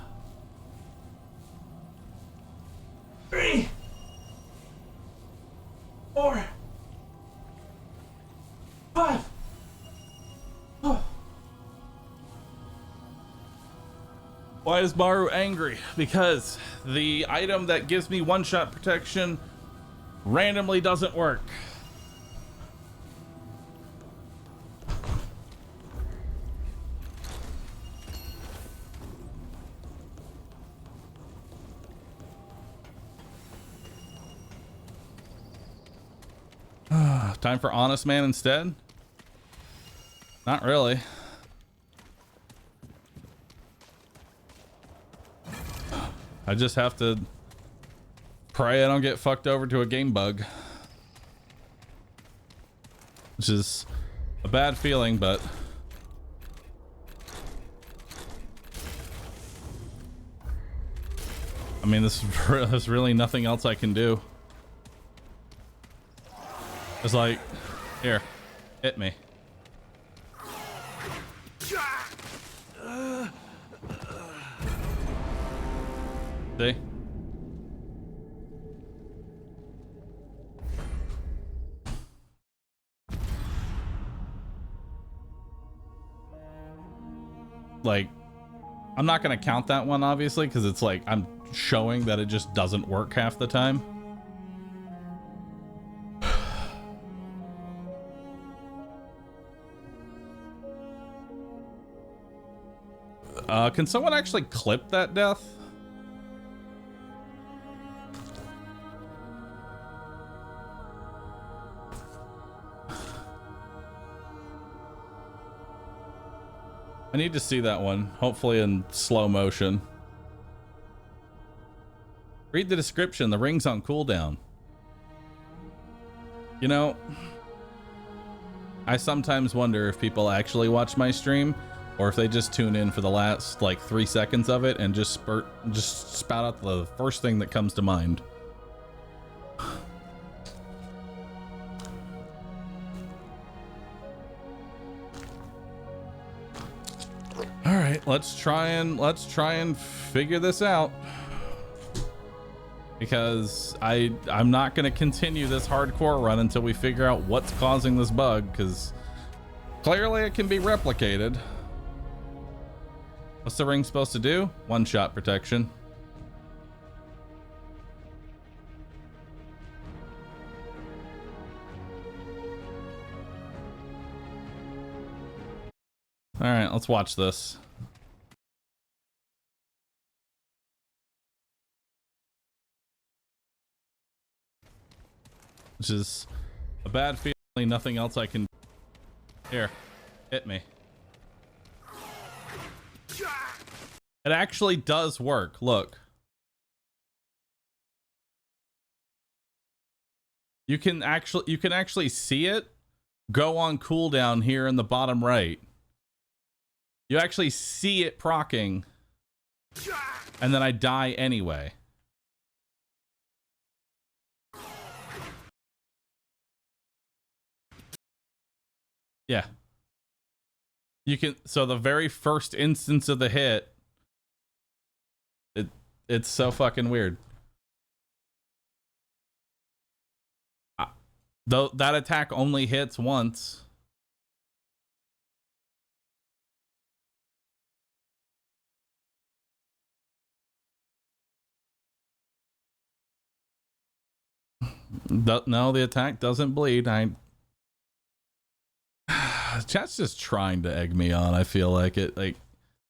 3, 4, 5. Oh. Why is Bahroo angry? Because the item that gives me one-shot protection randomly doesn't work. Time for Honest Man instead? Not really. I just have to pray I don't get fucked over to a game bug. Which is a bad feeling, but... I mean, there's really nothing else I can do. It's like, here, hit me. See? Like, I'm not gonna count that one, obviously, because it's like I'm showing that it just doesn't work half the time. Can someone actually clip that death? I need to see that one, hopefully in slow motion. Read the description, the ring's on cooldown. You know, I sometimes wonder if people actually watch my stream or if they just tune in for the last like 3 seconds of it and just spout out the first thing that comes to mind. All right, let's try and figure this out, because I'm not going to continue this hardcore run until we figure out what's causing this bug, because clearly it can be replicated. What's the ring supposed to do? One-shot protection. All right, let's watch this. Which is a bad feeling, nothing else I can... Here, hit me. It actually does work, look. You can actually see it go on cooldown here in the bottom right. You actually see it proccing, and then I die anyway. Yeah. You can, so the very first instance of the hit, it's so fucking weird. Though that attack only hits once. No, the attack doesn't bleed. Chat's just trying to egg me on. I feel like it. Like,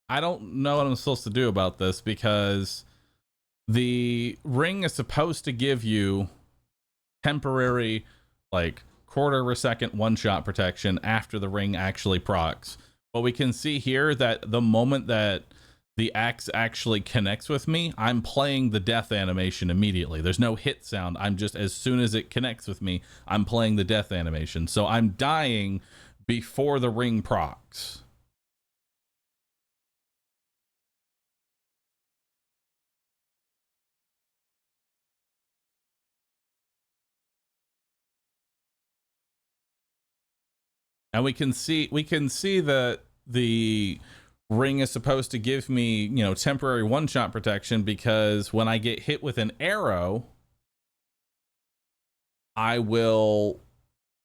I don't know what I'm supposed to do about this, because the ring is supposed to give you temporary, like, quarter of a second one-shot protection after the ring actually procs. But we can see here that the moment that the axe actually connects with me, I'm playing the death animation immediately. There's no hit sound. I'm just, as soon as it connects with me, I'm playing the death animation. So I'm dying before the ring procs. And we can see that the ring is supposed to give me, you know, temporary one-shot protection, because when I get hit with an arrow, I will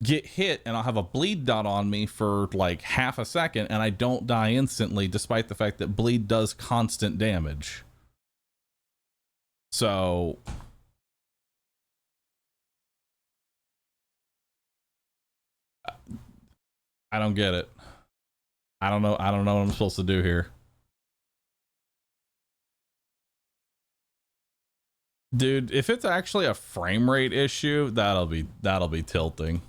get hit and I'll have a bleed dot on me for like half a second and I don't die instantly, despite the fact that bleed does constant damage. So I don't get it. I don't know what I'm supposed to do here. Dude, if it's actually a frame rate issue, that'll be tilting.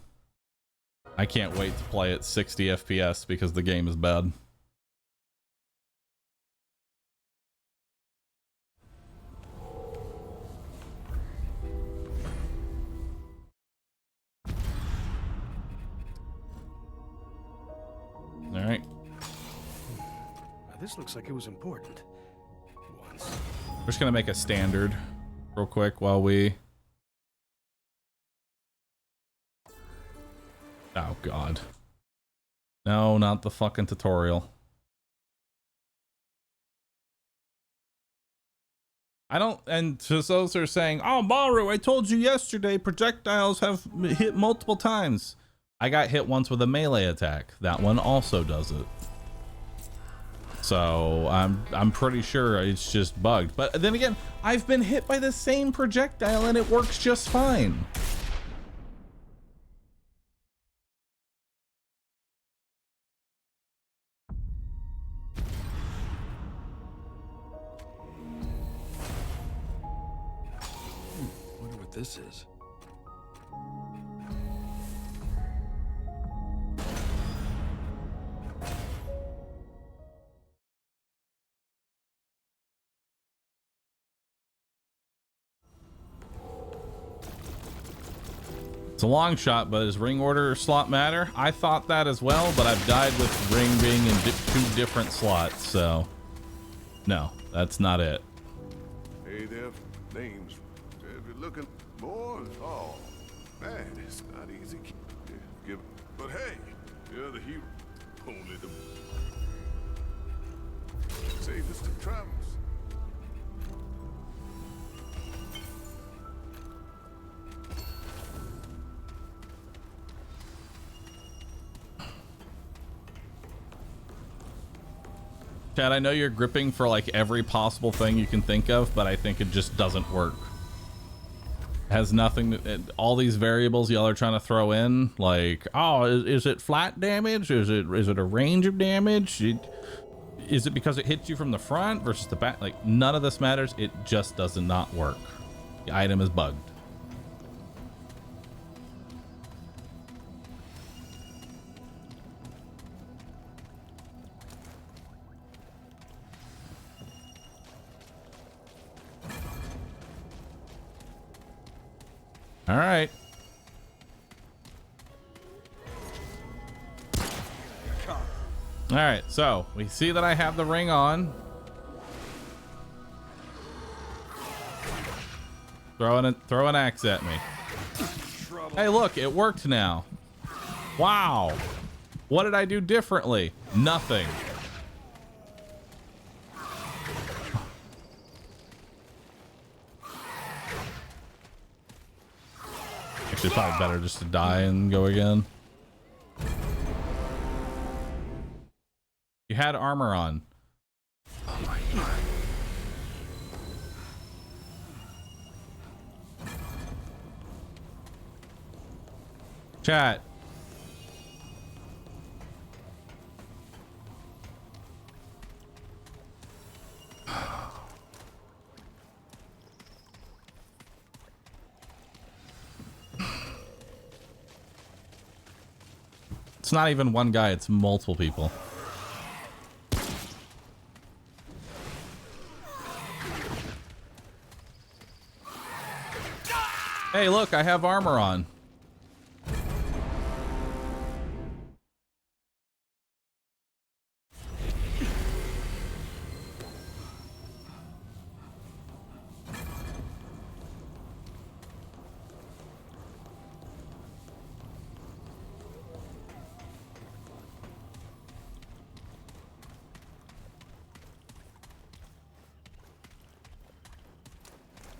I can't wait to play at 60 FPS because the game is bad. All right. This looks like it was important. Once. We're just gonna make a standard real quick while we... Oh god. No, not the fucking tutorial. I don't, and to those who are saying, oh, Bahroo, I told you yesterday projectiles have hit multiple times. I got hit once with a melee attack. That one also does it. So I'm pretty sure it's just bugged. But then again, I've been hit by the same projectile and it works just fine. Wonder what this is. It's a long shot, but does ring order slot matter? I thought that as well, but I've died with ring being in two different slots, so no, that's not it. Hey there, names. If you're looking more, oh, man, it's not easy. Give, but hey, you're the hero. Only the safest of travels. Chad, I know you're gripping for like every possible thing you can think of, but I think it just doesn't work. It has nothing to, all these variables y'all are trying to throw in, like, oh, is it flat damage? Is it a range of damage? Is it because it hits you from the front versus the back? Like, none of this matters. It just does not work. The item is bugged. All right. All right, so we see that I have the ring on. Throw an axe at me. Hey, look, it worked now. Wow. What did I do differently? Nothing. Actually, probably better just to die and go again. You had armor on. Oh my god. Chat. It's not even one guy, it's multiple people. Hey, look, I have armor on.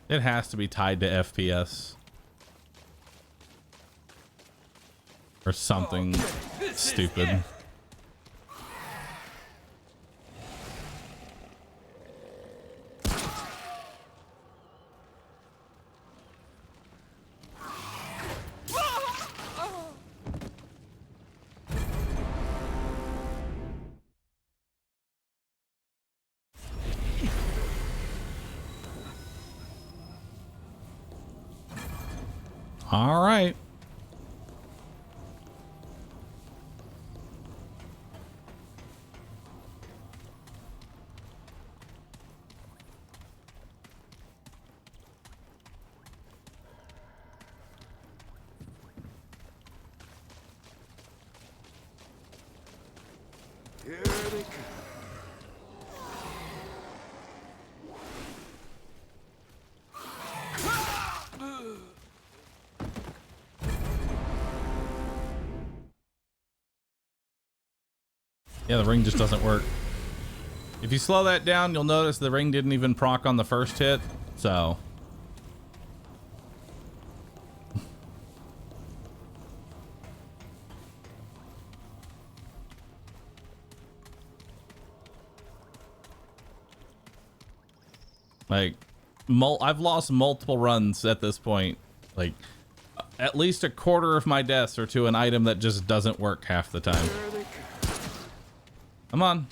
It has to be tied to FPS. Or something stupid. All right. Here they come. Yeah, the ring just doesn't work. If you slow that down, you'll notice the ring didn't even proc on the first hit, so. Like, I've lost multiple runs at this point. Like, at least a quarter of my deaths are to an item that just doesn't work half the time. Come on.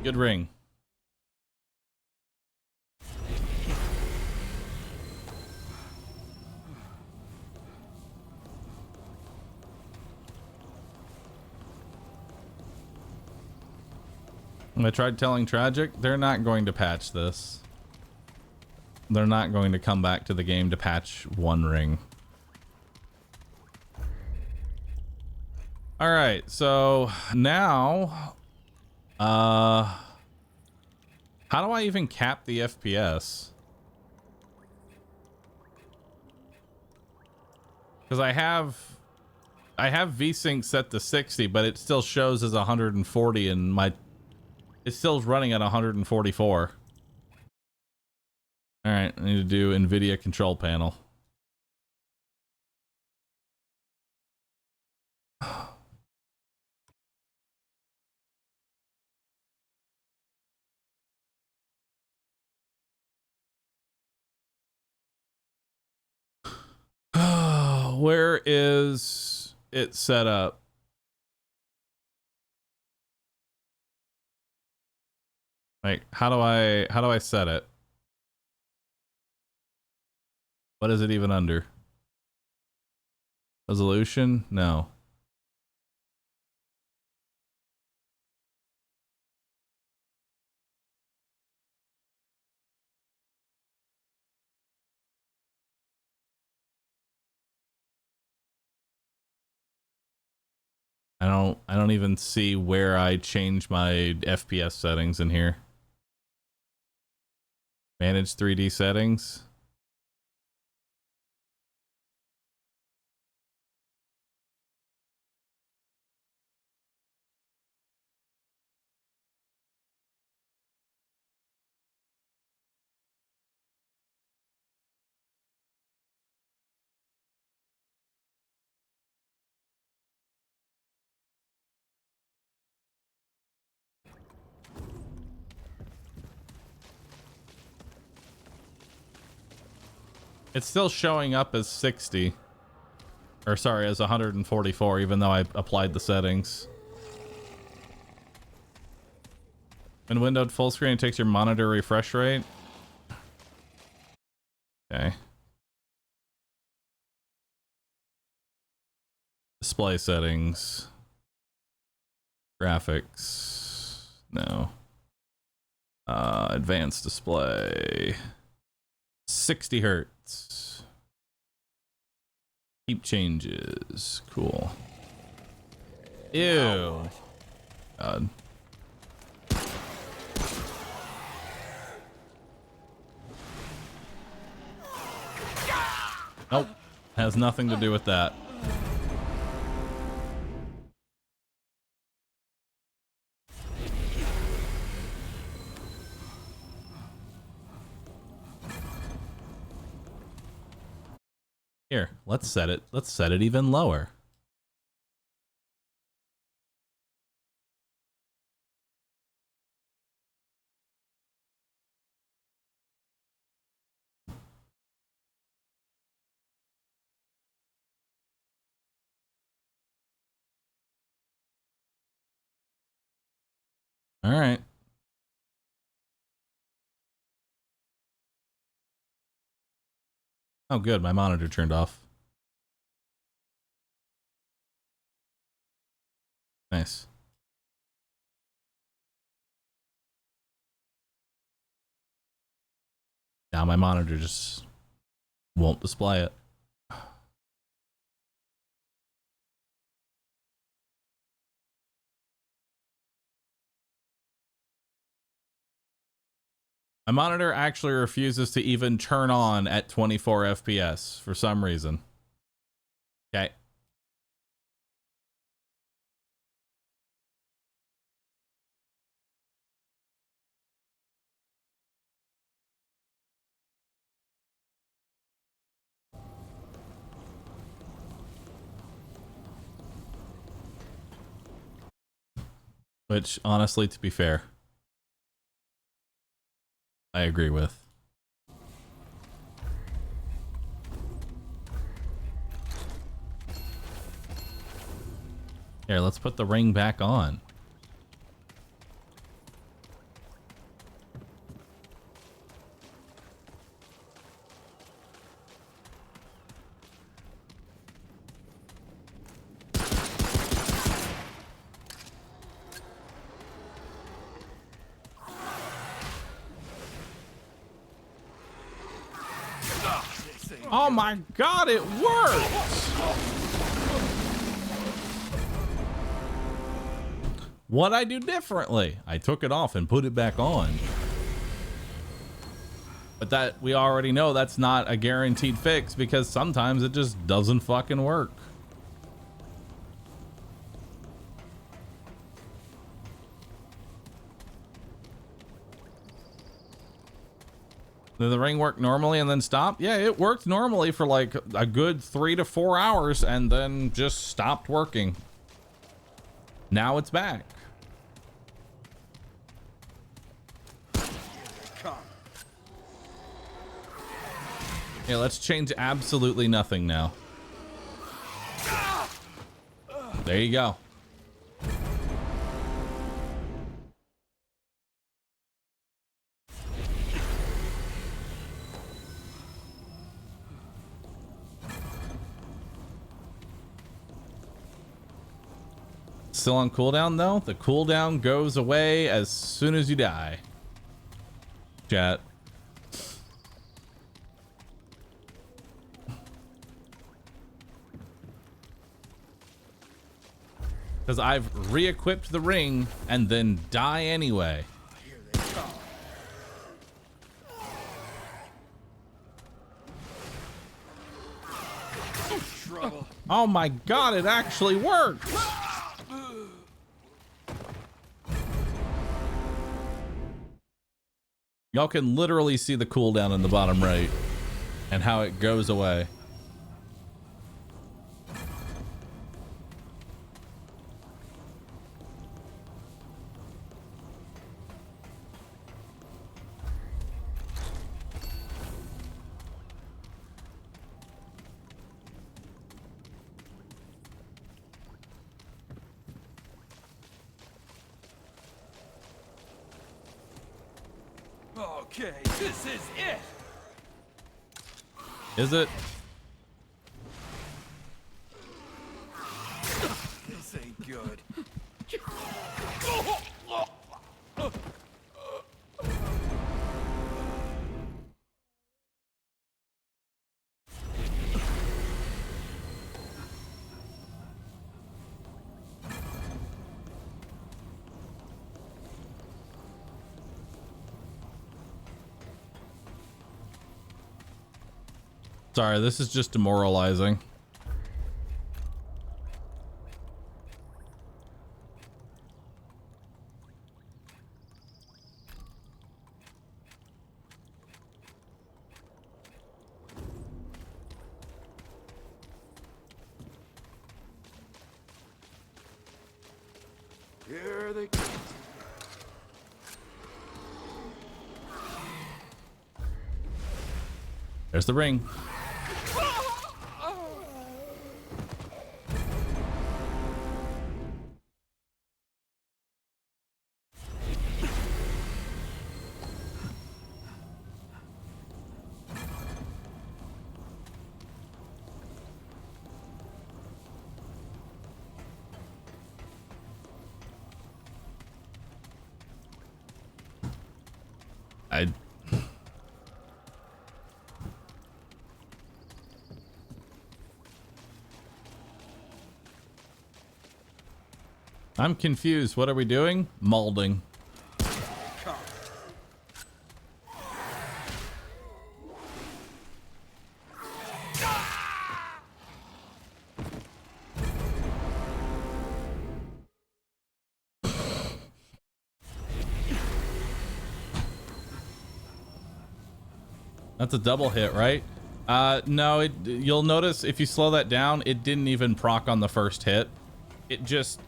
Good ring. I tried telling Tragic, they're not going to patch this. They're not going to come back to the game to patch one ring. All right, so now, how do I even cap the FPS? Because I have VSync set to 60, but it still shows as 140, and it's still running at 144. All right, I need to do NVIDIA control panel. Where is it set up? Like, how do I set it? What is it even under? Resolution? No. I don't even see where I change my FPS settings in here. Manage 3D settings. It's still showing up as 60. Or sorry, as 144, even though I applied the settings. When windowed full screen, it takes your monitor refresh rate. Okay. Display settings. Graphics. No. Advanced display. 60 hertz. Keep changes. Cool. Ew. God. Nope. Has nothing to do with that. Here, let's set it. Let's set it even lower. All right. Oh, good. My monitor turned off. Nice. Now my monitor just won't display it. My monitor actually refuses to even turn on at 24 FPS for some reason. Okay. Which, honestly, to be fair, I agree with. Here, let's put the ring back on. Oh my god, it worked! What'd I do differently? I took it off and put it back on. But that, we already know that's not a guaranteed fix because sometimes it just doesn't fucking work. Did the ring work normally and then stop? Yeah, it worked normally for like a good 3 to 4 hours and then just stopped working. Now it's back. Yeah, let's change absolutely nothing now. There you go. Still on cooldown though? The cooldown goes away as soon as you die. Chat. Because I've re-equipped the ring and then die anyway. Oh my god, it actually worked! Y'all can literally see the cooldown in the bottom right and how it goes away. Okay, this is it. Is it? This ain't good. Sorry, this is just demoralizing. Here they come. There's the ring. I'm confused. What are we doing? Molding. That's a double hit, right? No, you'll notice if you slow that down, it didn't even proc on the first hit. It just...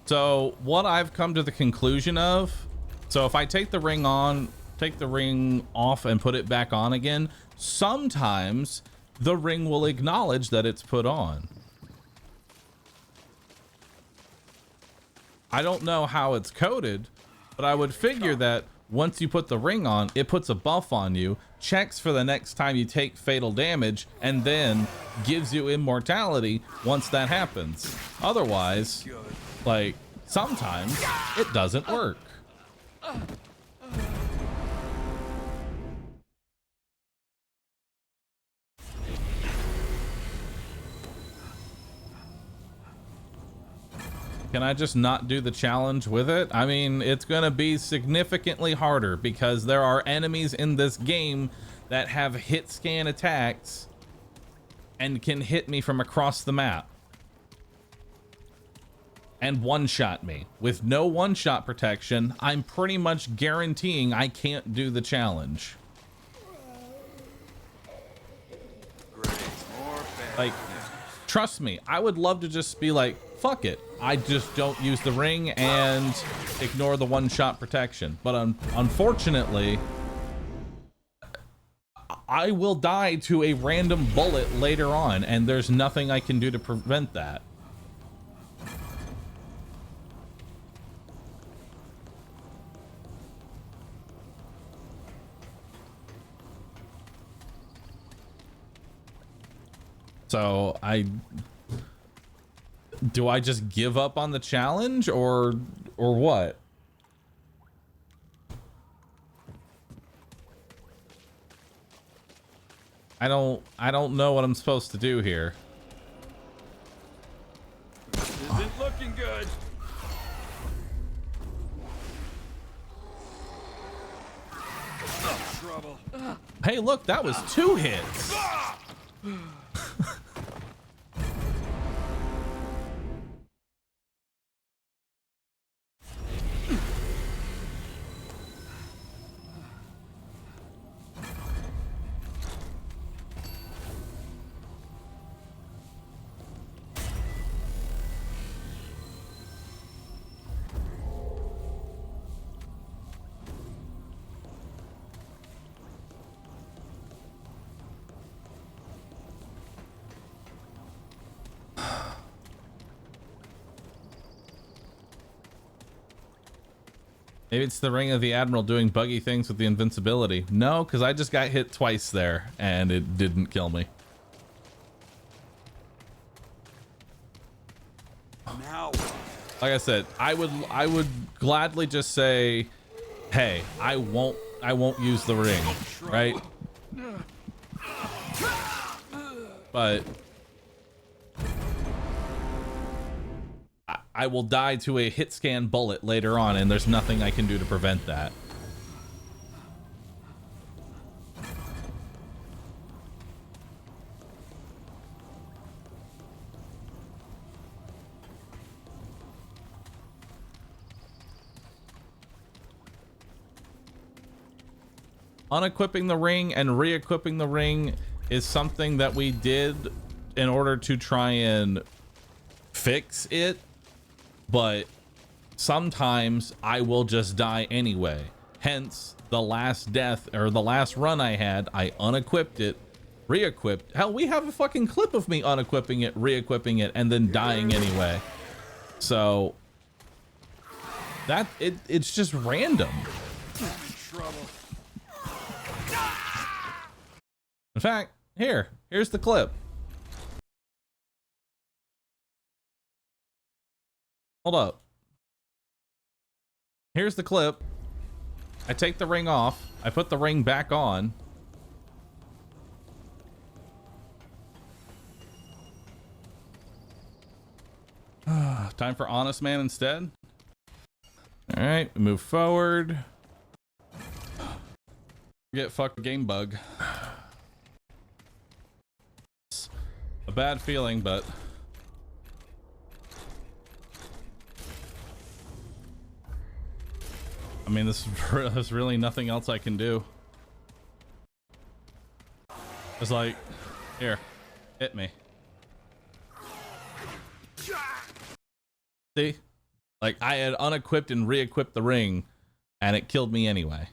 So what I've come to the conclusion of, so if I take the ring off and put it back on again, sometimes the ring will acknowledge that it's put on. I don't know how it's coded, but I would figure that once you put the ring on, it puts a buff on you, checks for the next time you take fatal damage, and then gives you immortality once that happens. Otherwise, like, sometimes it doesn't work. Can I just not do the challenge with it? I mean, it's gonna be significantly harder because there are enemies in this game that have hit scan attacks and can hit me from across the map and one-shot me. With no one-shot protection, I'm pretty much guaranteeing I can't do the challenge. Like, trust me, I would love to just be like, fuck it, I just don't use the ring and ignore the one-shot protection. But unfortunately, I will die to a random bullet later on, and there's nothing I can do to prevent that. So do I just give up on the challenge or what? I don't know what I'm supposed to do here. Isn't looking good. Trouble. Hey, look, that was 2 hits. Maybe it's the ring of the Admiral doing buggy things with the invincibility. No, because I just got hit twice there and it didn't kill me. Now. Like I said, I would gladly just say, hey, I won't use the ring, right? But I will die to a hit scan bullet later on, and there's nothing I can do to prevent that. Unequipping the ring and re-equipping the ring is something that we did in order to try and fix it. But sometimes I will just die anyway. Hence, the last death or the last run I had, I unequipped it, re-equipped. Hell, we have a fucking clip of me unequipping it, re-equipping it, and then dying anyway. So that it's just random. In fact, here's the clip. Hold up. Here's the clip. I take the ring off. I put the ring back on. Time for Honest Man instead. All right, move forward. Get fucked game bug. It's a bad feeling, but I mean, there's really nothing else I can do. It's like, here, hit me. See? Like, I had unequipped and re-equipped the ring, and it killed me anyway.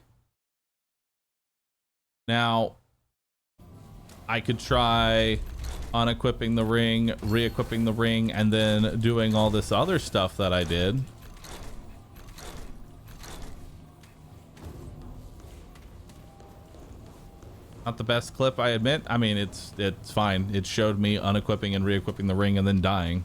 Now, I could try unequipping the ring, re-equipping the ring, and then doing all this other stuff that I did. Not the best clip, I admit. I mean, it's fine. It showed me unequipping and re-equipping the ring and then dying.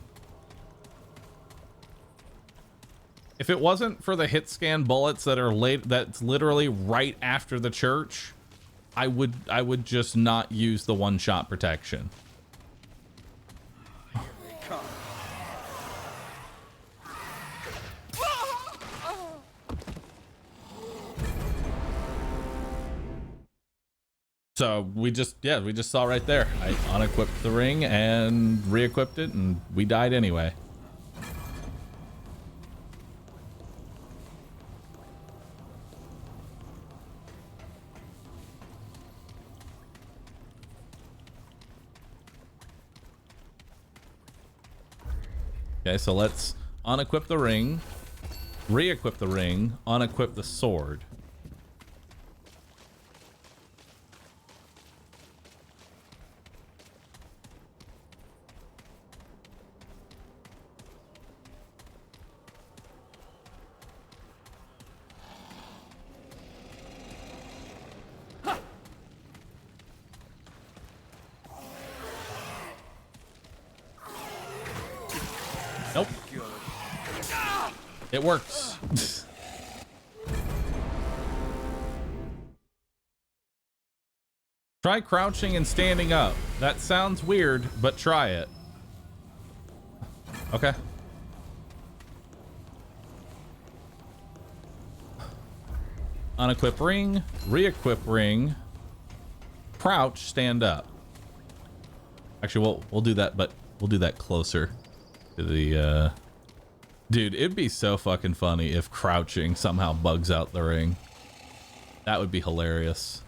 If it wasn't for the hit scan bullets that are that's literally right after the church, I would just not use the one-shot protection. So we just saw right there. I unequipped the ring and re-equipped it, and we died anyway. Okay, so let's unequip the ring, re-equip the ring, unequip the sword. Nope. It works. Try crouching and standing up. That sounds weird, but try it. Okay. Unequip ring, re-equip ring, crouch, stand up. Actually, we'll do that, but we'll do that closer to the dude, it'd be so fucking funny if crouching somehow bugs out the ring. That would be hilarious.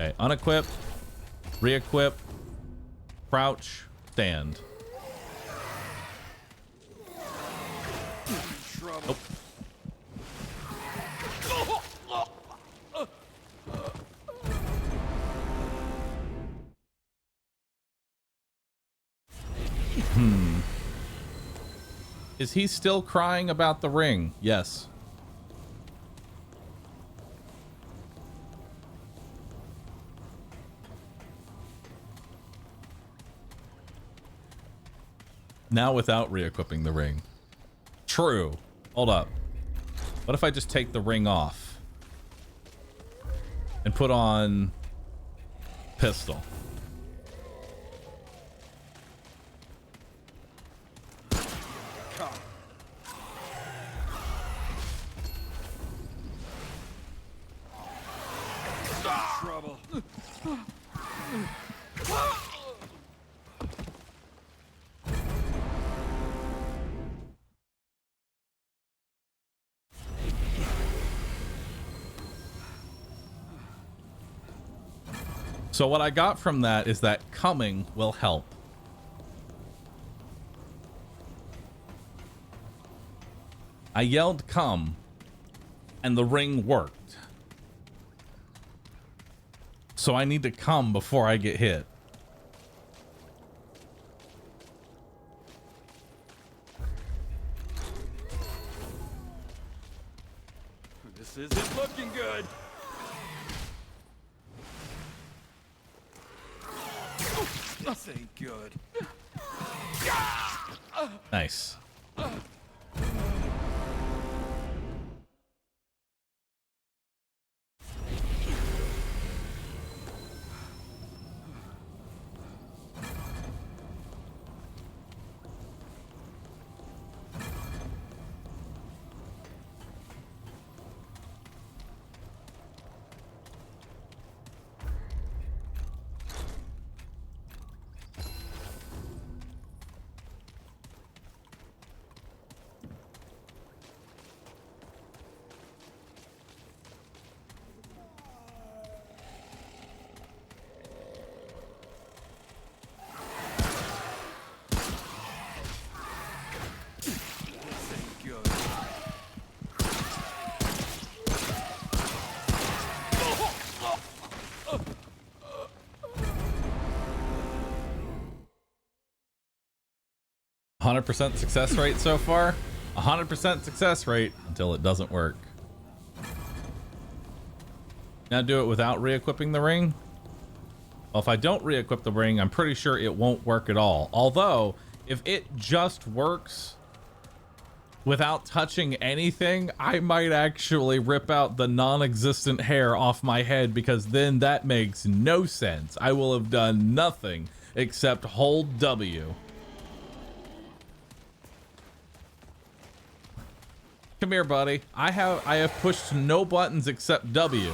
Okay, unequip, re-equip, crouch, stand. Oh. Is he still crying about the ring? Yes. Now without re-equipping the ring. True. Hold up. What if I just take the ring off and put on pistol? Trouble. So what I got from that is that coming will help. I yelled come, and the ring worked. So I need to come before I get hit. This isn't looking good. This ain't good. Nice. This ain't good. 100% success rate so far. 100% success rate until it doesn't work. Now do it without re-equipping the ring. Well, if I don't re-equip the ring, I'm pretty sure it won't work at all. Although, if it just works without touching anything, I might actually rip out the non-existent hair off my head, because then that makes no sense. I will have done nothing except hold W. Come here, buddy. I have pushed no buttons except W.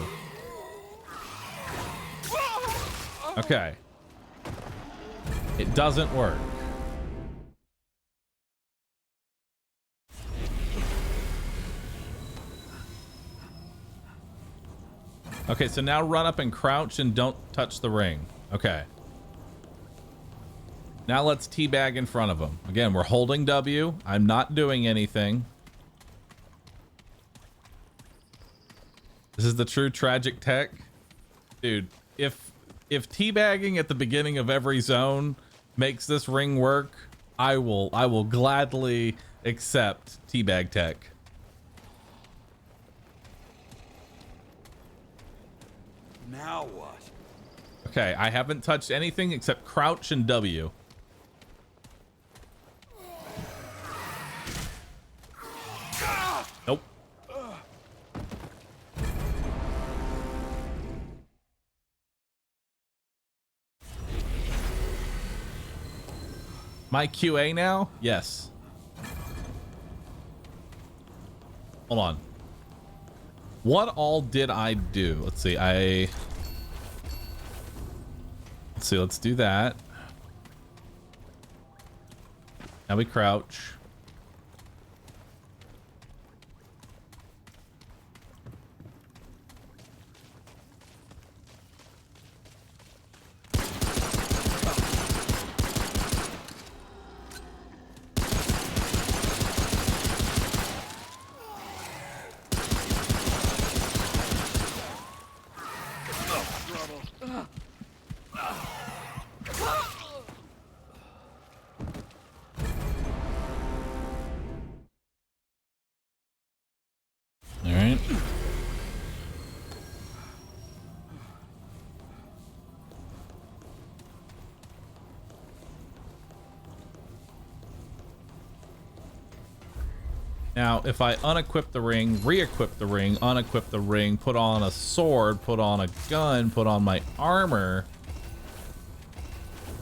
Okay. It doesn't work. Okay, so now run up and crouch and don't touch the ring. Okay. Now let's teabag in front of him. Again, we're holding W. I'm not doing anything. This is the true tragic tech. Dude, if teabagging at the beginning of every zone makes this ring work, I will gladly accept teabag tech. Now what? Okay, I haven't touched anything except crouch and W. Nope. My QA now? Yes. Hold on. What all did I do? Let's see. Let's do that. Now we crouch. All right. Now, if I unequip the ring, re-equip the ring, unequip the ring, put on a sword, put on a gun, put on my armor,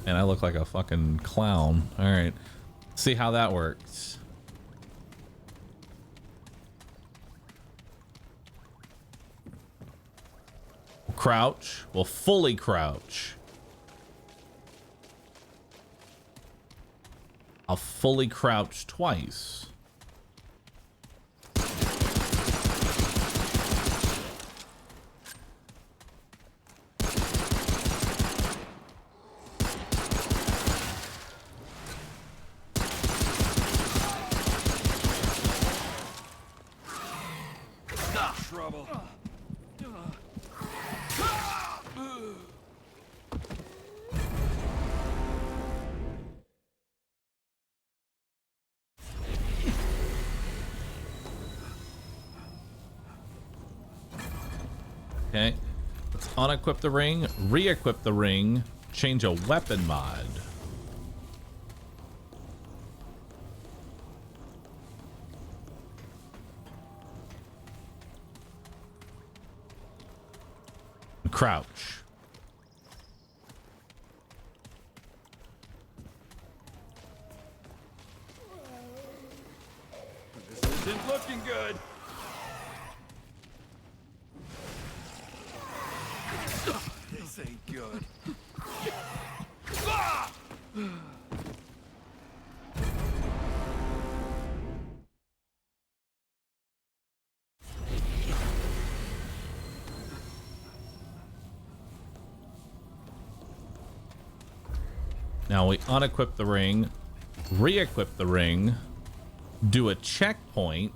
and I look like a fucking clown. All right. See how that works. Crouch. We'll fully crouch. I'll fully crouch twice. Okay, let's unequip the ring, re-equip the ring, change a weapon mod. Crouch. This isn't looking good. This ain't good. Now we unequip the ring, re-equip the ring, do a checkpoint,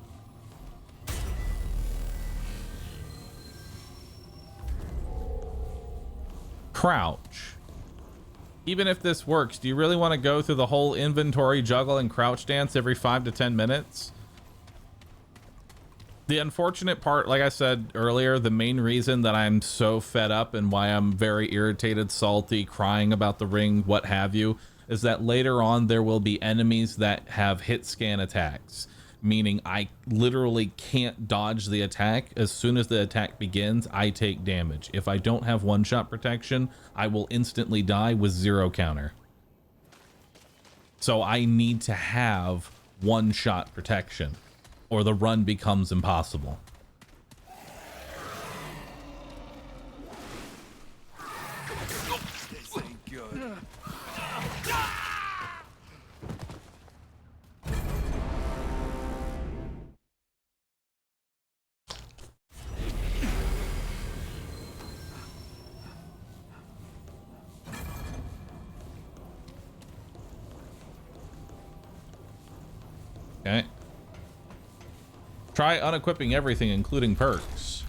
crouch. Even if this works, do you really want to go through the whole inventory juggle and crouch dance every 5 to 10 minutes? The unfortunate part, like I said earlier, the main reason that I'm so fed up and why I'm very irritated, salty, crying about the ring, what have you, is that later on there will be enemies that have hit scan attacks, meaning I literally can't dodge the attack. As soon as the attack begins, I take damage. If I don't have one-shot protection, I will instantly die with 0 counter. So I need to have one-shot protection, or the run becomes impossible. This ain't good. Okay. Try unequipping everything, including perks.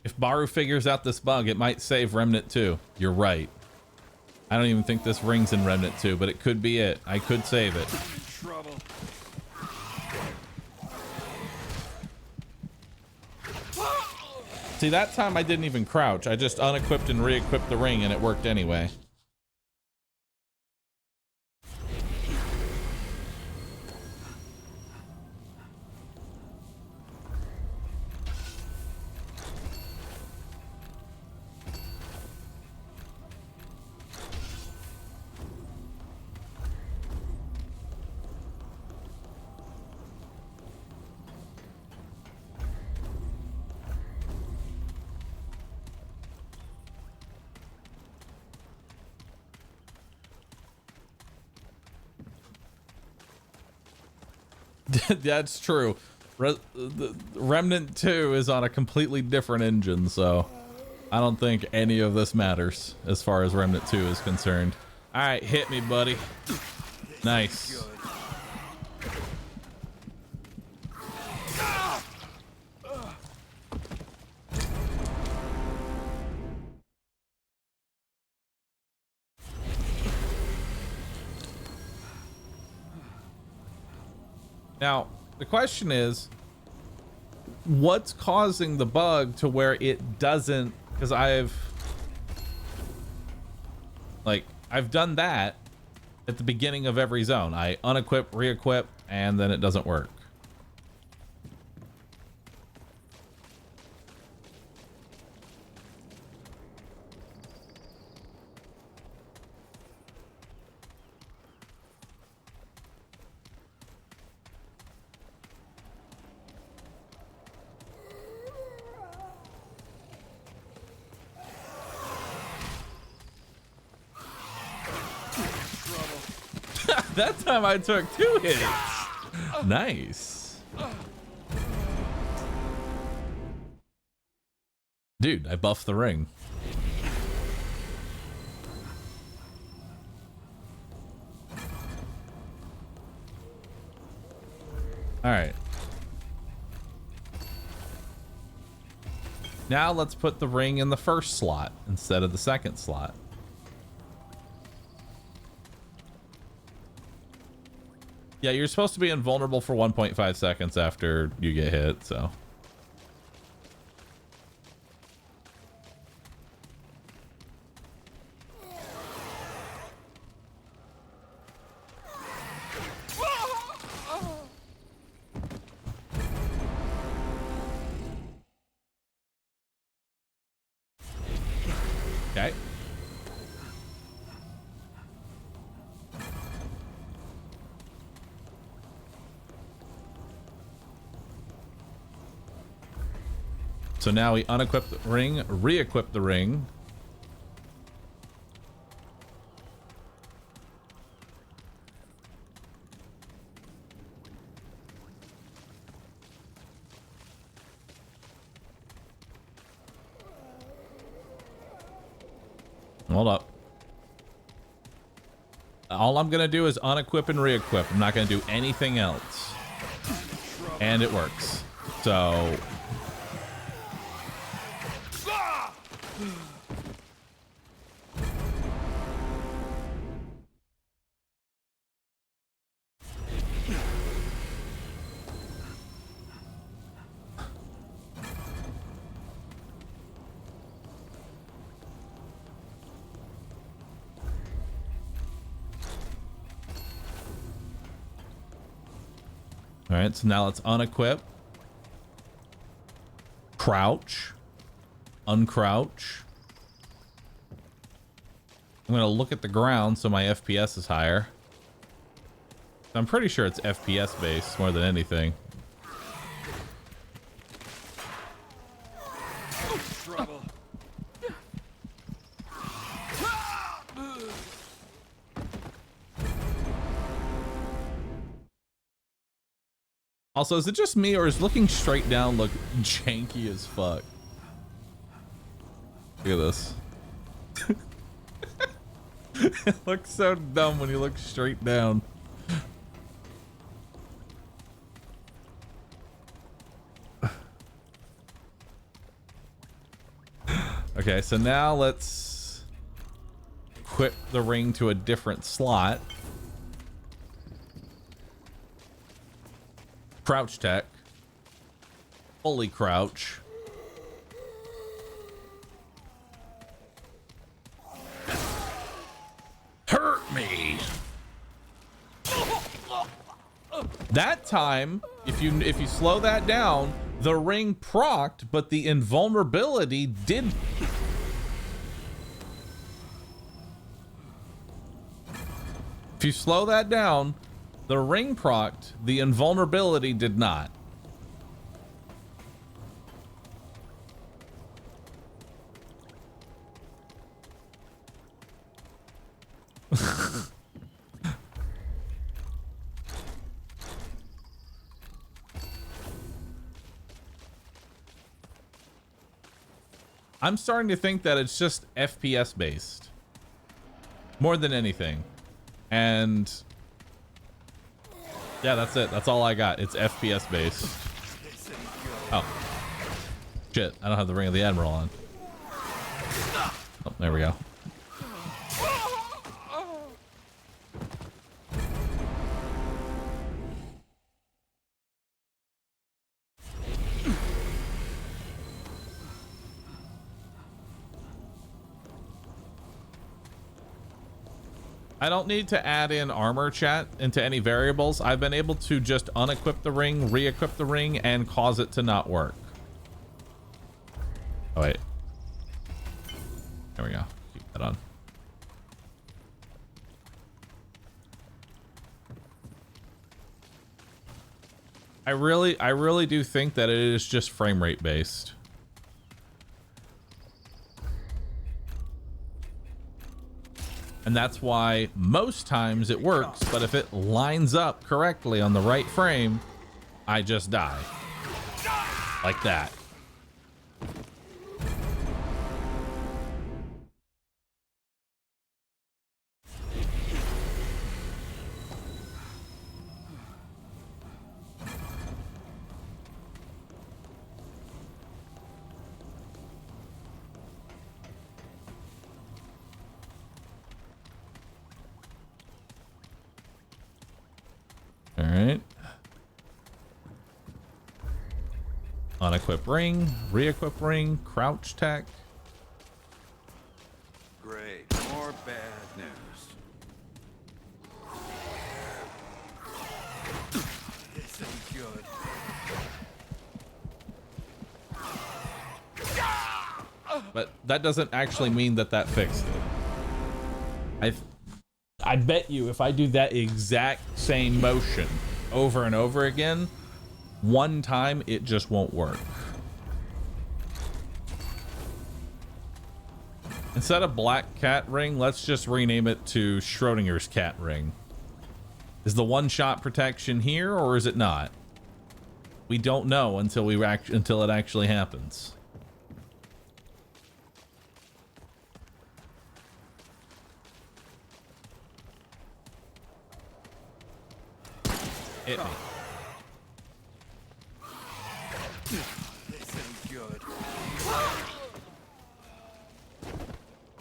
If Bahroo figures out this bug, it might save Remnant 2. You're right. I don't even think this ring's in Remnant 2, but it could be it. I could save it. Trouble. See, that time I didn't even crouch. I just unequipped and re-equipped the ring and it worked anyway. That's true. The Remnant 2 is on a completely different engine, so I don't think any of this matters as far as Remnant 2 is concerned. All right, hit me, buddy. Nice. Now, the question is, what's causing the bug to where it doesn't, because I've done that at the beginning of every zone. I unequip, re-equip, and then it doesn't work. That time I took 2 hits. Nice. Dude, I buffed the ring. All right. Now let's put the ring in the first slot instead of the second slot. Yeah, you're supposed to be invulnerable for 1.5 seconds after you get hit, so. Okay. So now we unequip the ring, re-equip the ring. Hold up. All I'm gonna do is unequip and re-equip. I'm not gonna do anything else. And it works. So all right, so now let's unequip. Crouch. Uncrouch. I'm gonna look at the ground so my FPS is higher. I'm pretty sure it's FPS based more than anything. Trouble. Also, is it just me or is looking straight down look janky as fuck? Look at this. It looks so dumb when you look straight down. Okay, so now let's equip the ring to a different slot. Crouch tech. Fully crouch. Hurt me. That time, if you slow that down, the ring procced, but the invulnerability did. If you slow that down, the ring procced, the invulnerability did not. I'm starting to think that it's just FPS based more than anything. And yeah, that's it. That's all I got. It's FPS based. Oh. Shit. I don't have the Ring of the Admiral on. Oh, there we go. I don't need to add in armor chat into any variables. I've been able to just unequip the ring, re-equip the ring, and cause it to not work. Oh, wait. There we go. Keep that on. I really do think that it is just frame rate based. And that's why most times it works, but if it lines up correctly on the right frame, I just die. Like that. Unequip ring, re-equip ring, crouch tech. Great. More bad news. This ain't good. But that doesn't actually mean that that fixed it. I bet you if I do that exact same motion over and over again, one time it just won't work. Instead of Black Cat Ring, let's just rename it to Schrodinger's Cat Ring. Is the one-shot protection here or is it not? We don't know until it actually happens. Hit me. This ain't good.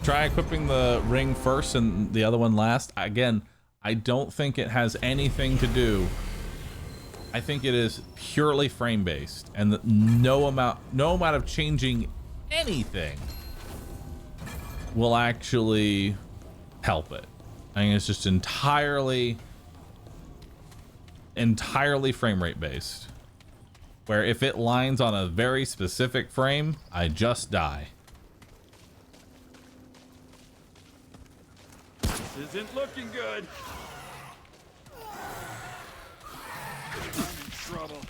Try equipping the ring first and the other one last. Again, I don't think it has anything to do. I think it is purely frame based, and no amount of changing anything will actually help it. I think it's just entirely frame rate based, where if it lines on a very specific frame, I just die. This isn't looking good. I'm in trouble.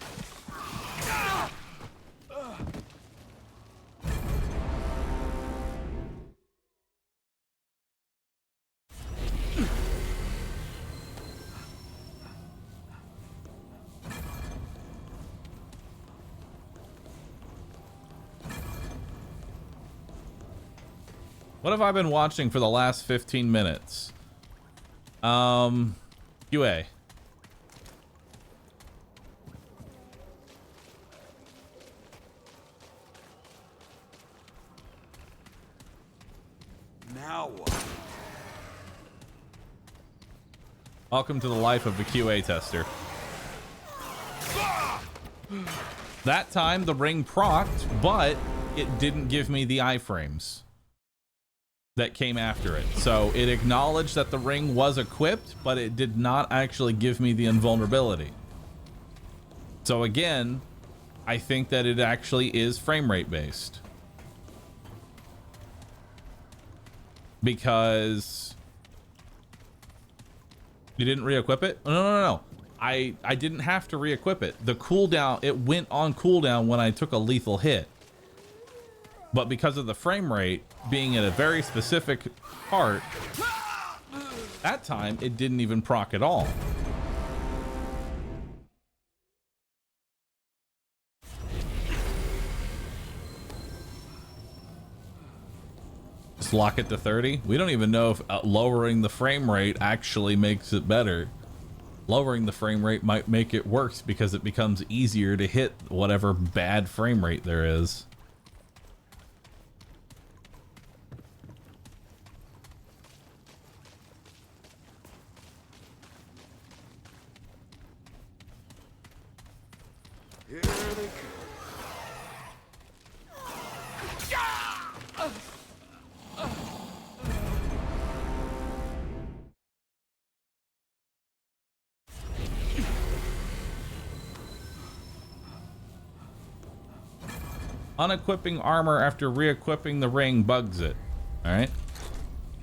What have I been watching for the last 15 minutes? QA. Now what? Welcome to the life of the QA tester. That time the ring procced, but it didn't give me the iframes that came after it. So it acknowledged that the ring was equipped, but it did not actually give me the invulnerability. So again, I think that it actually is frame rate based. Because you didn't re-equip it? No. I didn't have to re-equip it. The cooldown, it went on cooldown when I took a lethal hit. But because of the frame rate being at a very specific part, that time it didn't even proc at all. Just lock it to 30. We don't even know if lowering the frame rate actually makes it better. Lowering the frame rate might make it worse because it becomes easier to hit whatever bad frame rate there is. Here they come. Unequipping armor after re-equipping the ring bugs it. All right.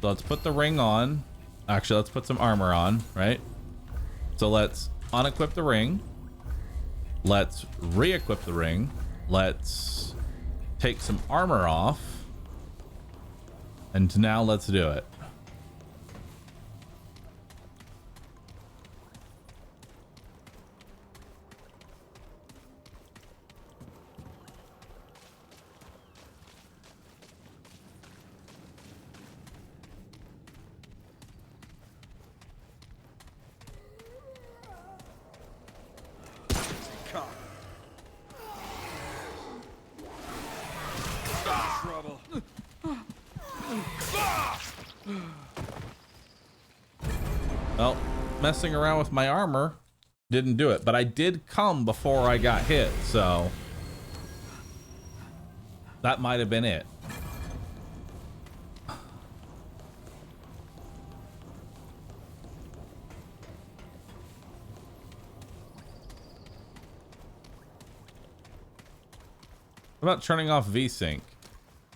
So let's put the ring on. Actually, let's put some armor on, right? So let's unequip the ring. Let's re-equip the ring. Let's take some armor off. And now let's do it. Trouble. Well, messing around with my armor didn't do it, but I did come before I got hit, so That might have been it. What about turning off VSync?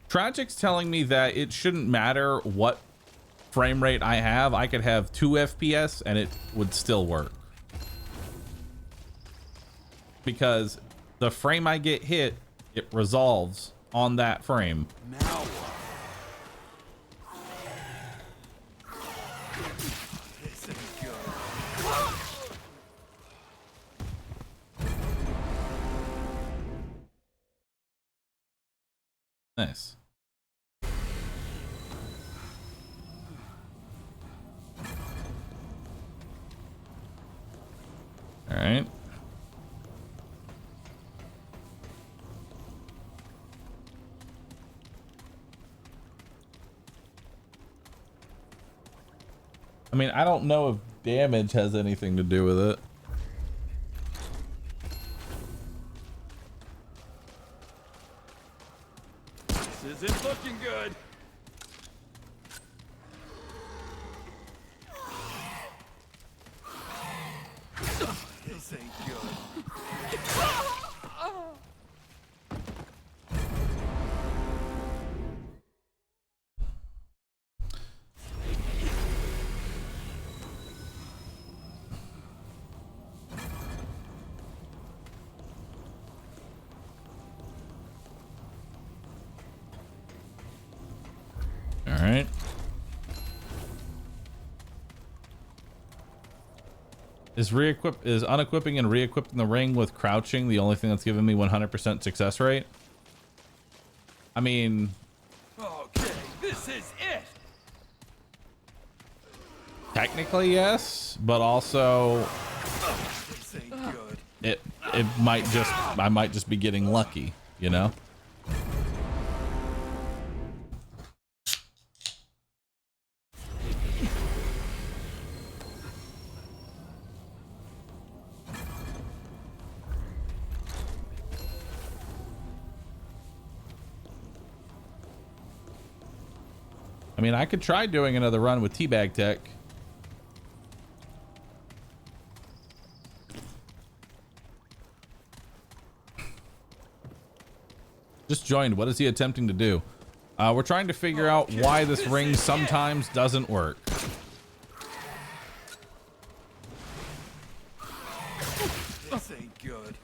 Tragic's telling me that it shouldn't matter what frame rate I have. I could have 2 FPS and it would still work. Because the frame I get hit, it resolves on that frame. Now what? This ain't good. Nice. All right. I mean, I don't know if damage has anything to do with it. This isn't looking good. This ain't good. All right. Is unequipping and re-equipping the ring with crouching the only thing that's giving me 100% success rate? I mean, Okay, this is it. technically yes, but also This ain't good. it might just, I might just be getting lucky, you know? I mean, I could try doing another run with teabag tech. Just joined. What is he attempting to do? We're trying to figure out why this ring sometimes doesn't work. This ain't good.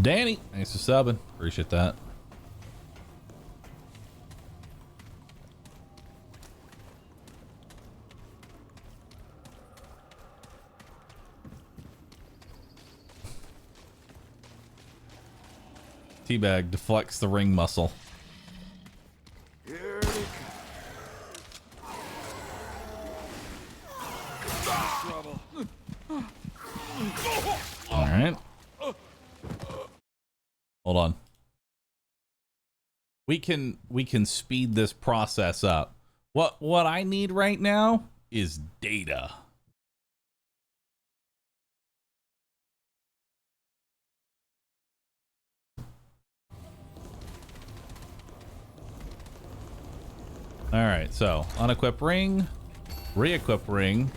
Danny, thanks for subbing. Appreciate that. Teabag deflects the ring muscle. Here it Trouble. All right. Hold on. We can speed this process up. What I need right now is data. All right, so unequip ring, re-equip ring,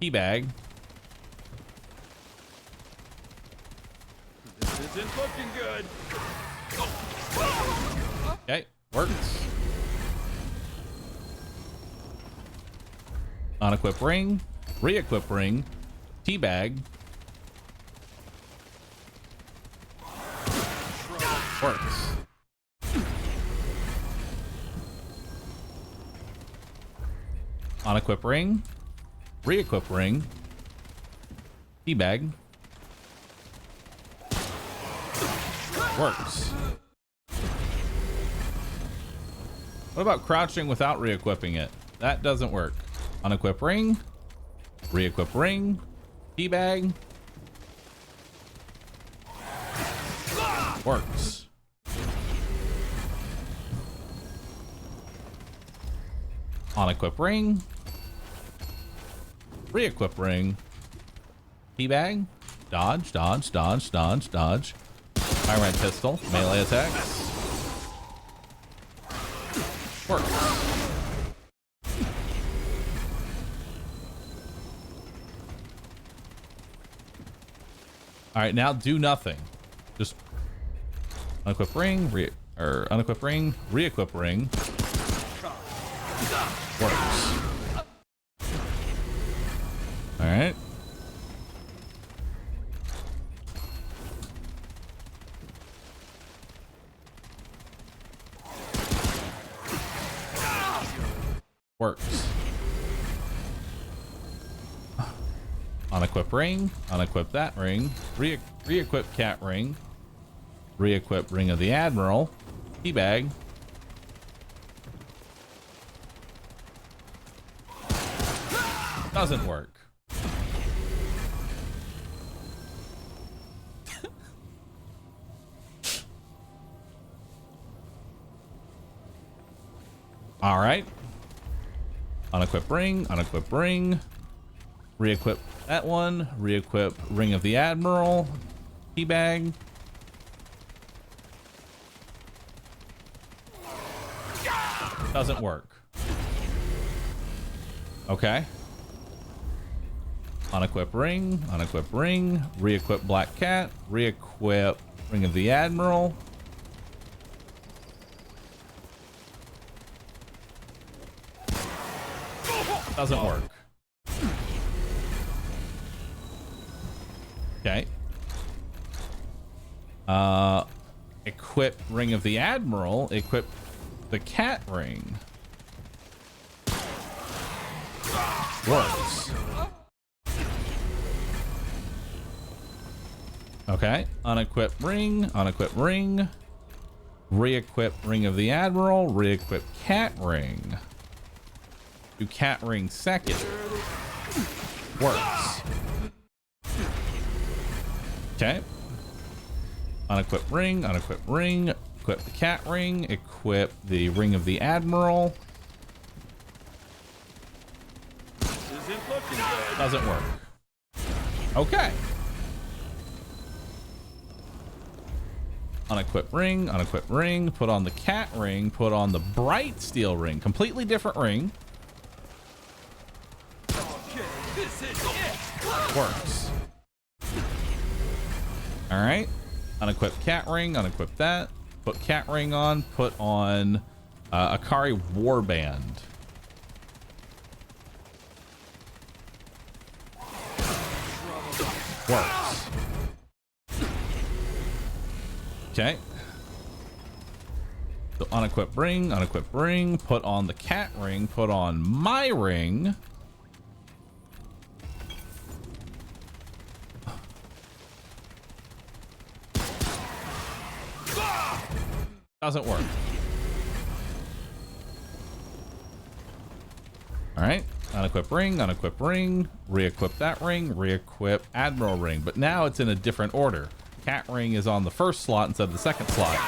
teabag. This isn't looking good. Okay, works. Unequip ring, re-equip ring, teabag. Works. Unequip ring, re-equip ring, teabag. Works. What about crouching without re-equipping it? That doesn't work. Unequip ring, re-equip ring, teabag. Works. On-equip ring. Re-equip ring. Teabag. Dodge, dodge, dodge, dodge, dodge. Fire red pistol. Melee attacks. Works. All right, now do nothing. Just unequip ring, unequip ring, re-equip ring. Works. All right. Works. Unequip ring, unequip that ring, re-equip cat ring, re-equip ring of the Admiral, teabag. Doesn't work. All right. Unequip ring, re-equip that one, re-equip ring of the Admiral, teabag. Doesn't work. Okay. Unequip ring, re-equip black cat, re-equip ring of the Admiral. Doesn't work. Okay. Equip ring of the Admiral, equip the cat ring. Works. Okay. Unequip ring, re-equip ring of the Admiral, re-equip cat ring. Do cat ring second. Works. Okay. Unequip ring, equip the cat ring, equip the ring of the Admiral. Doesn't work. Okay. Unequip ring, put on the cat ring, put on the bright steel ring. Completely different ring. Works. All right. Unequip cat ring, unequip that. Put cat ring on, put on Akari warband. Works. Okay. So unequip ring, put on the cat ring, put on my ring. Doesn't work. All right. Unequip ring, re-equip that ring, re-equip Admiral ring. But now it's in a different order. Cat ring is on the first slot instead of the second slot.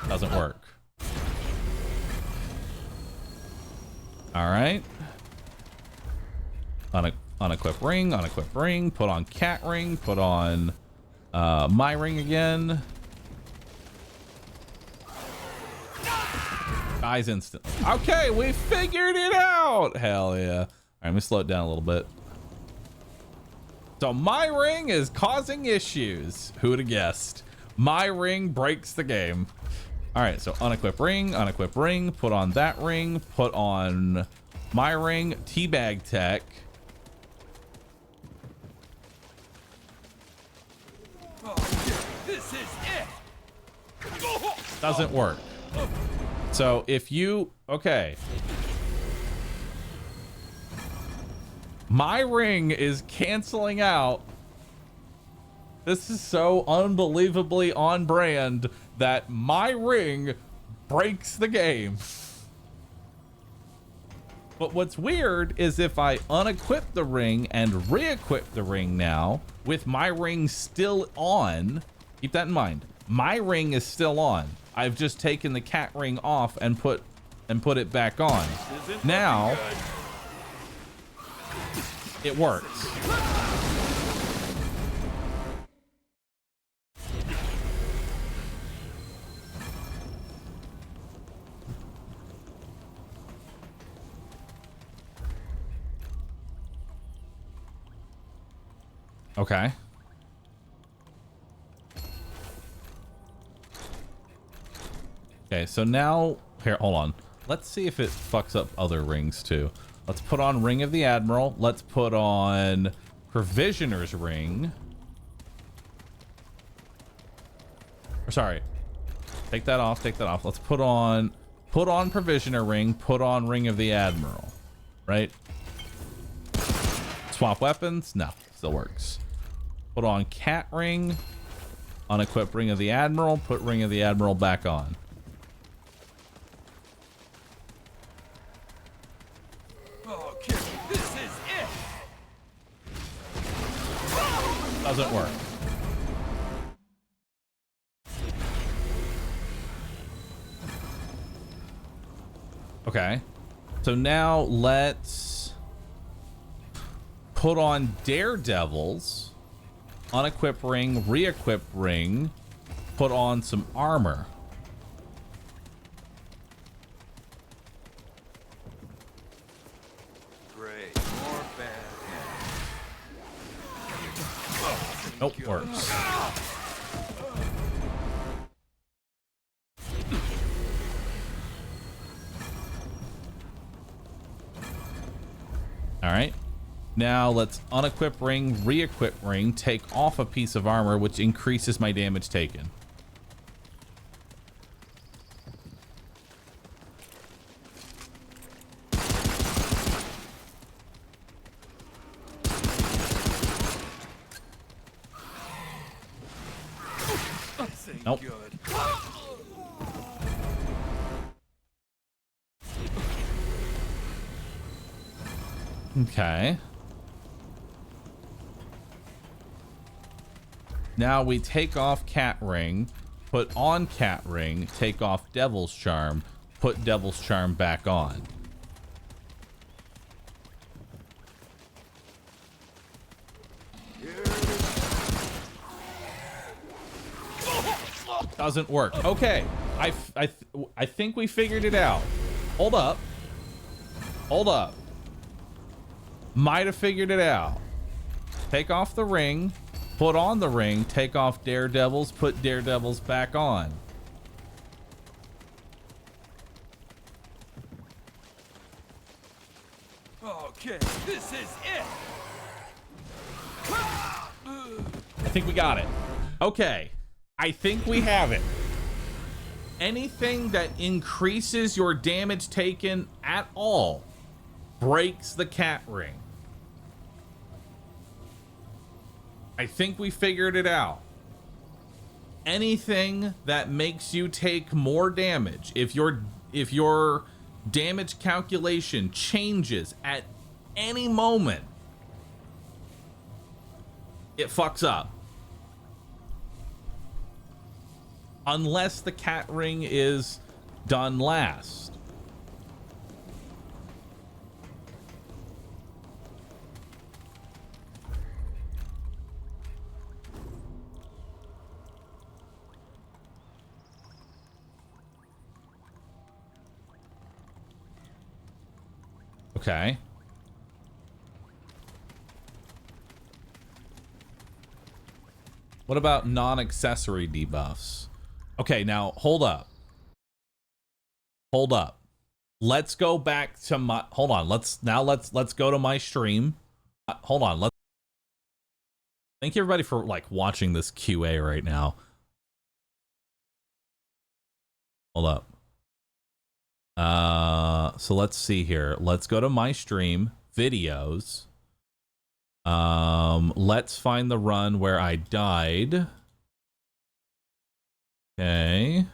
Doesn't work. All right. Unequip ring, put on cat ring, put on my ring again. Dies instantly. Okay, we figured it out. Hell yeah. All right, let me slow it down a little bit. So my ring is causing issues. Who would have guessed? My ring breaks the game. All right, so unequip ring, put on that ring, put on my ring, teabag tech. This is it. Doesn't work. So if you, okay. My ring is canceling out. This is so unbelievably on brand that my ring breaks the game. But what's weird is if I unequip the ring and re-equip the ring now with my ring still on, keep that in mind. My ring is still on. I've just taken the cat ring off and put it back on. Now it works. Okay. Okay, so now, here, hold on. Let's see if it fucks up other rings too. Let's put on Ring of the Admiral. Let's put on Provisioner's Ring. Or, sorry. Take that off, take that off. Let's put on Provisioner Ring, put on Ring of the Admiral. Right? Swap weapons? No, still works. Put on Cat Ring, unequip Ring of the Admiral, put Ring of the Admiral back on. Okay, this is it. Doesn't work. Okay. So now let's put on Daredevil's unequip ring, re-equip ring, put on some armor. Great. More bad. Nope, works. All right. Now let's unequip ring, re-equip ring, take off a piece of armor, which increases my damage taken. This ain't Nope. good. Okay. Now we take off Cat Ring, put on Cat Ring, take off Devil's Charm, put Devil's Charm back on. Doesn't work. Okay. I think we figured it out. Hold up. Hold up. Might have figured it out. Take off the ring, put on the ring, take off Daredevil's, put Daredevil's back on. Okay, this is it. I think we got it. Okay. I think we have it. Anything that increases your damage taken at all breaks the cat ring. I think we figured it out. Anything that makes you take more damage, if your damage calculation changes at any moment, it fucks up. Unless the cat ring is done last. Okay. What about non-accessory debuffs? Okay, now hold up. Hold up. Let's go back to my hold on. Let's go to my stream. Hold on. Thank you everybody for like watching this QA right now. Hold up. So let's see here. Let's go to my stream, videos. Let's find the run where I died. Okay.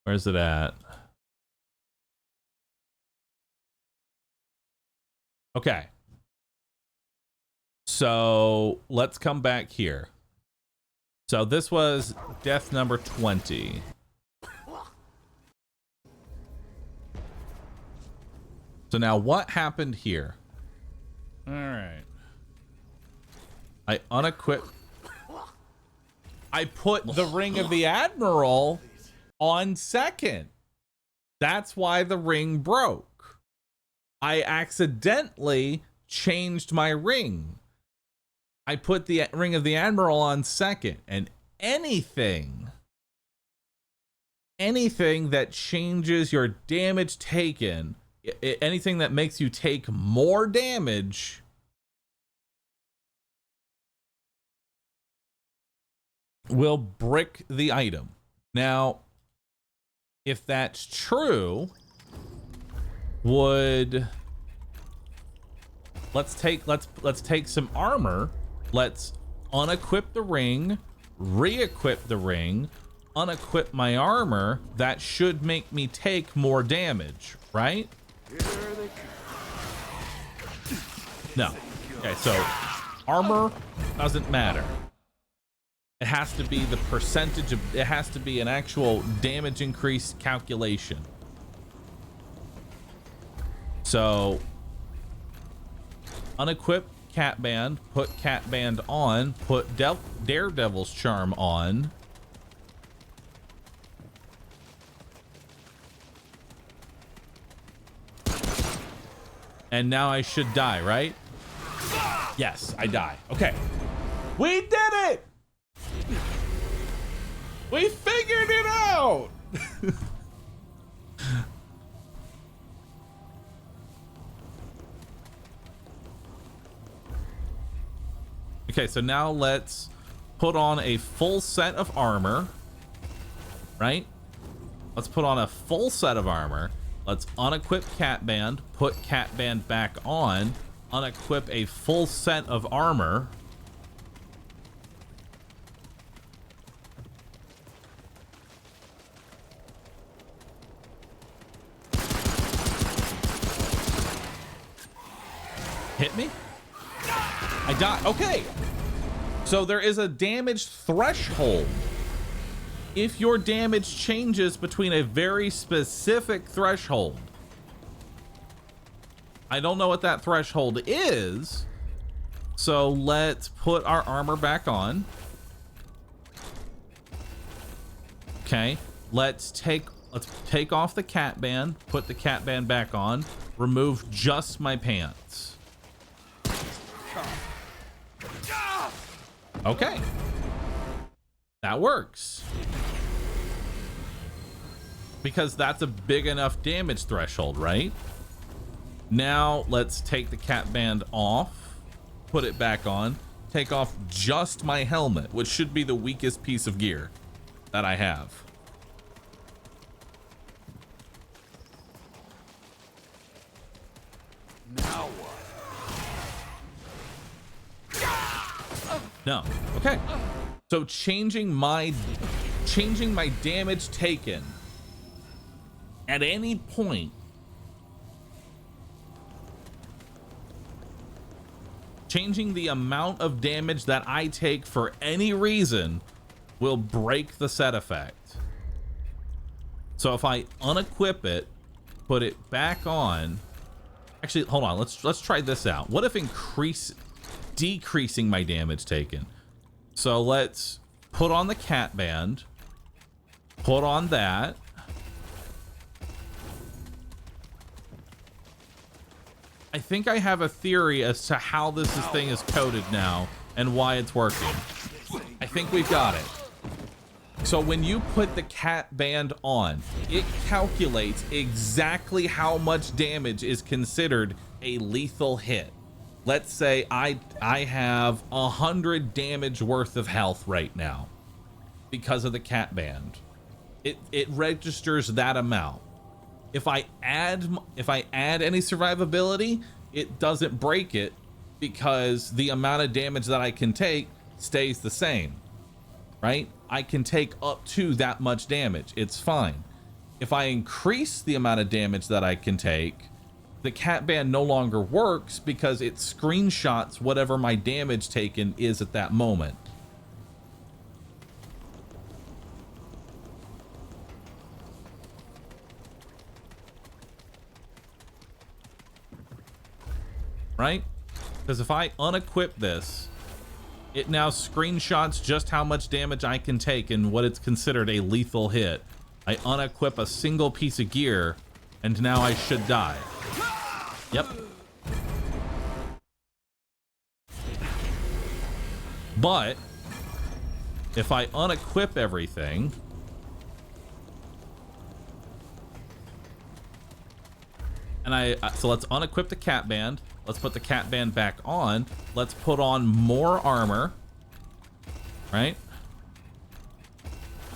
Where's it at? Okay. So let's come back here. So this was death number 20. So now what happened here? All right. I unequipped. I put the Ring of the Admiral on second. That's why the ring broke. I accidentally changed my ring. I put the Ring of the Admiral on second, and anything that changes your damage taken, anything that makes you take more damage, will brick the item. Now, if that's true, let's take some armor. Let's unequip the ring, re-equip the ring, unequip my armor. That should make me take more damage, right? No. Okay, so armor doesn't matter. It has to be the percentage of, it has to be an actual damage increase calculation. So unequip Cat Band, put Cat Band on, put Daredevil's Charm on. And now I should die, right? Yes, I die. Okay. We did it! We figured it out! Okay, so now let's put on a full set of armor, right? Let's put on a full set of armor. Let's unequip Cat Band, put Cat Band back on, unequip a full set of armor. Hit me? I died. Okay. So there is a damage threshold. If your damage changes between a very specific threshold, I don't know what that threshold is. So let's put our armor back on. Okay. Let's take off the Cat Band, put the Cat Band back on, remove just my pants. Okay. That works. Because that's a big enough damage threshold, right? Now let's take the Cat Band off, put it back on, take off just my helmet, which should be the weakest piece of gear that I have. Now what? No. Okay. So changing my damage taken at any point, changing the amount of damage that I take for any reason will break the set effect. So if I unequip it, put it back on. Actually, hold on. Let's try this out. What if decreasing my damage taken? So let's put on the Cat Band, put on that. I think I have a theory as to how this thing is coded now and why it's working. I think we've got it. So when you put the Cat Band on, it calculates exactly how much damage is considered a lethal hit. Let's say I have 100 damage worth of health right now because of the Cat Band. It registers that amount. If I add any survivability, it doesn't break it because the amount of damage that I can take stays the same, right? I can take up to that much damage. It's fine. If I increase the amount of damage that I can take, the cat band no longer works because it screenshots whatever my damage taken is at that moment. Right? Because if I unequip this, it now screenshots just how much damage I can take and what it's considered a lethal hit. I unequip a single piece of gear, and now I should die. Yep. But if I unequip everything, and so let's unequip the cat band. Let's put the cat band back on. Let's put on more armor. Right?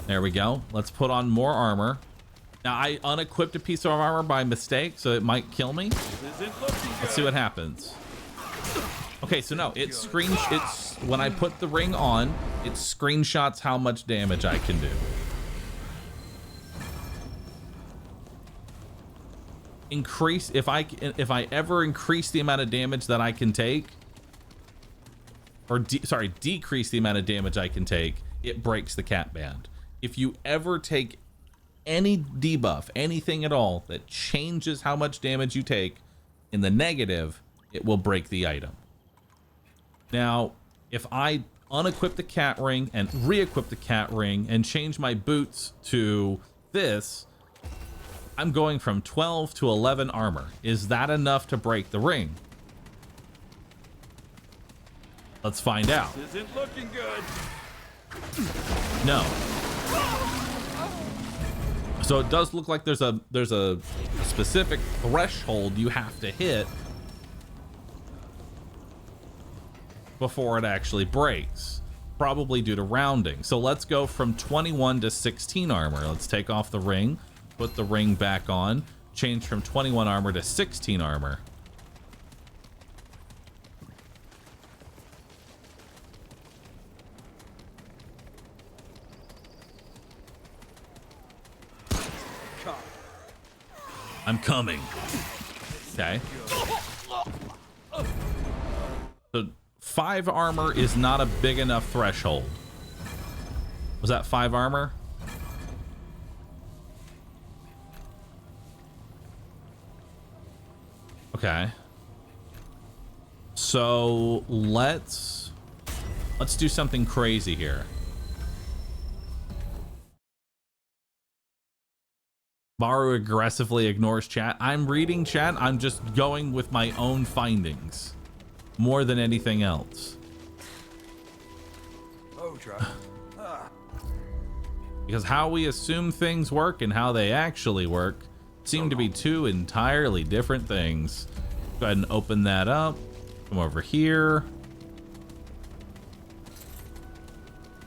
There we go. Let's put on more armor. Now, I unequipped a piece of armor by mistake, so it might kill me. Let's see what happens. Okay, so no, it's when I put the ring on, it screenshots how much damage I can do. Increase if I ever increase the amount of damage that I can take, or decrease the amount of damage I can take, it breaks the cat band. If you ever take any debuff, anything at all that changes how much damage you take in the negative, it will break the item. Now, if I unequip the cat ring and re-equip the cat ring and change my boots to this, I'm going from 12 to 11 armor. Is that enough to break the ring? Let's find out. This isn't looking good. No. So it does look like there's a specific threshold you have to hit before it actually breaks, probably due to rounding. So let's go from 21 to 16 armor. Let's take off the ring, put the ring back on, change from 21 armor to 16 armor. I'm coming. Okay. So 5 armor is not a big enough threshold. Was that 5 armor? Okay. So let's do something crazy here. Bahroo aggressively ignores chat. I'm reading chat. I'm just going with my own findings more than anything else. Oh, try. Because how we assume things work and how they actually work seem to be two entirely different things. Go ahead and open that up. Come over here.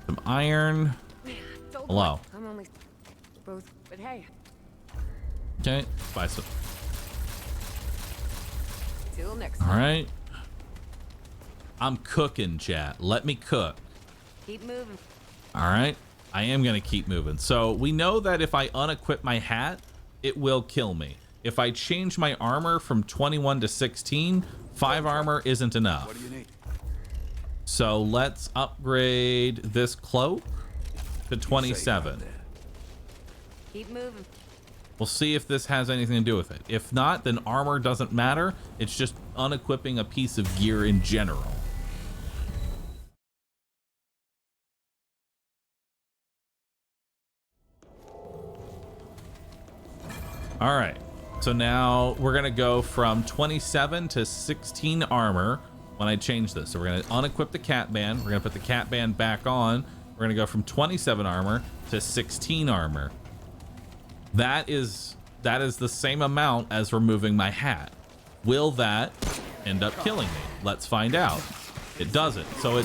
Some iron. Hello. I'm only both, but hey. Okay, buy some. Till next All time. right. I'm cooking, chat. Let me cook. Keep moving. All right. I am going to keep moving. So we know that if I unequip my hat, it will kill me. If I change my armor from 21 to 16, 5 armor isn't enough. What do you need? So let's upgrade this cloak to 27. Keep moving. We'll see if this has anything to do with it. If not, then armor doesn't matter. It's just unequipping a piece of gear in general. All right. So now we're going to go from 27 to 16 armor when I change this. So we're going to unequip the cat band. We're going to put the cat band back on. We're going to go from 27 armor to 16 armor. That is the same amount as removing my hat. Will that end up killing me? Let's find out. It doesn't. So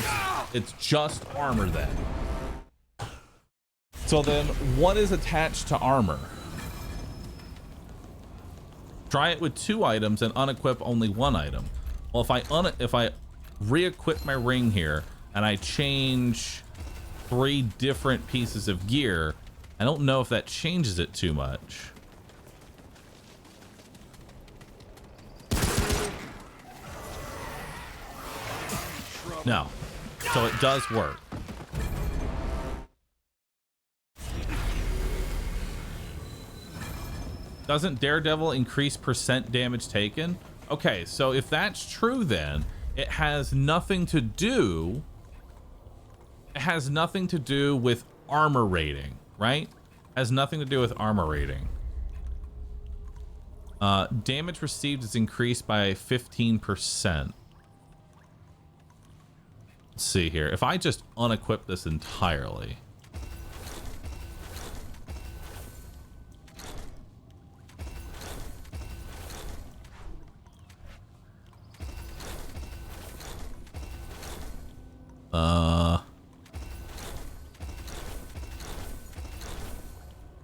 it's just armor then. So then what is attached to armor? Try it with 2 items and unequip only 1 item. Well, if I re-equip my ring here and I change 3 different pieces of gear, I don't know if that changes it too much. No. So it does work. Doesn't Daredevil increase percent damage taken? Okay, so if that's true, then it has nothing to do. It has nothing to do with armor rating, right? Has nothing to do with armor rating. Damage received is increased by 15%. Let's see here. If I just unequip this entirely.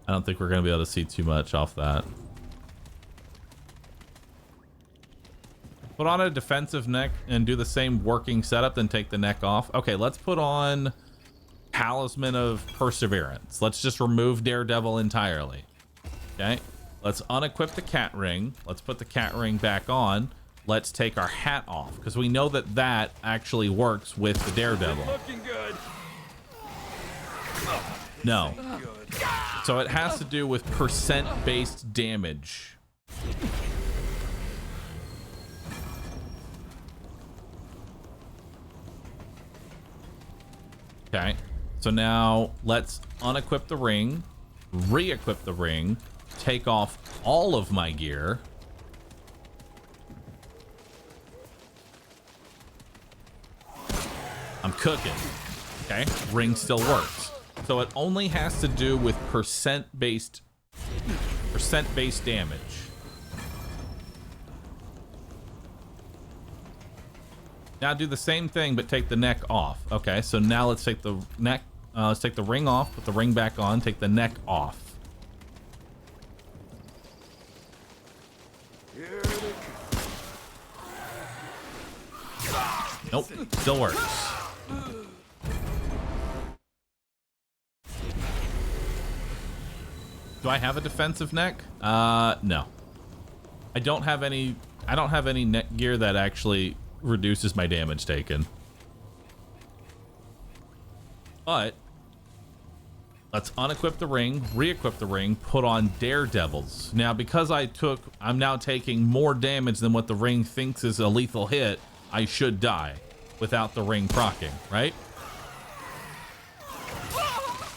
I don't think we're going to be able to see too much off that. Put on a defensive neck and do the same working setup, then take the neck off. Okay, let's put on Talisman of Perseverance. Let's just remove Daredevil entirely. Okay, let's unequip the cat ring. Let's put the cat ring back on. Let's take our hat off, because we know that that actually works with the Daredevil. Looking good. No. So it has to do with percent-based damage. Okay. So now let's unequip the ring, re-equip the ring, take off all of my gear. I'm cooking. Okay. Ring still works. So it only has to do with percent-based damage. Now do the same thing, but take the neck off. Okay, so now let's take the neck, let's take the ring off, put the ring back on, take the neck off. Nope, still works. Do I have a defensive neck? No. I don't have any neck gear that actually reduces my damage taken. But let's unequip the ring, re-equip the ring, put on Daredevil's. Now, because I'm now taking more damage than what the ring thinks is a lethal hit, I should die without the ring proccing, right?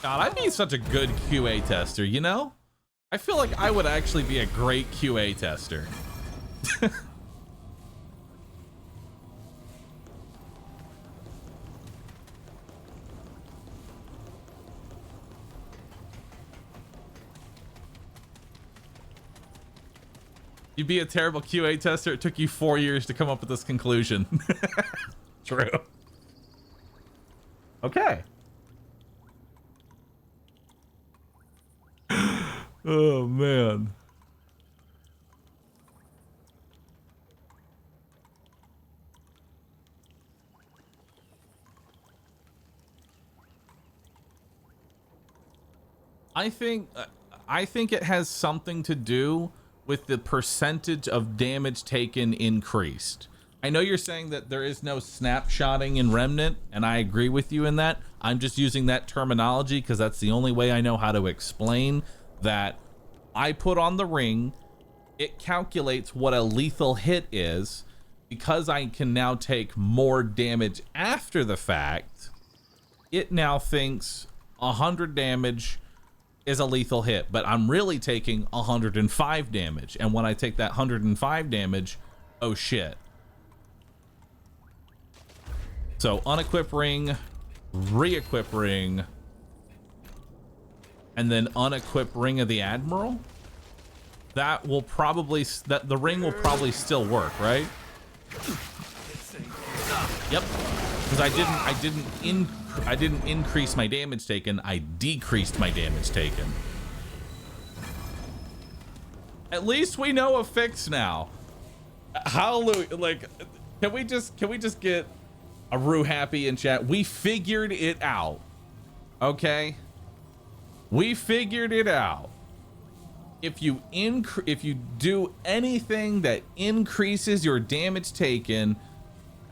God, I'd be such a good QA tester, you know? I feel like I would actually be a great QA tester. You'd be a terrible QA tester. It took you 4 years to come up with this conclusion. True. Okay. Oh, man. I think it has something to do with the percentage of damage taken increased. I know you're saying that there is no snapshotting in Remnant, and I agree with you in that. I'm just using that terminology because that's the only way I know how to explain that. I put on the ring, it calculates what a lethal hit is. Because I can now take more damage after the fact, it now thinks 100 damage is a lethal hit, but I'm really taking 105 damage. And when I take that 105 damage, oh shit. So unequip ring, re-equip ring, and then unequip Ring of the Admiral. That will probably, the ring will probably still work, right? Yep. Because I didn't increase my damage taken, I decreased my damage taken. At least we know a fix now. Hallelujah. Like, can we just get a Roo happy in chat? We figured it out. Okay? We figured it out. If you do anything that increases your damage taken,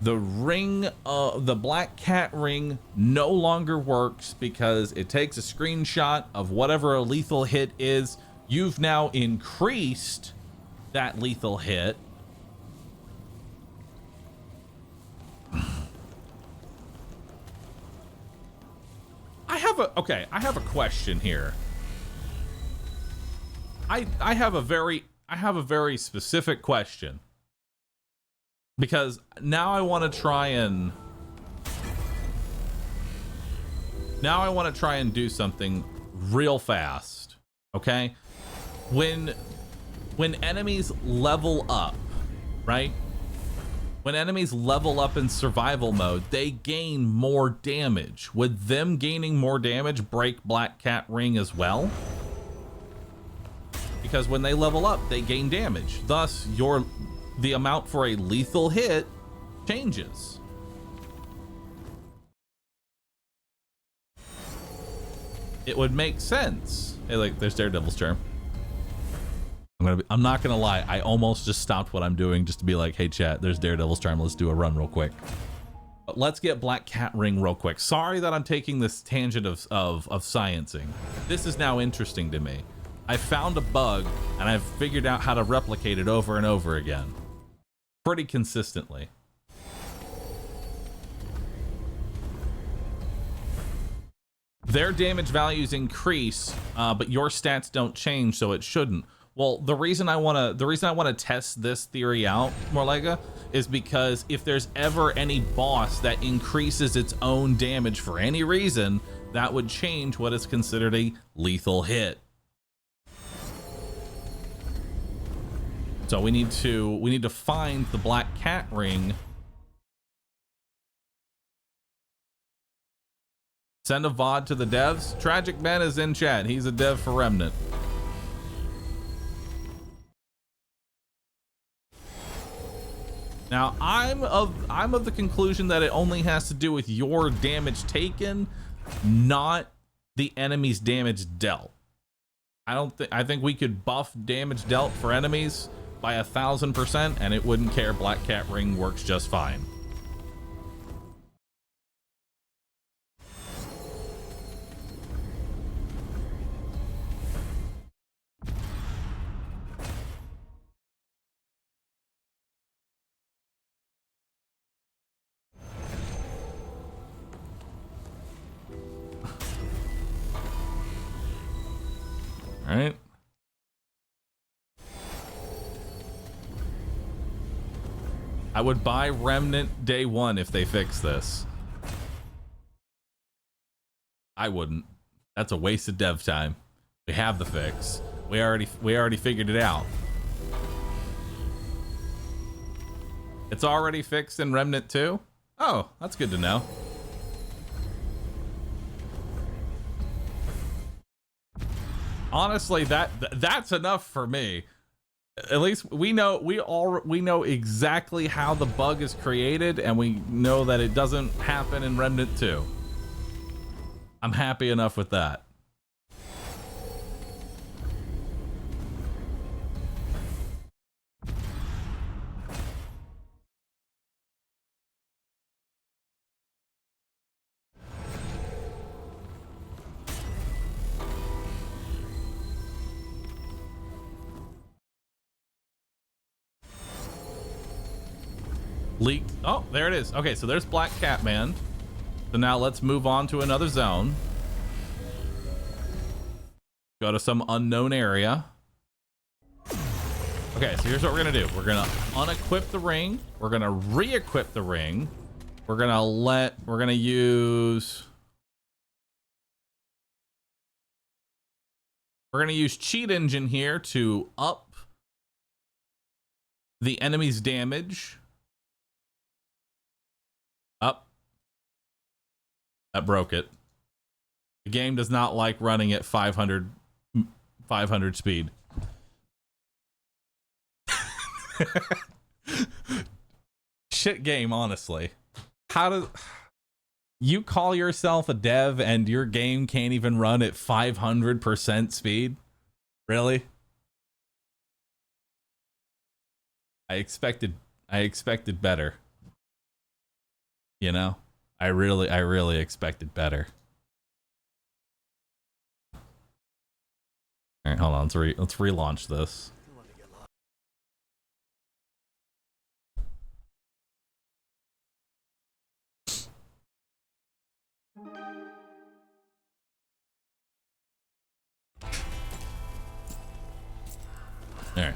The ring, the black cat ring no longer works because it takes a screenshot of whatever a lethal hit is. You've now increased that lethal hit. I have a question here. I have a very specific question. Because now I want to try and do something real fast. Okay? When enemies level up, right? When enemies level up in survival mode, they gain more damage. Would them gaining more damage break Black Cat Ring as well? Because when they level up, they gain damage. Thus, the amount for a lethal hit changes. It would make sense. Hey, like, there's Daredevil's Charm. I'm not gonna lie, I almost just stopped what I'm doing just to be like, hey chat, there's Daredevil's Charm, let's do a run real quick. But let's get Black Cat Ring real quick. Sorry that I'm taking this tangent of sciencing. This is now interesting to me. I found a bug and I've figured out how to replicate it over and over again. Pretty consistently. Their damage values increase, but your stats don't change, so it shouldn't. Well, the reason I want to test this theory out, Morlega, is because if there's ever any boss that increases its own damage for any reason, that would change what is considered a lethal hit. So we need to find the Black Cat Ring. Send a VOD to the devs. Tragic Ben is in chat. He's a dev for Remnant. Now, I'm of the conclusion that it only has to do with your damage taken, not the enemy's damage dealt. I think we could buff damage dealt for enemies by 1000% and it wouldn't care. Black Cat Ring works just fine. All right. I would buy Remnant day one if they fix this. I wouldn't. That's a waste of dev time. We have the fix. We already figured it out. It's already fixed in Remnant 2? Oh, that's good to know. Honestly, that's enough for me. At least we know exactly how the bug is created, and we know that it doesn't happen in Remnant 2. I'm happy enough with that. Leaked. Oh, there it is. Okay, so there's Black Catman. So now let's move on to another zone. Go to some unknown area. Okay, so here's what we're gonna do. We're gonna unequip the ring. We're gonna re-equip the ring. We're gonna use Cheat Engine here to up the enemy's damage. Up. That broke it. The game does not like running at 500 speed. Shit game, honestly. How does you call yourself a dev and your game can't even run at 500% speed? Really? I expected better. You know, I really expected better. All right, hold on. Let's relaunch this. All right.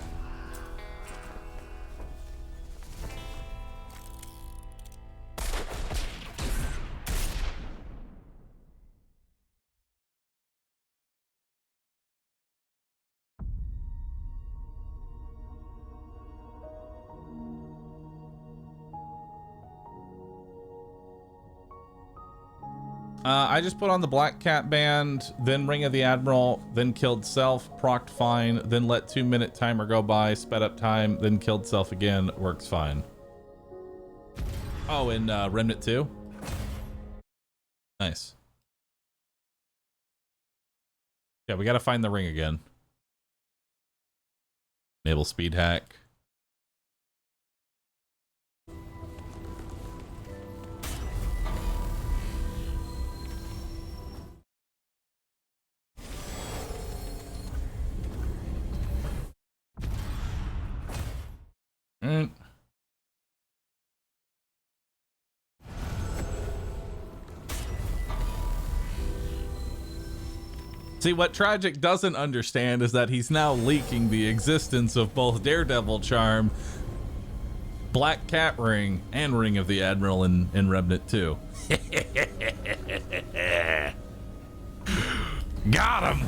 I just put on the Black Cat Band, then Ring of the Admiral, then killed self, procced fine, then let 2-minute timer go by, sped up time, then killed self again, works fine. Oh, in Remnant 2? Nice. Yeah, we gotta find the ring again. Enable speed hack. Mm. See, what Tragic doesn't understand is that he's now leaking the existence of both Daredevil Charm, Black Cat Ring, and Ring of the Admiral in Remnant 2. Got him!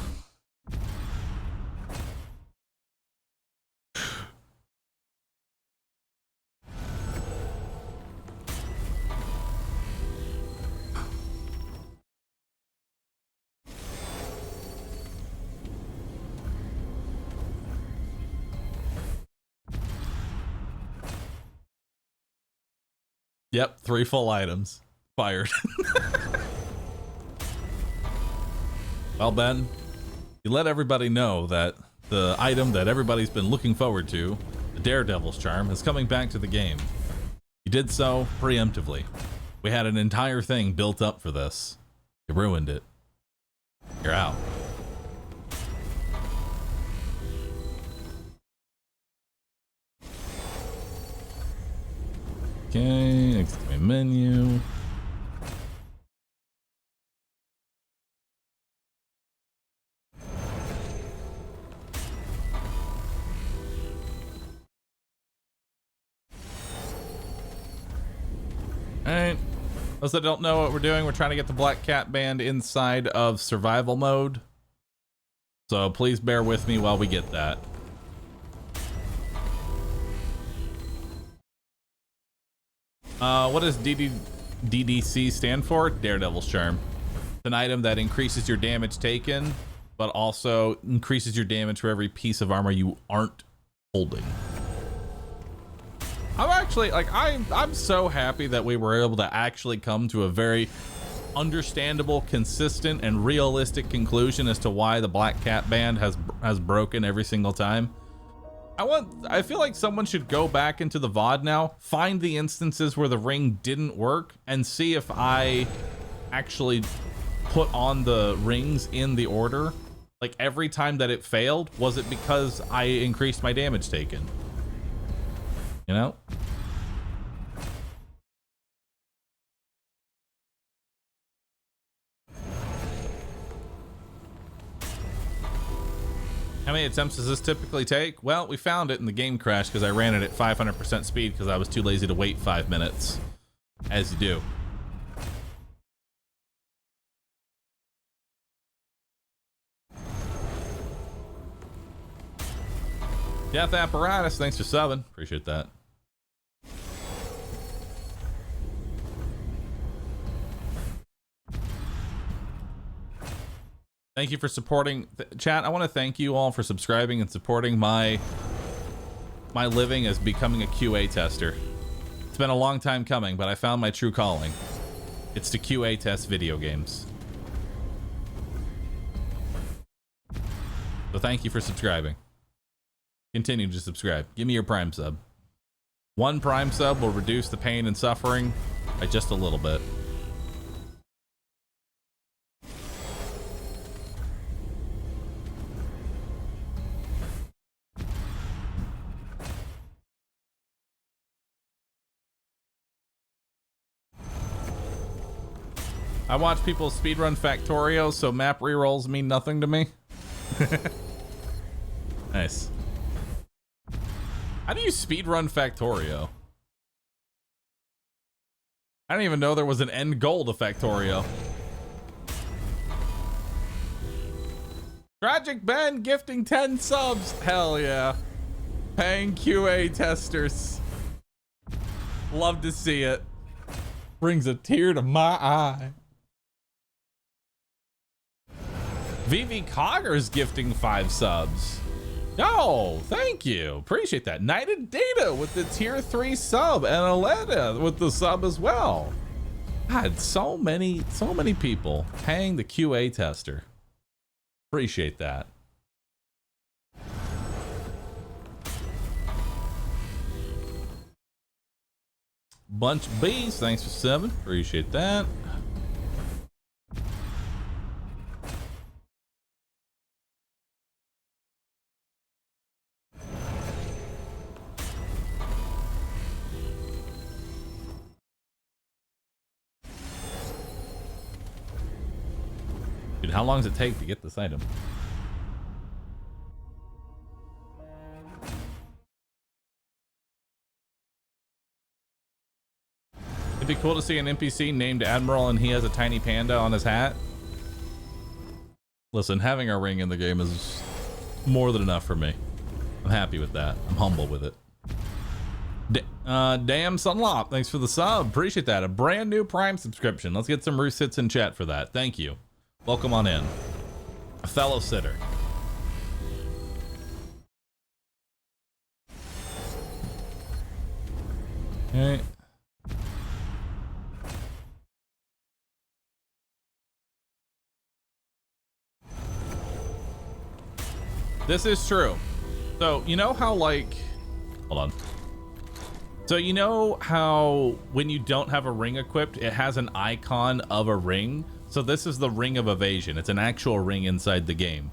Yep, 3 full items. Fired. Well, Ben, you let everybody know that the item that everybody's been looking forward to, the Daredevil's Charm, is coming back to the game. You did so preemptively. We had an entire thing built up for this. You ruined it. You're out. Okay, next to my menu. Alright. Those that don't know what we're doing, we're trying to get the Black Cat Band inside of survival mode. So please bear with me while we get that. What does DDC stand for? Daredevil's Charm. It's an item that increases your damage taken, but also increases your damage for every piece of armor you aren't holding. I'm actually, like, I'm so happy that we were able to actually come to a very understandable, consistent, and realistic conclusion as to why the Black Cat Band has broken every single time. I feel like someone should go back into the VOD now, find the instances where the ring didn't work, and see if I actually put on the rings in the order. Like, every time that it failed, was it because I increased my damage taken? You know? How many attempts does this typically take? Well, we found it in the game crash because I ran it at 500% speed because I was too lazy to wait 5 minutes. As you do. Death Apparatus, thanks for subbing. Appreciate that. Thank you for supporting chat. I want to thank you all for subscribing and supporting my living as becoming a QA tester. It's been a long time coming, but I found my true calling. It's to QA test video games. So thank you for subscribing. Continue to subscribe. Give me your Prime sub. 1 Prime sub will reduce the pain and suffering By just a little bit. I watch people speedrun Factorio, so map rerolls mean nothing to me. Nice. How do you speedrun Factorio? I didn't even know there was an end goal to Factorio. Tragic Ben gifting 10 subs. Hell yeah. Paying QA testers. Love to see it. Brings a tear to my eye. VV Cogger's gifting 5 subs. Oh, thank you. Appreciate that. Knighted Data with the tier 3 sub and Aletta with the sub as well. God, so many people paying the QA tester. Appreciate that. Bunch B's, thanks for 7. Appreciate that. Dude, how long does it take to get this item? It'd be cool to see an NPC named Admiral and he has a tiny panda on his hat. Listen, having a ring in the game is more than enough for me. I'm happy with that. I'm humble with it. Damn Sunlop, thanks for the sub. Appreciate that. A brand new Prime subscription. Let's get some Roos hits in chat for that. Thank you. Welcome on in. A fellow sitter. Okay. This is true. So, you know how like, hold on. So you know how when you don't have a ring equipped, it has an icon of a ring? So this is the Ring of Evasion. It's an actual ring inside the game.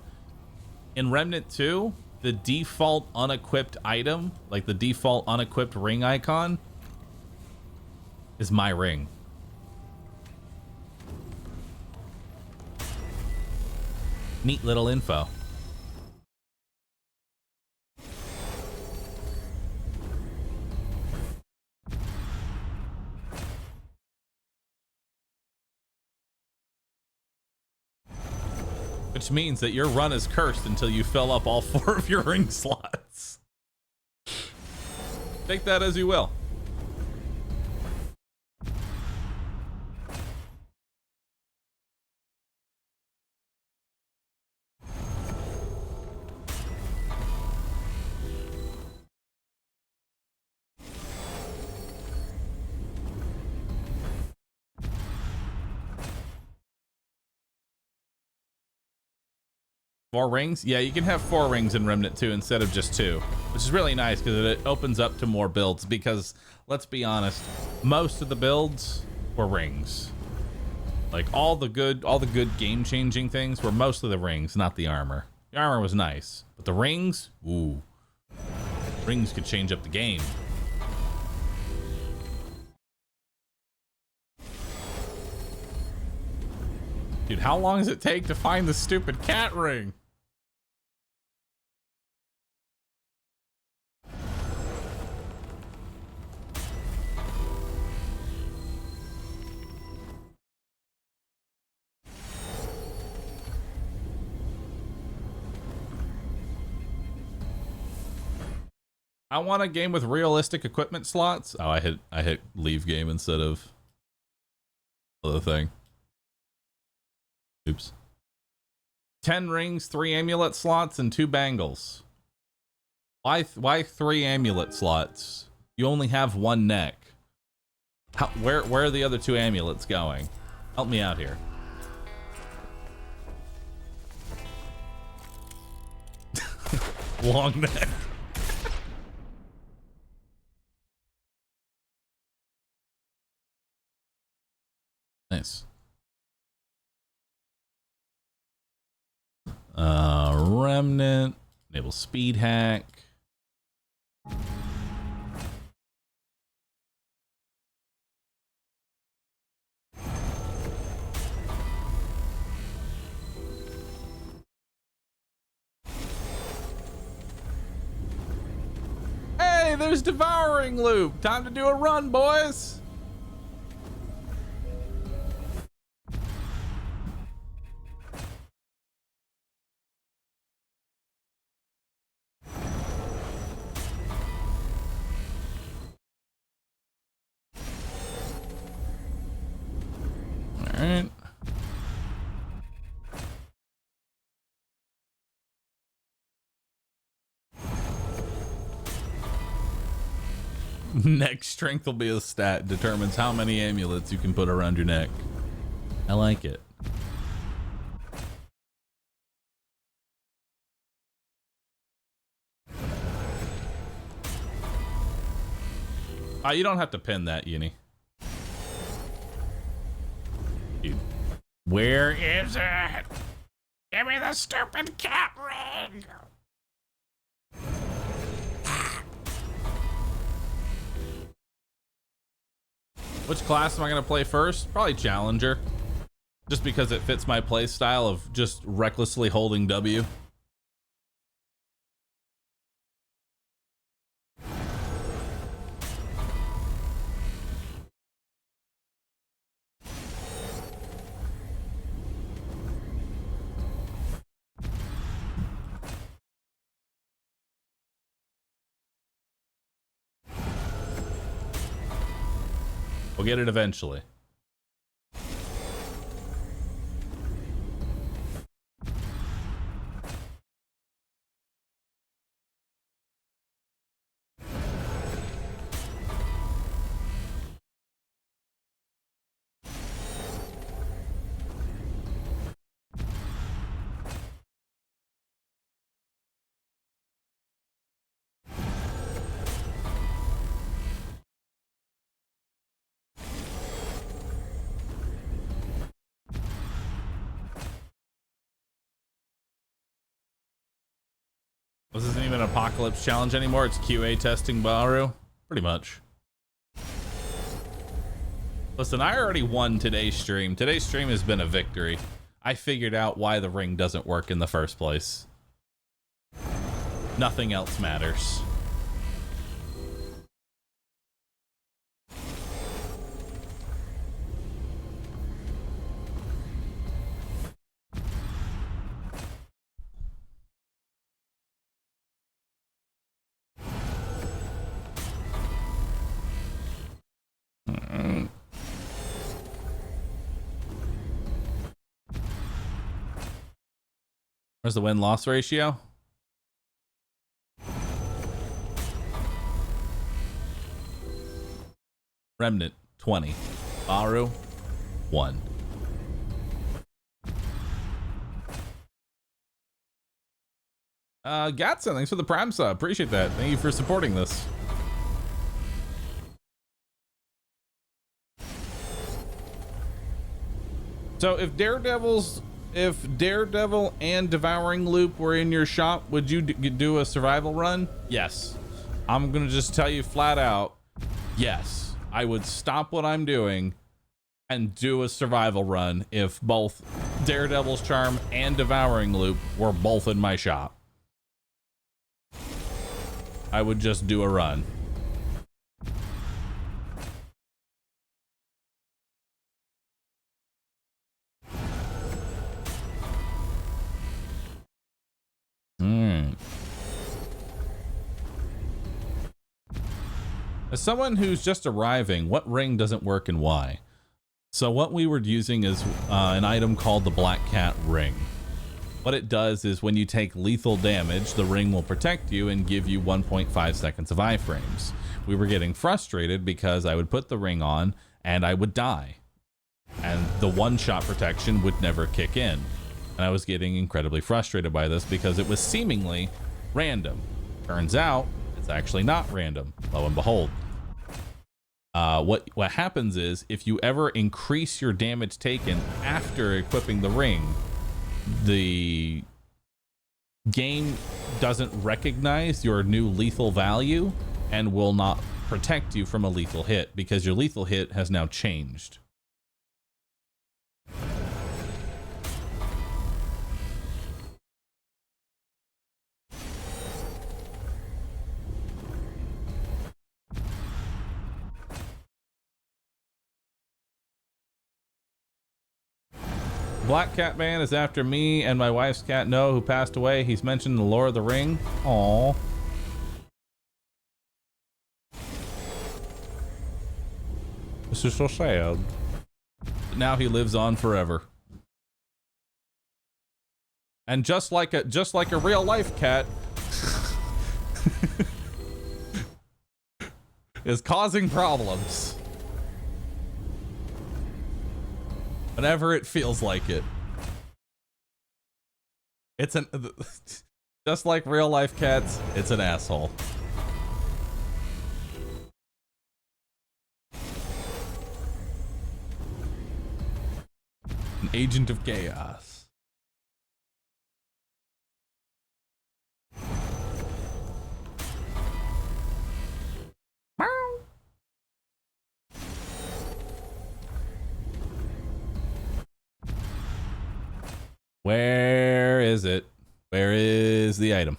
In Remnant 2, the default unequipped item, like the default unequipped ring icon, is my ring. Neat little info. Which means that your run is cursed until you fill up all 4 of your ring slots. Take that as you will. Four rings? Yeah, you can have 4 rings in Remnant 2 instead of just 2, which is really nice because it opens up to more builds. Because let's be honest, most of the builds were rings. Like all the good game-changing things were mostly the rings, not the armor. The armor was nice, but the rings, ooh, rings could change up the game. Dude, how long does it take to find the stupid cat ring? I want a game with realistic equipment slots. Oh, I hit leave game instead of other thing. Oops. 10 rings, 3 amulet slots, and 2 bangles. Why 3 amulet slots? You only have 1 neck. Where are the other 2 amulets going? Help me out here. Long neck. Remnant, enable speed hack. Hey, there's devouring loop. Time to do a run, boys. All right. Neck strength will be a stat. Determines how many amulets you can put around your neck. I like it. You don't have to pin that, Uni. Dude. Where is it? Give me the stupid cat ring. Which class am I going to play first? Probably Challenger. Just because it fits my play style of just recklessly holding W. We'll get it eventually. This isn't even an apocalypse challenge anymore. It's QA testing Bahroo. Pretty much. Listen, I already won today's stream. Today's stream has been a victory. I figured out why the ring doesn't work in the first place. Nothing else matters. Where's the win-loss ratio? Remnant 20. Bahroo 1. Gatson, thanks for the Prime sub. Appreciate that. Thank you for supporting this. So if Daredevil and Devouring Loop were in your shop, would you do a survival run? Yes. I'm gonna just tell you flat out, yes. I would stop what I'm doing and do a survival run if both Daredevil's Charm and Devouring Loop were both in my shop. I would just do a run. As someone who's just arriving, what ring doesn't work and why? So what we were using is an item called the Black Cat Ring. What it does is when you take lethal damage, the ring will protect you and give you 1.5 seconds of iframes. We were getting frustrated because I would put the ring on and I would die. And the one-shot protection would never kick in. And I was getting incredibly frustrated by this because it was seemingly random. Turns out, it's actually not random, lo and behold. What happens is if you ever increase your damage taken after equipping the ring, the game doesn't recognize your new lethal value and will not protect you from a lethal hit because your lethal hit has now changed. Black Cat Man is after me and my wife's cat No, who passed away. He's mentioned the Lord of the Ring. Aww. This is so sad. But now he lives on forever. And just like a real life cat is causing problems. Whenever it feels like it. It's an just like real life cats, it's an asshole. An agent of chaos. Where is it? Where is the item?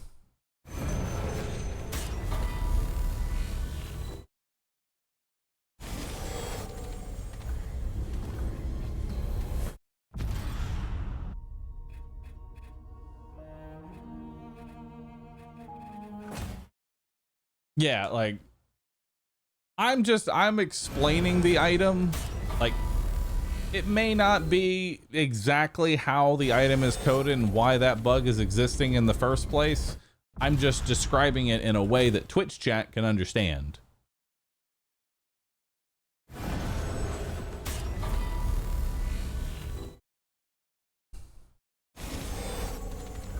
Yeah, like I'm explaining the item. Like, it may not be exactly how the item is coded and why that bug is existing in the first place. I'm just describing it in a way that Twitch chat can understand.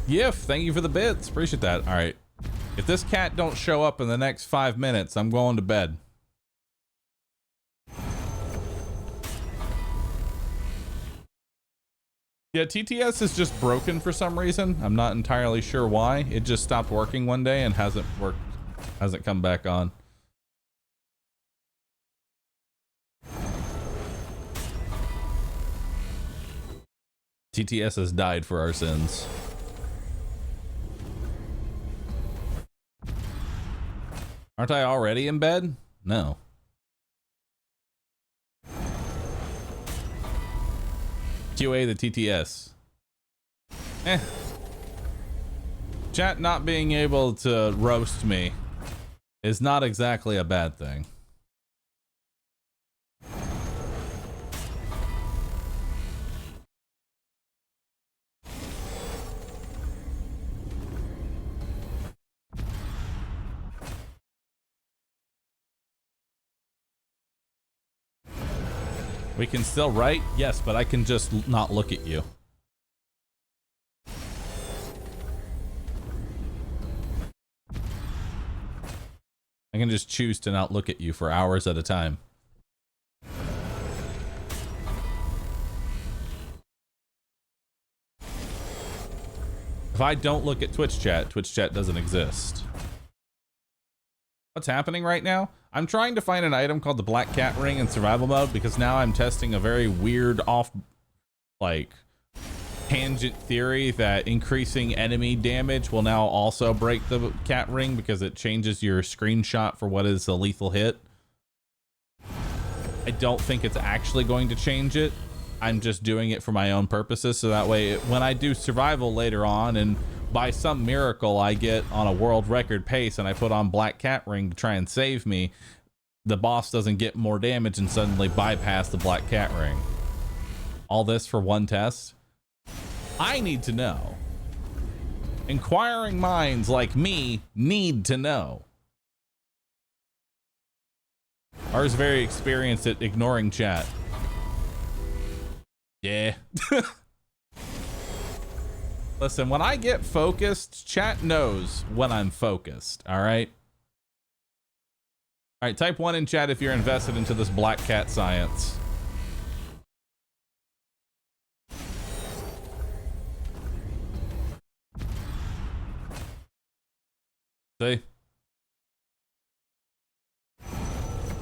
Yif, thank you for the bits. Appreciate that. All right. If this cat don't show up in the next 5 minutes, I'm going to bed. Yeah, TTS is just broken for some reason. I'm not entirely sure why. It just stopped working one day and hasn't come back on. TTS has died for our sins. Aren't I already in bed? No. QA the TTS. Chat not being able to roast me is not exactly a bad thing. We can still write? Yes, but I can just not look at you. I can just choose to not look at you for hours at a time. If I don't look at Twitch chat doesn't exist. What's happening right now? I'm trying to find an item called the Black Cat Ring in survival mode because now I'm testing a very weird tangent theory that increasing enemy damage will now also break the cat ring because it changes your screenshot for what is a lethal hit. I don't think it's actually going to change it. I'm just doing it for my own purposes so that way when I do survival later on and by some miracle I get on a world record pace and I put on Black Cat Ring to try and save me, the boss doesn't get more damage and suddenly bypass the Black Cat Ring. All this for one test? I need to know. Inquiring minds like me need to know. Ours very experienced at ignoring chat. Yeah. Listen, when I get focused, chat knows when I'm focused, all right? All right, type 1 in chat if you're invested into this Black Cat science. See?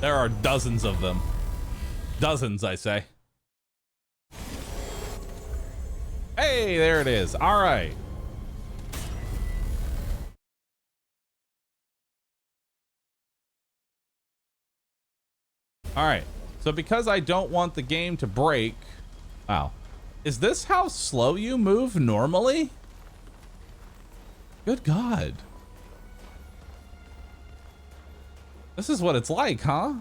There are dozens of them. Dozens, I say. Hey, there it is. All right. All right. So because I don't want the game to break. Wow. Is this how slow you move normally? Good God. This is what it's like, huh?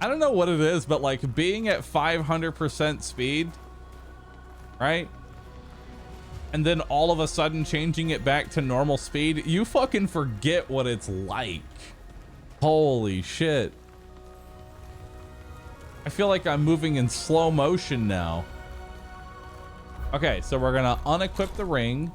I don't know what it is, but like being at 500% speed, right? And then all of a sudden changing it back to normal speed, you fucking forget what it's like. Holy shit. I feel like I'm moving in slow motion now. Okay, so we're gonna unequip the ring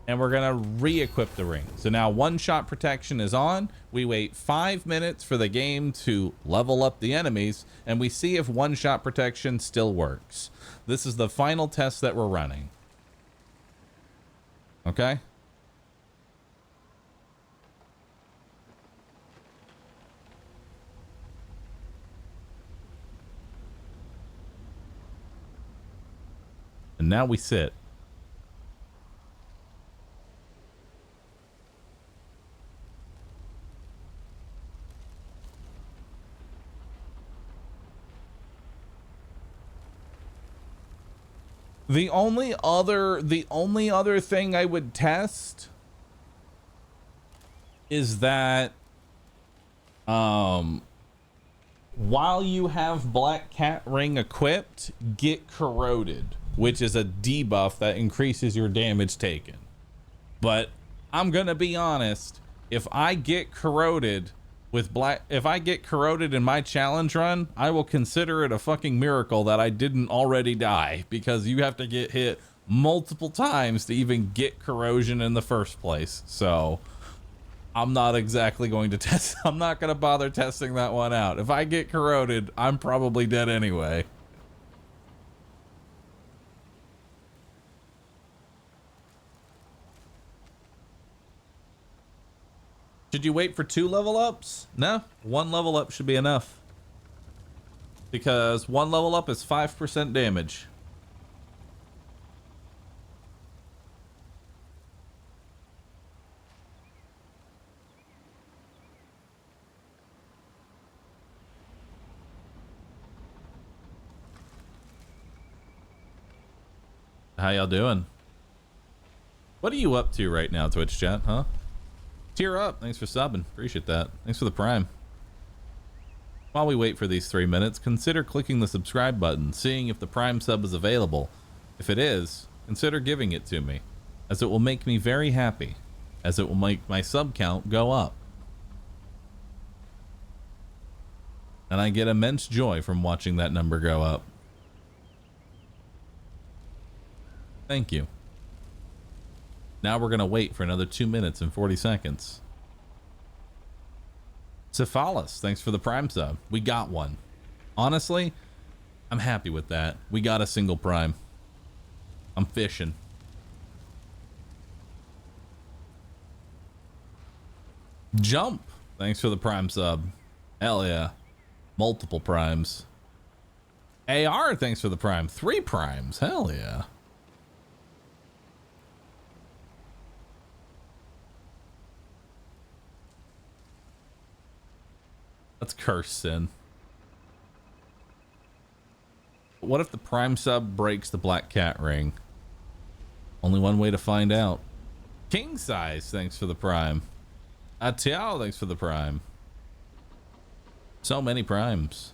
and we're gonna re-equip the ring. So now one-shot protection is on. We wait 5 minutes for the game to level up the enemies and we see if one-shot protection still works. This is the final test that we're running. Okay? And now we sit. The only other thing I would test is that while you have Black Cat Ring equipped, get Corroded, which is a debuff that increases your damage taken. But I'm gonna be honest, if I get corroded in my challenge run, I will consider it a fucking miracle that I didn't already die, because you have to get hit multiple times to even get corrosion in the first place. So I'm not exactly going to test. I'm not going to bother testing that one out. If I get corroded, I'm probably dead anyway. Should you wait for 2 level ups? No, 1 level up should be enough. Because 1 level up is 5% damage. How y'all doing? What are you up to right now, Twitch chat, huh? Tear up. Thanks for subbing. Appreciate that. Thanks for the prime. While we wait for these 3 minutes, consider clicking the subscribe button, seeing if the prime sub is available. If it is, consider giving it to me, as it will make me very happy, as it will make my sub count go up. And I get immense joy from watching that number go up. Thank you. Now we're going to wait for another 2 minutes and 40 seconds. Cephalus, thanks for the prime sub. We got one. Honestly, I'm happy with that. We got a single prime. I'm fishing. Jump, thanks for the prime sub. Hell yeah. Multiple primes. AR, thanks for the prime. 3 primes. Hell yeah. Let's curse Sin. What if the prime sub breaks the Black Cat Ring? Only one way to find out. King Size, thanks for the prime. Atiao, thanks for the prime. So many primes.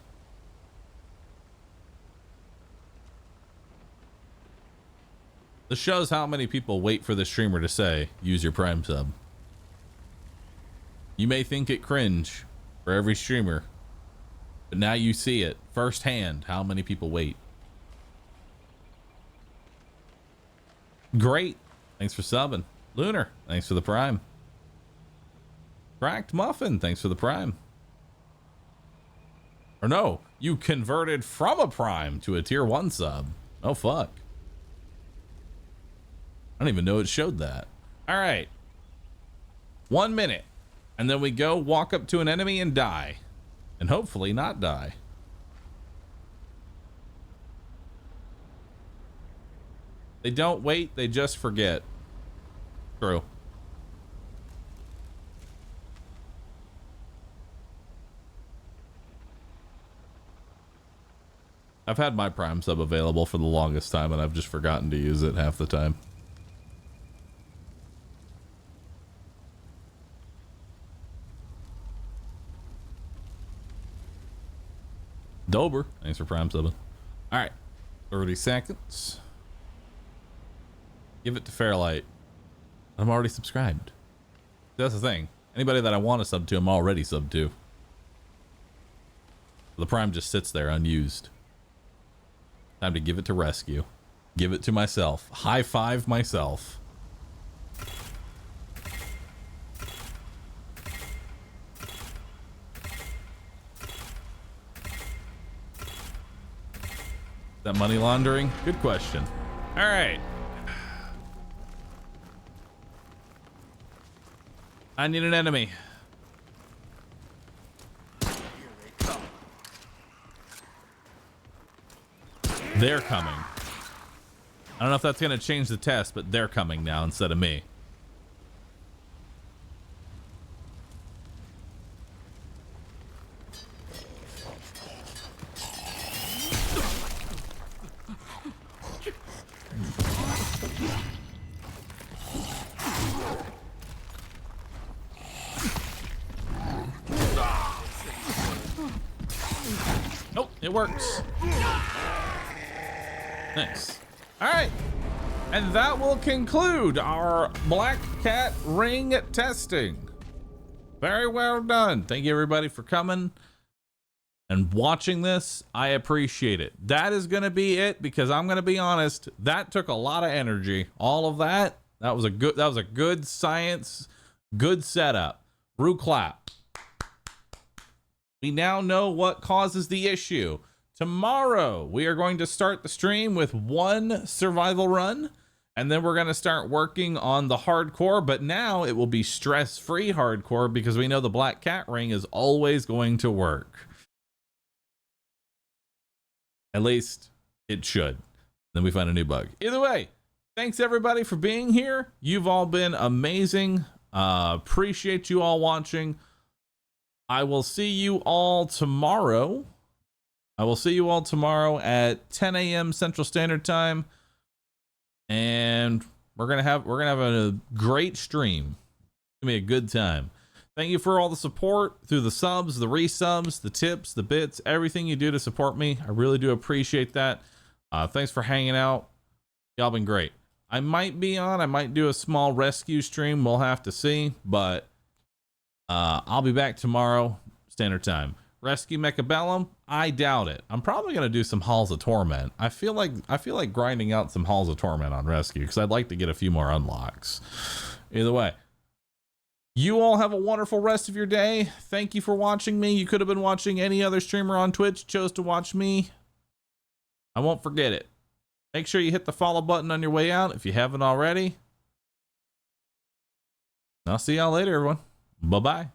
This shows how many people wait for the streamer to say, use your prime sub. You may think it cringe for every streamer, but now you see it firsthand how many people wait. Great, thanks for subbing. Lunar, thanks for the prime. Cracked Muffin, thanks for the prime. Or no, you converted from a prime to a tier 1 sub. Oh fuck. I don't even know it showed that. All right. 1 minute. And then we go walk up to an enemy and die. And hopefully not die. They don't wait, they just forget. True. I've had my Prime sub available for the longest time and I've just forgotten to use it half the time. Dober, thanks for Prime subbing. All right, 30 seconds. Give it to Fairlight. I'm already subscribed. That's the thing. Anybody that I want to sub to, I'm already sub to. The Prime just sits there unused. Time to give it to Rescue. Give it to myself. High five myself. Is that money laundering? Good question. All right. I need an enemy. They're coming. I don't know if that's going to change the test, but they're coming now instead of me. Nope, it works. Nice. All right. And that will conclude our Black Cat ring testing. Very well done. Thank you everybody for coming and watching this. I appreciate it. That is going to be it because I'm going to be honest, that took a lot of energy. All of that, that was a good science, good setup. Roo clap. We now know what causes the issue. Tomorrow, we are going to start the stream with 1 survival run, and then we're going to start working on the hardcore, but now it will be stress-free hardcore because we know the Black Cat ring is always going to work. At least it should. Then we find a new bug. Either way, thanks everybody for being here. You've all been amazing. Appreciate you all watching. I will see you all tomorrow. I will see you all tomorrow at 10 a.m. Central Standard Time, and we're gonna have a great stream. It's gonna be a good time. Thank you for all the support through the subs, the resubs, the tips, the bits, everything you do to support me. I really do appreciate that. Thanks for hanging out. Y'all been great. I might do a small rescue stream. We'll have to see, but I'll be back tomorrow, Standard Time. Rescue Mechabellum? I doubt it. I'm probably gonna do some Halls of Torment. I feel like grinding out some Halls of Torment on Rescue because I'd like to get a few more unlocks. Either way, you all have a wonderful rest of your day. Thank you for watching me. You could have been watching any other streamer on Twitch, chose to watch me. I won't forget it. Make sure you hit the follow button on your way out if you haven't already. I'll see y'all later, everyone. Bye-bye.